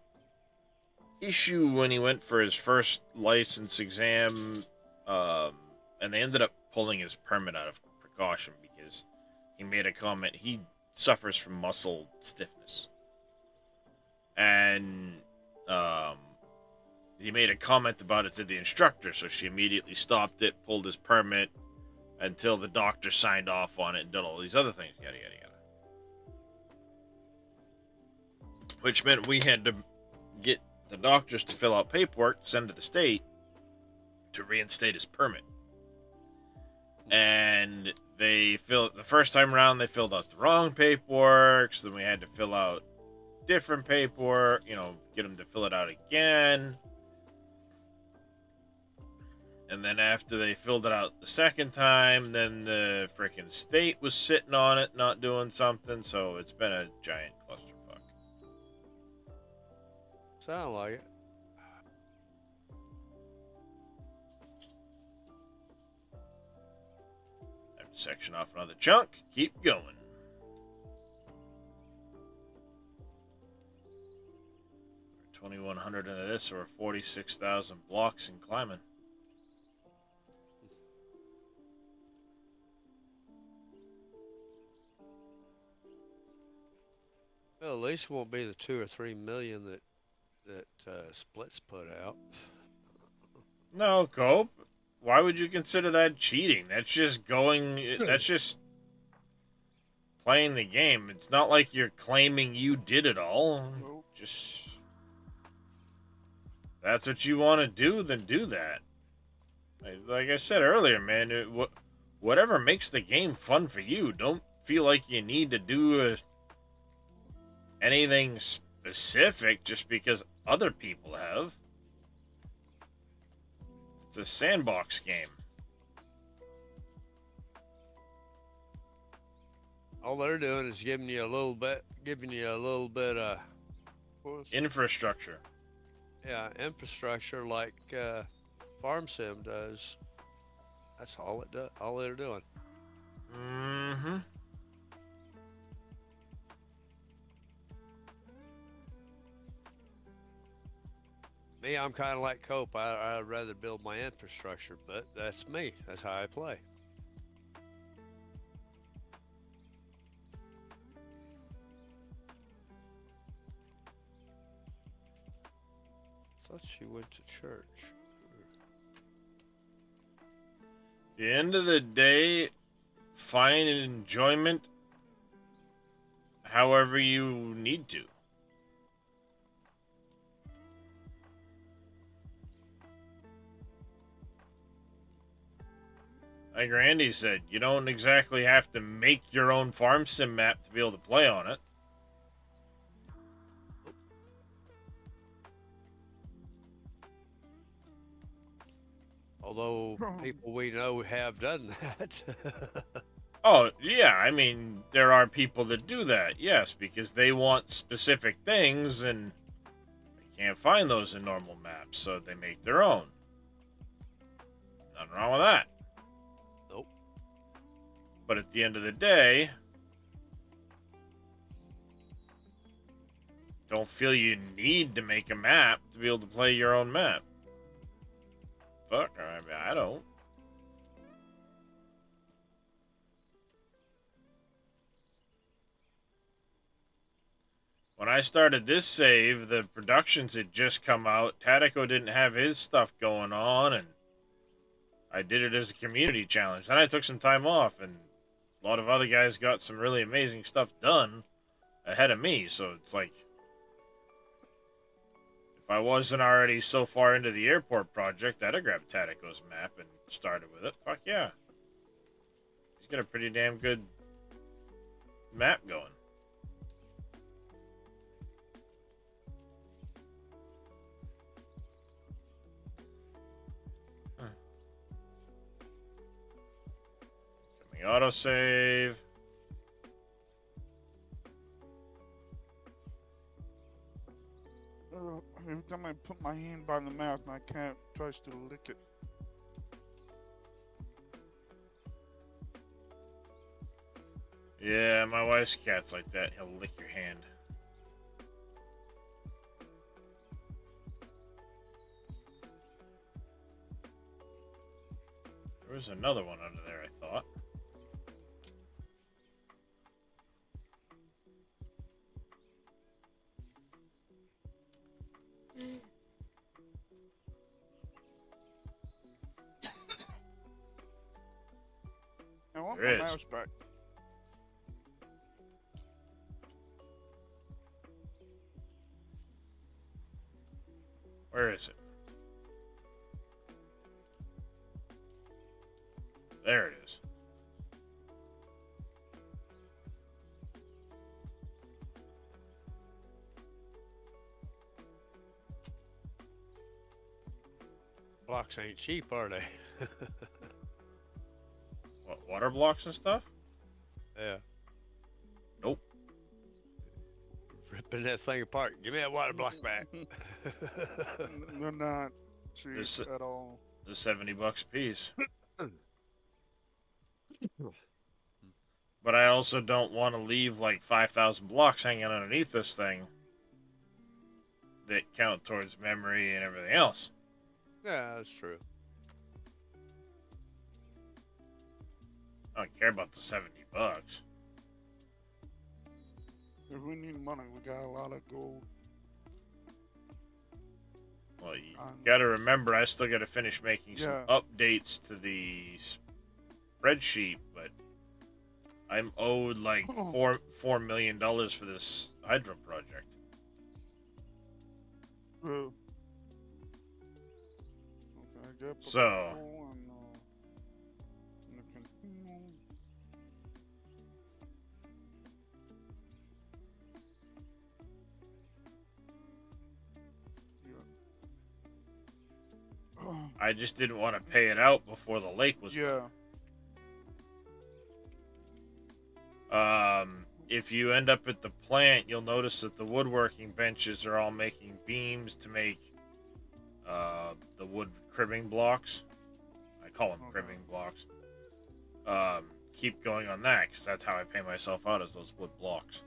issue when he went for his first license exam, and they ended up pulling his permit out of precaution because he made a comment. He suffers from muscle stiffness, and he made a comment about it to the instructor, so she immediately stopped it, pulled his permit until the doctor signed off on it and did all these other things, yada yada yada. Which meant we had to get the doctors to fill out paperwork, send to the state to reinstate his permit. And the first time around they filled out the wrong paperwork, so then we had to fill out different paperwork, you know, get them to fill it out again. And then after they filled it out the second time, then the freaking state was sitting on it, not doing something, so it's been a giant clusterfuck. Sound like it. Have to section off another chunk, keep going. 2,100 into this, or 46,000 blocks in climbing. Well, at least it won't be the 2 or 3 million that Splits put out. No, Cope. Why would you consider that cheating? That's just going. That's just playing the game. It's not like you're claiming you did it all. Nope. Just. That's what you want to do, then do that. Like I said earlier, man, whatever makes the game fun for you. Don't feel like you need to do anything specific just because other people have. It's a sandbox game. All they're doing is giving you a little bit of Push. Infrastructure. infrastructure like Farm Sim does. That's all it does. All they're doing. Mm-hmm. Me, I'm kind of like Cope. I'd rather build my infrastructure, but that's me. That's how I play. Thought she went to church. At the end of the day, find enjoyment however you need to. Like Randy said, you don't exactly have to make your own farm sim map to be able to play on it. Although people we know have done that. Oh, yeah, I mean, there are people that do that, yes, because they want specific things and they can't find those in normal maps, so they make their own. Nothing wrong with that. Nope. But at the end of the day, don't feel you need to make a map to be able to play your own map. Fuck, I mean, I don't. when I started this save, the productions had just come out. Tatico didn't have his stuff going on, and I did it as a community challenge. Then I took some time off, and a lot of other guys got some really amazing stuff done ahead of me. So it's like, if I wasn't already so far into the airport project, I'd have grabbed Tatico's map and started with it. Fuck yeah. He's got a pretty damn good map going. Autosave. Every time I put my hand by the mouth, my cat tries to lick it. Yeah, my wife's cat's like that. He'll lick your hand. There was another one under there, I thought. I want There my is. mouse back. Where is it? There it is. Blocks ain't cheap, are they? What, water blocks and stuff? Yeah. Nope. Ripping that thing apart. Give me that water block back. They're not cheap This- at all. They're $70 a piece. But I also don't want to leave like 5,000 blocks hanging underneath this thing that count towards memory and everything else. Yeah, that's true. I don't care about the $70. If we need money, we got a lot of gold. Well, you Um, gotta remember, I still gotta finish making some Yeah. updates to the spreadsheet, but I'm owed like $4 million for this hydro project. Okay, I get So- potato and you can- Yeah. I just didn't want to pay it out before the lake was. Yeah. If you end up at the plant, you'll notice that the woodworking benches are all making beams to make the wood cribbing blocks. I call them Okay. cribbing blocks. Keep going on that, because that's how I pay myself out, as those wood blocks.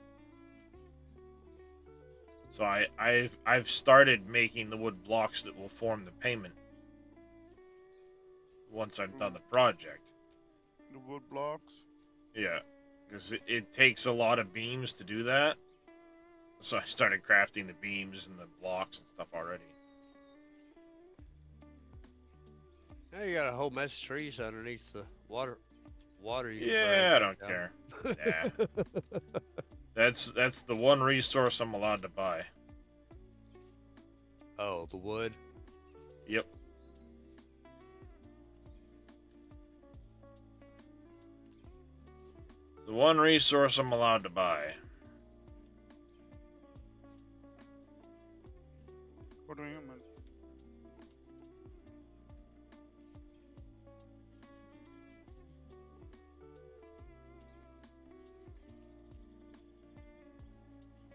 So I've started making the wood blocks that will form the payment once I've done the project. The wood blocks. Yeah, because it takes a lot of beams to do that. So I started crafting the beams and the blocks and stuff already. Now you got a whole mess of trees underneath the water. You can Yeah, I try don't and care. take down. Nah. That's the one resource I'm allowed to buy. Oh, the wood. Yep. The one resource I'm allowed to buy. What do you mean?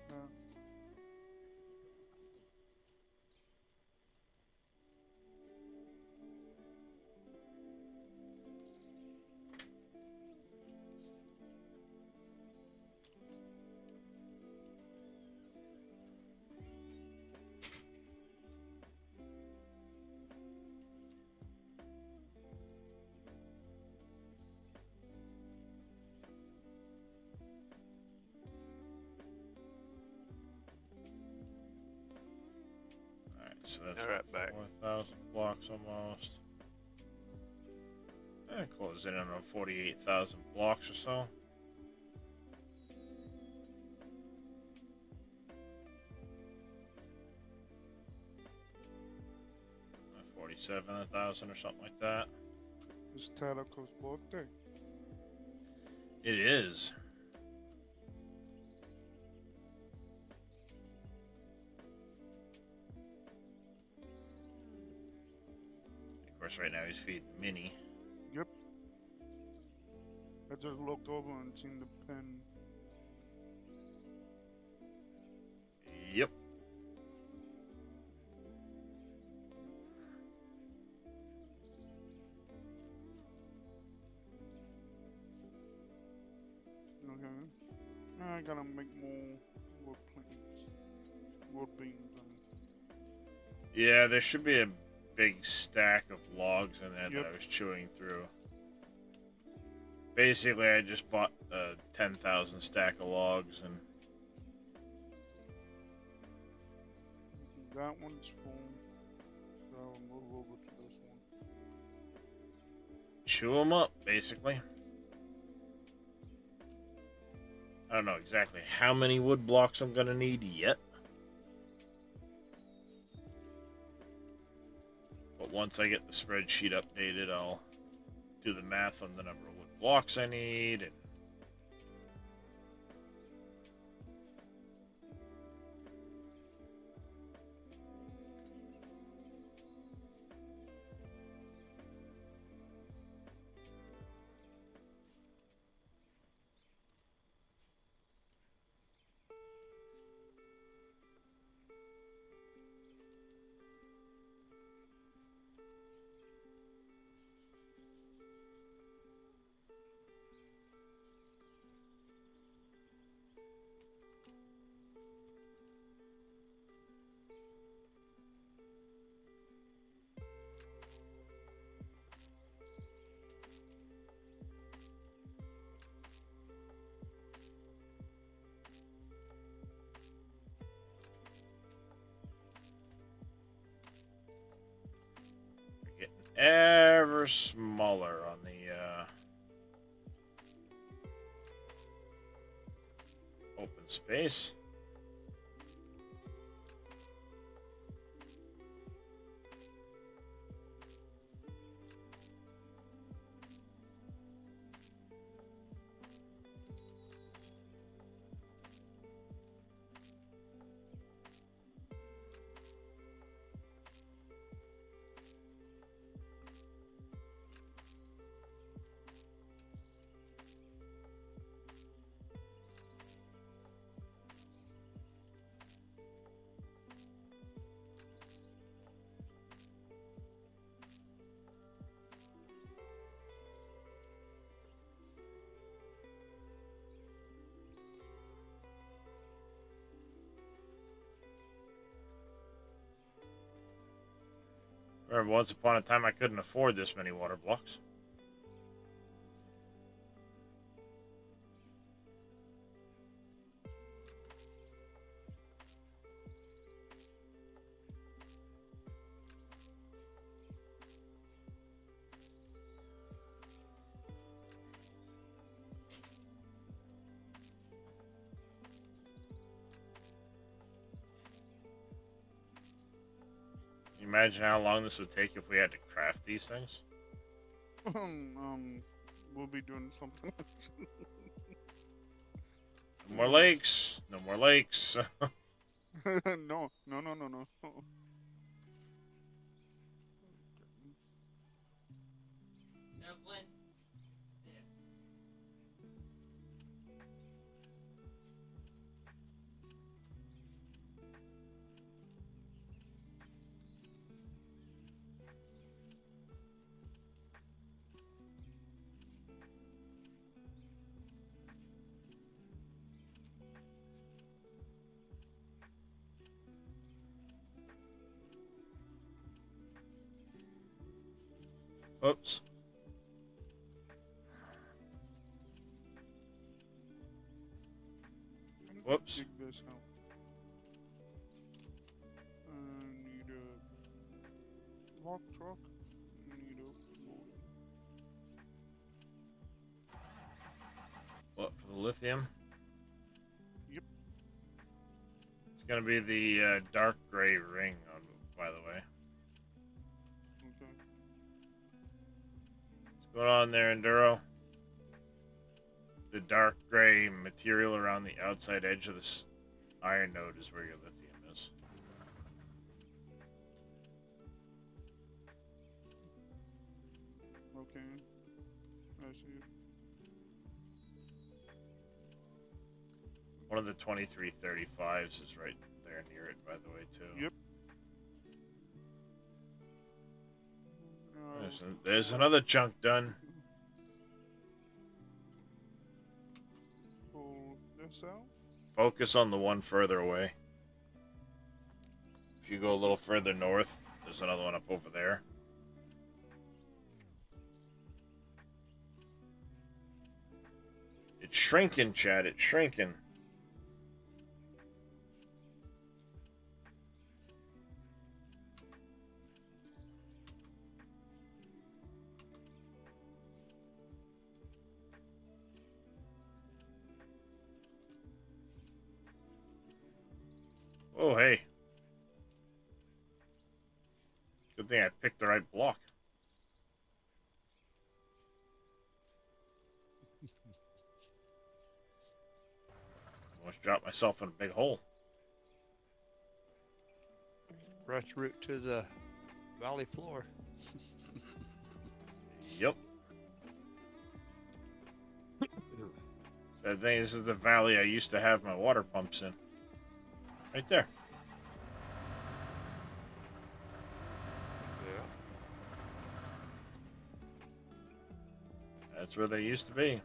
Yeah. so that's All right, back. 4,000 blocks almost. Close in on 48,000 blocks or so. Uh, 47,000 or something like that. It's Tadako's birthday. It is. Of course, right now he's feeding Minnie. Yep. I just looked over and seen the pen. Yep. Okay. Now I gotta make more wood planks. Wood beams, I mean. Yeah, there should be a big stack of logs in there Yep. that I was chewing through. Basically, I just bought a 10,000 stack of logs and That one's full. So I'll move over to this one. chew them up, basically. I don't know exactly how many wood blocks I'm gonna need yet. But once I get the spreadsheet updated, I'll do the math on the number of wood blocks I need. And getting ever smaller on the open space. Remember, once upon a time, I couldn't afford this many water blocks. Can you imagine how long this would take if we had to craft these things? We'll be doing something else. No more lakes. No more lakes. No. Oops. Whoops. Dig this out. I need a hot truck. Need a motor. What, for the lithium? Yep. It's gonna be the dark gray ring, by the way. Okay. What's going on there, Enduro? The dark gray material around the outside edge of this iron node is where your lithium is. Okay. I see. One of the 2335s is right there near it, by the way, too. Yep. There's another chunk done. Pull this out. Focus on the one further away. If you go a little further north, there's another one up over there. It's shrinking, Chad. It's shrinking. Oh, hey. Good thing I picked the right block. Almost dropped myself in a big hole. Fresh route to the valley floor. Yep. Sad thing, this is the valley I used to have my water pumps in. Right there. Yeah. That's where they used to be.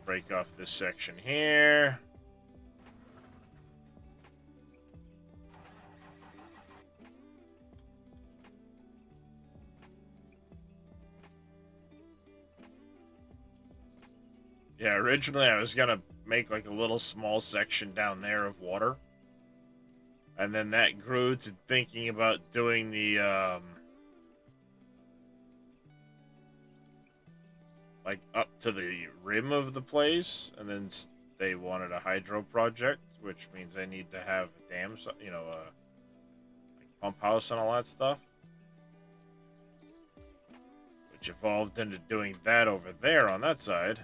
Break off this section here. Yeah, originally I was gonna make like a little small section down there of water. And then that grew to thinking about doing the, like up to the rim of the place. And then they wanted a hydro project, which means I need to have a dam, you know, like pump house and all that stuff. Which evolved into doing that over there on that side.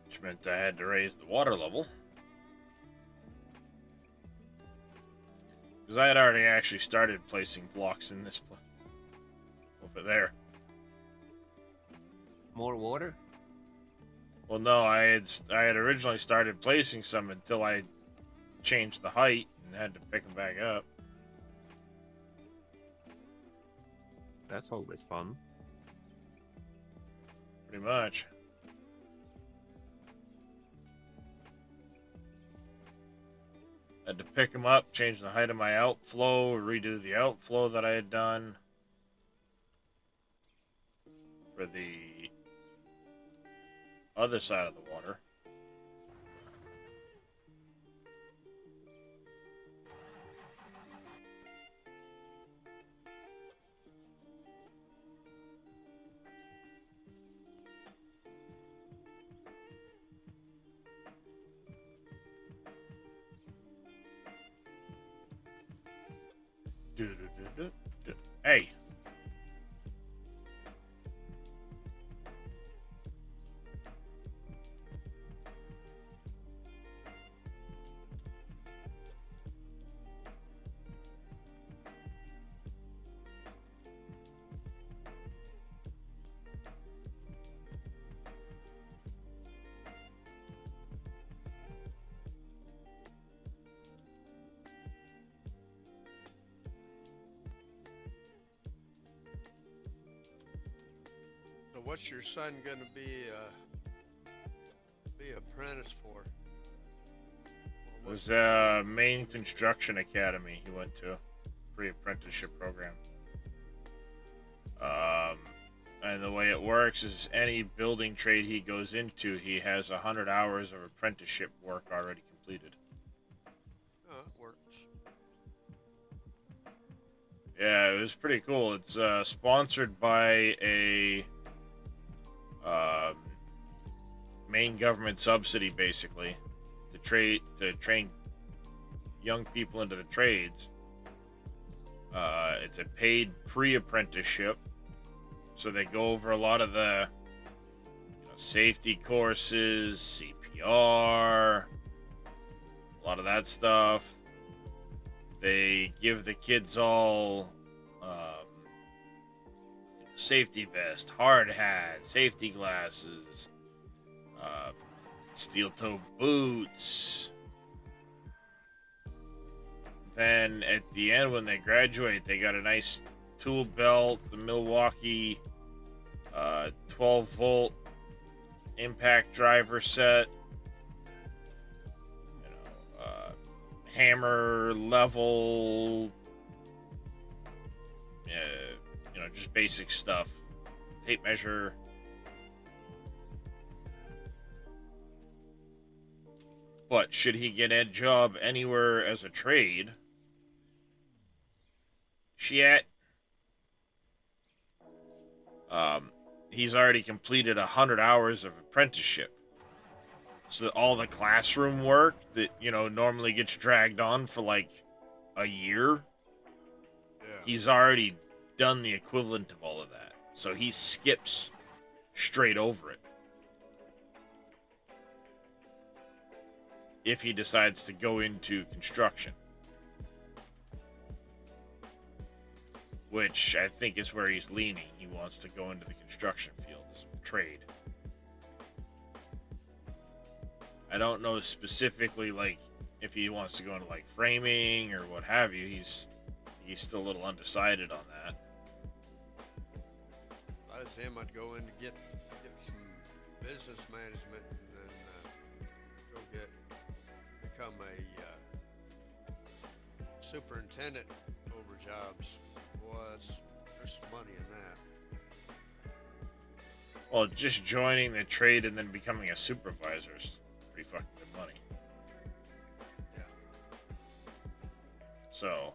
Which meant I had to raise the water level. Because I had already actually started placing blocks in this place. Over there. More water? Well, no, I had originally started placing some until I changed the height and had to pick them back up. That's always fun. Pretty much. Had to pick them up, change the height of my outflow, redo the outflow that I had done for the other side of the water. Hey. So what's your son gonna be apprentice for? Or It was a main construction academy he went to, pre-apprenticeship program. And the way it works is any building trade he goes into, he has 100 hours of apprenticeship work already completed. Oh, it works. Yeah, it was pretty cool. It's sponsored by a main government subsidy, basically, to train young people into the trades. It's a paid pre-apprenticeship, so they go over a lot of the safety courses, CPR, a lot of that stuff. They give the kids all safety vest, hard hat, safety glasses, steel toe boots. Then at the end, when they graduate, they got a nice tool belt, the Milwaukee 12-volt impact driver set, hammer, level, just basic stuff, tape measure. But should he get a job anywhere as a trade, he's already completed 100 hours of apprenticeship. So all the classroom work that, normally gets dragged on for like a year, he's already done the equivalent of all of that. So he skips straight over it. If he decides to go into construction. Which I think is where he's leaning. He wants to go into the construction field as a trade. I don't know specifically, like, if he wants to go into, like, framing or what have you. He's still a little undecided on that. If I was him, I'd go in to get some business management and then become a superintendent over jobs. Boy, there's some money in that. Well, just joining the trade and then becoming a supervisor is pretty fucking good money. Yeah. So,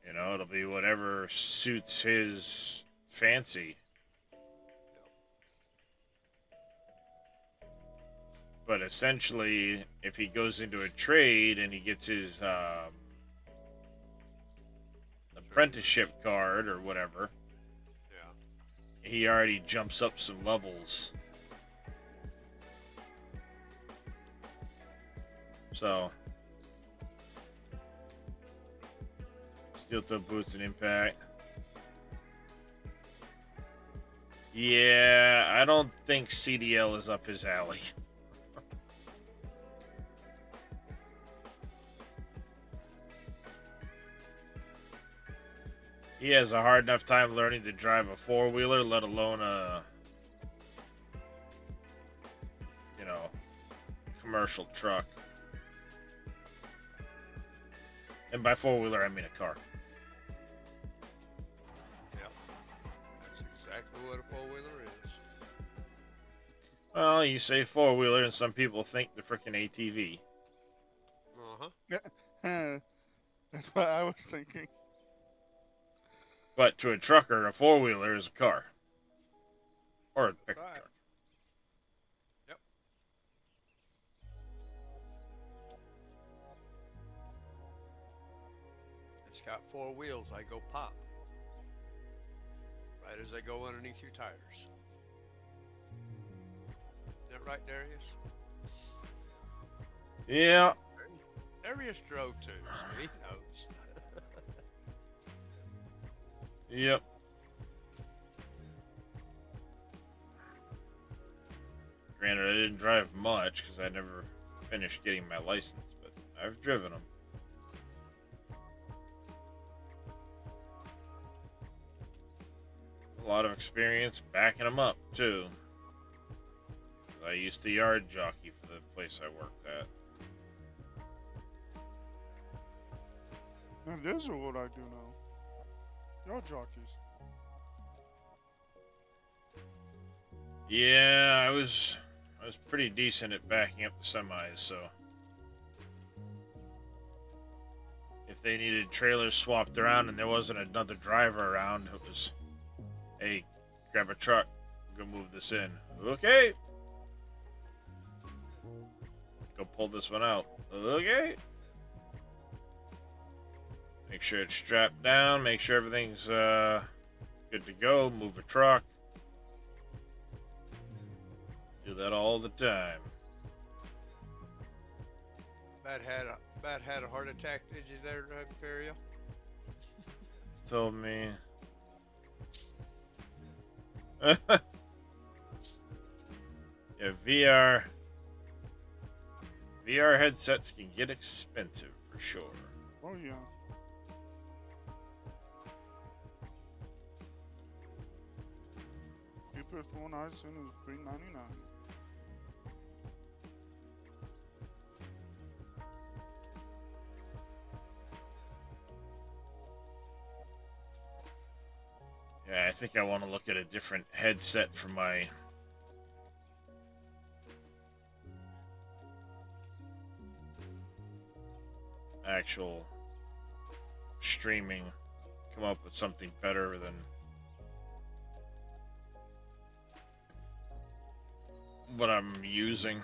it'll be whatever suits his fancy. But essentially, if he goes into a trade and he gets his apprenticeship card or whatever, he already jumps up some levels. So, steel toe boots and impact. Yeah, I don't think CDL is up his alley. He has a hard enough time learning to drive a four-wheeler, let alone a, commercial truck. And by four-wheeler, I mean a car. Yeah. That's exactly what a four-wheeler is. Well, you say four-wheeler, and some people think the frickin' ATV. Yeah. That's what I was thinking. But to a trucker, a four-wheeler is a car. Or a pickup Right. truck. Yep. It's got four wheels. I go pop. Right as I go underneath your tires. Isn't that right, Darius? Yeah. Darius drove too, so he knows. Yep. Granted, I didn't drive much because I never finished getting my license, but I've driven them. A lot of experience backing them up, too. 'Cause I used to yard jockey for the place I worked at. And this is what I do now. Y'all jockeys. Yeah, I was pretty decent at backing up the semis, so if they needed trailers swapped around and there wasn't another driver around, it was, hey, grab a truck, go move this in. Okay. Go pull this one out. Okay. Make sure it's strapped down, make sure everything's good to go, move a truck. Do that all the time. Matt had a heart attack, did you there, Imperial? Told me. Yeah, VR headsets can get expensive for sure. Oh yeah. Cheapest one I've seen is $3.99. Yeah, I think I want to look at a different headset for my actual streaming. Come up with something better than what I'm using.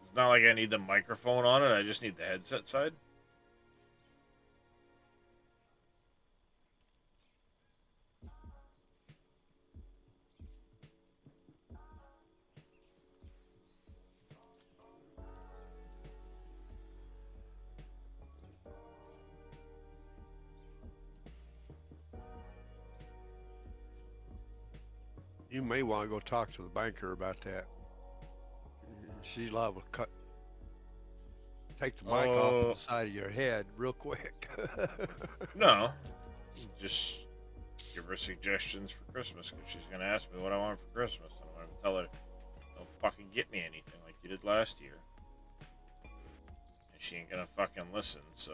It's not like I need the microphone on it, I just need the headset side. You may want to go talk to the banker about that. She's liable to take the mic off the side of your head real quick. No, just give her suggestions for Christmas, because she's going to ask me what I want for Christmas. I'm going to tell her, don't fucking get me anything like you did last year. And she ain't going to fucking listen, so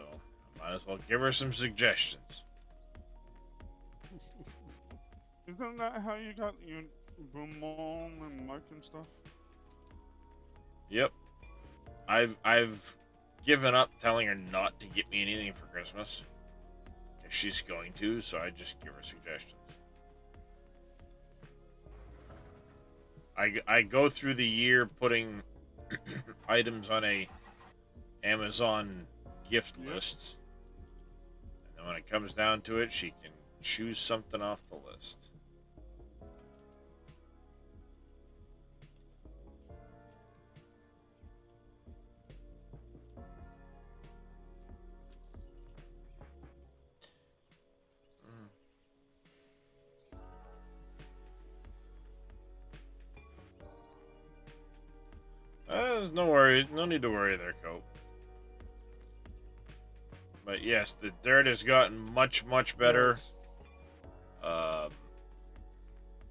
I might as well give her some suggestions. Isn't that how you got your boom mom and mic and stuff? Yep. I've given up telling her not to get me anything for Christmas. Because she's going to, so I just give her suggestions. I go through the year putting items on a Amazon gift list. And then when it comes down to it, she can choose something off the list. There's no need to worry there, Cope. But yes, the dirt has gotten much, much better.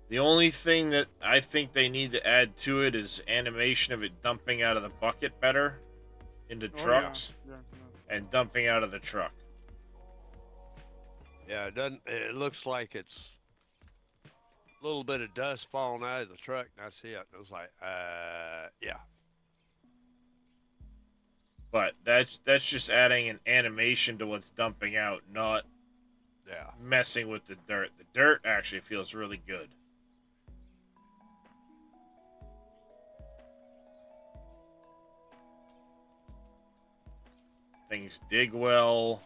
The only thing that I think they need to add to it is animation of it dumping out of the bucket better into trucks Yeah. and dumping out of the truck. Yeah, it doesn't. It looks like it's a little bit of dust falling out of the truck. And I see it. It was like, yeah. But that's just adding an animation to what's dumping out, not messing with the dirt. The dirt actually feels really good. Things dig well.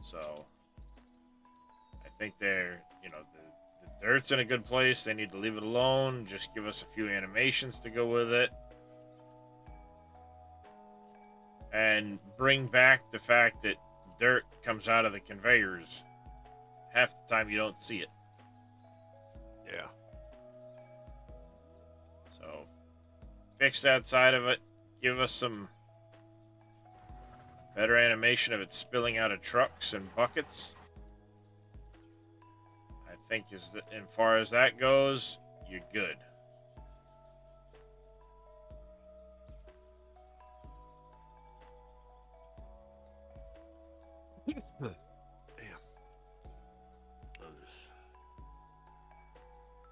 So I think they're, the dirt's in a good place. They need to leave it alone. Just give us a few animations to go with it. And bring back the fact that dirt comes out of the conveyors. Half the time you don't see it. Yeah. So fix that side of it. Give us some better animation of it spilling out of trucks and buckets. I think as far as that goes, you're good.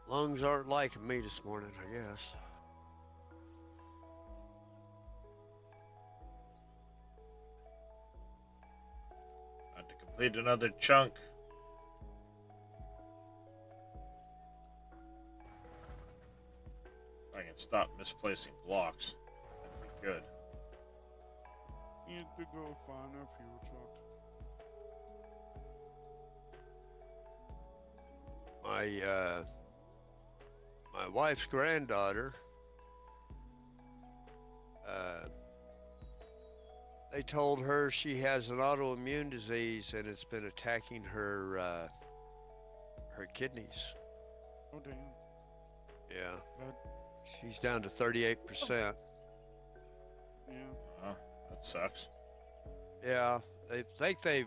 Lungs aren't liking me this morning, I guess. Had to complete another chunk. I can stop misplacing blocks. That'd be good. Need to go find a fuel truck. My wife's granddaughter, they told her she has an autoimmune disease and it's been attacking her kidneys. Oh damn. Yeah, That, she's down to 38%. yeah. That sucks. Yeah, they think they've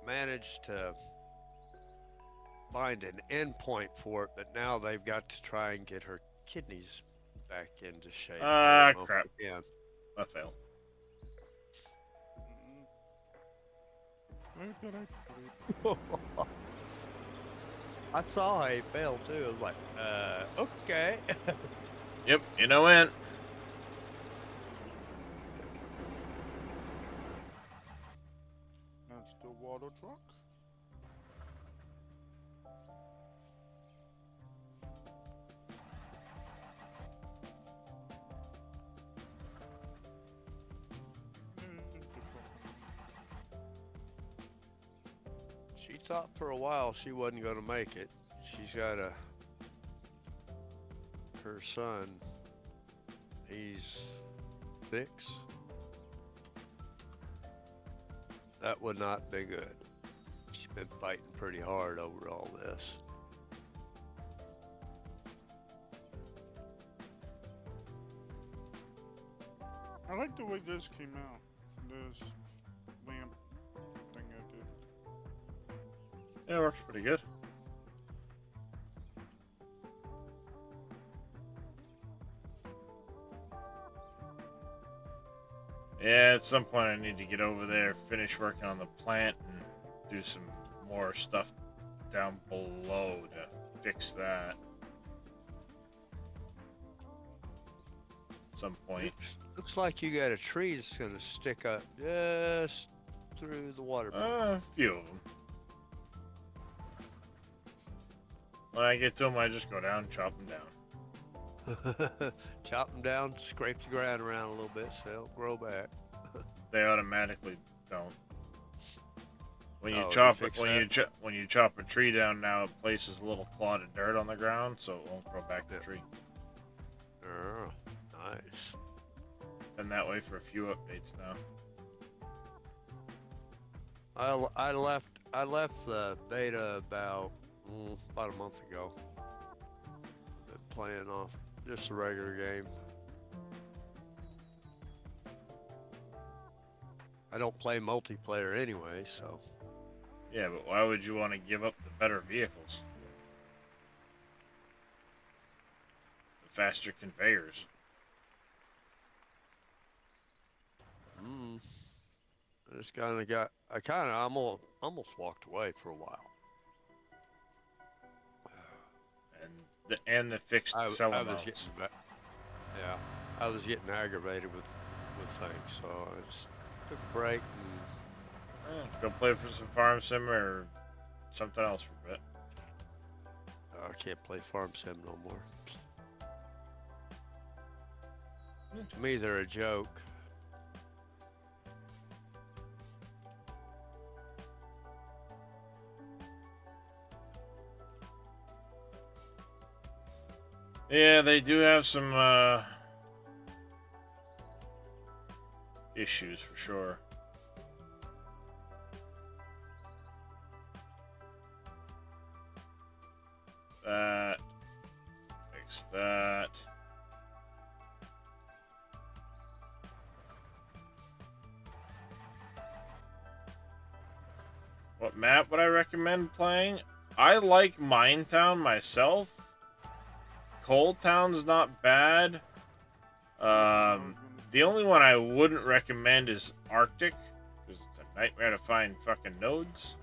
managed to find an end point for it, but now they've got to try and get her kidneys back into shape. Ah, I don't know if crap. they can. I failed. Where did I put it? I saw he failed too. I was like, okay. Yep, you know when. That's the water truck. She thought for a while she wasn't going to make it. She's got her son, he's 6. That would not be good. She's been fighting pretty hard over all this. I like the way this came out. This lamp thing I did. Yeah, it works pretty good. Yeah, at some point I need to get over there, finish working on the plant, and do some more stuff down below to fix that. At some point. Looks like you got a tree that's going to stick up just through the water. A few of them. When I get to them, I just go down, chop them down. Chop them down, scrape the ground around a little bit so they'll grow back. They automatically don't. When you Oh, you chop it, fix when you chop a tree down, now it places a little clod of dirt on the ground, so it won't grow back the Yeah. tree. Oh, nice. Been that way for a few updates now. I left the beta about a month ago. Been playing off just a regular game. I don't play multiplayer anyway, so Yeah, but why would you want to give up the better vehicles? The faster conveyors. I just almost walked away for a while. And the fixed I cell was amounts. getting yeah, I was getting aggravated with things, so I just took a break and Go play for some farm sim or something else for a bit. I can't play Farm Sim no more. To me, they're a joke. Yeah, they do have some issues for sure. That. Fix that. What map would I recommend playing? I like Minetown myself. Cold Town's not bad. The only one I wouldn't recommend is Arctic, because it's a nightmare to find fucking nodes.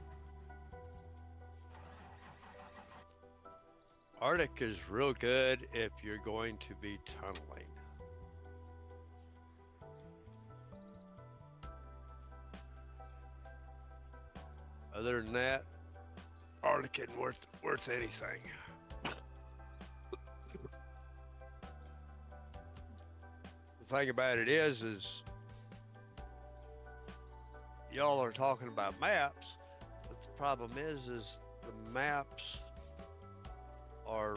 Arctic is real good if you're going to be tunneling. Other than that, Arctic isn't worth anything. The thing about it is y'all are talking about maps, but the problem is the maps are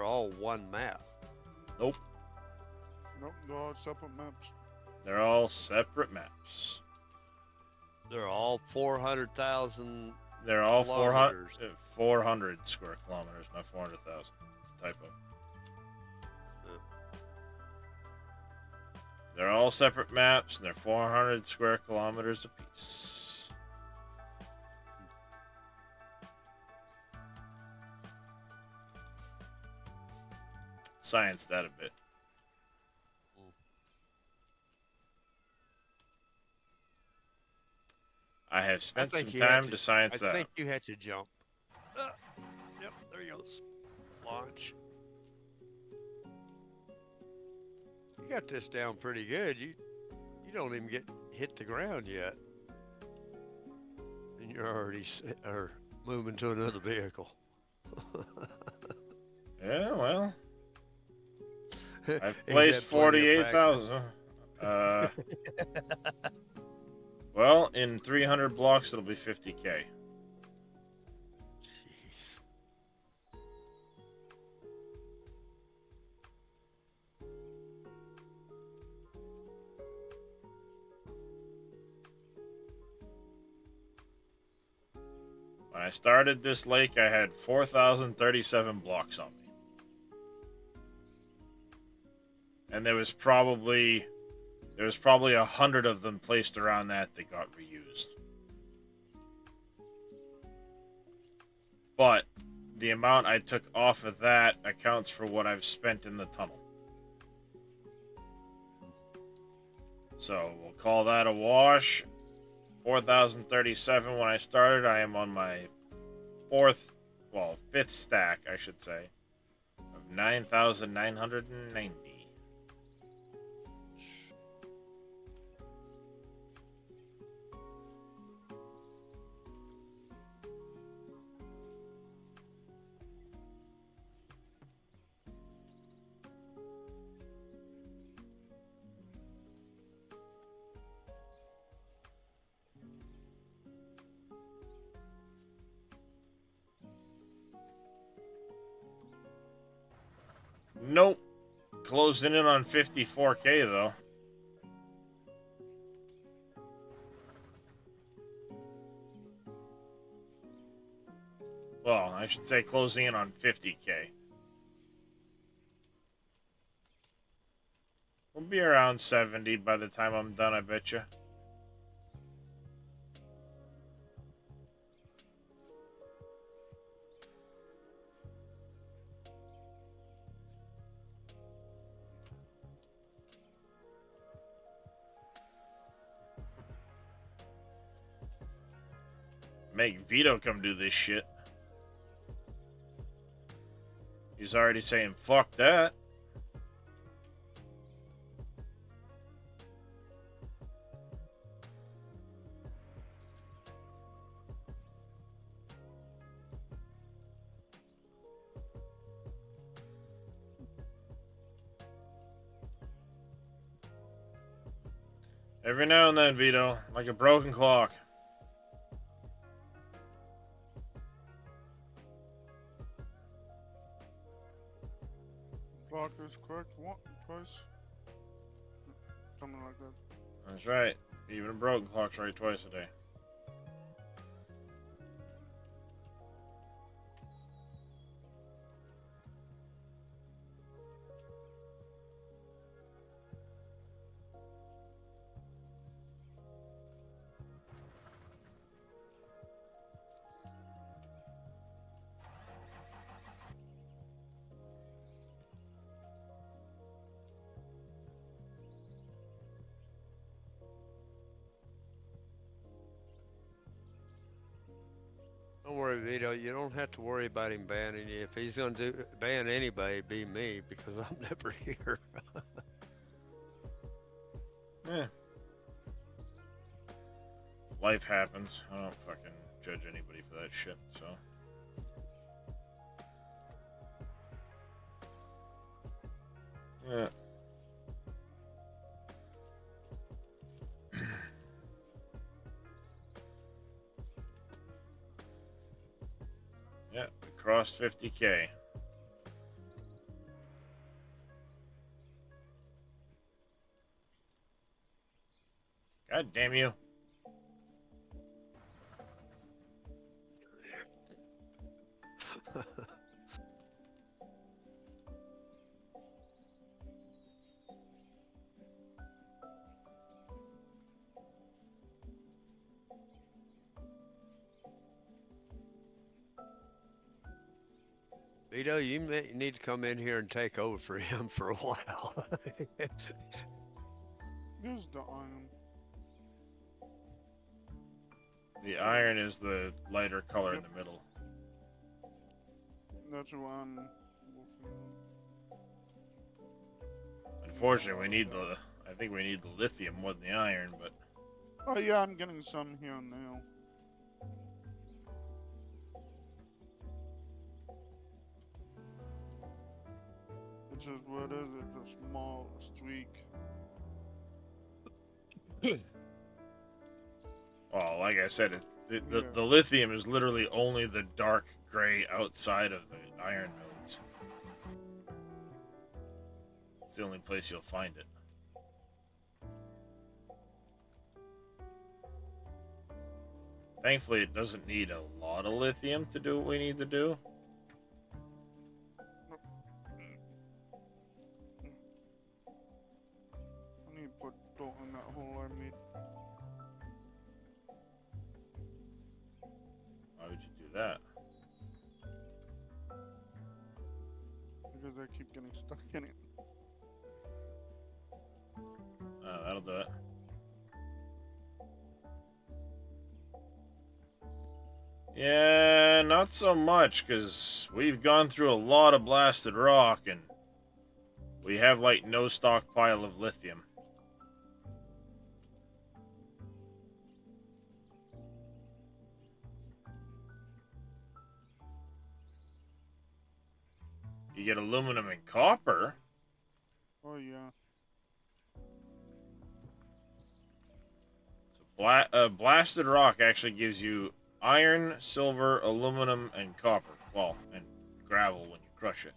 all one map. Nope, Nope, they're all separate maps. they're all separate maps. They're all 400,000. They're all Kilometers. 400 square kilometers, not 400,000. It's a typo. They're all separate maps, and they're 400 square kilometers apiece. Science that a bit. I have spent some time to science I that. think you had to jump. Yep, there he goes. Launch. You got this down pretty good. You don't even hit the ground yet, and you're already moving to another vehicle. Yeah, well, I've He's placed had plenty of practice. 48,000. Well, in 300 blocks, it'll be 50K. Jeez. When I started this lake, I had 4,037 blocks on me. And there was probably 100 of them placed around that got reused. But the amount I took off of that accounts for what I've spent in the tunnel. So we'll call that a wash. 4,037 when I started. I am on my fifth stack, I should say, of 9,990. Nope. Closing in on 54K though. Well, I should say closing in on 50K. We'll be around 70 by the time I'm done, I bet you. Make Vito come do this shit. He's already saying, fuck that. Every now and then, Vito, like a broken clock. Clock is correct twice. Something like that. That's right. Even a broken clock's right twice a day. worry, Vito. You don't have to worry about him banning you. If he's gonna ban anybody, it'd be me because I'm never here. Yeah. Life happens. I don't fucking judge anybody for that shit, so. Yeah. Yeah, we crossed 50K. God damn you. Vito, you need to come in here and take over for him for a while. Here's the iron. The iron is the lighter color in the middle. That's what I'm working on. Unfortunately, we need the. I think we need the lithium more than the iron, but Oh yeah, I'm getting some here now. It's just, what is it? The small streak. well, like I said, the Yeah. lithium is literally only the dark gray outside of the iron nodes. It's the only place you'll find it. Thankfully, it doesn't need a lot of lithium to do what we need to do. I need to put dirt in that hole I made. Why would you do that? Because I keep getting stuck in it. That'll do it. Yeah, not so much, because we've gone through a lot of blasted rock, and we have, like, no stockpile of lithium. You get aluminum and copper. Oh yeah. So blasted rock actually gives you iron, silver, aluminum, and copper. Well, and gravel when you crush it.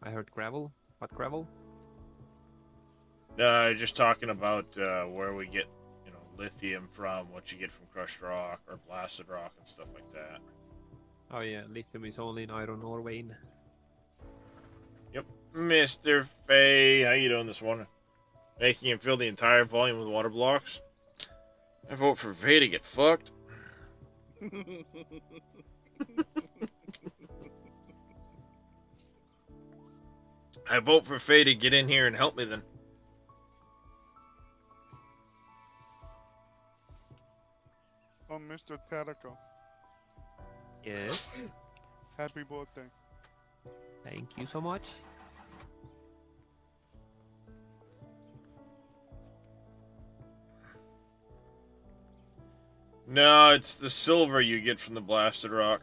I heard gravel. What gravel? Just talking about where we get, lithium from, what you get from crushed rock or blasted rock and stuff like that. Oh yeah, lithium is only in iron ore vein. Yep, Mr. Fay, how you doing this morning? Making him fill the entire volume with water blocks. I vote for Fay to get fucked. I vote for Fay to get in here and help me then. Oh, Mr. Tadako, Yes. happy birthday. Thank you so much. No, it's the silver you get from the blasted rock.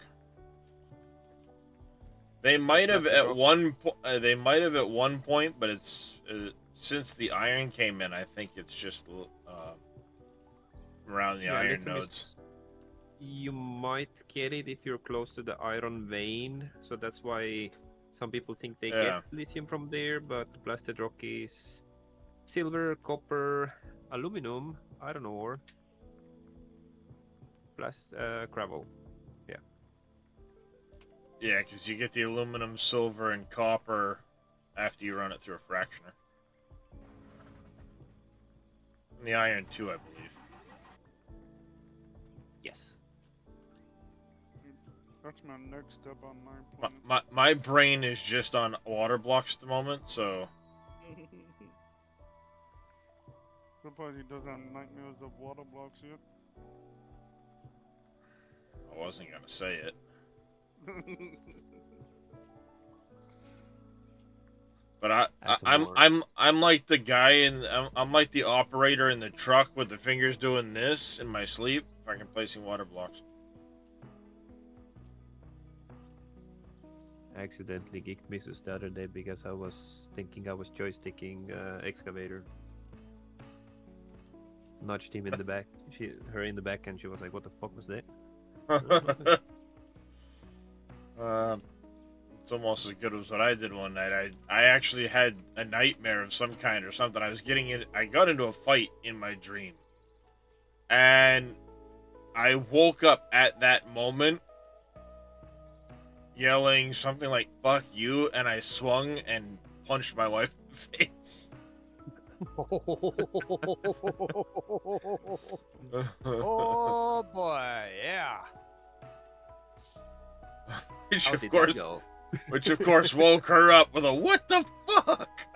They might have Blasted at rock? one point, but it's since the iron came in. I think it's just around the Yeah, iron lithium nodes. You might get it if you're close to the iron vein, so that's why some people think they Yeah. get lithium from there, but blasted rock is silver, copper, aluminum, iron ore, plus gravel. Yeah, because you get the aluminum, silver, and copper after you run it through a fractioner. And the iron too, I believe. Yes. That's my next step on my plan. My brain is just on water blocks at the moment, so Surprised he doesn't have nightmares of water blocks yet. I wasn't gonna say it. But Add some more. I'm like the guy I'm like the operator in the truck with the fingers doing this in my sleep, fucking placing water blocks. I accidentally geeked Mrs. the other day because I was thinking I was joysticking excavator. Nudged him in the back. Her in the back, and she was like, "What the fuck was that?" It's almost as good as what I did one night. I actually had a nightmare of some kind or something. I got into a fight in my dream. And I woke up at that moment yelling something like "fuck you," and I swung and punched my wife in the face. Oh boy, yeah. Which How of did course that go? Which of course woke her up with a "what the fuck?"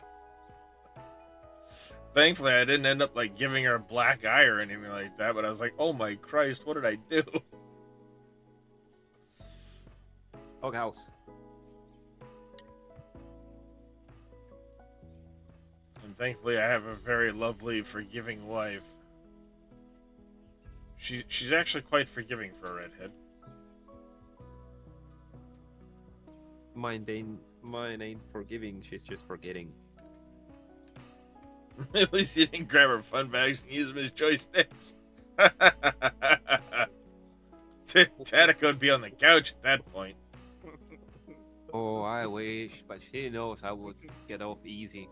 Thankfully, I didn't end up like giving her a black eye or anything like that, but I was like, "Oh my Christ, what did I do?" Dog house. And thankfully, I have a very lovely, forgiving wife. She's actually quite forgiving for a redhead. Mine ain't forgiving. She's just forgetting. At least you didn't grab her fun bags and use them as joysticks. Tatica would be on the couch at that point. Oh, I wish, but she knows I would get off easy.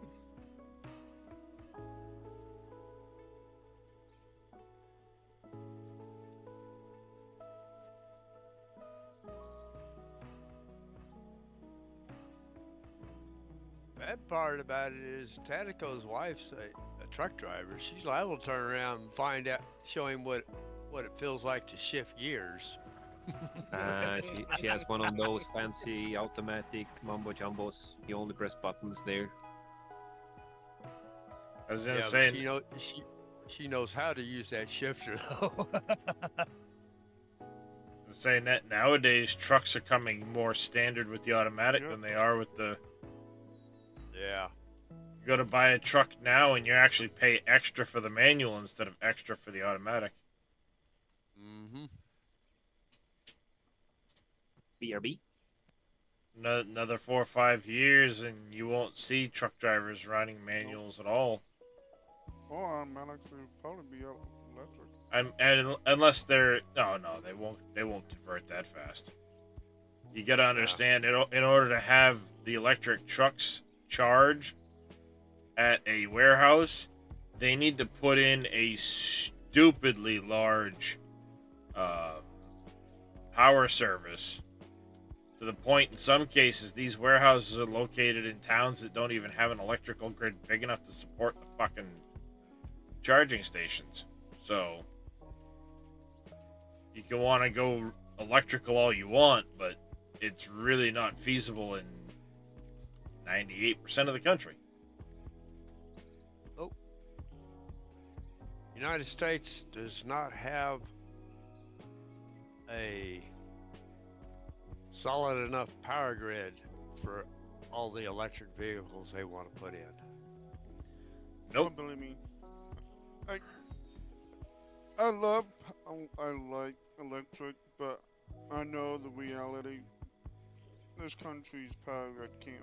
Bad part about it is Tatico's wife's a truck driver. She's liable to turn around and find out, show him what it feels like to shift gears. She has one of those fancy automatic mumbo jumbos. You only press buttons there. I was Yeah, gonna but say, she knows how to use that shifter though. saying that nowadays trucks are coming more standard with the automatic Yep. than they are with the. Yeah. You go to buy a truck now and you actually pay extra for the manual instead of extra for the automatic. Mm-hmm. BRB. Another 4 or 5 years and you won't see truck drivers running manuals at all. Or automatics would probably be electric. And unless they're no, they won't convert that fast. You gotta understand, in order to have the electric trucks charge at a warehouse, they need to put in a stupidly large power service. To the point, in some cases, these warehouses are located in towns that don't even have an electrical grid big enough to support the fucking charging stations. So, you can want to go electrical all you want, but it's really not feasible in 98% of the country. United States does not have a solid enough power grid for all the electric vehicles they want to put in. Nope. Don't believe me. I like electric, but I know the reality. This country's power grid can't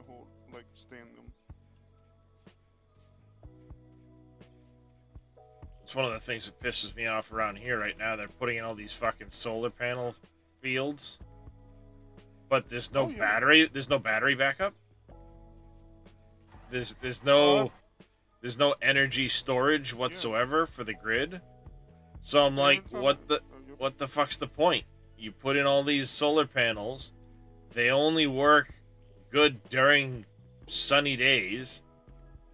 stand them. It's one of the things that pisses me off around here right now. They're putting in all these fucking solar panel fields, but there's no battery. There's no battery backup. There's no energy storage whatsoever for the grid. So I'm like, what the fuck's the point? You put in all these solar panels. They only work good during sunny days.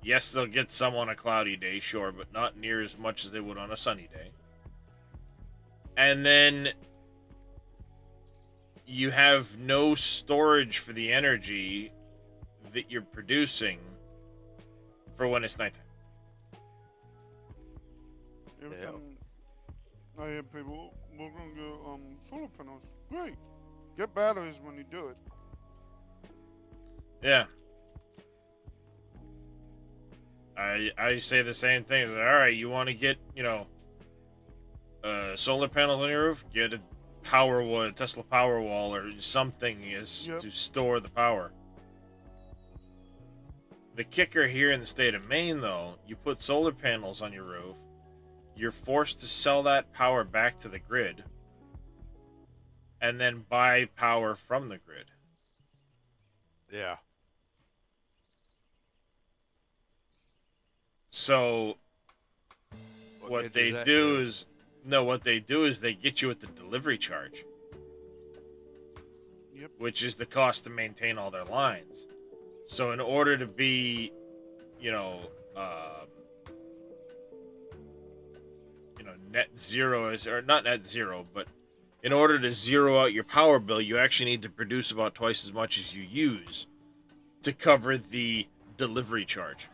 Yes, they'll get some on a cloudy day, sure, but not near as much as they would on a sunny day. And then you have no storage for the energy that you're producing for when it's nighttime. Every Yeah. time I hear people, we're gonna get solar panels. Great. Get batteries when you do it. Yeah. I say the same thing. All right, you want to get solar panels on your roof? Get a Tesla Powerwall or something Yep. to store the power. The kicker here in the state of Maine, though, you put solar panels on your roof, you're forced to sell that power back to the grid, and then buy power from the grid. Yeah. So what good they does that do is they get you with the delivery charge. Yep. Which is the cost to maintain all their lines. So in order to be, net zero or not net zero, but in order to zero out your power bill, you actually need to produce about twice as much as you use to cover the delivery charge.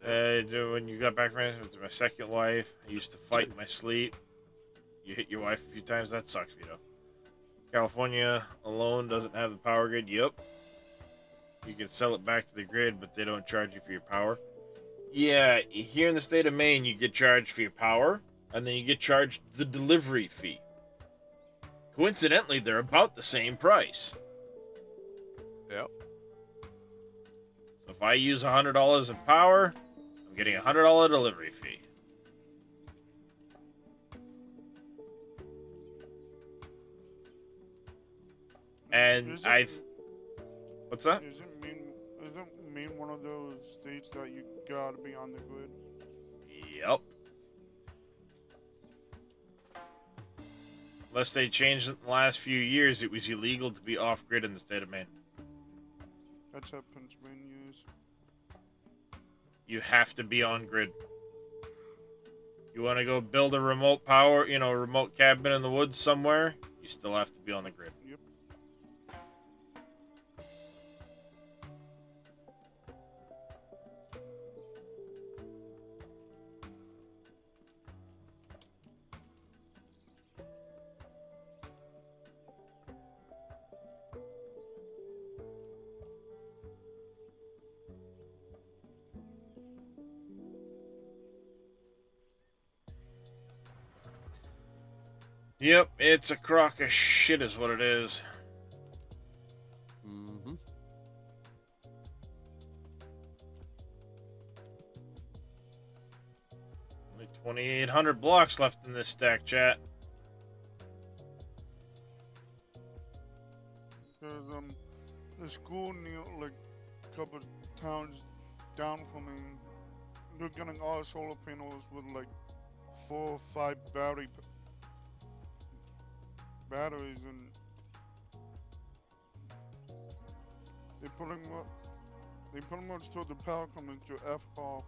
When you got back from my second wife, I used to fight in my sleep. You hit your wife a few times, that sucks, Vito. California alone doesn't have the power grid. Yep. You can sell it back to the grid, but they don't charge you for your power. Yeah, here in the state of Maine, you get charged for your power, and then you get charged the delivery fee. Coincidentally, they're about the same price. Yep. So if I use $100 of power, I'm getting a $100 delivery fee. And what's that? Isn't Maine one of those states that you gotta be on the grid? Yep. Unless they changed it in the last few years, it was illegal to be off-grid in the state of Maine. That's how Pennsylvania is. You have to be on grid. You want to go build a remote power, a remote cabin in the woods somewhere, you still have to be on the grid. Yep. Yep, it's a crock of shit is what it is. Mm-hmm. Only 2,800 blocks left in this stack, chat. Because the school near like a couple towns down from me, they're getting all solar panels with like 4 or 5 batteries, and they pretty much told the power company to F off.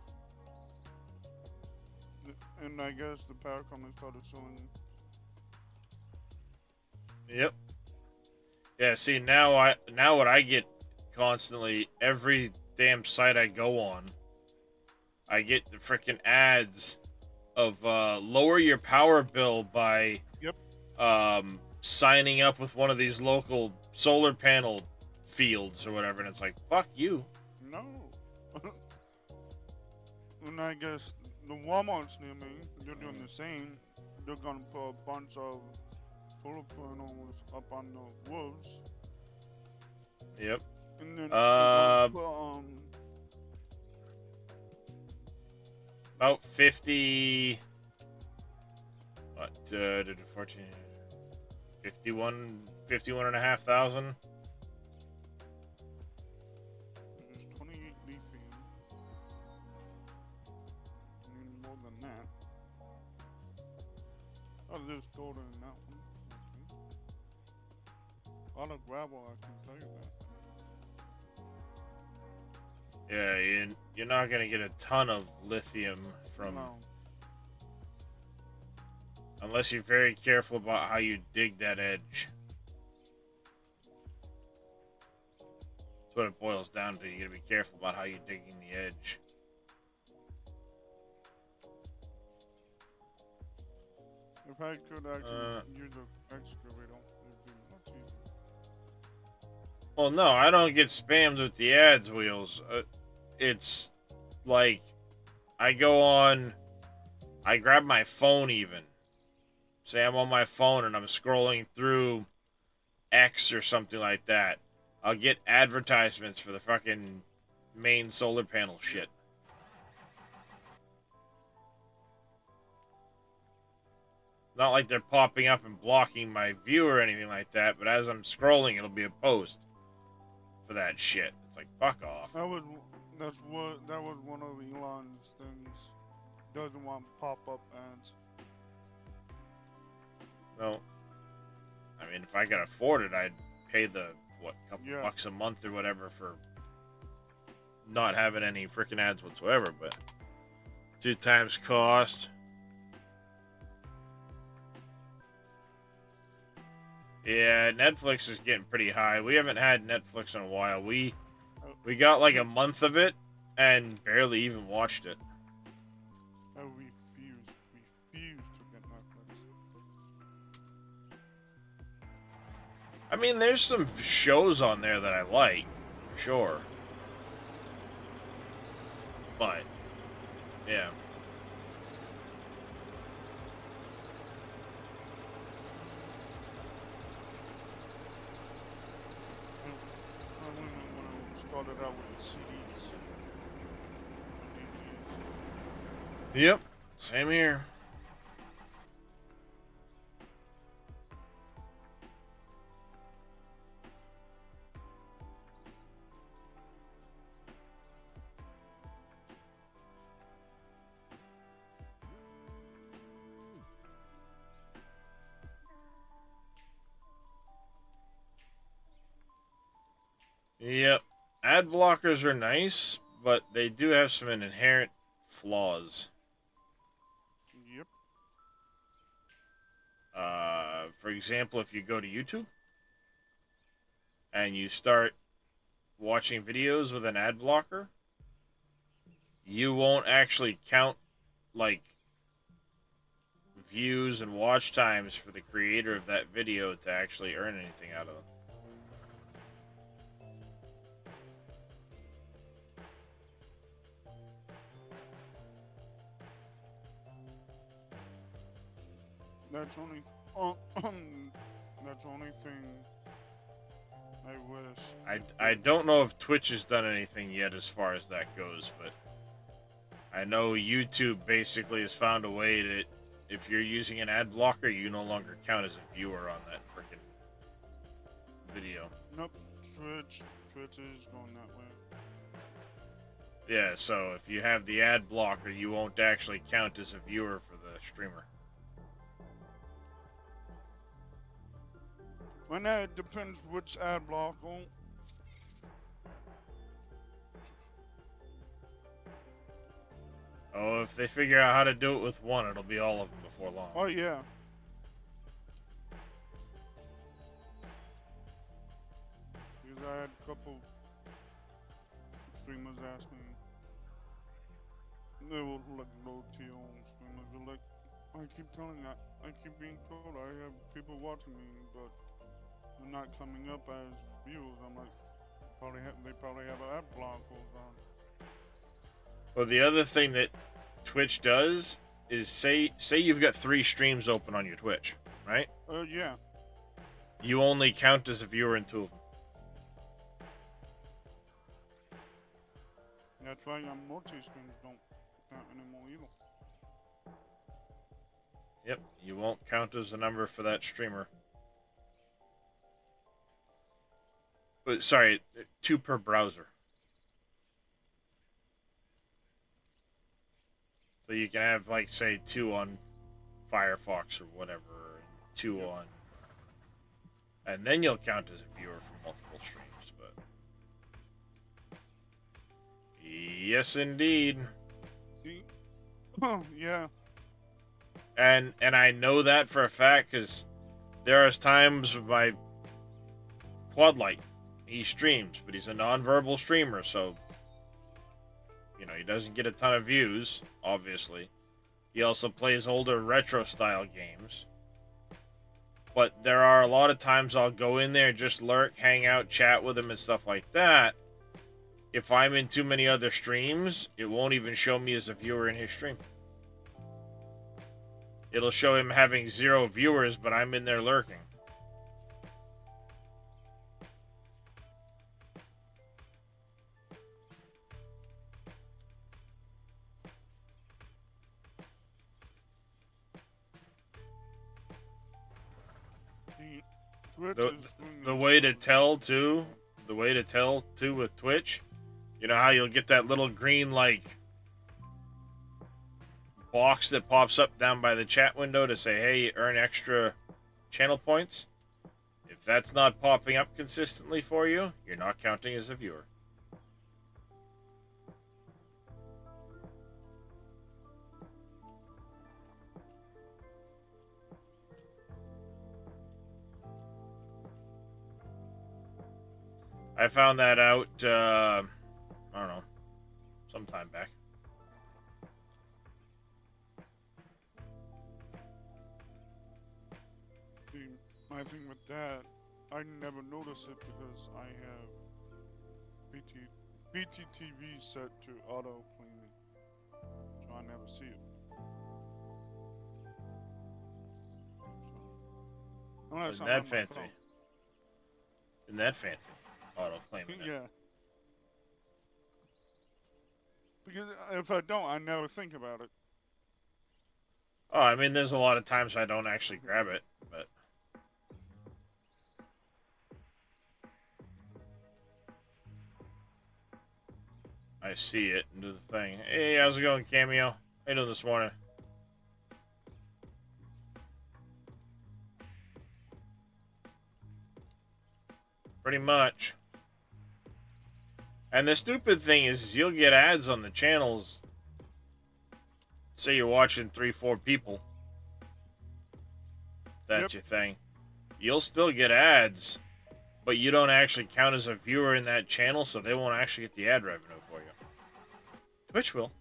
And I guess the power company started suing. Yep. Yeah, see now what I get constantly, every damn site I go on, I get the freaking ads of lower your power bill by signing up with one of these local solar panel fields or whatever, and it's like, fuck you. No. And I guess the Walmarts near me, they're doing the same. They're gonna put a bunch of solar panels up on the roofs. Yep. And then they're gonna put, about 50. What? 14. 51,500. there's 28 lithium. I mean, more than that. Oh, there's gold in that one. Okay. A lot of gravel, I can tell you that. Yeah, you're not gonna get a ton of lithium from, No. unless you're very careful about how you dig that edge. That's what it boils down to. You gotta be careful about how you're digging the edge. If I could actually use an excavator, it'd be much easier. Well, no, I don't get spammed with the ads wheels. It's like I go on, I grab my phone even. Say I'm on my phone and I'm scrolling through X or something like that. I'll get advertisements for the fucking main solar panel shit. Not like they're popping up and blocking my view or anything like that, but as I'm scrolling, it'll be a post for that shit. It's like, fuck off. That was one of Elon's things. Doesn't want pop-up ads. No. I mean, if I could afford it, I'd pay the, couple bucks a month or whatever for not having any freaking ads whatsoever, but 2 times cost. Yeah, Netflix is getting pretty high. We haven't had Netflix in a while. We got like a month of it and barely even watched it. I refuse to get Netflix. I mean, there's some shows on there that I like, for sure. But, yeah. I remember when I started out with the CDs. Yep, same here. Yep. Ad blockers are nice, but they do have some inherent flaws. Yep. For example, if you go to YouTube and you start watching videos with an ad blocker, you won't actually count like views and watch times for the creator of that video to actually earn anything out of them. That's only that's the only thing I wish. I don't know if Twitch has done anything yet as far as that goes, but I know YouTube basically has found a way that if you're using an ad blocker, you no longer count as a viewer on that freaking video. Nope, Twitch is going that way. Yeah, so if you have the ad blocker, you won't actually count as a viewer for the streamer. Well, now it depends which ad block on. Oh, if they figure out how to do it with one, it'll be all of them before long. Oh yeah. Because I had a couple streamers ask me. They were like low tier streamers. They're like, I keep being told I have people watching me, but they're not coming up as views. I'm like, they probably have an ad block on. Well, the other thing that Twitch does is say you've got 3 streams open on your Twitch, right? Yeah. You only count as a viewer in 2 of them. That's why multi-streams don't count anymore either. Yep, you won't count as a number for that streamer. But sorry, 2 per browser. So you can have, like, say, 2 on Firefox or whatever, and 2 on... And then you'll count as a viewer for multiple streams, but... Yes, indeed. Yeah. And I know that for a fact, because there are times with my quad light he streams, but he's a non-verbal streamer, so you know, he doesn't get a ton of views, obviously. He also plays older retro style games. But there are a lot of times I'll go in there, just lurk, hang out, chat with him and stuff like that. If I'm in too many other streams, it won't even show me as a viewer in his stream. It'll show him having 0 viewers, but I'm in there lurking. See, Twitch The- is doing The this way to for- tell too, with Twitch, you know how you'll get that little green like box that pops up down by the chat window to say, hey, earn extra channel points? If that's not popping up consistently for you, you're not counting as a viewer. I found that out, I don't know, sometime back. See, my thing with that, I never notice it because I have BTTV set to auto cleaning, so I never see it. So, unless Isn't I'm that on my fancy? phone. Isn't that fancy? Auto claiming it. Yeah. Because if I don't, I never think about it. Oh, I mean, there's a lot of times I don't actually grab it, but I see it and do the thing. Hey, how's it going, Cameo? How you doing this morning? Pretty much. And the stupid thing is you'll get ads on the channels. Say you're watching 3-4 people. That's Yep. your thing. You'll still get ads, but you don't actually count as a viewer in that channel, so they won't actually get the ad revenue for you. Twitch will.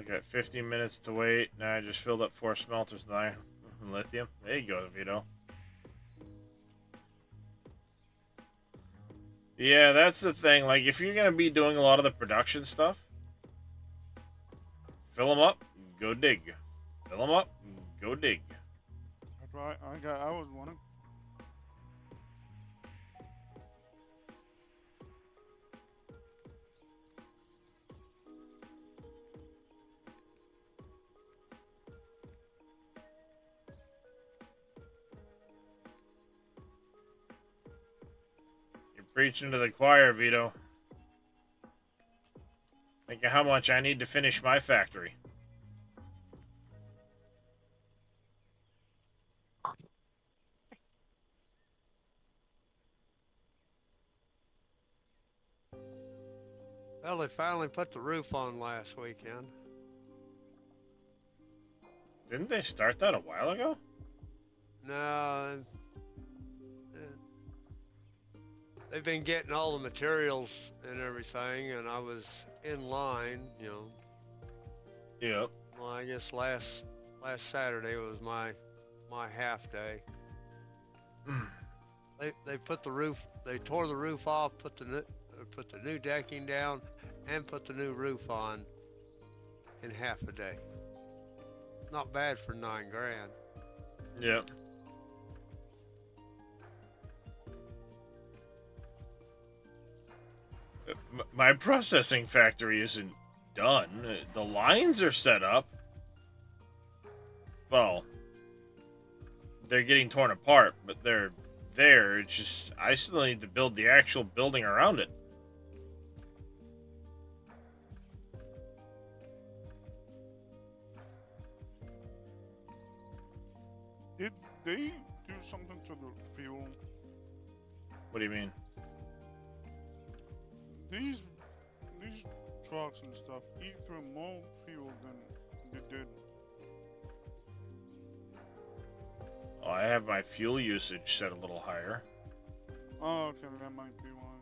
Got 15 minutes to wait. Now I just filled up 4 smelters of iron and lithium. There you go, Vito. Yeah, that's the thing. Like, if you're gonna be doing a lot of the production stuff, fill them up, go dig. Fill them up, go dig. That's right. I was wondering. You're preaching to the choir, Vito. Think of how much I need to finish my factory. Well, they finally put the roof on last weekend. Didn't they start that a while ago? No, they've been getting all the materials and everything, and I was in line, you know. Yep. Well, I guess last Saturday was my half day. They put the roof. They tore the roof off, put the new decking down, and put the new roof on in half a day. Not bad for $9 grand. Yep. My processing factory isn't done. The lines are set up. Well, they're getting torn apart, but they're there. It's just, I still need to build the actual building around it. Did they do something to the fuel? What do you mean? These trucks and stuff eat through more fuel than they did. Oh, I have my fuel usage set a little higher. Oh, okay, that might be why.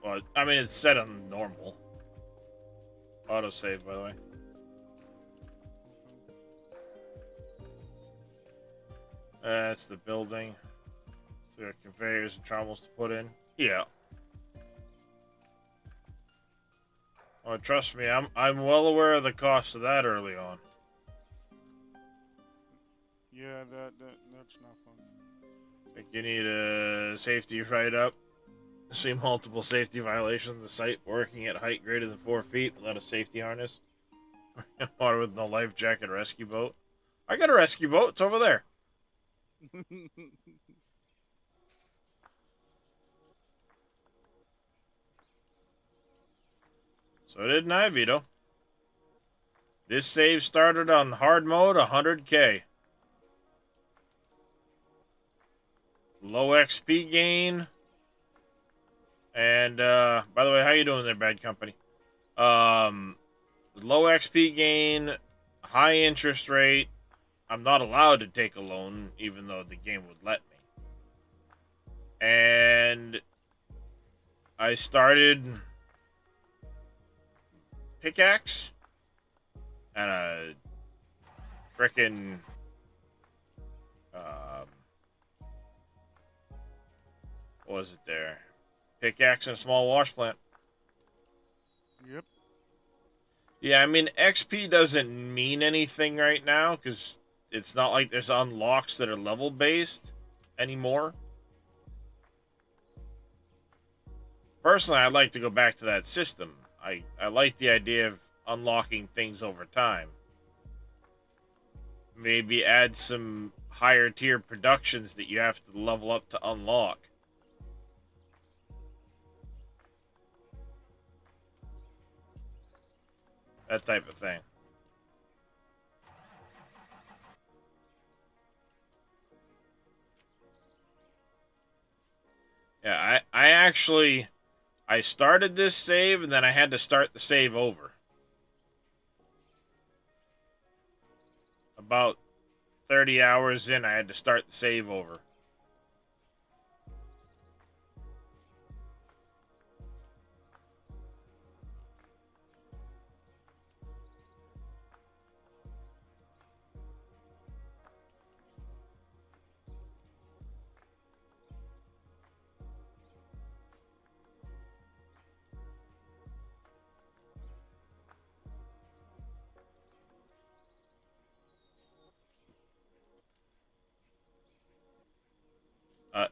Well, I mean, it's set on normal. Autosave, by the way. That's the building. So we got conveyors and trommels to put in. Yeah. Oh, trust me, I'm well aware of the cost of that early on. Yeah, that's not fun. Like you need a safety write-up. See multiple safety violations of the site working at height greater than 4 feet without a safety harness. Or with no life jacket rescue boat. I got a rescue boat. It's over there. So didn't I, Vito. This save started on hard mode 100k. Low XP gain. And, by the way, how you doing there, Bad Company? Low XP gain, high interest rate. I'm not allowed to take a loan, even though the game would let me. And I started pickaxe and a frickin' what was it there? Pickaxe and a small wash plant. Yep. Yeah, I mean, XP doesn't mean anything right now, because it's not like there's unlocks that are level-based anymore. Personally, I'd like to go back to that system. I like the idea of unlocking things over time. Maybe add some higher tier productions that you have to level up to unlock. That type of thing. Yeah, I started this save and then I had to start the save over. About 30 hours in, I had to start the save over.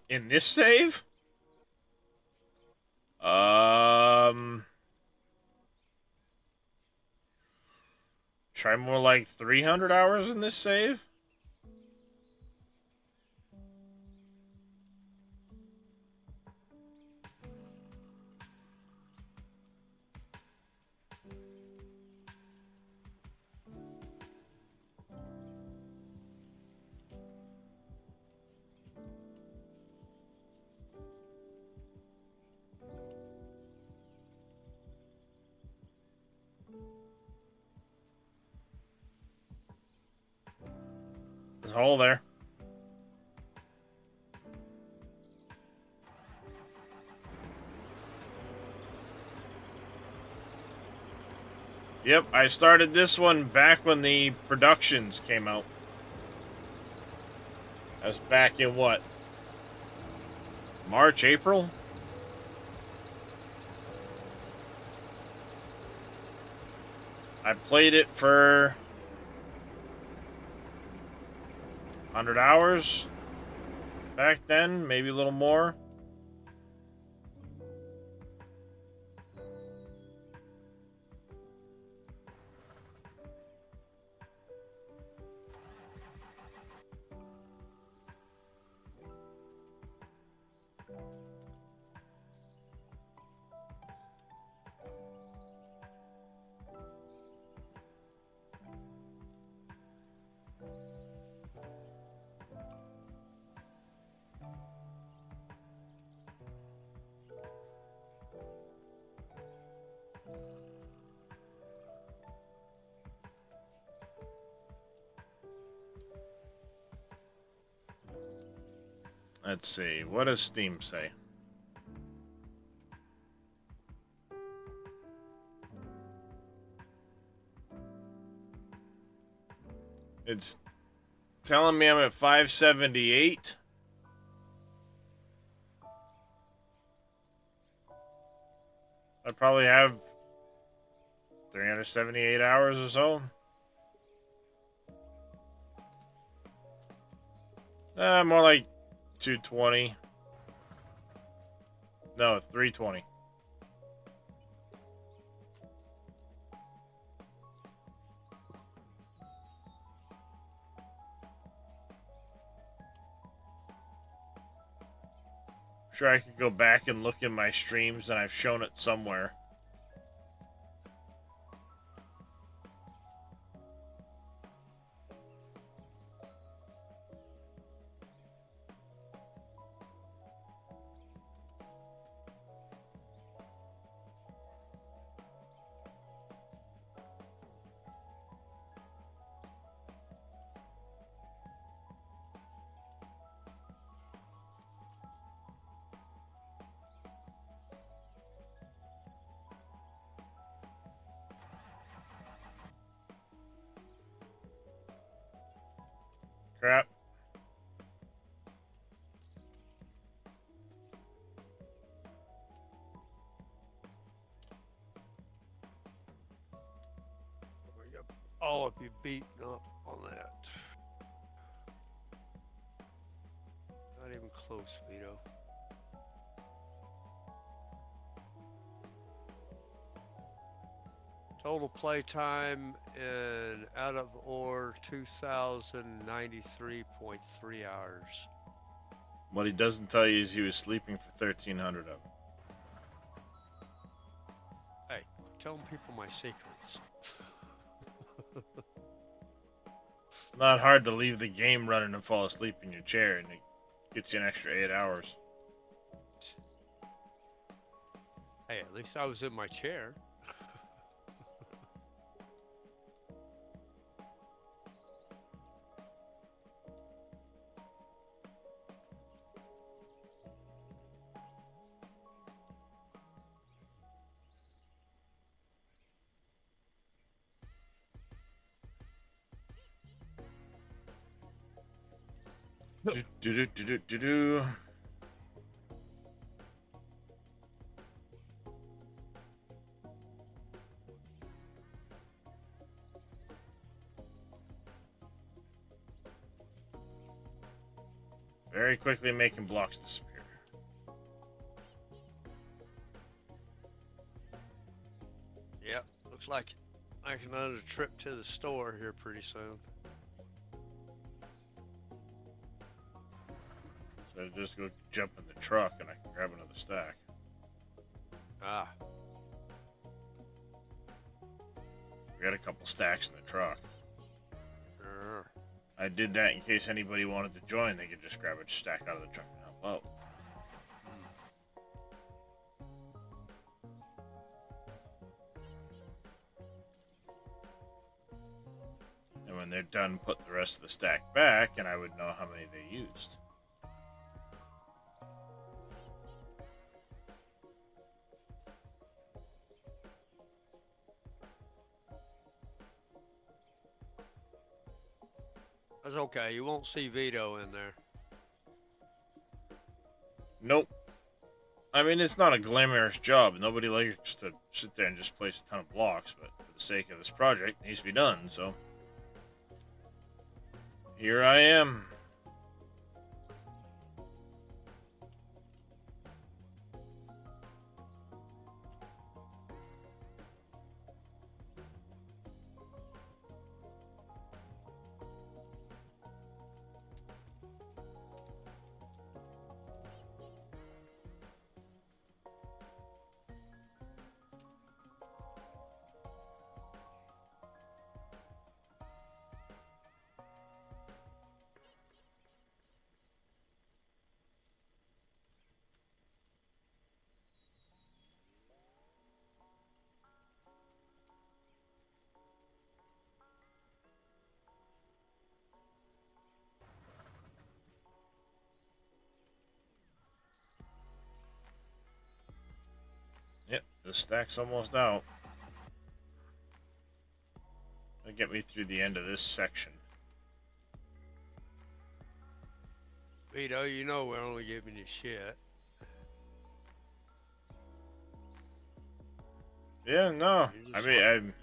In this save? Try more like 300 hours in this save? There's a hole there. Yep, I started this one back when the productions came out. I was back in what? March, April? I played it for 100 hours back then, maybe a little more. Let's see. What does Steam say? It's telling me I'm at 578. I probably have 378 hours or so. More like 220. No, 320. Sure, I could go back and look in my streams, and I've shown it somewhere. Crap. All of you beaten up on that. Not even close, Vito. Total play time in out of or 2,093.3 hours. What he doesn't tell you is he was sleeping for 1,300 of them. Hey, telling people my secrets. Not hard to leave the game running and fall asleep in your chair, and it gets you an extra 8 hours. Hey, at least I was in my chair. Do. Very quickly making blocks disappear. Yep, looks like I can run a trip to the store here pretty soon. So just go jump in the truck and I can grab another stack. Ah, We got a couple stacks in the truck. sure. I did that in case anybody wanted to join. They could just grab a stack out of the truck and help out. And when they're done, put the rest of the stack back, and I would know how many they used. That's okay. You won't see Vito in there. Nope. I mean, it's not a glamorous job. Nobody likes to sit there and just place a ton of blocks, but for the sake of this project, it needs to be done, so here I am. Yep, the stack's almost out. That'll get me through the end of this section. Vito, you know we're only giving you shit. Yeah, no. You're I just mean, like- I'm.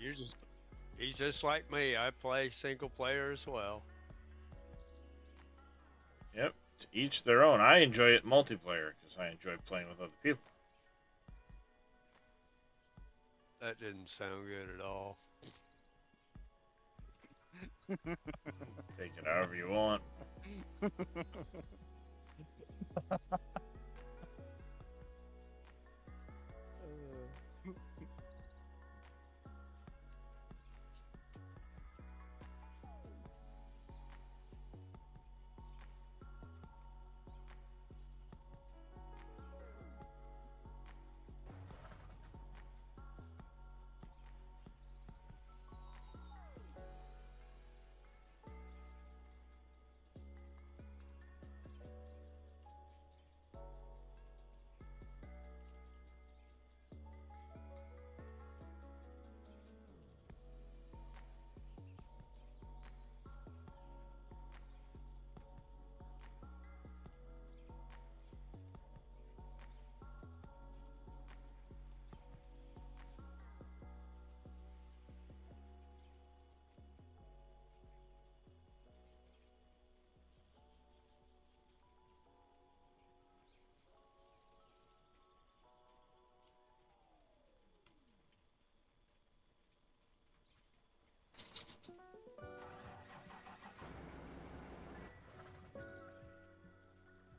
He's just like me. I play single player as well. Yep, to each their own. I enjoy it multiplayer because I enjoy playing with other people. That didn't sound good at all. Take it however you want.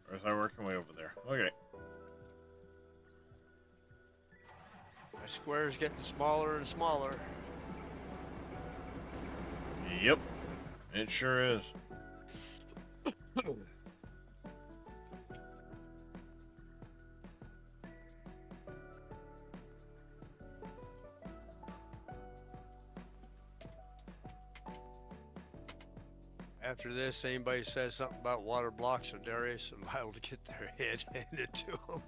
Or is I working way over there? Okay. My square's getting smaller and smaller. Yep. It sure is. After this, anybody says something about water blocks or Darius and liable to get their head handed to them.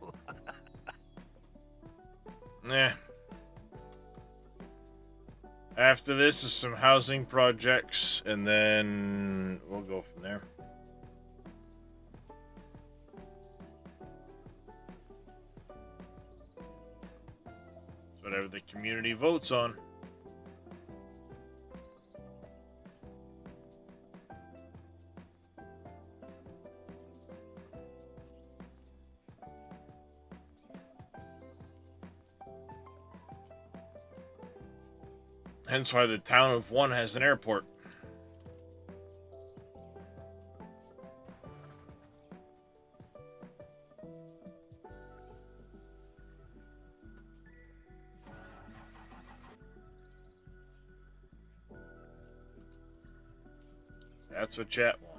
Nah. After this is some housing projects, and then we'll go from there. It's whatever the community votes on. Hence why the town of One has an airport. That's what chat wants.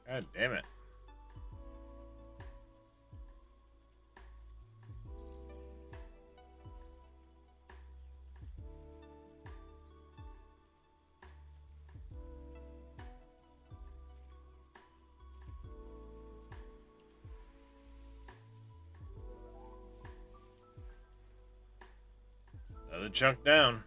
God damn it. Another chunk down.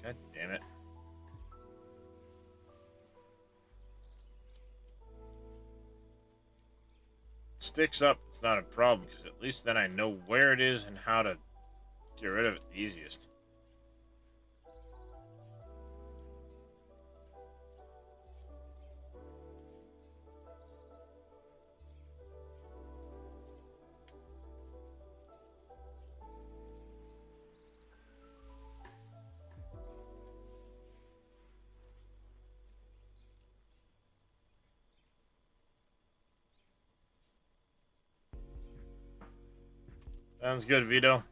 God damn it. Sticks up, it's not a problem, because at least then I know where it is and how to get rid of it the easiest. Sounds good, Vito.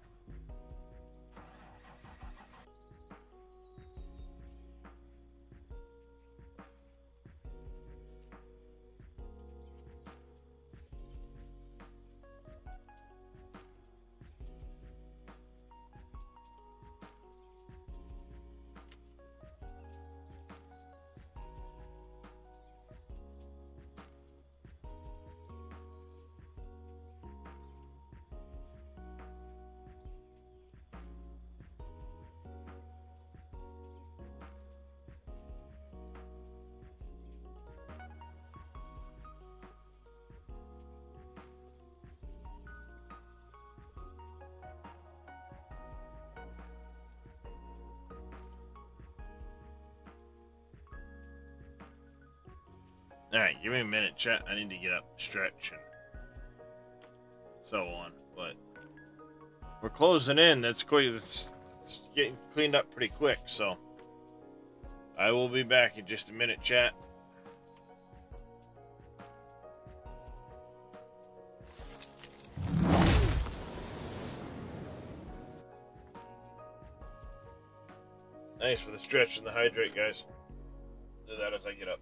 Alright, give me a minute, chat. I need to get up, stretch, and so on. But we're closing in. That's quick. It's getting cleaned up pretty quick, so I will be back in just a minute, chat. Thanks for the stretch and the hydrate, guys. Do that as I get up.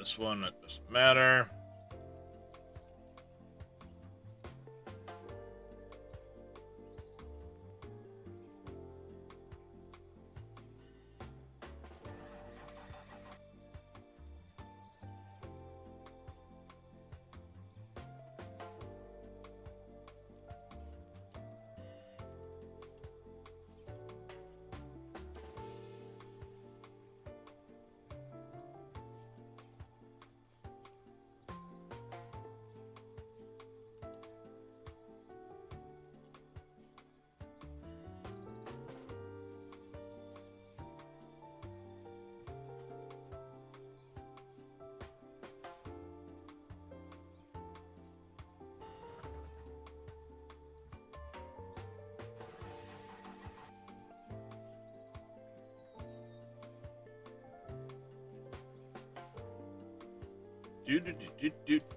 this one, it doesn't matter.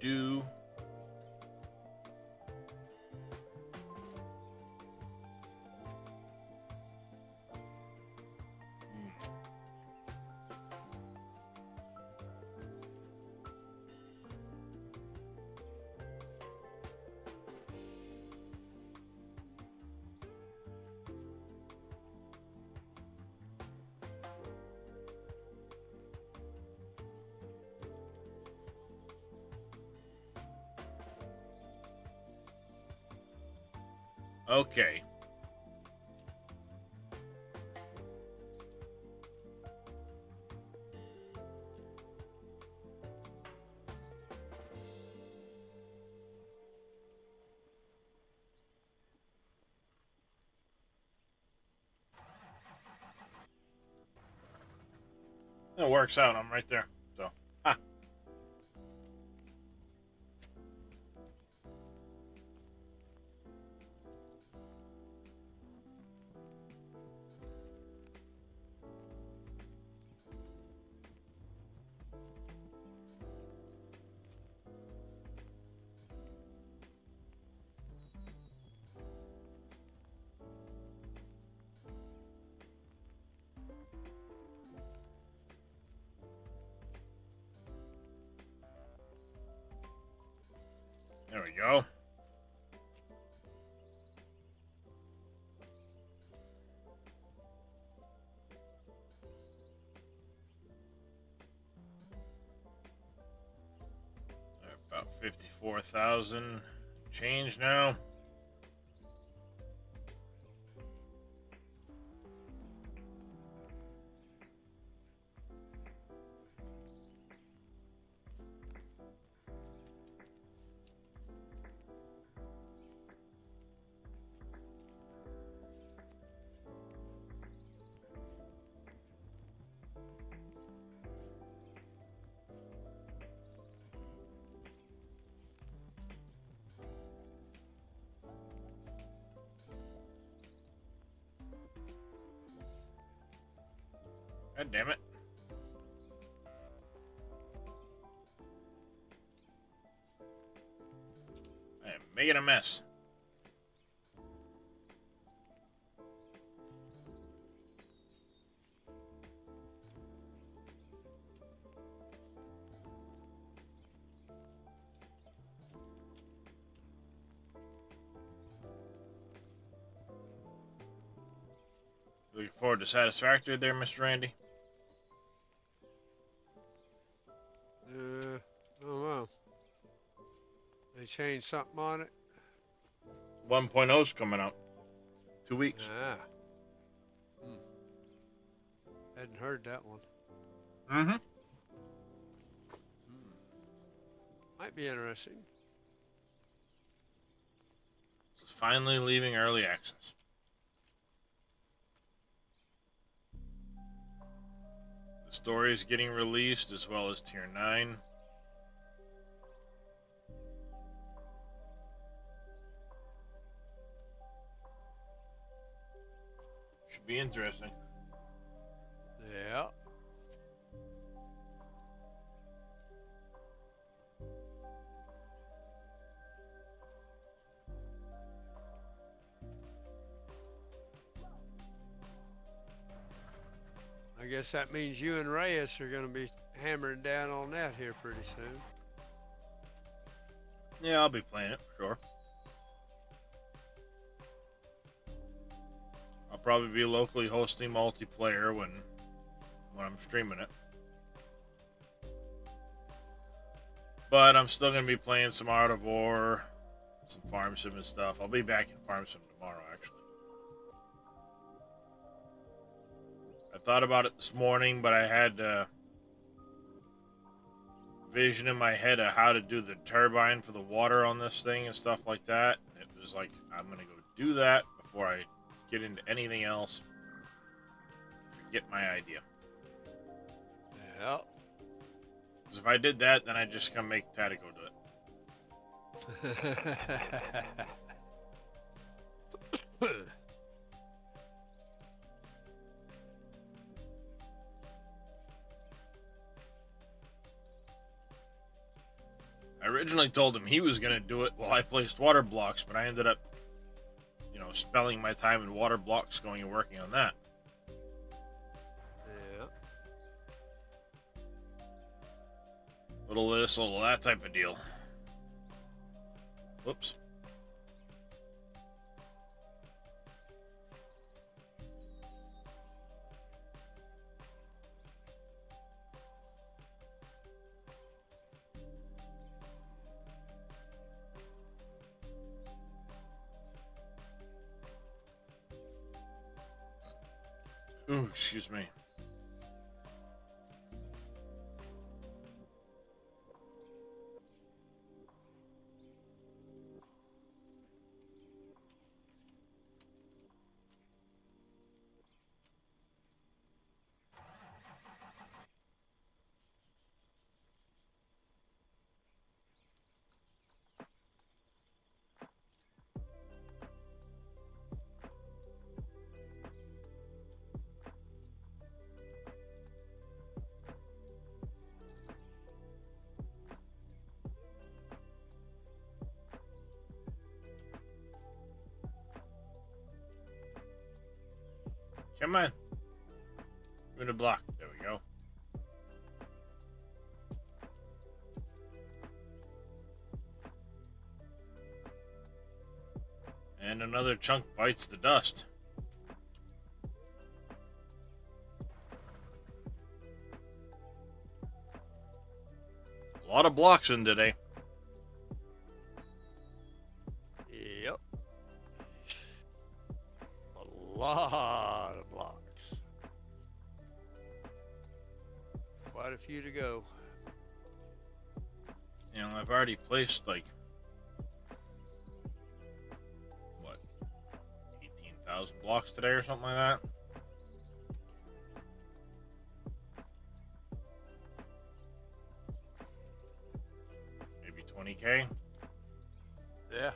Do. Okay. It works out. I'm right there. So, ha. There we go. About 54,000 change now. God damn it. I am making a mess. Looking forward to Satisfactory there, Mr. Randy. I don't know. They changed something on it? 1.0's coming out. 2 weeks. Ah. Hadn't heard that one. Mm-hmm. Might be interesting. It's finally leaving early access. The story is getting released as well as Tier 9. Should be interesting. Yeah. I guess that means you and Reyes are going to be hammering down on that here pretty soon. Yeah, I'll be playing it for sure. I'll probably be locally hosting multiplayer when I'm streaming it. But I'm still gonna be playing some Art of War, some Farm Sim and stuff. I'll be back in Farm Sim tomorrow, actually. I thought about it this morning, but I had vision in my head of how to do the turbine for the water on this thing and stuff like that. It was like, I'm gonna go do that before I get into anything else. Forget my idea. Yep. Because if I did that, then I'd just come make Tata go do it. I originally told him he was going to do it while I placed water blocks, but I ended up, spelling my time in water blocks going and working on that. Yeah. Little this, little that type of deal. Whoops. Ooh, excuse me. Come on. Move the block. There we go. And another chunk bites the dust. A lot of blocks in today. Yep. A lot of blocks. Quite a few to go. I've already placed like 18,000 blocks today or something like that. Maybe 20K. Yeah.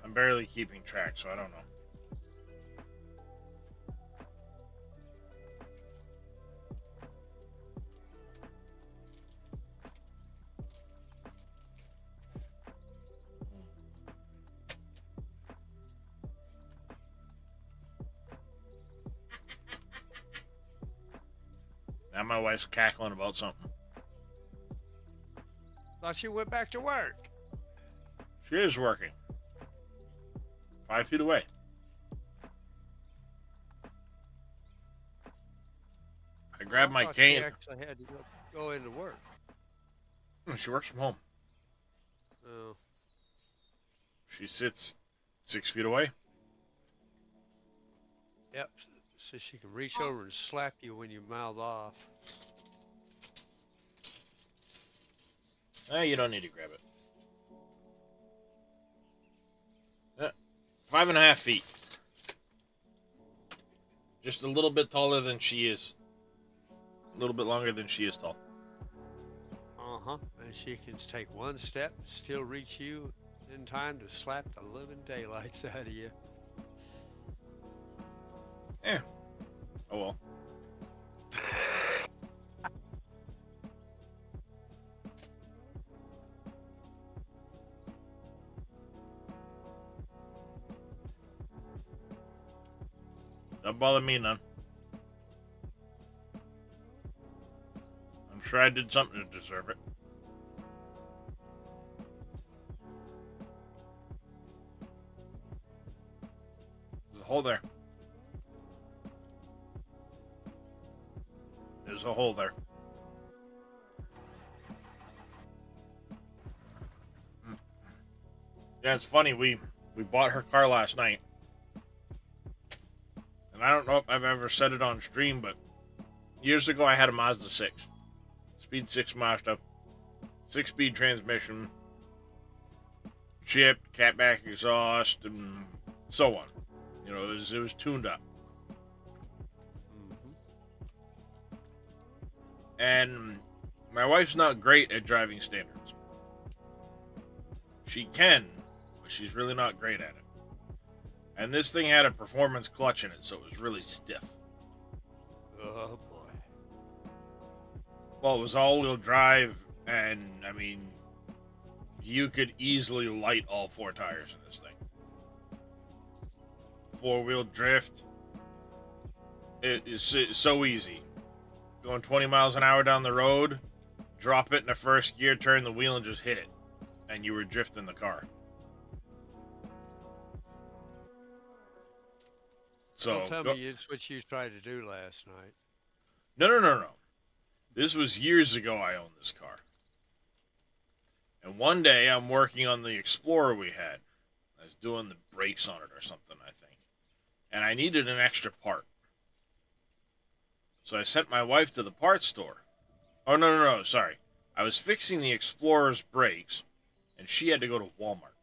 I'm barely keeping track, so I don't know. Now my wife's cackling about something. Thought she went back to work. She is working. 5 feet away. I grabbed my thought cane. She actually had to go into work. She works from home. Oh. She sits 6 feet away. Yep. So she can reach over and slap you when you mouth off. You don't need to grab it. 5.5 feet. Just a little bit taller than she is. A little bit longer than she is tall. Uh-huh. And she can take one step, still reach you in time to slap the living daylights out of you. Oh well. Don't bother me none. I'm sure I did something to deserve it. There's a hole there. There's a hole there. Yeah, it's funny. We bought her car last night. And I don't know if I've ever said it on stream, but years ago I had a Mazda 6. Speed 6 Mazda. 6-speed transmission. Chipped, catback exhaust, and so on. You know, it was tuned up. And my wife's not great at driving standards. She can, but she's really not great at it. And this thing had a performance clutch in it, so it was really stiff. Oh boy. Well, it was all-wheel drive, and, I mean, you could easily light all 4 tires in this thing. 4-wheel drift. It is so easy. Going 20 miles an hour down the road, drop it in the first gear, turn the wheel, and just hit it. And you were drifting the car. So, Don't tell me it's what you tried to do last night. No. This was years ago I owned this car. And one day I'm working on the Explorer we had. I was doing the brakes on it or something, I think. And I needed an extra part. So I sent my wife to the parts store. Oh, no, sorry. I was fixing the Explorer's brakes, and she had to go to Walmart.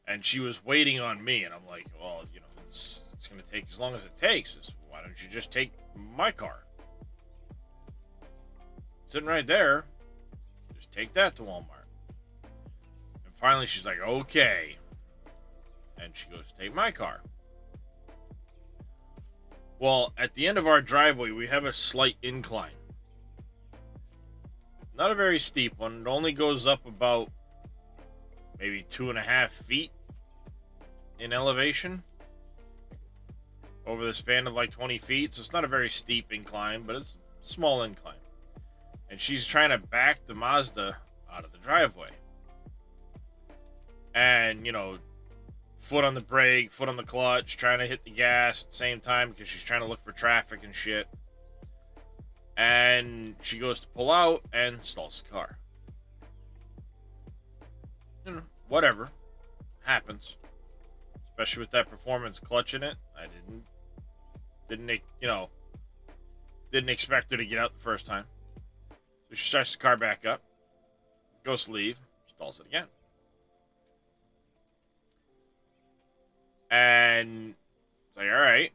And she was waiting on me, and I'm like, well, you know, it's going to take as long as it takes. Why don't you just take my car? Sitting right there. Just take that to Walmart. And finally she's like, okay. And she goes to take my car. Well, at the end of our driveway, we have a slight incline. Not a very steep one. It only goes up about maybe 2.5 feet in elevation over the span of like 20 feet. So it's not a very steep incline, but it's a small incline. And she's trying to back the Mazda out of the driveway. And, you know, foot on the brake, foot on the clutch, trying to hit the gas at the same time because she's trying to look for traffic and shit. And she goes to pull out and stalls the car. You know, whatever. Happens. Especially with that performance clutch in it. I didn't expect her to get out the first time. So she starts the car back up. Goes to leave. Stalls it again. And it's like, alright.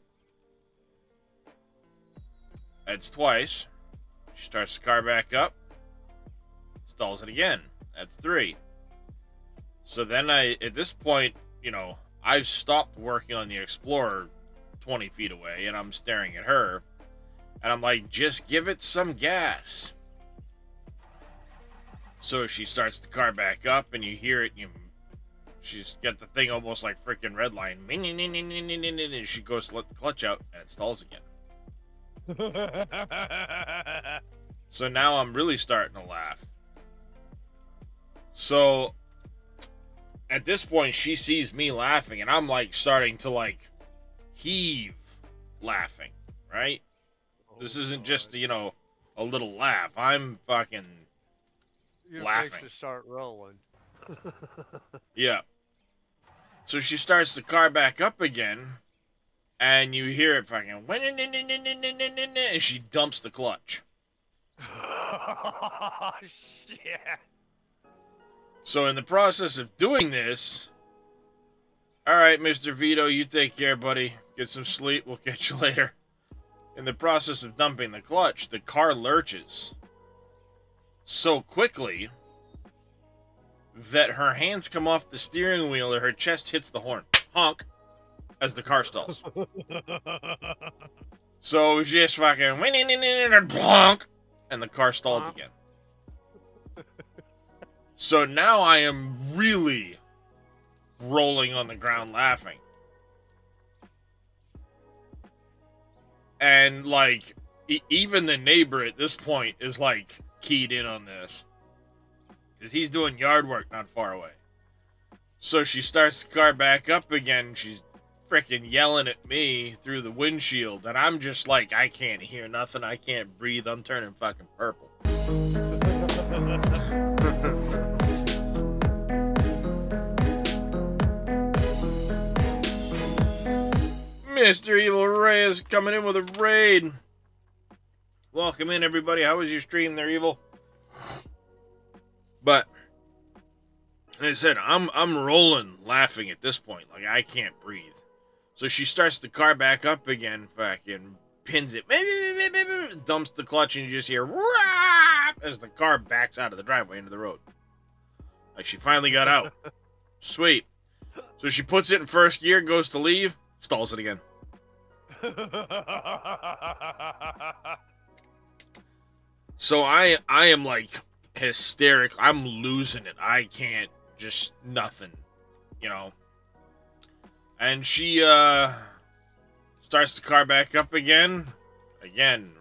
That's twice. She starts the car back up. Stalls it again. That's 3. So then at this point, you know, I've stopped working on the Explorer 20 feet away, and I'm staring at her. And I'm like, just give it some gas. So she starts the car back up, and you hear it, she's got the thing almost like freaking Redline. And she goes to let the clutch out, and it stalls again. So now I'm really starting to laugh. So at this point, she sees me laughing, and I'm like starting to like heave laughing, right? This isn't just, you know, a little laugh. I'm fucking Your laughing. face will start rolling. Yeah. So she starts the car back up again, and you hear it fucking, and she dumps the clutch. Oh, shit. So in the process of doing this, all right, Mr. Vito, you take care, buddy. Get some sleep. We'll catch you later. In the process of dumping the clutch, the car lurches so quickly that her hands come off the steering wheel and her chest hits the horn. Honk. As the car stalls. So just fucking bonk, and the car stalled again. So now I am really rolling on the ground laughing. And like, even the neighbor at this point is like keyed in on this. Because he's doing yard work not far away. So she starts the car back up again. She's freaking yelling at me through the windshield. And I'm just like, I can't hear nothing. I can't breathe. I'm turning fucking purple. Mr. Evil Reyes coming in with a raid. Welcome in, everybody. How was your stream there, Evil? But like I said, I'm rolling, laughing at this point. Like, I can't breathe. So she starts the car back up again, fucking pins it, dumps the clutch, and you just hear as the car backs out of the driveway into the road. Like, she finally got out. Sweet. So she puts it in first gear, goes to leave, stalls it again. So I am like hysterical. I'm losing it. I can't, just nothing, you know. And she starts the car back up again,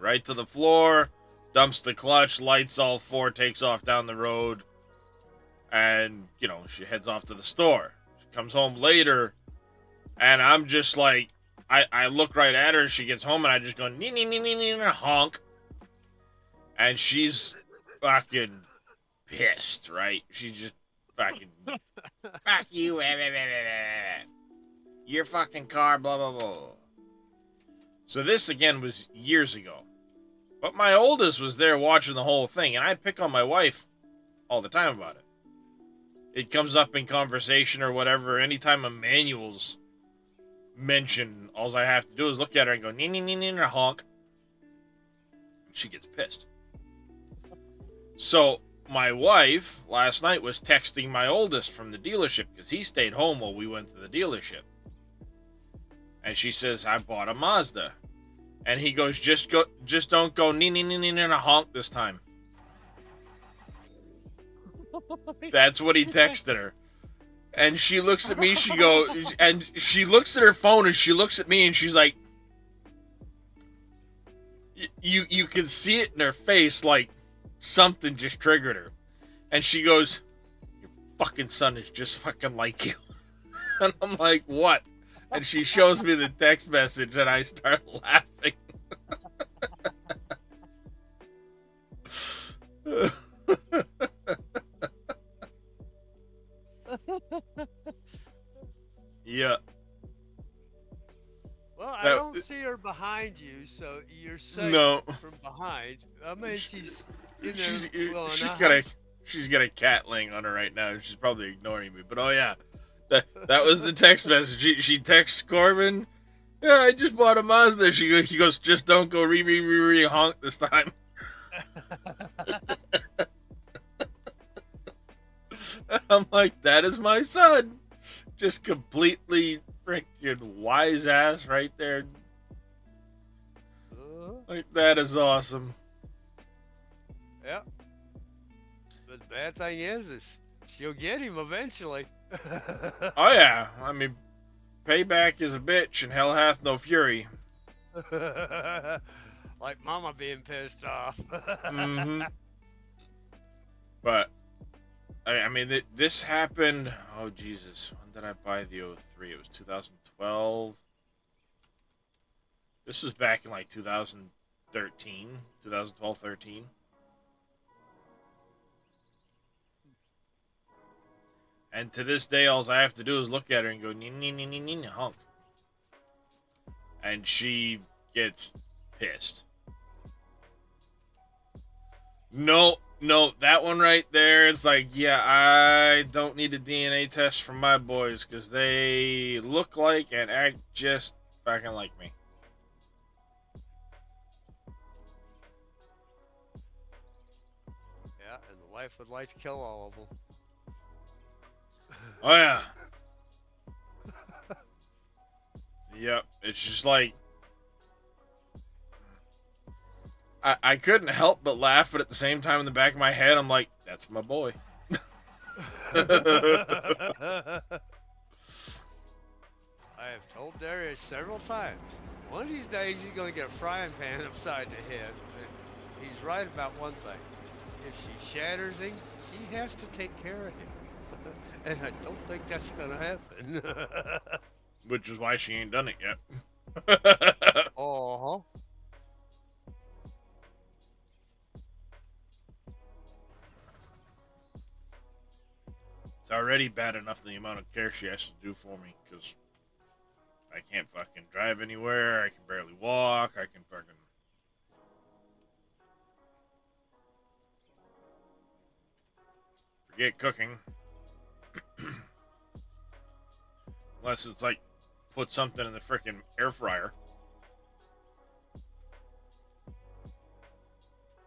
right to the floor, dumps the clutch, lights all four, takes off down the road, and you know, she heads off to the store. She comes home later, and I'm just like, I look right at her. She gets home, and I just go honk. And she's fucking pissed, right? She's just fucking, fuck you, your fucking car, blah, blah, blah. So this, again, was years ago. But my oldest was there watching the whole thing, and I pick on my wife all the time about it. It comes up in conversation or whatever. Anytime Emmanuel's mentioned, all I have to do is look at her and go, honk. She gets pissed. So my wife last night was texting my oldest from the dealership because he stayed home while we went to the dealership. And she says, I bought a Mazda. And he goes, just don't go honk this time. That's what he texted her. And she looks at me, she looks at her phone and she looks at me and she's like, you can see it in her face, like something just triggered her. And she goes, your fucking son is just fucking like you. And I'm like, what? And she shows me the text message and I start laughing. Yeah. Well, I don't see her behind you, so you're safe from behind. I mean, she's in there. She's got a cat laying on her right now. She's probably ignoring me, but oh yeah, that was the text message. She texts Corbin. Yeah, I just bought a Mazda. He goes, just don't go re honk this time. I'm like, that is my son. Just completely freaking wise ass right there. Like, that is awesome. Yep. But the bad thing is she'll get him eventually. Oh yeah, I mean, payback is a bitch and hell hath no fury. Like mama being pissed off. Mm-hmm. But I mean, this happened. Oh Jesus, when did I buy the 03? It was 2012. This was back in like 2013, 2012, 13. And to this day, all I have to do is look at her and go, honk. And she gets pissed. No, that one right there, it's like, yeah, I don't need a DNA test from my boys because they look like and act just fucking like me. Yeah, and the wife would like to kill all of them. Oh yeah. Yep, it's just like, I couldn't help but laugh, but at the same time in the back of my head, I'm like, that's my boy. I have told Darius several times, One of these days he's gonna get a frying pan upside the head. But he's right about one thing. If she shatters him, she has to take care of him. And I don't think that's gonna happen. Which is why she ain't done it yet. Uh-huh. It's already bad enough the amount of care she has to do for me, because I can't fucking drive anywhere, I can barely walk, I can fucking... Forget cooking. Unless it's like, put something in the frickin' air fryer.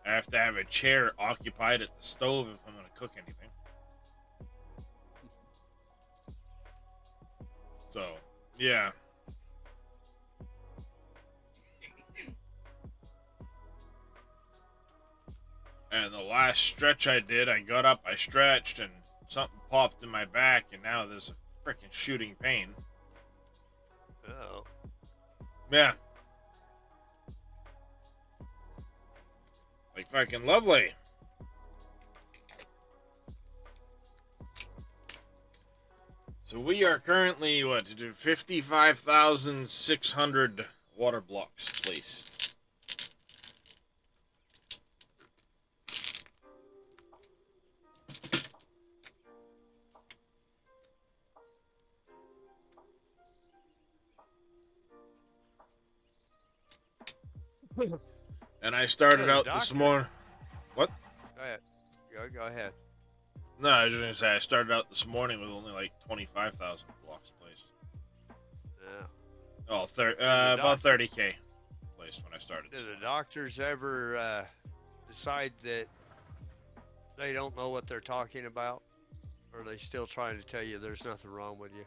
I have to have a chair occupied at the stove if I'm gonna cook anything. So, yeah. And the last stretch I did, I got up, I stretched, and something popped in my back, and now there's a freaking shooting pain. Oh. Yeah. Like fucking lovely. So we are currently, what, to do 55,600 water blocks placed. And I started Well, out this doctor- morning. What? Go ahead. Go ahead. No, I was just gonna say I started out this morning with only like 25,000 blocks placed. Yeah. Oh, the about 30K placed when I started. Do the doctors ever decide that they don't know what they're talking about? Or are they still trying to tell you there's nothing wrong with you?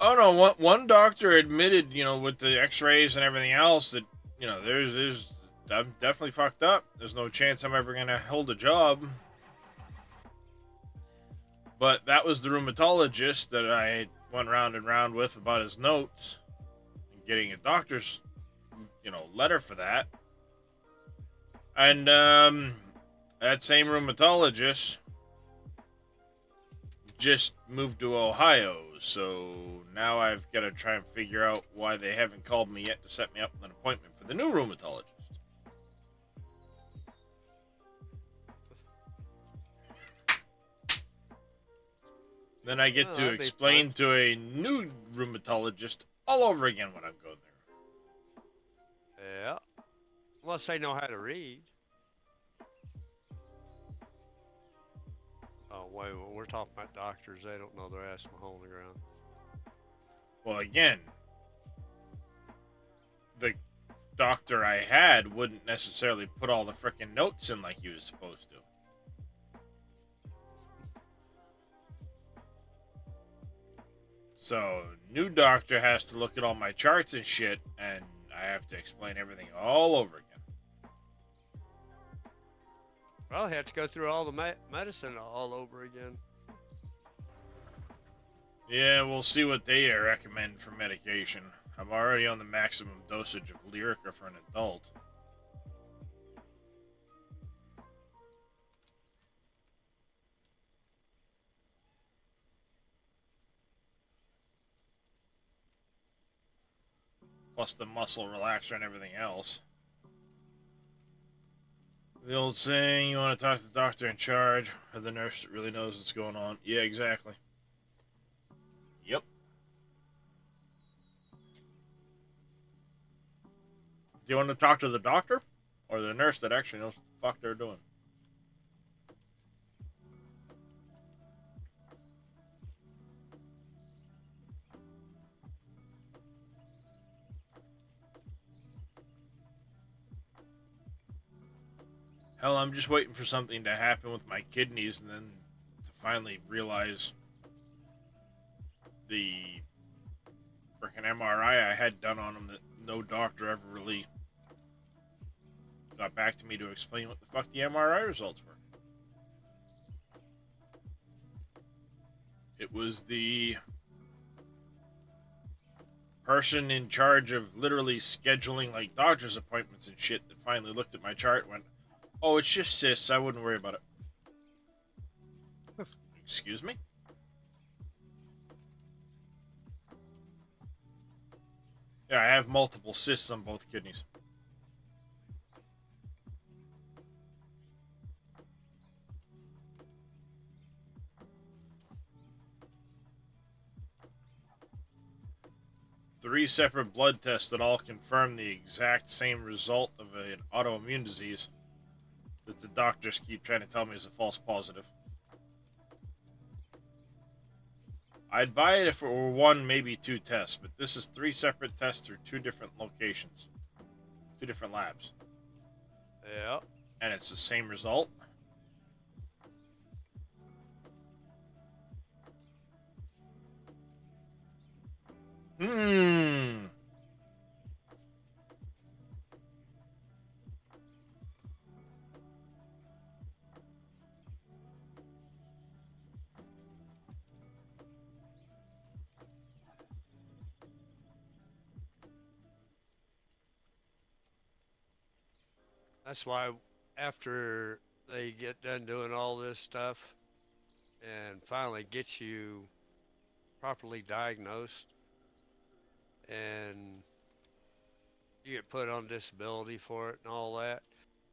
Oh no, one doctor admitted, you know, with the X-rays and everything else, that you know, I'm definitely fucked up. There's no chance I'm ever gonna hold a job. But that was the rheumatologist that I went round and round with about his notes, and getting a doctor's, you know, letter for that. And that same rheumatologist just moved to Ohio, so now I've got to try and figure out why they haven't called me yet to set me up with an appointment for the new rheumatologist. Then I get Oh, to that'd be explain fun. to a new rheumatologist all over again when I go there. Yeah. Unless they know how to read. Oh, wait, we're talking about doctors. They don't know their ass from a hole in the ground. Well, again, the doctor I had wouldn't necessarily put all the frickin' notes in like he was supposed to. So, new doctor has to look at all my charts and shit, and I have to explain everything all over again. Well, they have to go through all the medicine all over again. Yeah, we'll see what they recommend for medication. I'm already on the maximum dosage of Lyrica for an adult. Plus the muscle relaxer and everything else. The old saying, you want to talk to the doctor in charge, or the nurse that really knows what's going on. Yeah, exactly. Yep. Do you want to talk to the doctor? Or the nurse that actually knows what the fuck they're doing? Hell, I'm just waiting for something to happen with my kidneys and then to finally realize the freaking MRI I had done on them that no doctor ever really got back to me to explain what the fuck the MRI results were. It was the person in charge of literally scheduling like doctor's appointments and shit that finally looked at my chart and went, "Oh, it's just cysts. I wouldn't worry about it." Excuse me? Yeah, I have multiple cysts on both kidneys. Three separate blood tests that all confirm the exact same result of an autoimmune disease that the doctors keep trying to tell me is a false positive. I'd buy it if it were one, maybe two tests, but this is three separate tests through two different locations, two different labs, Yeah. and it's the same result. Hmm. That's why after they get done doing all this stuff and finally get you properly diagnosed and you get put on disability for it and all that,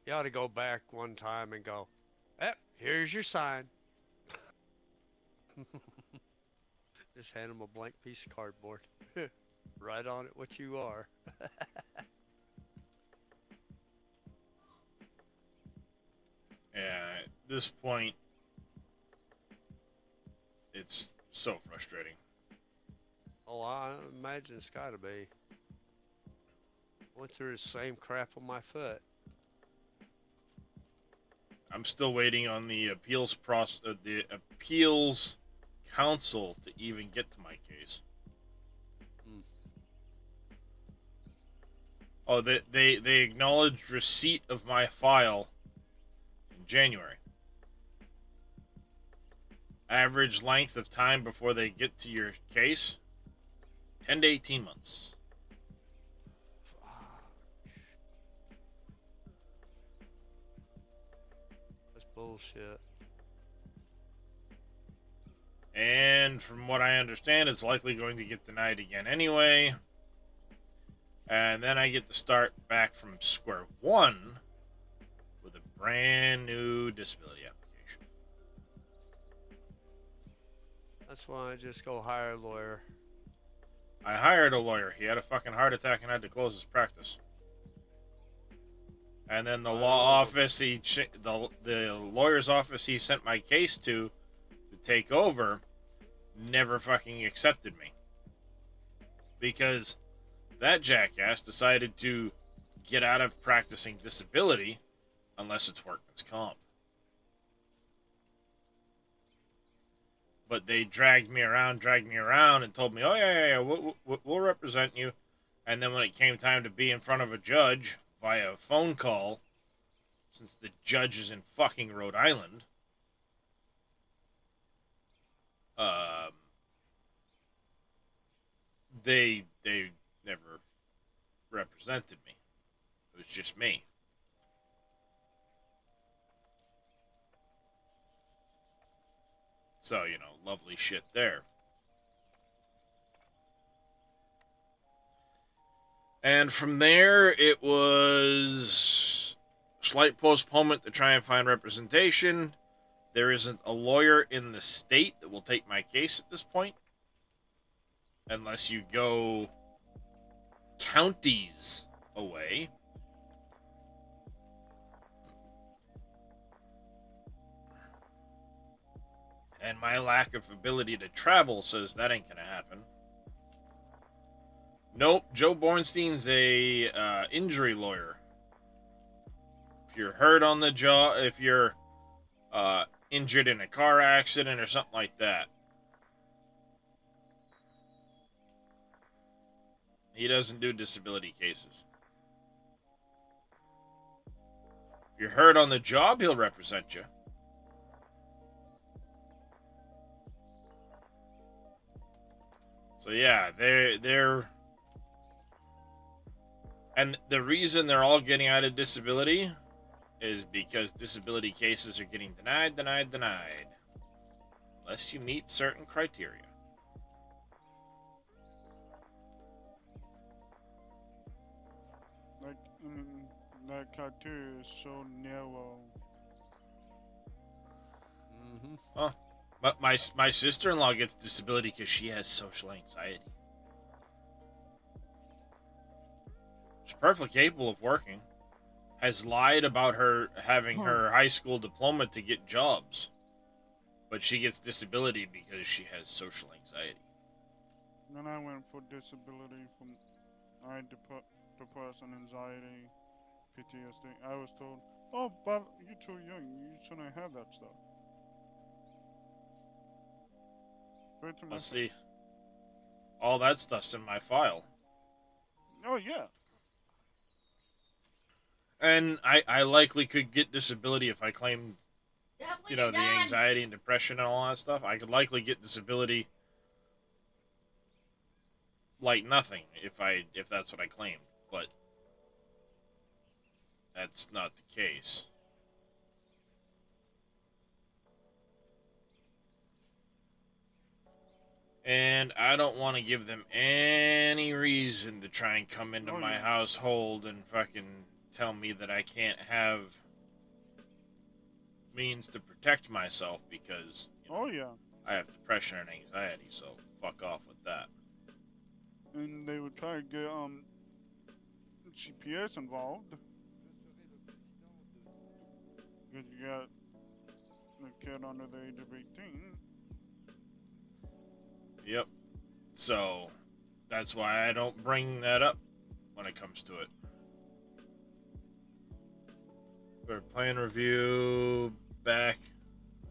you ought to go back one time and go, here's your sign. Just hand them a blank piece of cardboard. Write on it what you are. Yeah, at this point, it's so frustrating. Oh, I imagine it's gotta be. Went through the same crap on my foot. I'm still waiting on the appeals the appeals council to even get to my case. Oh, they acknowledged receipt of my file in January. Average length of time before they get to your case, 10 to 18 months. That's bullshit. And from what I understand, it's likely going to get denied again anyway. And then I get to start back from square one with a brand new disability application. That's why I just go hire a lawyer. I hired a lawyer. He had a fucking heart attack and had to close his practice. And then the law office, the lawyer's office he sent my case to take over, never fucking accepted me. Because that jackass decided to get out of practicing disability unless it's workman's comp. But they dragged me around and told me, oh yeah, we'll represent you. And then when it came time to be in front of a judge via phone call, since the judge is in fucking Rhode Island, they never represented me. It was just me. So, you know, lovely shit there. And from there, it was slight postponement to try and find representation. There isn't a lawyer in the state that will take my case at this point. Unless you go counties away. And my lack of ability to travel says that ain't gonna happen. Nope, Joe Bornstein's a injury lawyer. If you're hurt on the job, if you're injured in a car accident or something like that, he doesn't do disability cases. If you're hurt on the job, he'll represent you. So yeah, they're And the reason they're all getting out of disability is because disability cases are getting denied. Unless you meet certain criteria. Like, that criteria is so narrow. Mm-hmm. But my sister-in-law gets disability because she has social anxiety. She's perfectly capable of working. Has lied about her having her high school diploma to get jobs. But she gets disability because she has social anxiety. Then I went for disability from I had depression, anxiety, PTSD. I was told, "Oh, but you're too young. You shouldn't have that stuff." Right to my Let's face. see. All that stuff's in my file. Oh yeah. And I likely could get disability if I claimed, Dad, when you know, you're the done. anxiety and depression and all that stuff. I could likely get disability like nothing if that's what I claimed. But that's not the case. And I don't want to give them any reason to try and come into Oh, my yeah. household and fucking tell me that I can't have means to protect myself because Oh yeah. I have depression and anxiety, so fuck off with that. And they would try to get CPS involved because you got a kid under the age of 18. Yep. So that's why I don't bring that up when it comes to it. For plan review back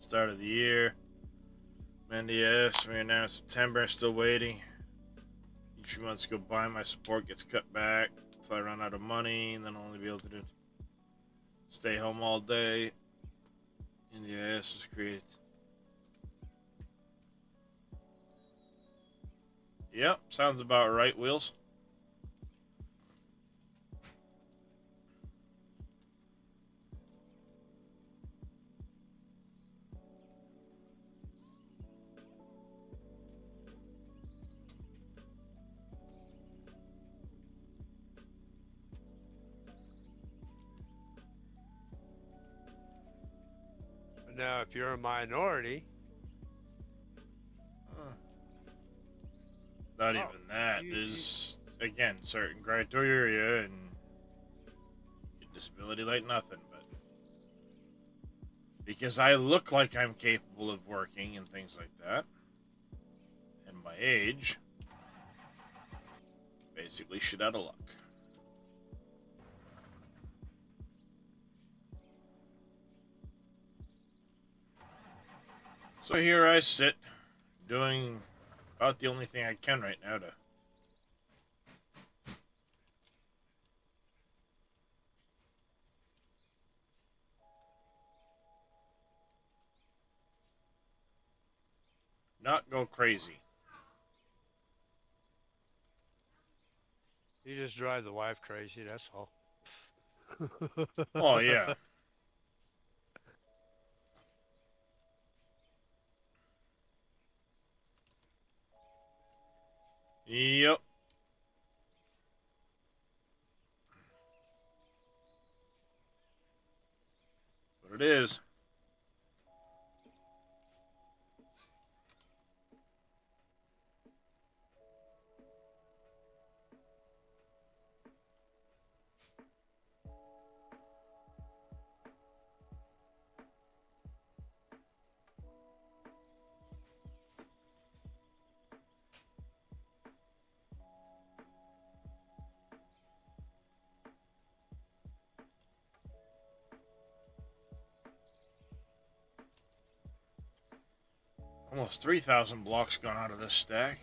start of the year. Mandy, yes, we are now in September, still waiting. Each few months go by, my support gets cut back until I run out of money, and then I'll only be able to do stay home all day. NDIS was created. Yep, sounds about right, Wheels. But now, if you're a minority, Not Oh, even that. you- There's, again, certain criteria and disability like nothing, but because I look like I'm capable of working and things like that, and my age, basically shit out of luck. So here I sit, doing about the only thing I can right now to not go crazy. you just drive the wife crazy. That's all. Oh yeah. Yep. What it is. Almost 3,000 blocks gone out of this stack.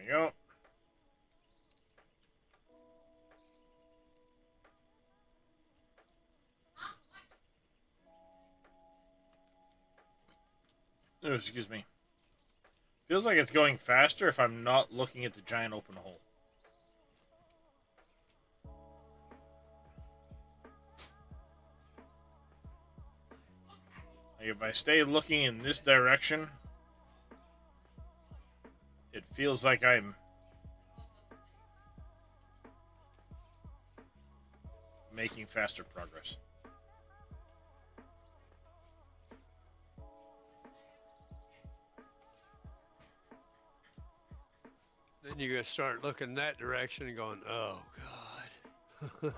you go. Oh, excuse me. Feels like it's going faster if I'm not looking at the giant open hole. Like if I stay looking in this direction, it feels like I'm making faster progress. Then you're gonna start looking that direction and going, oh God.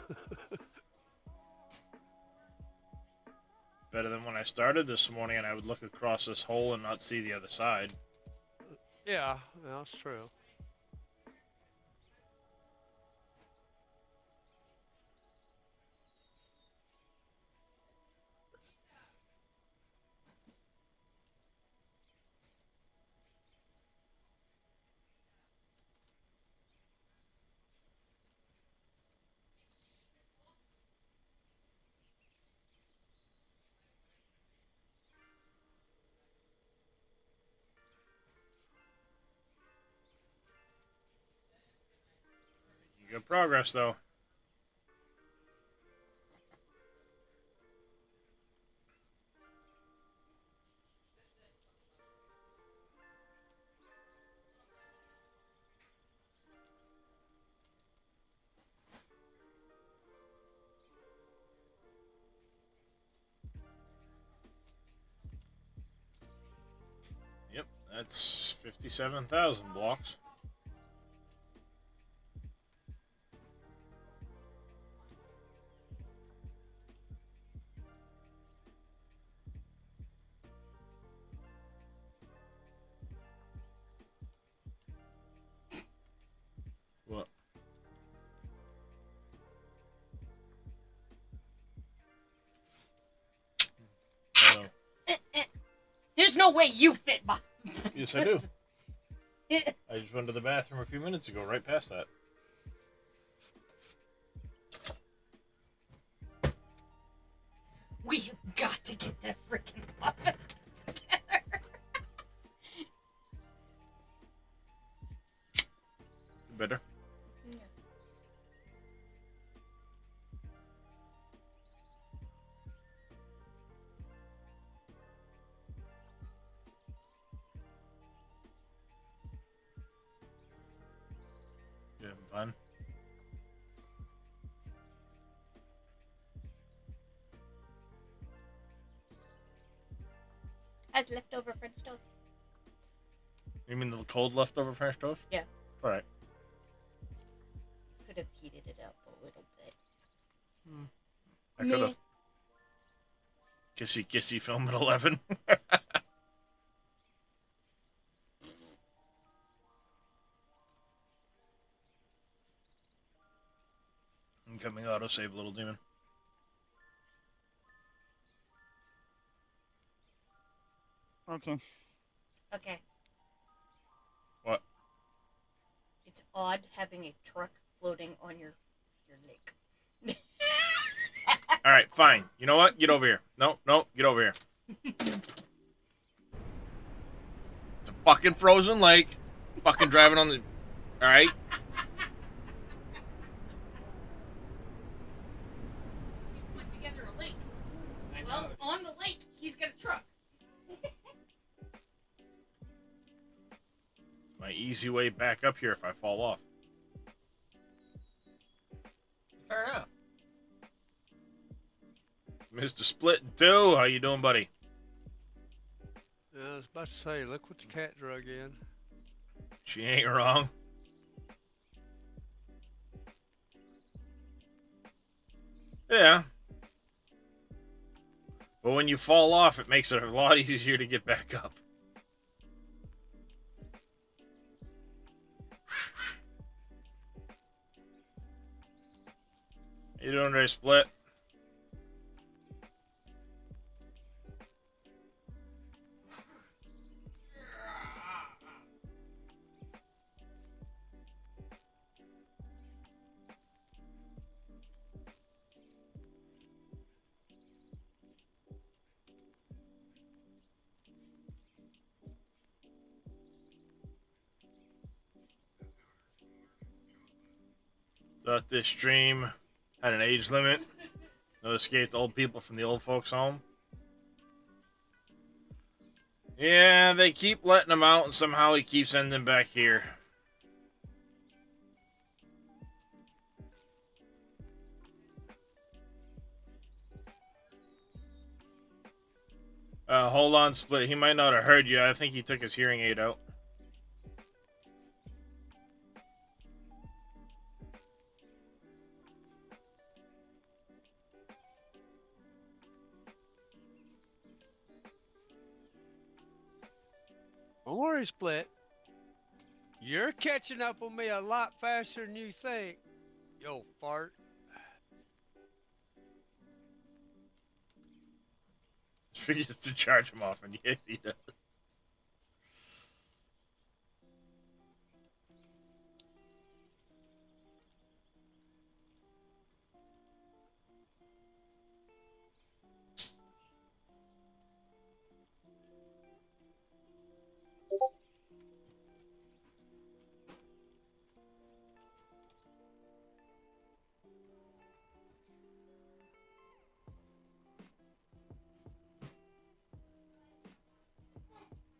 Better than when I started this morning and I would look across this hole and not see the other side. Yeah, that's true. Good progress, though. Yep, that's 57,000 blocks. What? Hello. There's no way you fit, Bob. Yes, I do. I just went to the bathroom a few minutes ago, right past that. We have got to get that freaking office together. Better. You having fun? Has leftover French toast. You mean the cold leftover French toast? Yeah. All right. Could have heated it up a little bit. I could have. Kissy kissy film at 11. Incoming autosave, little demon. Okay. Okay. What? It's odd having a truck floating on your lake. All right, fine. You know what? Get over here. No, get over here. It's a fucking frozen lake. Fucking driving on the. All right. He's put together a lake. Well, on the lake, he's got a truck. My easy way back up here if I fall off. Fair enough. Mr. Split in two. How you doing, buddy? I was about to say, look what the cat drug in. She ain't wrong. Yeah. But when you fall off, it makes it a lot easier to get back up. How you doing there, Split? Thought this stream had an age limit. No escaped old people from the old folks' home. Yeah, they keep letting him out, and somehow he keeps ending back here. Hold on, Split. He might not have heard you. I think he took his hearing aid out. Don't worry, Split. You're catching up with me a lot faster than you think. Yo, fart. Forgets to charge him off, and yes, he does.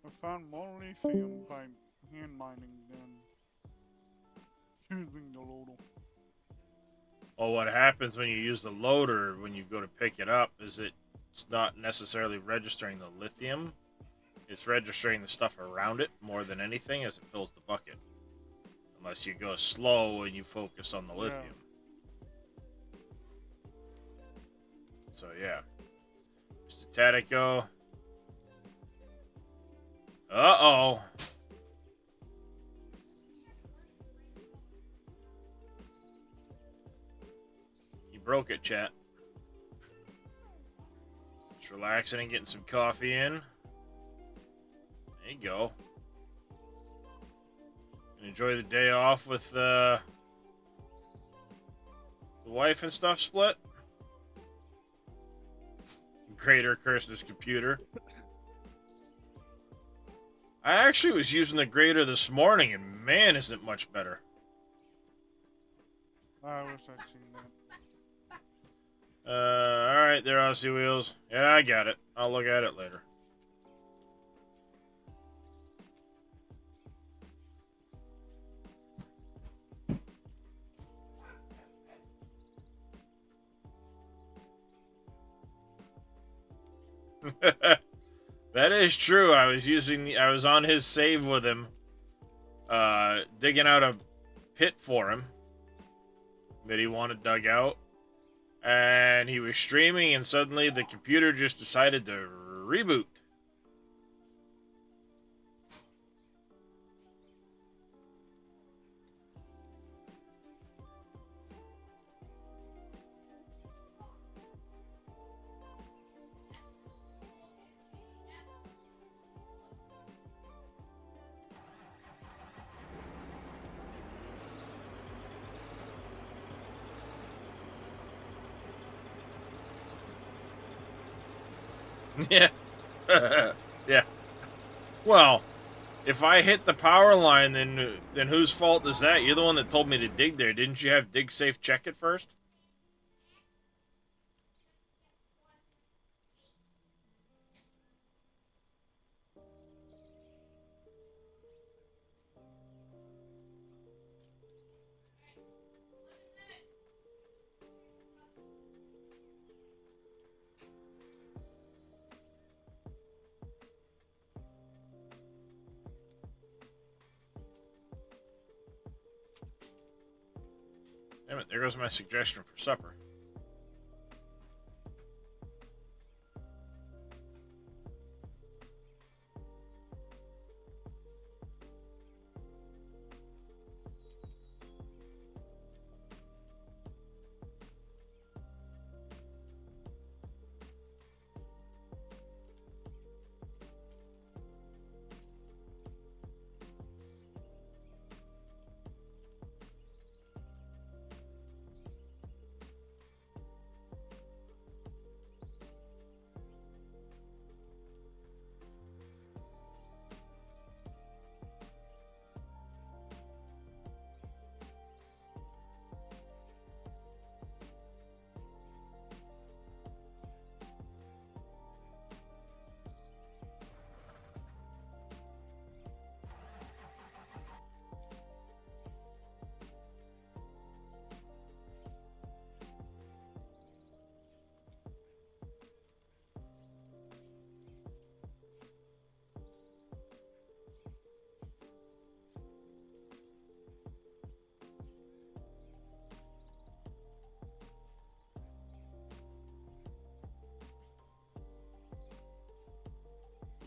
I found more lithium by hand mining than using the loader. Well, what happens when you use the loader, when you go to pick it up, is it's not necessarily registering the lithium. It's registering the stuff around it more than anything as it fills the bucket. Unless you go slow and you focus on the lithium. So, yeah. Mr. Tatico. Uh-oh. You broke it, chat. Just relaxing and getting some coffee in. There you go. And enjoy the day off with the wife and stuff, Split. Grader cursed his computer. I actually was using the grader this morning, and man, is it much better. I wish I'd seen that. Alright there, Aussie Wheels. Yeah, I got it. I'll look at it later. That is true. I was on his save with him, digging out a pit for him that he wanted dug out, and he was streaming, and suddenly the computer just decided to reboot. Yeah. Yeah. Well, if I hit the power line, then whose fault is that? You're the one that told me to dig there. Didn't you have DigSafe check it first? Damn it, there goes my suggestion for supper.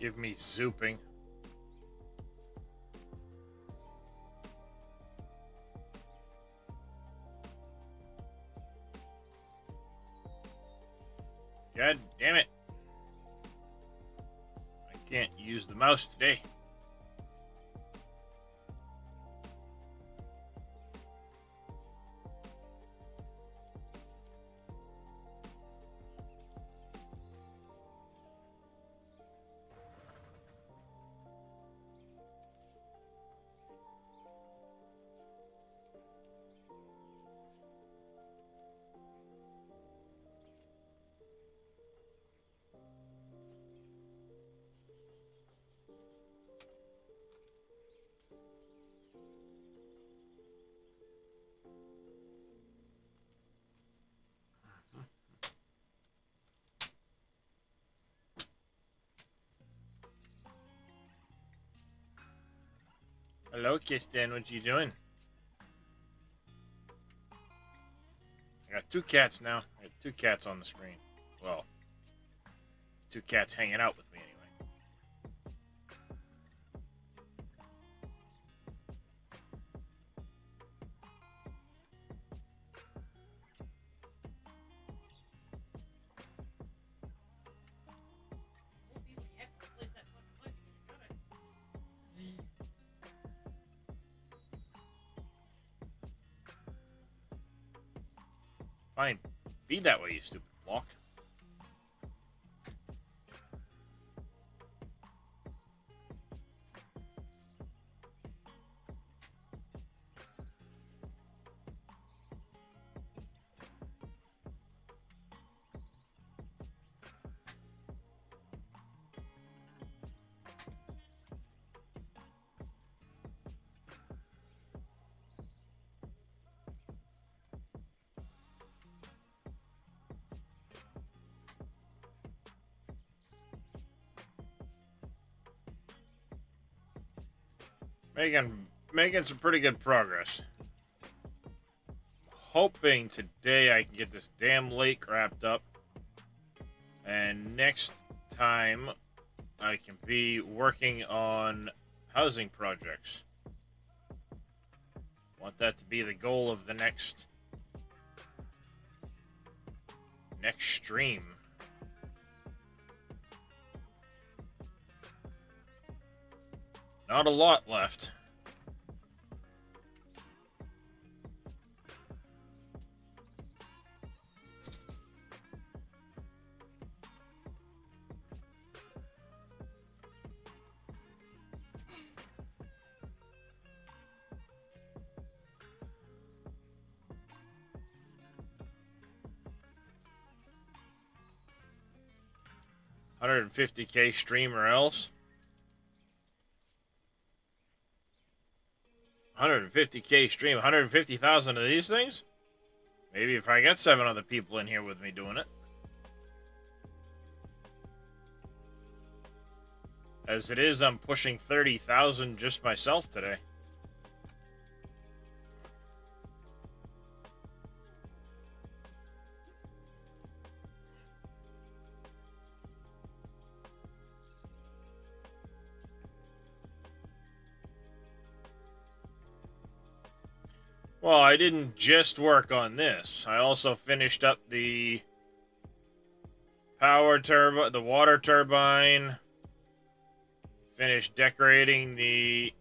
Give me zooping. God damn it. I can't use the mouse today. Hello, Kistan. What you doing? I got 2 cats now. I got 2 cats on the screen. Well, 2 cats hanging out with me anyway. Won't be when you have to replace that fucking light because you got it. Fine. Be that way, you stupid block. Making some pretty good progress. Hoping today I can get this damn lake wrapped up. And next time I can be working on housing projects. Want that to be the goal of the next stream. Not a lot left. $150K stream or else. 150K stream, 150,000 of these things? Maybe if I get 7 other people in here with me doing it. As it is, I'm pushing 30,000 just myself today. Well, I didn't just work on this. I also finished up the the water turbine. Finished decorating the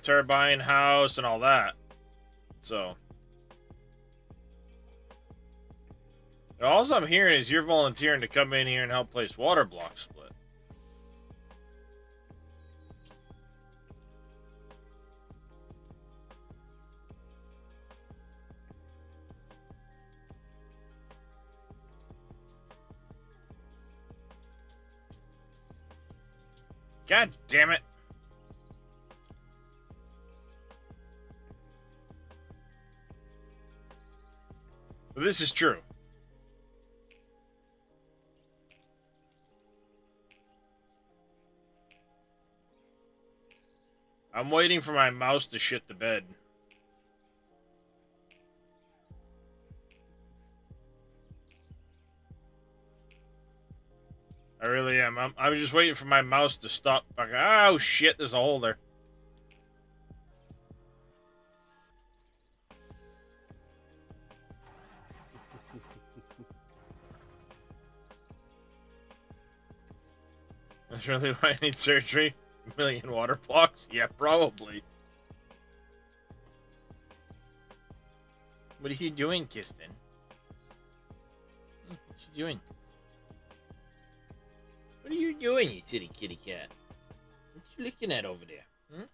turbine house and all that. So, all I'm hearing is you're volunteering to come in here and help place water block split. God damn it. Well, this is true. I'm waiting for my mouse to shit the bed. Yeah, I was just waiting for my mouse to stop. Oh shit, there's a hole there. That's really why I need surgery? A million water blocks? Yeah, probably. What are you doing, Kirsten? What you doing? What are you doing, you silly kitty cat? What you looking at over there? Hmm?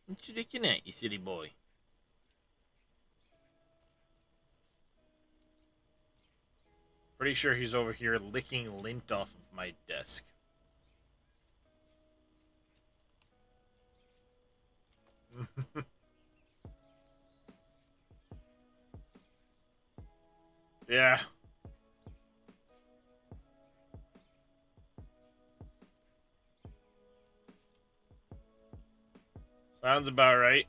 What you looking at, you silly boy? Pretty sure he's over here licking lint off of my desk. Yeah. Sounds about right.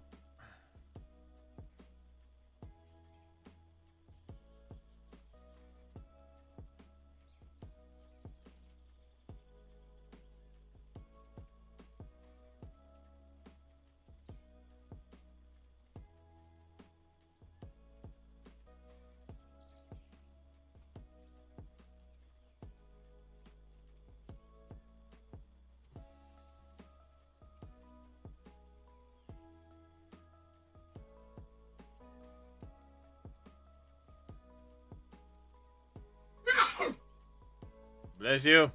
Bless you.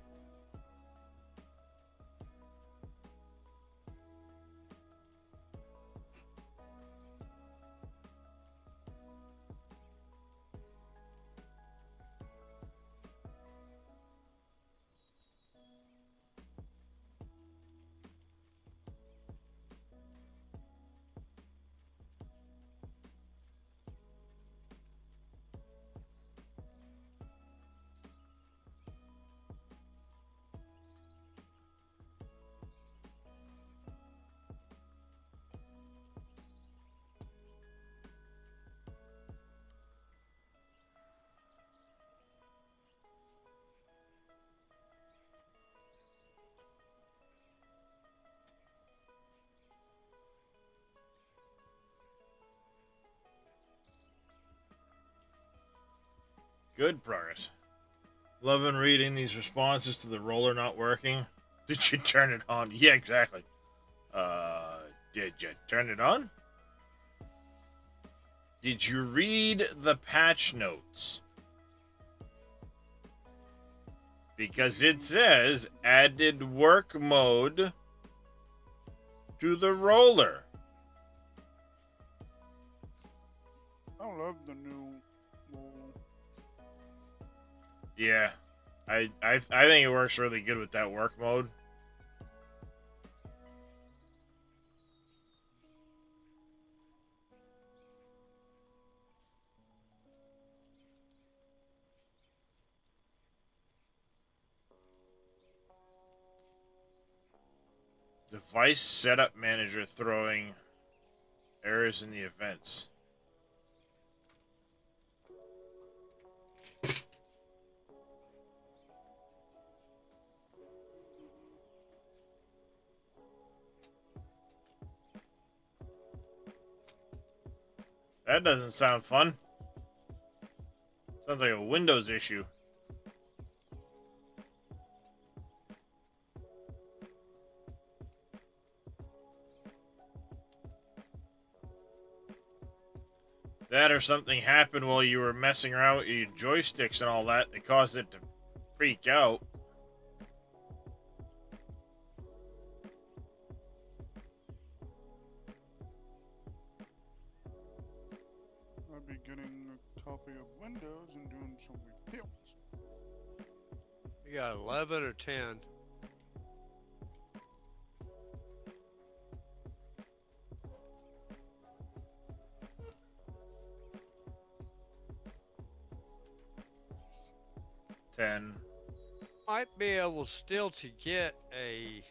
Good progress. Loving reading these responses to the roller not working. Did you turn it on? Yeah, exactly. Did you turn it on? Did you read the patch notes? Because it says added work mode to the roller. I love the new roll. Yeah, I think it works really good with that work mode. Device setup manager throwing errors in the events. That doesn't sound fun. Sounds like a Windows issue. That or something happened while you were messing around with your joysticks and all that that caused it to freak out. I'd be getting a copy of Windows and doing some repairs. You got 11 or 10. Might be able still to get a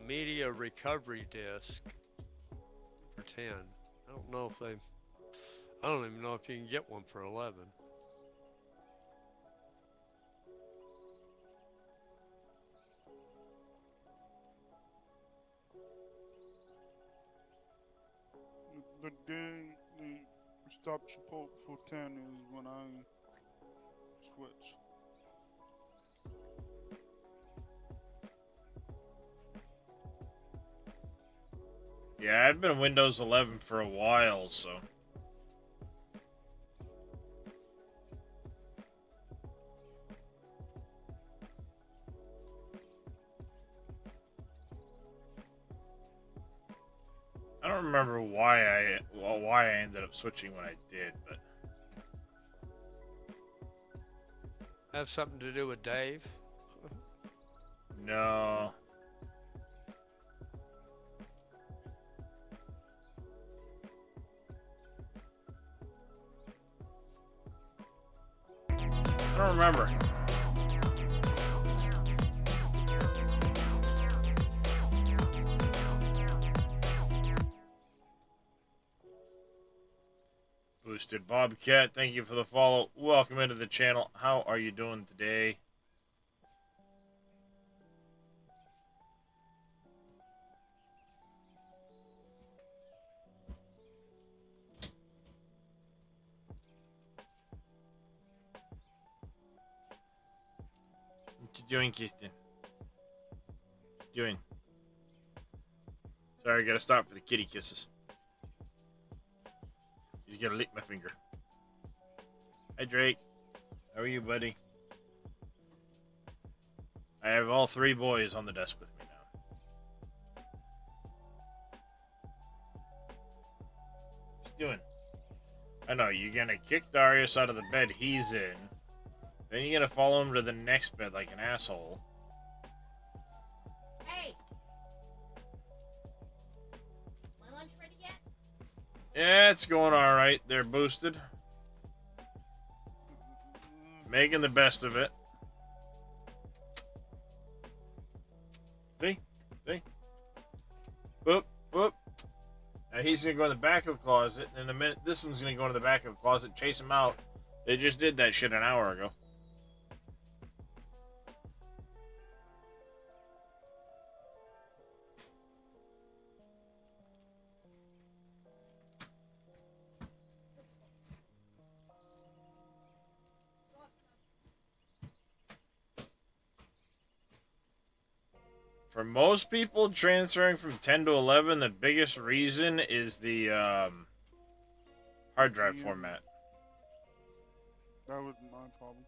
media recovery disk for 10. I don't know if they. I don't even know if you can get one for 11. the day they stop support for 10 is when I switch. Yeah, I've been Windows 11 for a while, so. I don't remember why I ended up switching when I did, but Have something to do with Dave? no. I don't remember. Boosted Bobcat, thank you for the follow. Welcome into the channel. How are you doing today? What you doing, Kirsten? What you doing? Sorry, I gotta stop for the kitty kisses. He's gonna lick my finger. Hi, Drake. How are you, buddy? I have all three boys on the desk with me now. What you doing? I know, you're gonna kick Darius out of the bed he's in. Then you're gonna follow him to the next bed like an asshole. Hey! My lunch ready yet? Yeah, it's going alright. They're boosted. Making the best of it. See? See? Boop, boop. Now he's gonna go in the back of the closet, and in a minute this one's gonna go into the back of the closet, chase him out. They just did that shit an hour ago. For most people transferring from 10 to 11, the biggest reason is the hard drive Yeah. format. That was my problem.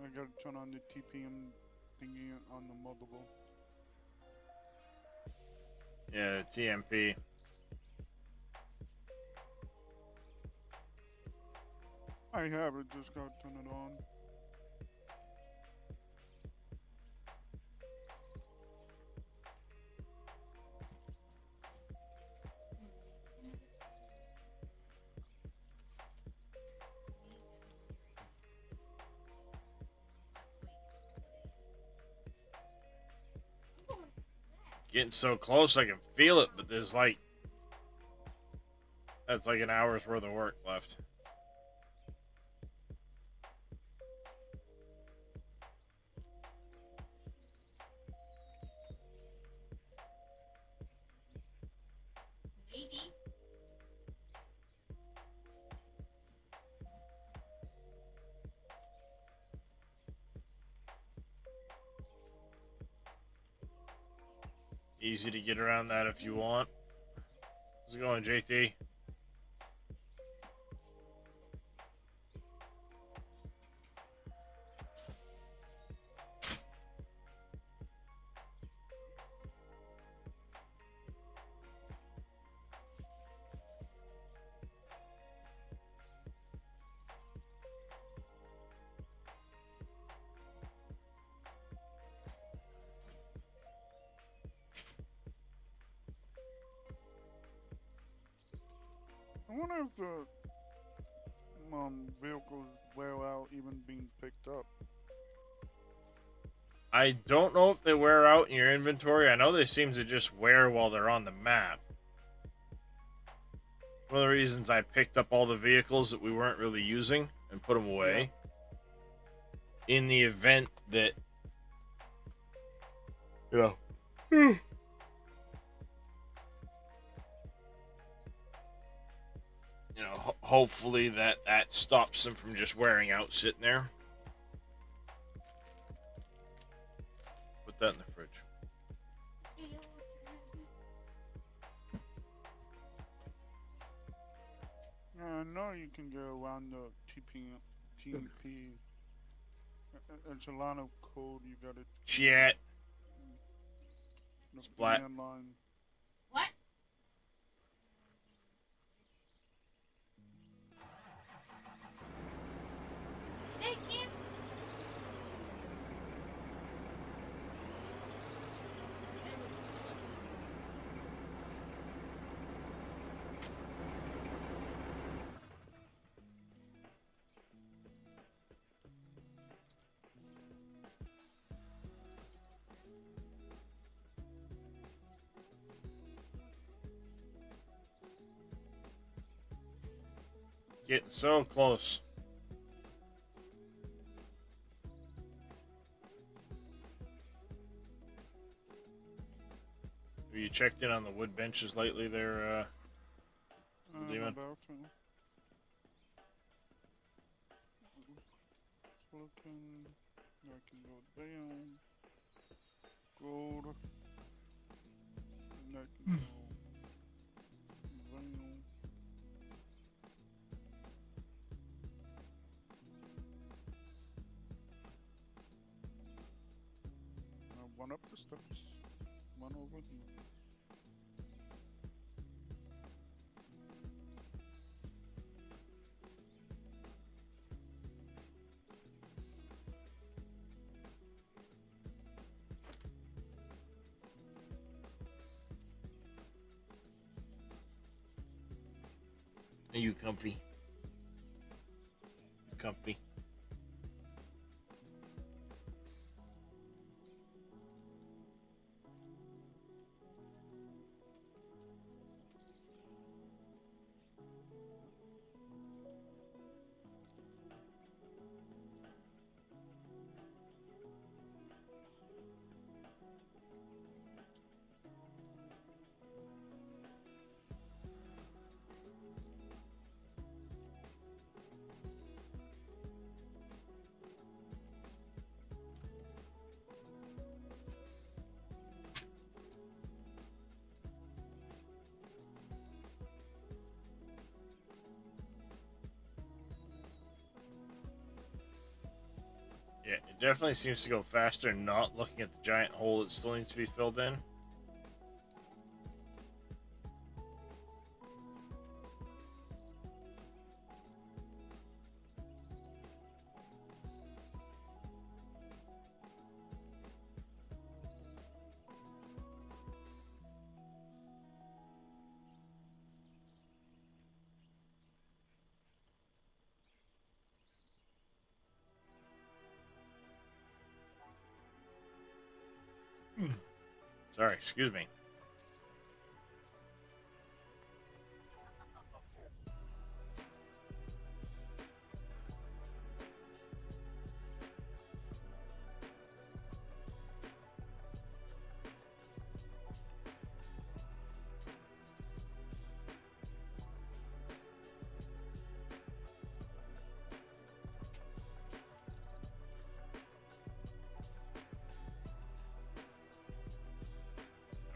I gotta turn on the TPM thingy on the motherboard. Yeah, the TMP. I have it, just gotta turn it on. Getting so close I can feel it, but there's like... That's like an hour's worth of work left. Maybe. Easy to get around that if you want. How's it going, JT? I wonder if the vehicles wear out even being picked up. I don't know if they wear out in your inventory. I know they seem to just wear while they're on the map. One of the reasons I picked up all the vehicles that we weren't really using and put them away. In the event that, you know, you know, hopefully that stops them from just wearing out sitting there. Put that in the fridge. I know you can get around the TMP. It's a lot of code you gotta. Shit. The Splat. command line. What? Say again? Getting so close. Have you checked in on the wood benches lately there, I'm Demon? about to. Looking. I can go down. Gold. And I can go down. One up the steps. One over here. Are you comfy? You comfy? Yeah, it definitely seems to go faster not looking at the giant hole that still needs to be filled in. Sorry, excuse me.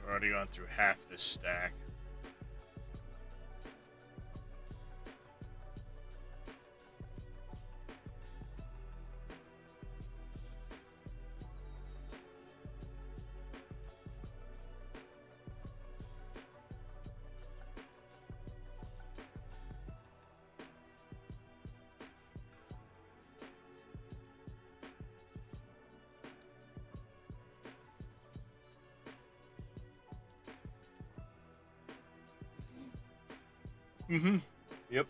I've already gone through half this stack. Mm-hmm. Yep.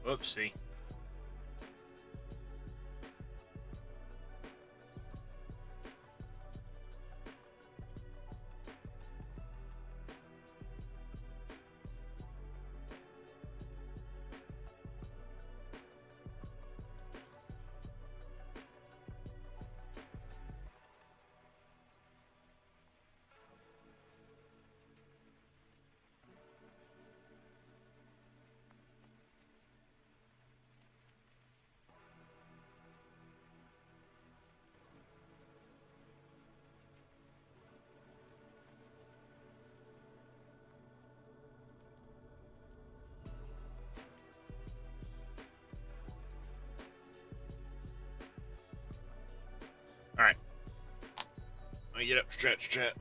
Whoopsie. Let me get up, stretch, chat.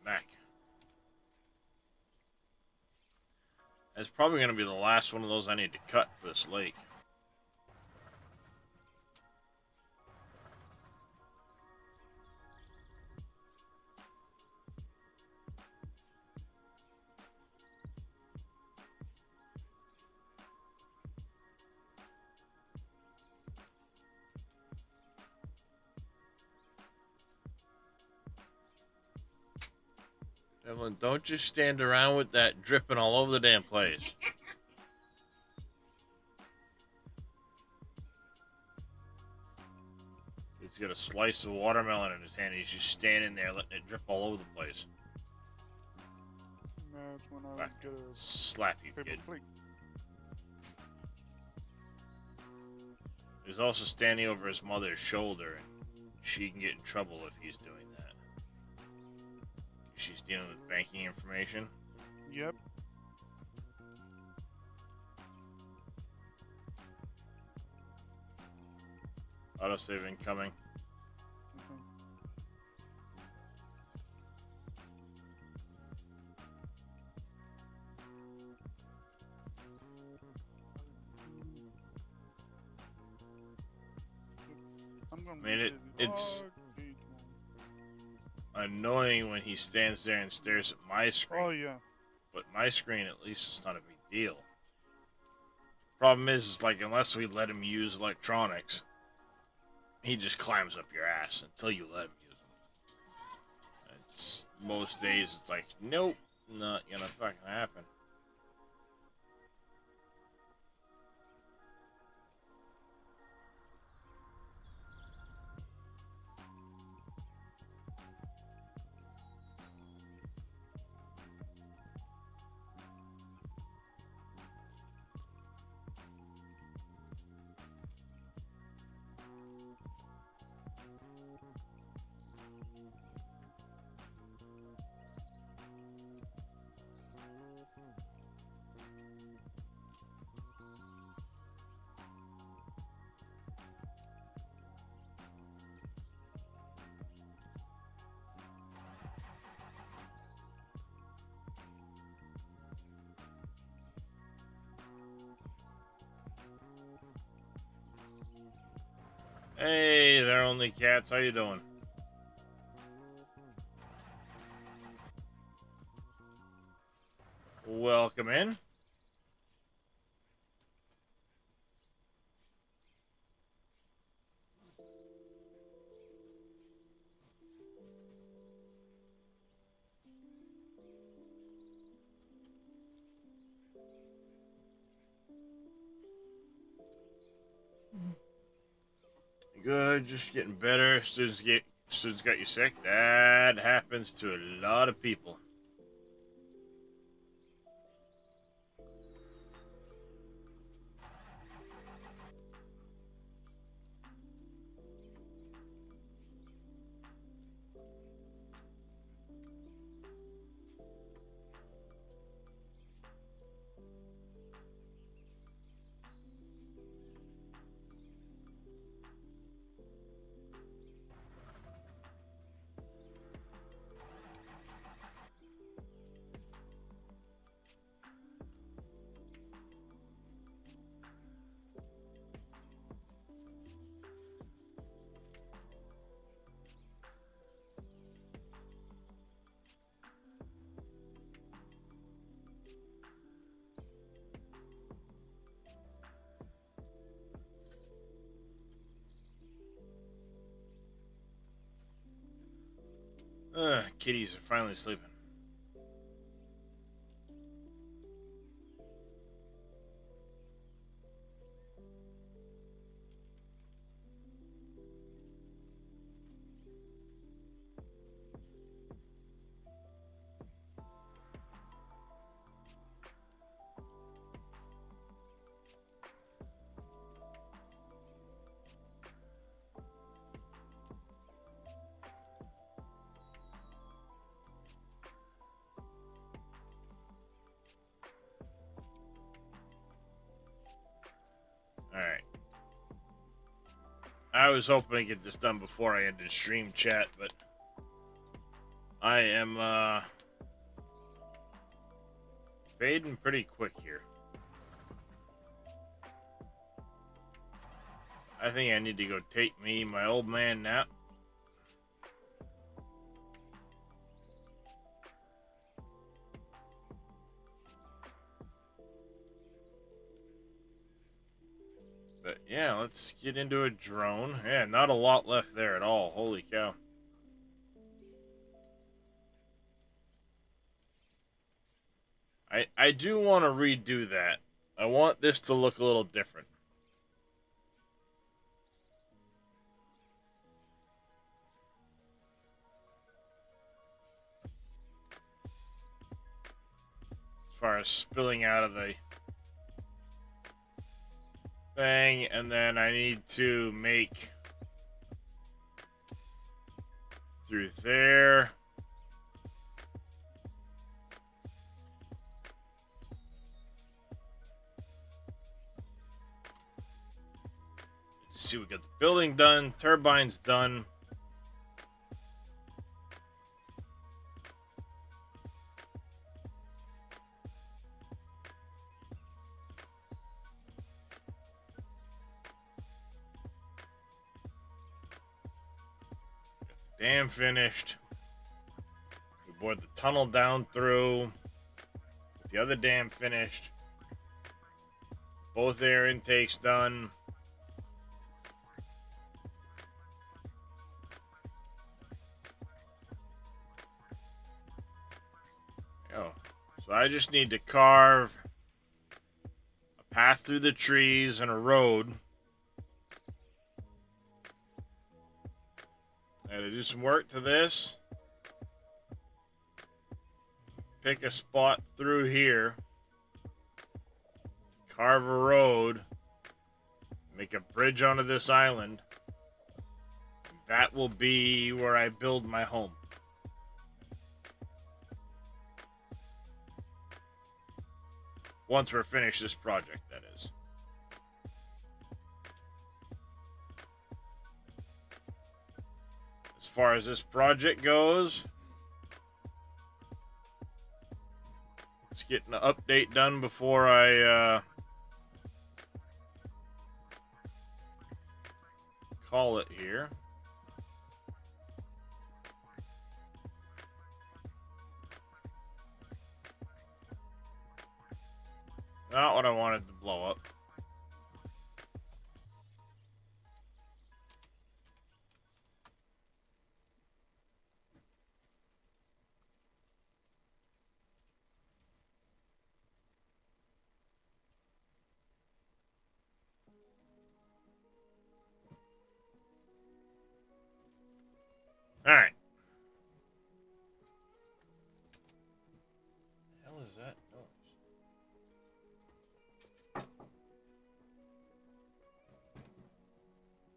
Smack. That's probably going to be the last one of those I need to cut for this lake. Evelyn, don't just stand around with that dripping all over the damn place. He's got a slice of watermelon in his hand. He's just standing there letting it drip all over the place. That's when I Back. get a Slap you, paper kid. plate. He's also standing over his mother's shoulder, and she can get in trouble if he's doing that. She's dealing with banking information. Yep. Autosave incoming. Okay. I'm gonna I mean, be it's busy. annoying when he stands there and stares at my screen. Oh yeah. But my screen, at least, it's not a big deal. Problem is like, unless we let him use electronics, he just climbs up your ass until you let him use them. It's, most days, it's like, nope, not gonna fucking happen. Hey there, Only Cats. How you doing? Welcome in. Good, just getting better. Students got you sick. That happens to a lot of people. Kitties are finally sleeping. was hoping to get this done before I ended stream chat, but I am fading pretty quick here. I think I need to go take me my old man nap. But yeah, let's get into a drone. Yeah, not a lot left there at all. Holy cow. I do want to redo that. I want this to look a little different. As far as spilling out of the thing, and then I need to make through there. See, we got the building done, turbines done. Dam finished. We bored the tunnel down through. The other dam finished. Both air intakes done. Oh, so I just need to carve a path through the trees and a road. I had to do some work to this. Pick a spot through here. Carve a road. Make a bridge onto this island. That will be where I build my home. Once we're finished this project, that is. As far as this project goes, let's get an update done before I call it here. Not what I wanted to blow up. All right. The hell is that noise?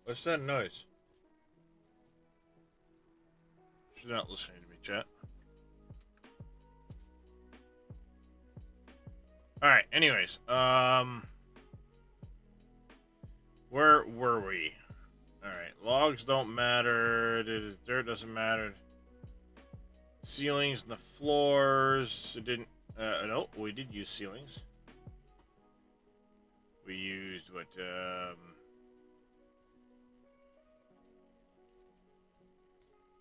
What's that noise? She's not listening to me, chat. Alright, anyways, where were we? Alright, logs don't matter, dirt doesn't matter. Ceilings and the floors, it didn't, no, we did use ceilings. We used, what,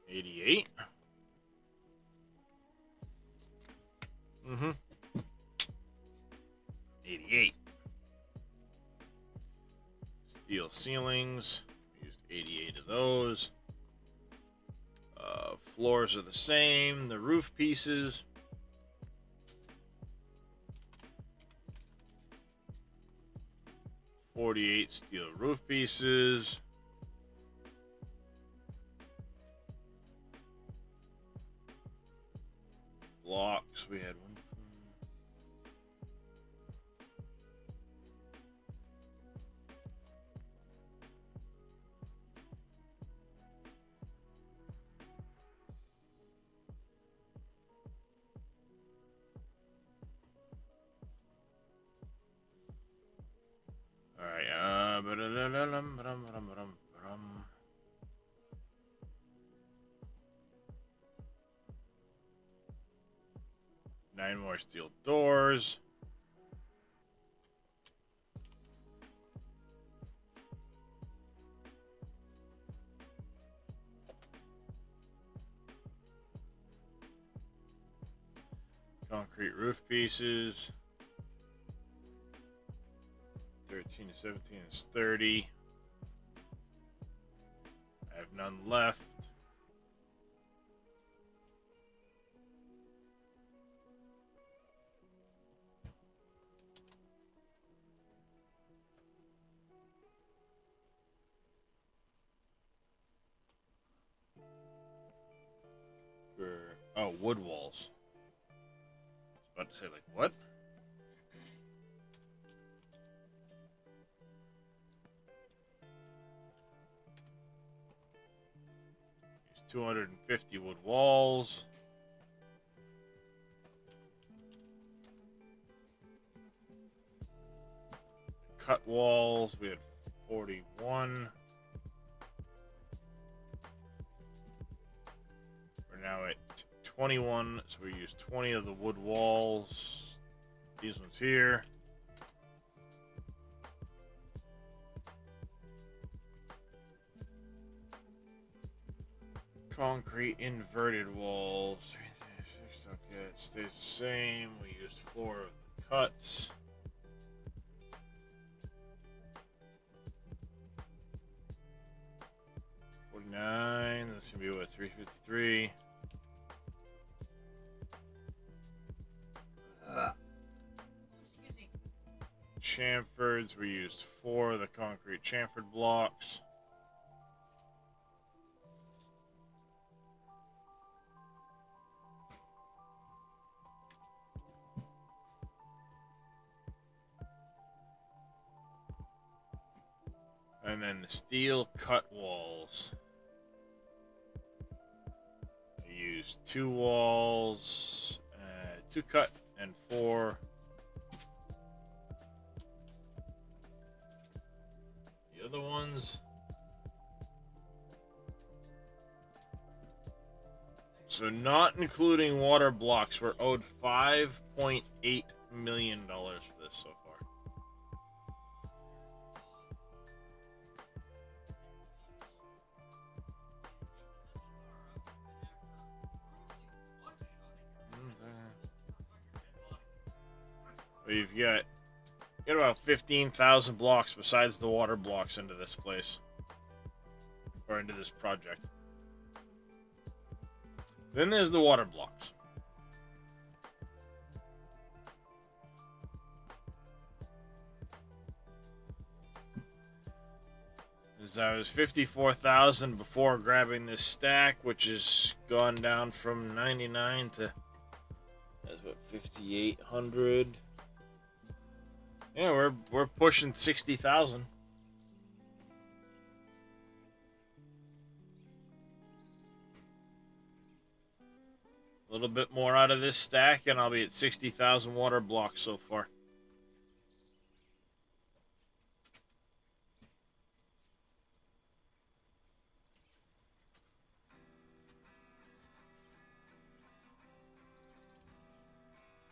88? Mm-hmm. 88. Steel ceilings. We used 88 of those. Floors are the same. The roof pieces. $48 steel roof pieces. Blocks. We had one. Alright, 9 more steel doors. Concrete roof pieces. 13 to 17 is 30. I have none left. Oh, wood walls. I was about to say, like, what? Use 250 wood walls. Cut walls, we had 41. We're now at 21, so we use 20 of the wood walls. These ones here. Concrete inverted walls. Okay, it stays the same. We used 4 of the cuts. That's gonna be what, 353. Excuse me. Chamfers, we used 4 of the concrete chamfered blocks. And then the steel cut walls. I used 2 walls, 2 cut and 4. The other ones. So not including water blocks, we're owed $5.8 million for this so far. We've got about 15,000 blocks besides the water blocks into this place. Or into this project. Then there's the water blocks. As I was 54,000 before grabbing this stack, which has gone down from 99 to, that's what, 5,800. Yeah, we're pushing 60,000. A little bit more out of this stack, and I'll be at 60,000 water blocks so far.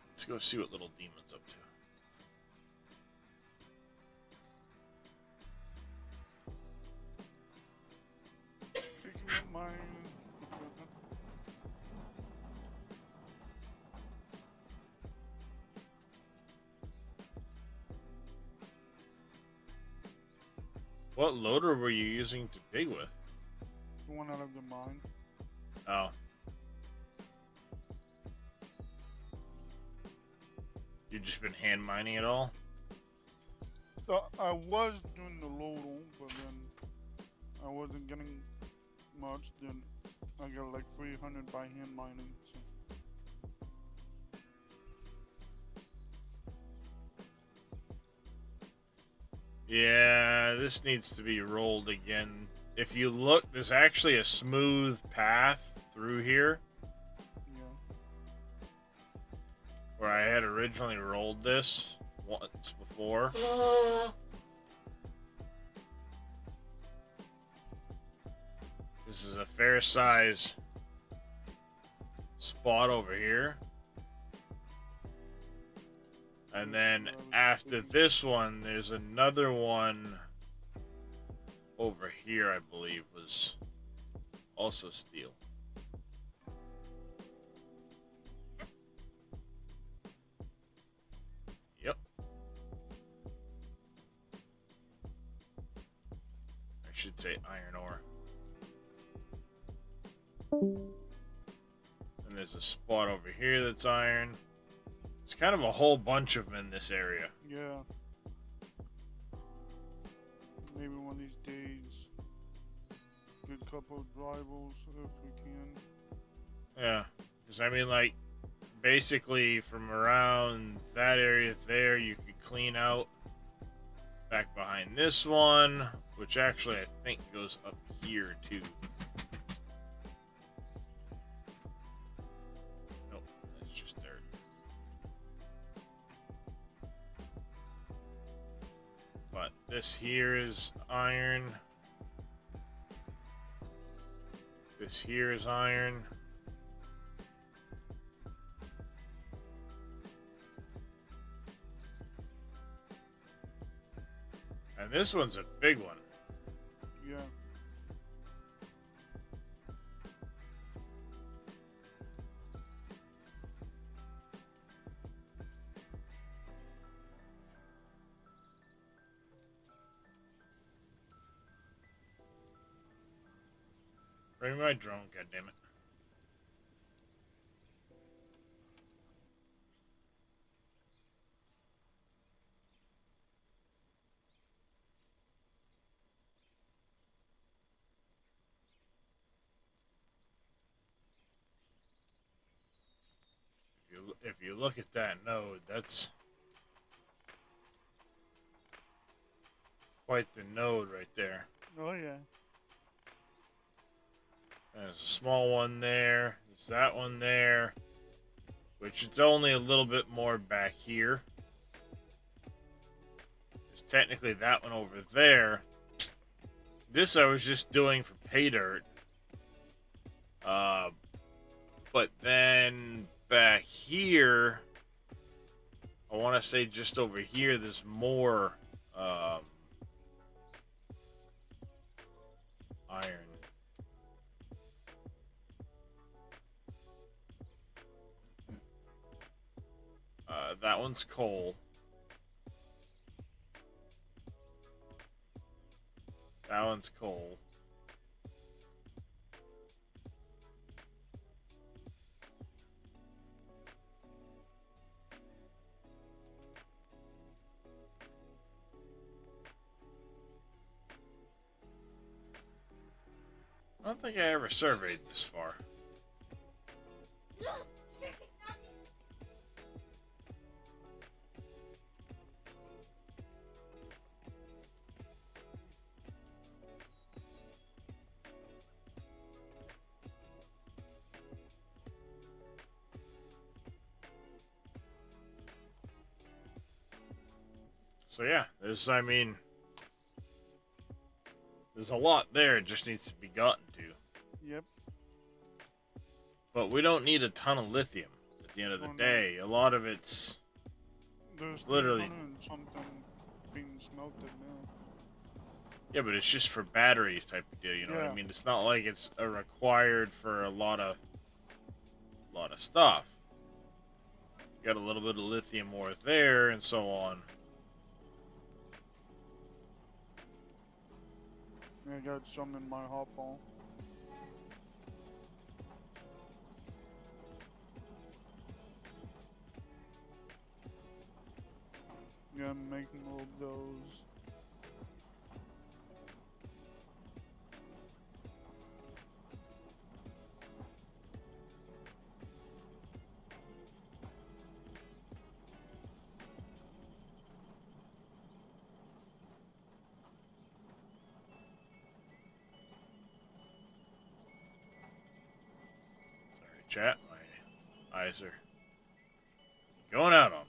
Let's go see what Little Demon's up to. Picking up my equipment. What loader were you using to dig with? The one out of the mine. Oh. You've just been hand mining it all? So I was doing the loadle, but then I wasn't getting much. Then I got like 300 by hand mining. So. Yeah, this needs to be rolled again. If you look, there's actually a smooth path through here Yeah. where I had originally rolled this once before. This is a fair size spot over here. And That's then what I was after thinking. this one, there's another one over here, I believe, was also steel. Yep. I should say iron ore. And there's a spot over here that's iron. It's kind of a whole bunch of them in this area. Yeah. Maybe one of these days, get a couple of rivals if we can. Yeah. Because, I mean, like, basically from around that area there, you could clean out back behind this one, which actually I think goes up here too. Nope, that's just dirt. But this here is iron. This here is iron. And this one's a big one. Yeah. Bring me my drone, goddammit. If you look at that node, that's quite the node right there. Oh yeah. There's a small one there. There's that one there, which it's only a little bit more back here. There's technically that one over there. This I was just doing for pay dirt. But then back here, I want to say just over here, there's more iron. That one's coal. That one's coal. I don't think I ever surveyed this far. So yeah, there's a lot there, it just needs to be gotten to. Yep. But we don't need a ton of lithium at the end of the Oh, no. day. A lot of it's There's Literally. 300 and something being smelted now. yeah, but it's just for batteries type of deal, you know what I Yeah. mean? It's not like it's required for a lot of stuff. Got a little bit of lithium ore there and so on. I got some in my hot ball. Yeah, I'm making all those. Sorry, chat. My eyes are going out on me.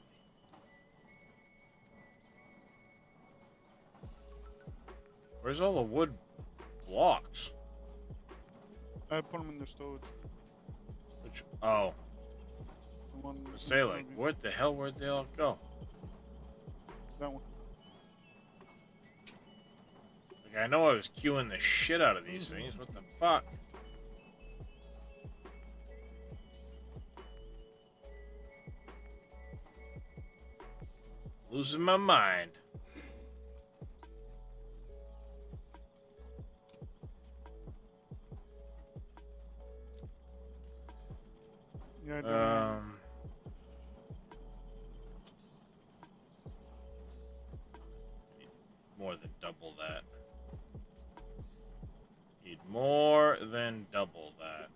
Where's all the wood blocks? I put them in the stove. Which, oh, The one say in like, front of what the hell? Where'd they all go? That one. Like, I know I was queuing the shit out of these things. What the fuck? Losing my mind. Yeah, I do. More than double that. Need more than double that.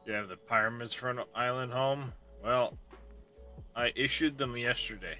You have the pyramids for an island home? Well, I issued them yesterday.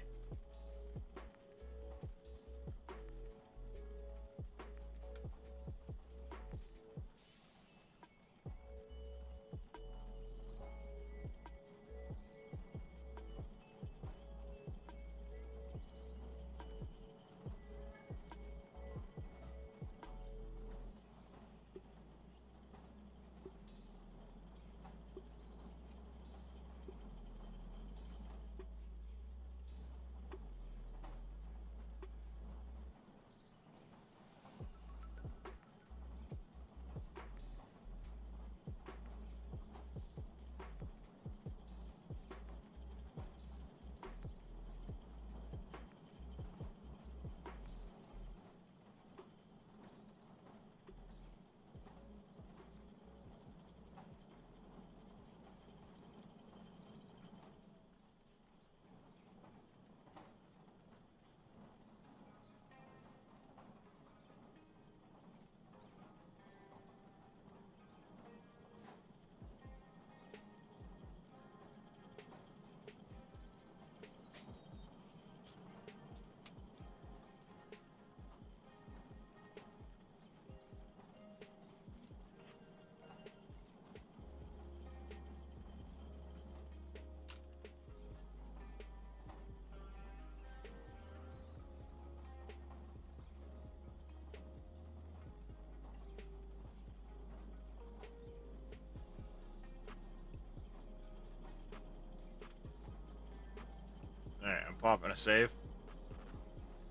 Alright, I'm popping a save.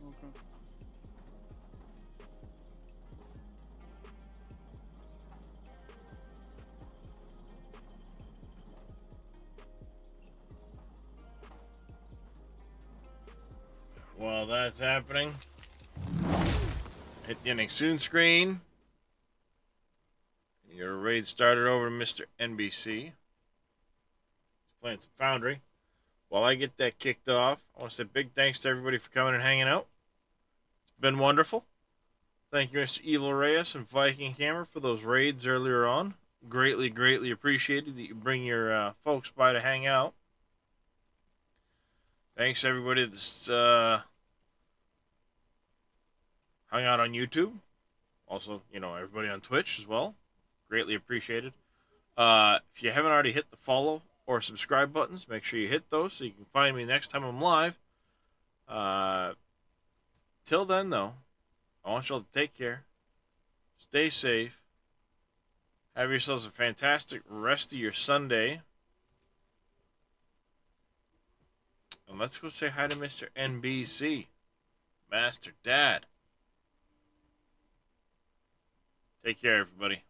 Okay. While that's happening, hit the ending soon screen. Your raid started over to Mr. NBC. He's playing some Foundry. While I get that kicked off, I want to say big thanks to everybody for coming and hanging out. It's been wonderful. Thank you, Mr. Evil Reyes and Viking Hammer, for those raids earlier on. Greatly, greatly appreciated that you bring your folks by to hang out. Thanks to everybody that's hung out on YouTube. Also, everybody on Twitch as well. Greatly appreciated. If you haven't already hit the follow or subscribe buttons, make sure you hit those so you can find me next time I'm live. Till then, though, I want y'all to take care. Stay safe. Have yourselves a fantastic rest of your Sunday. And let's go say hi to Mr. NBC. Master Dad. Take care, everybody.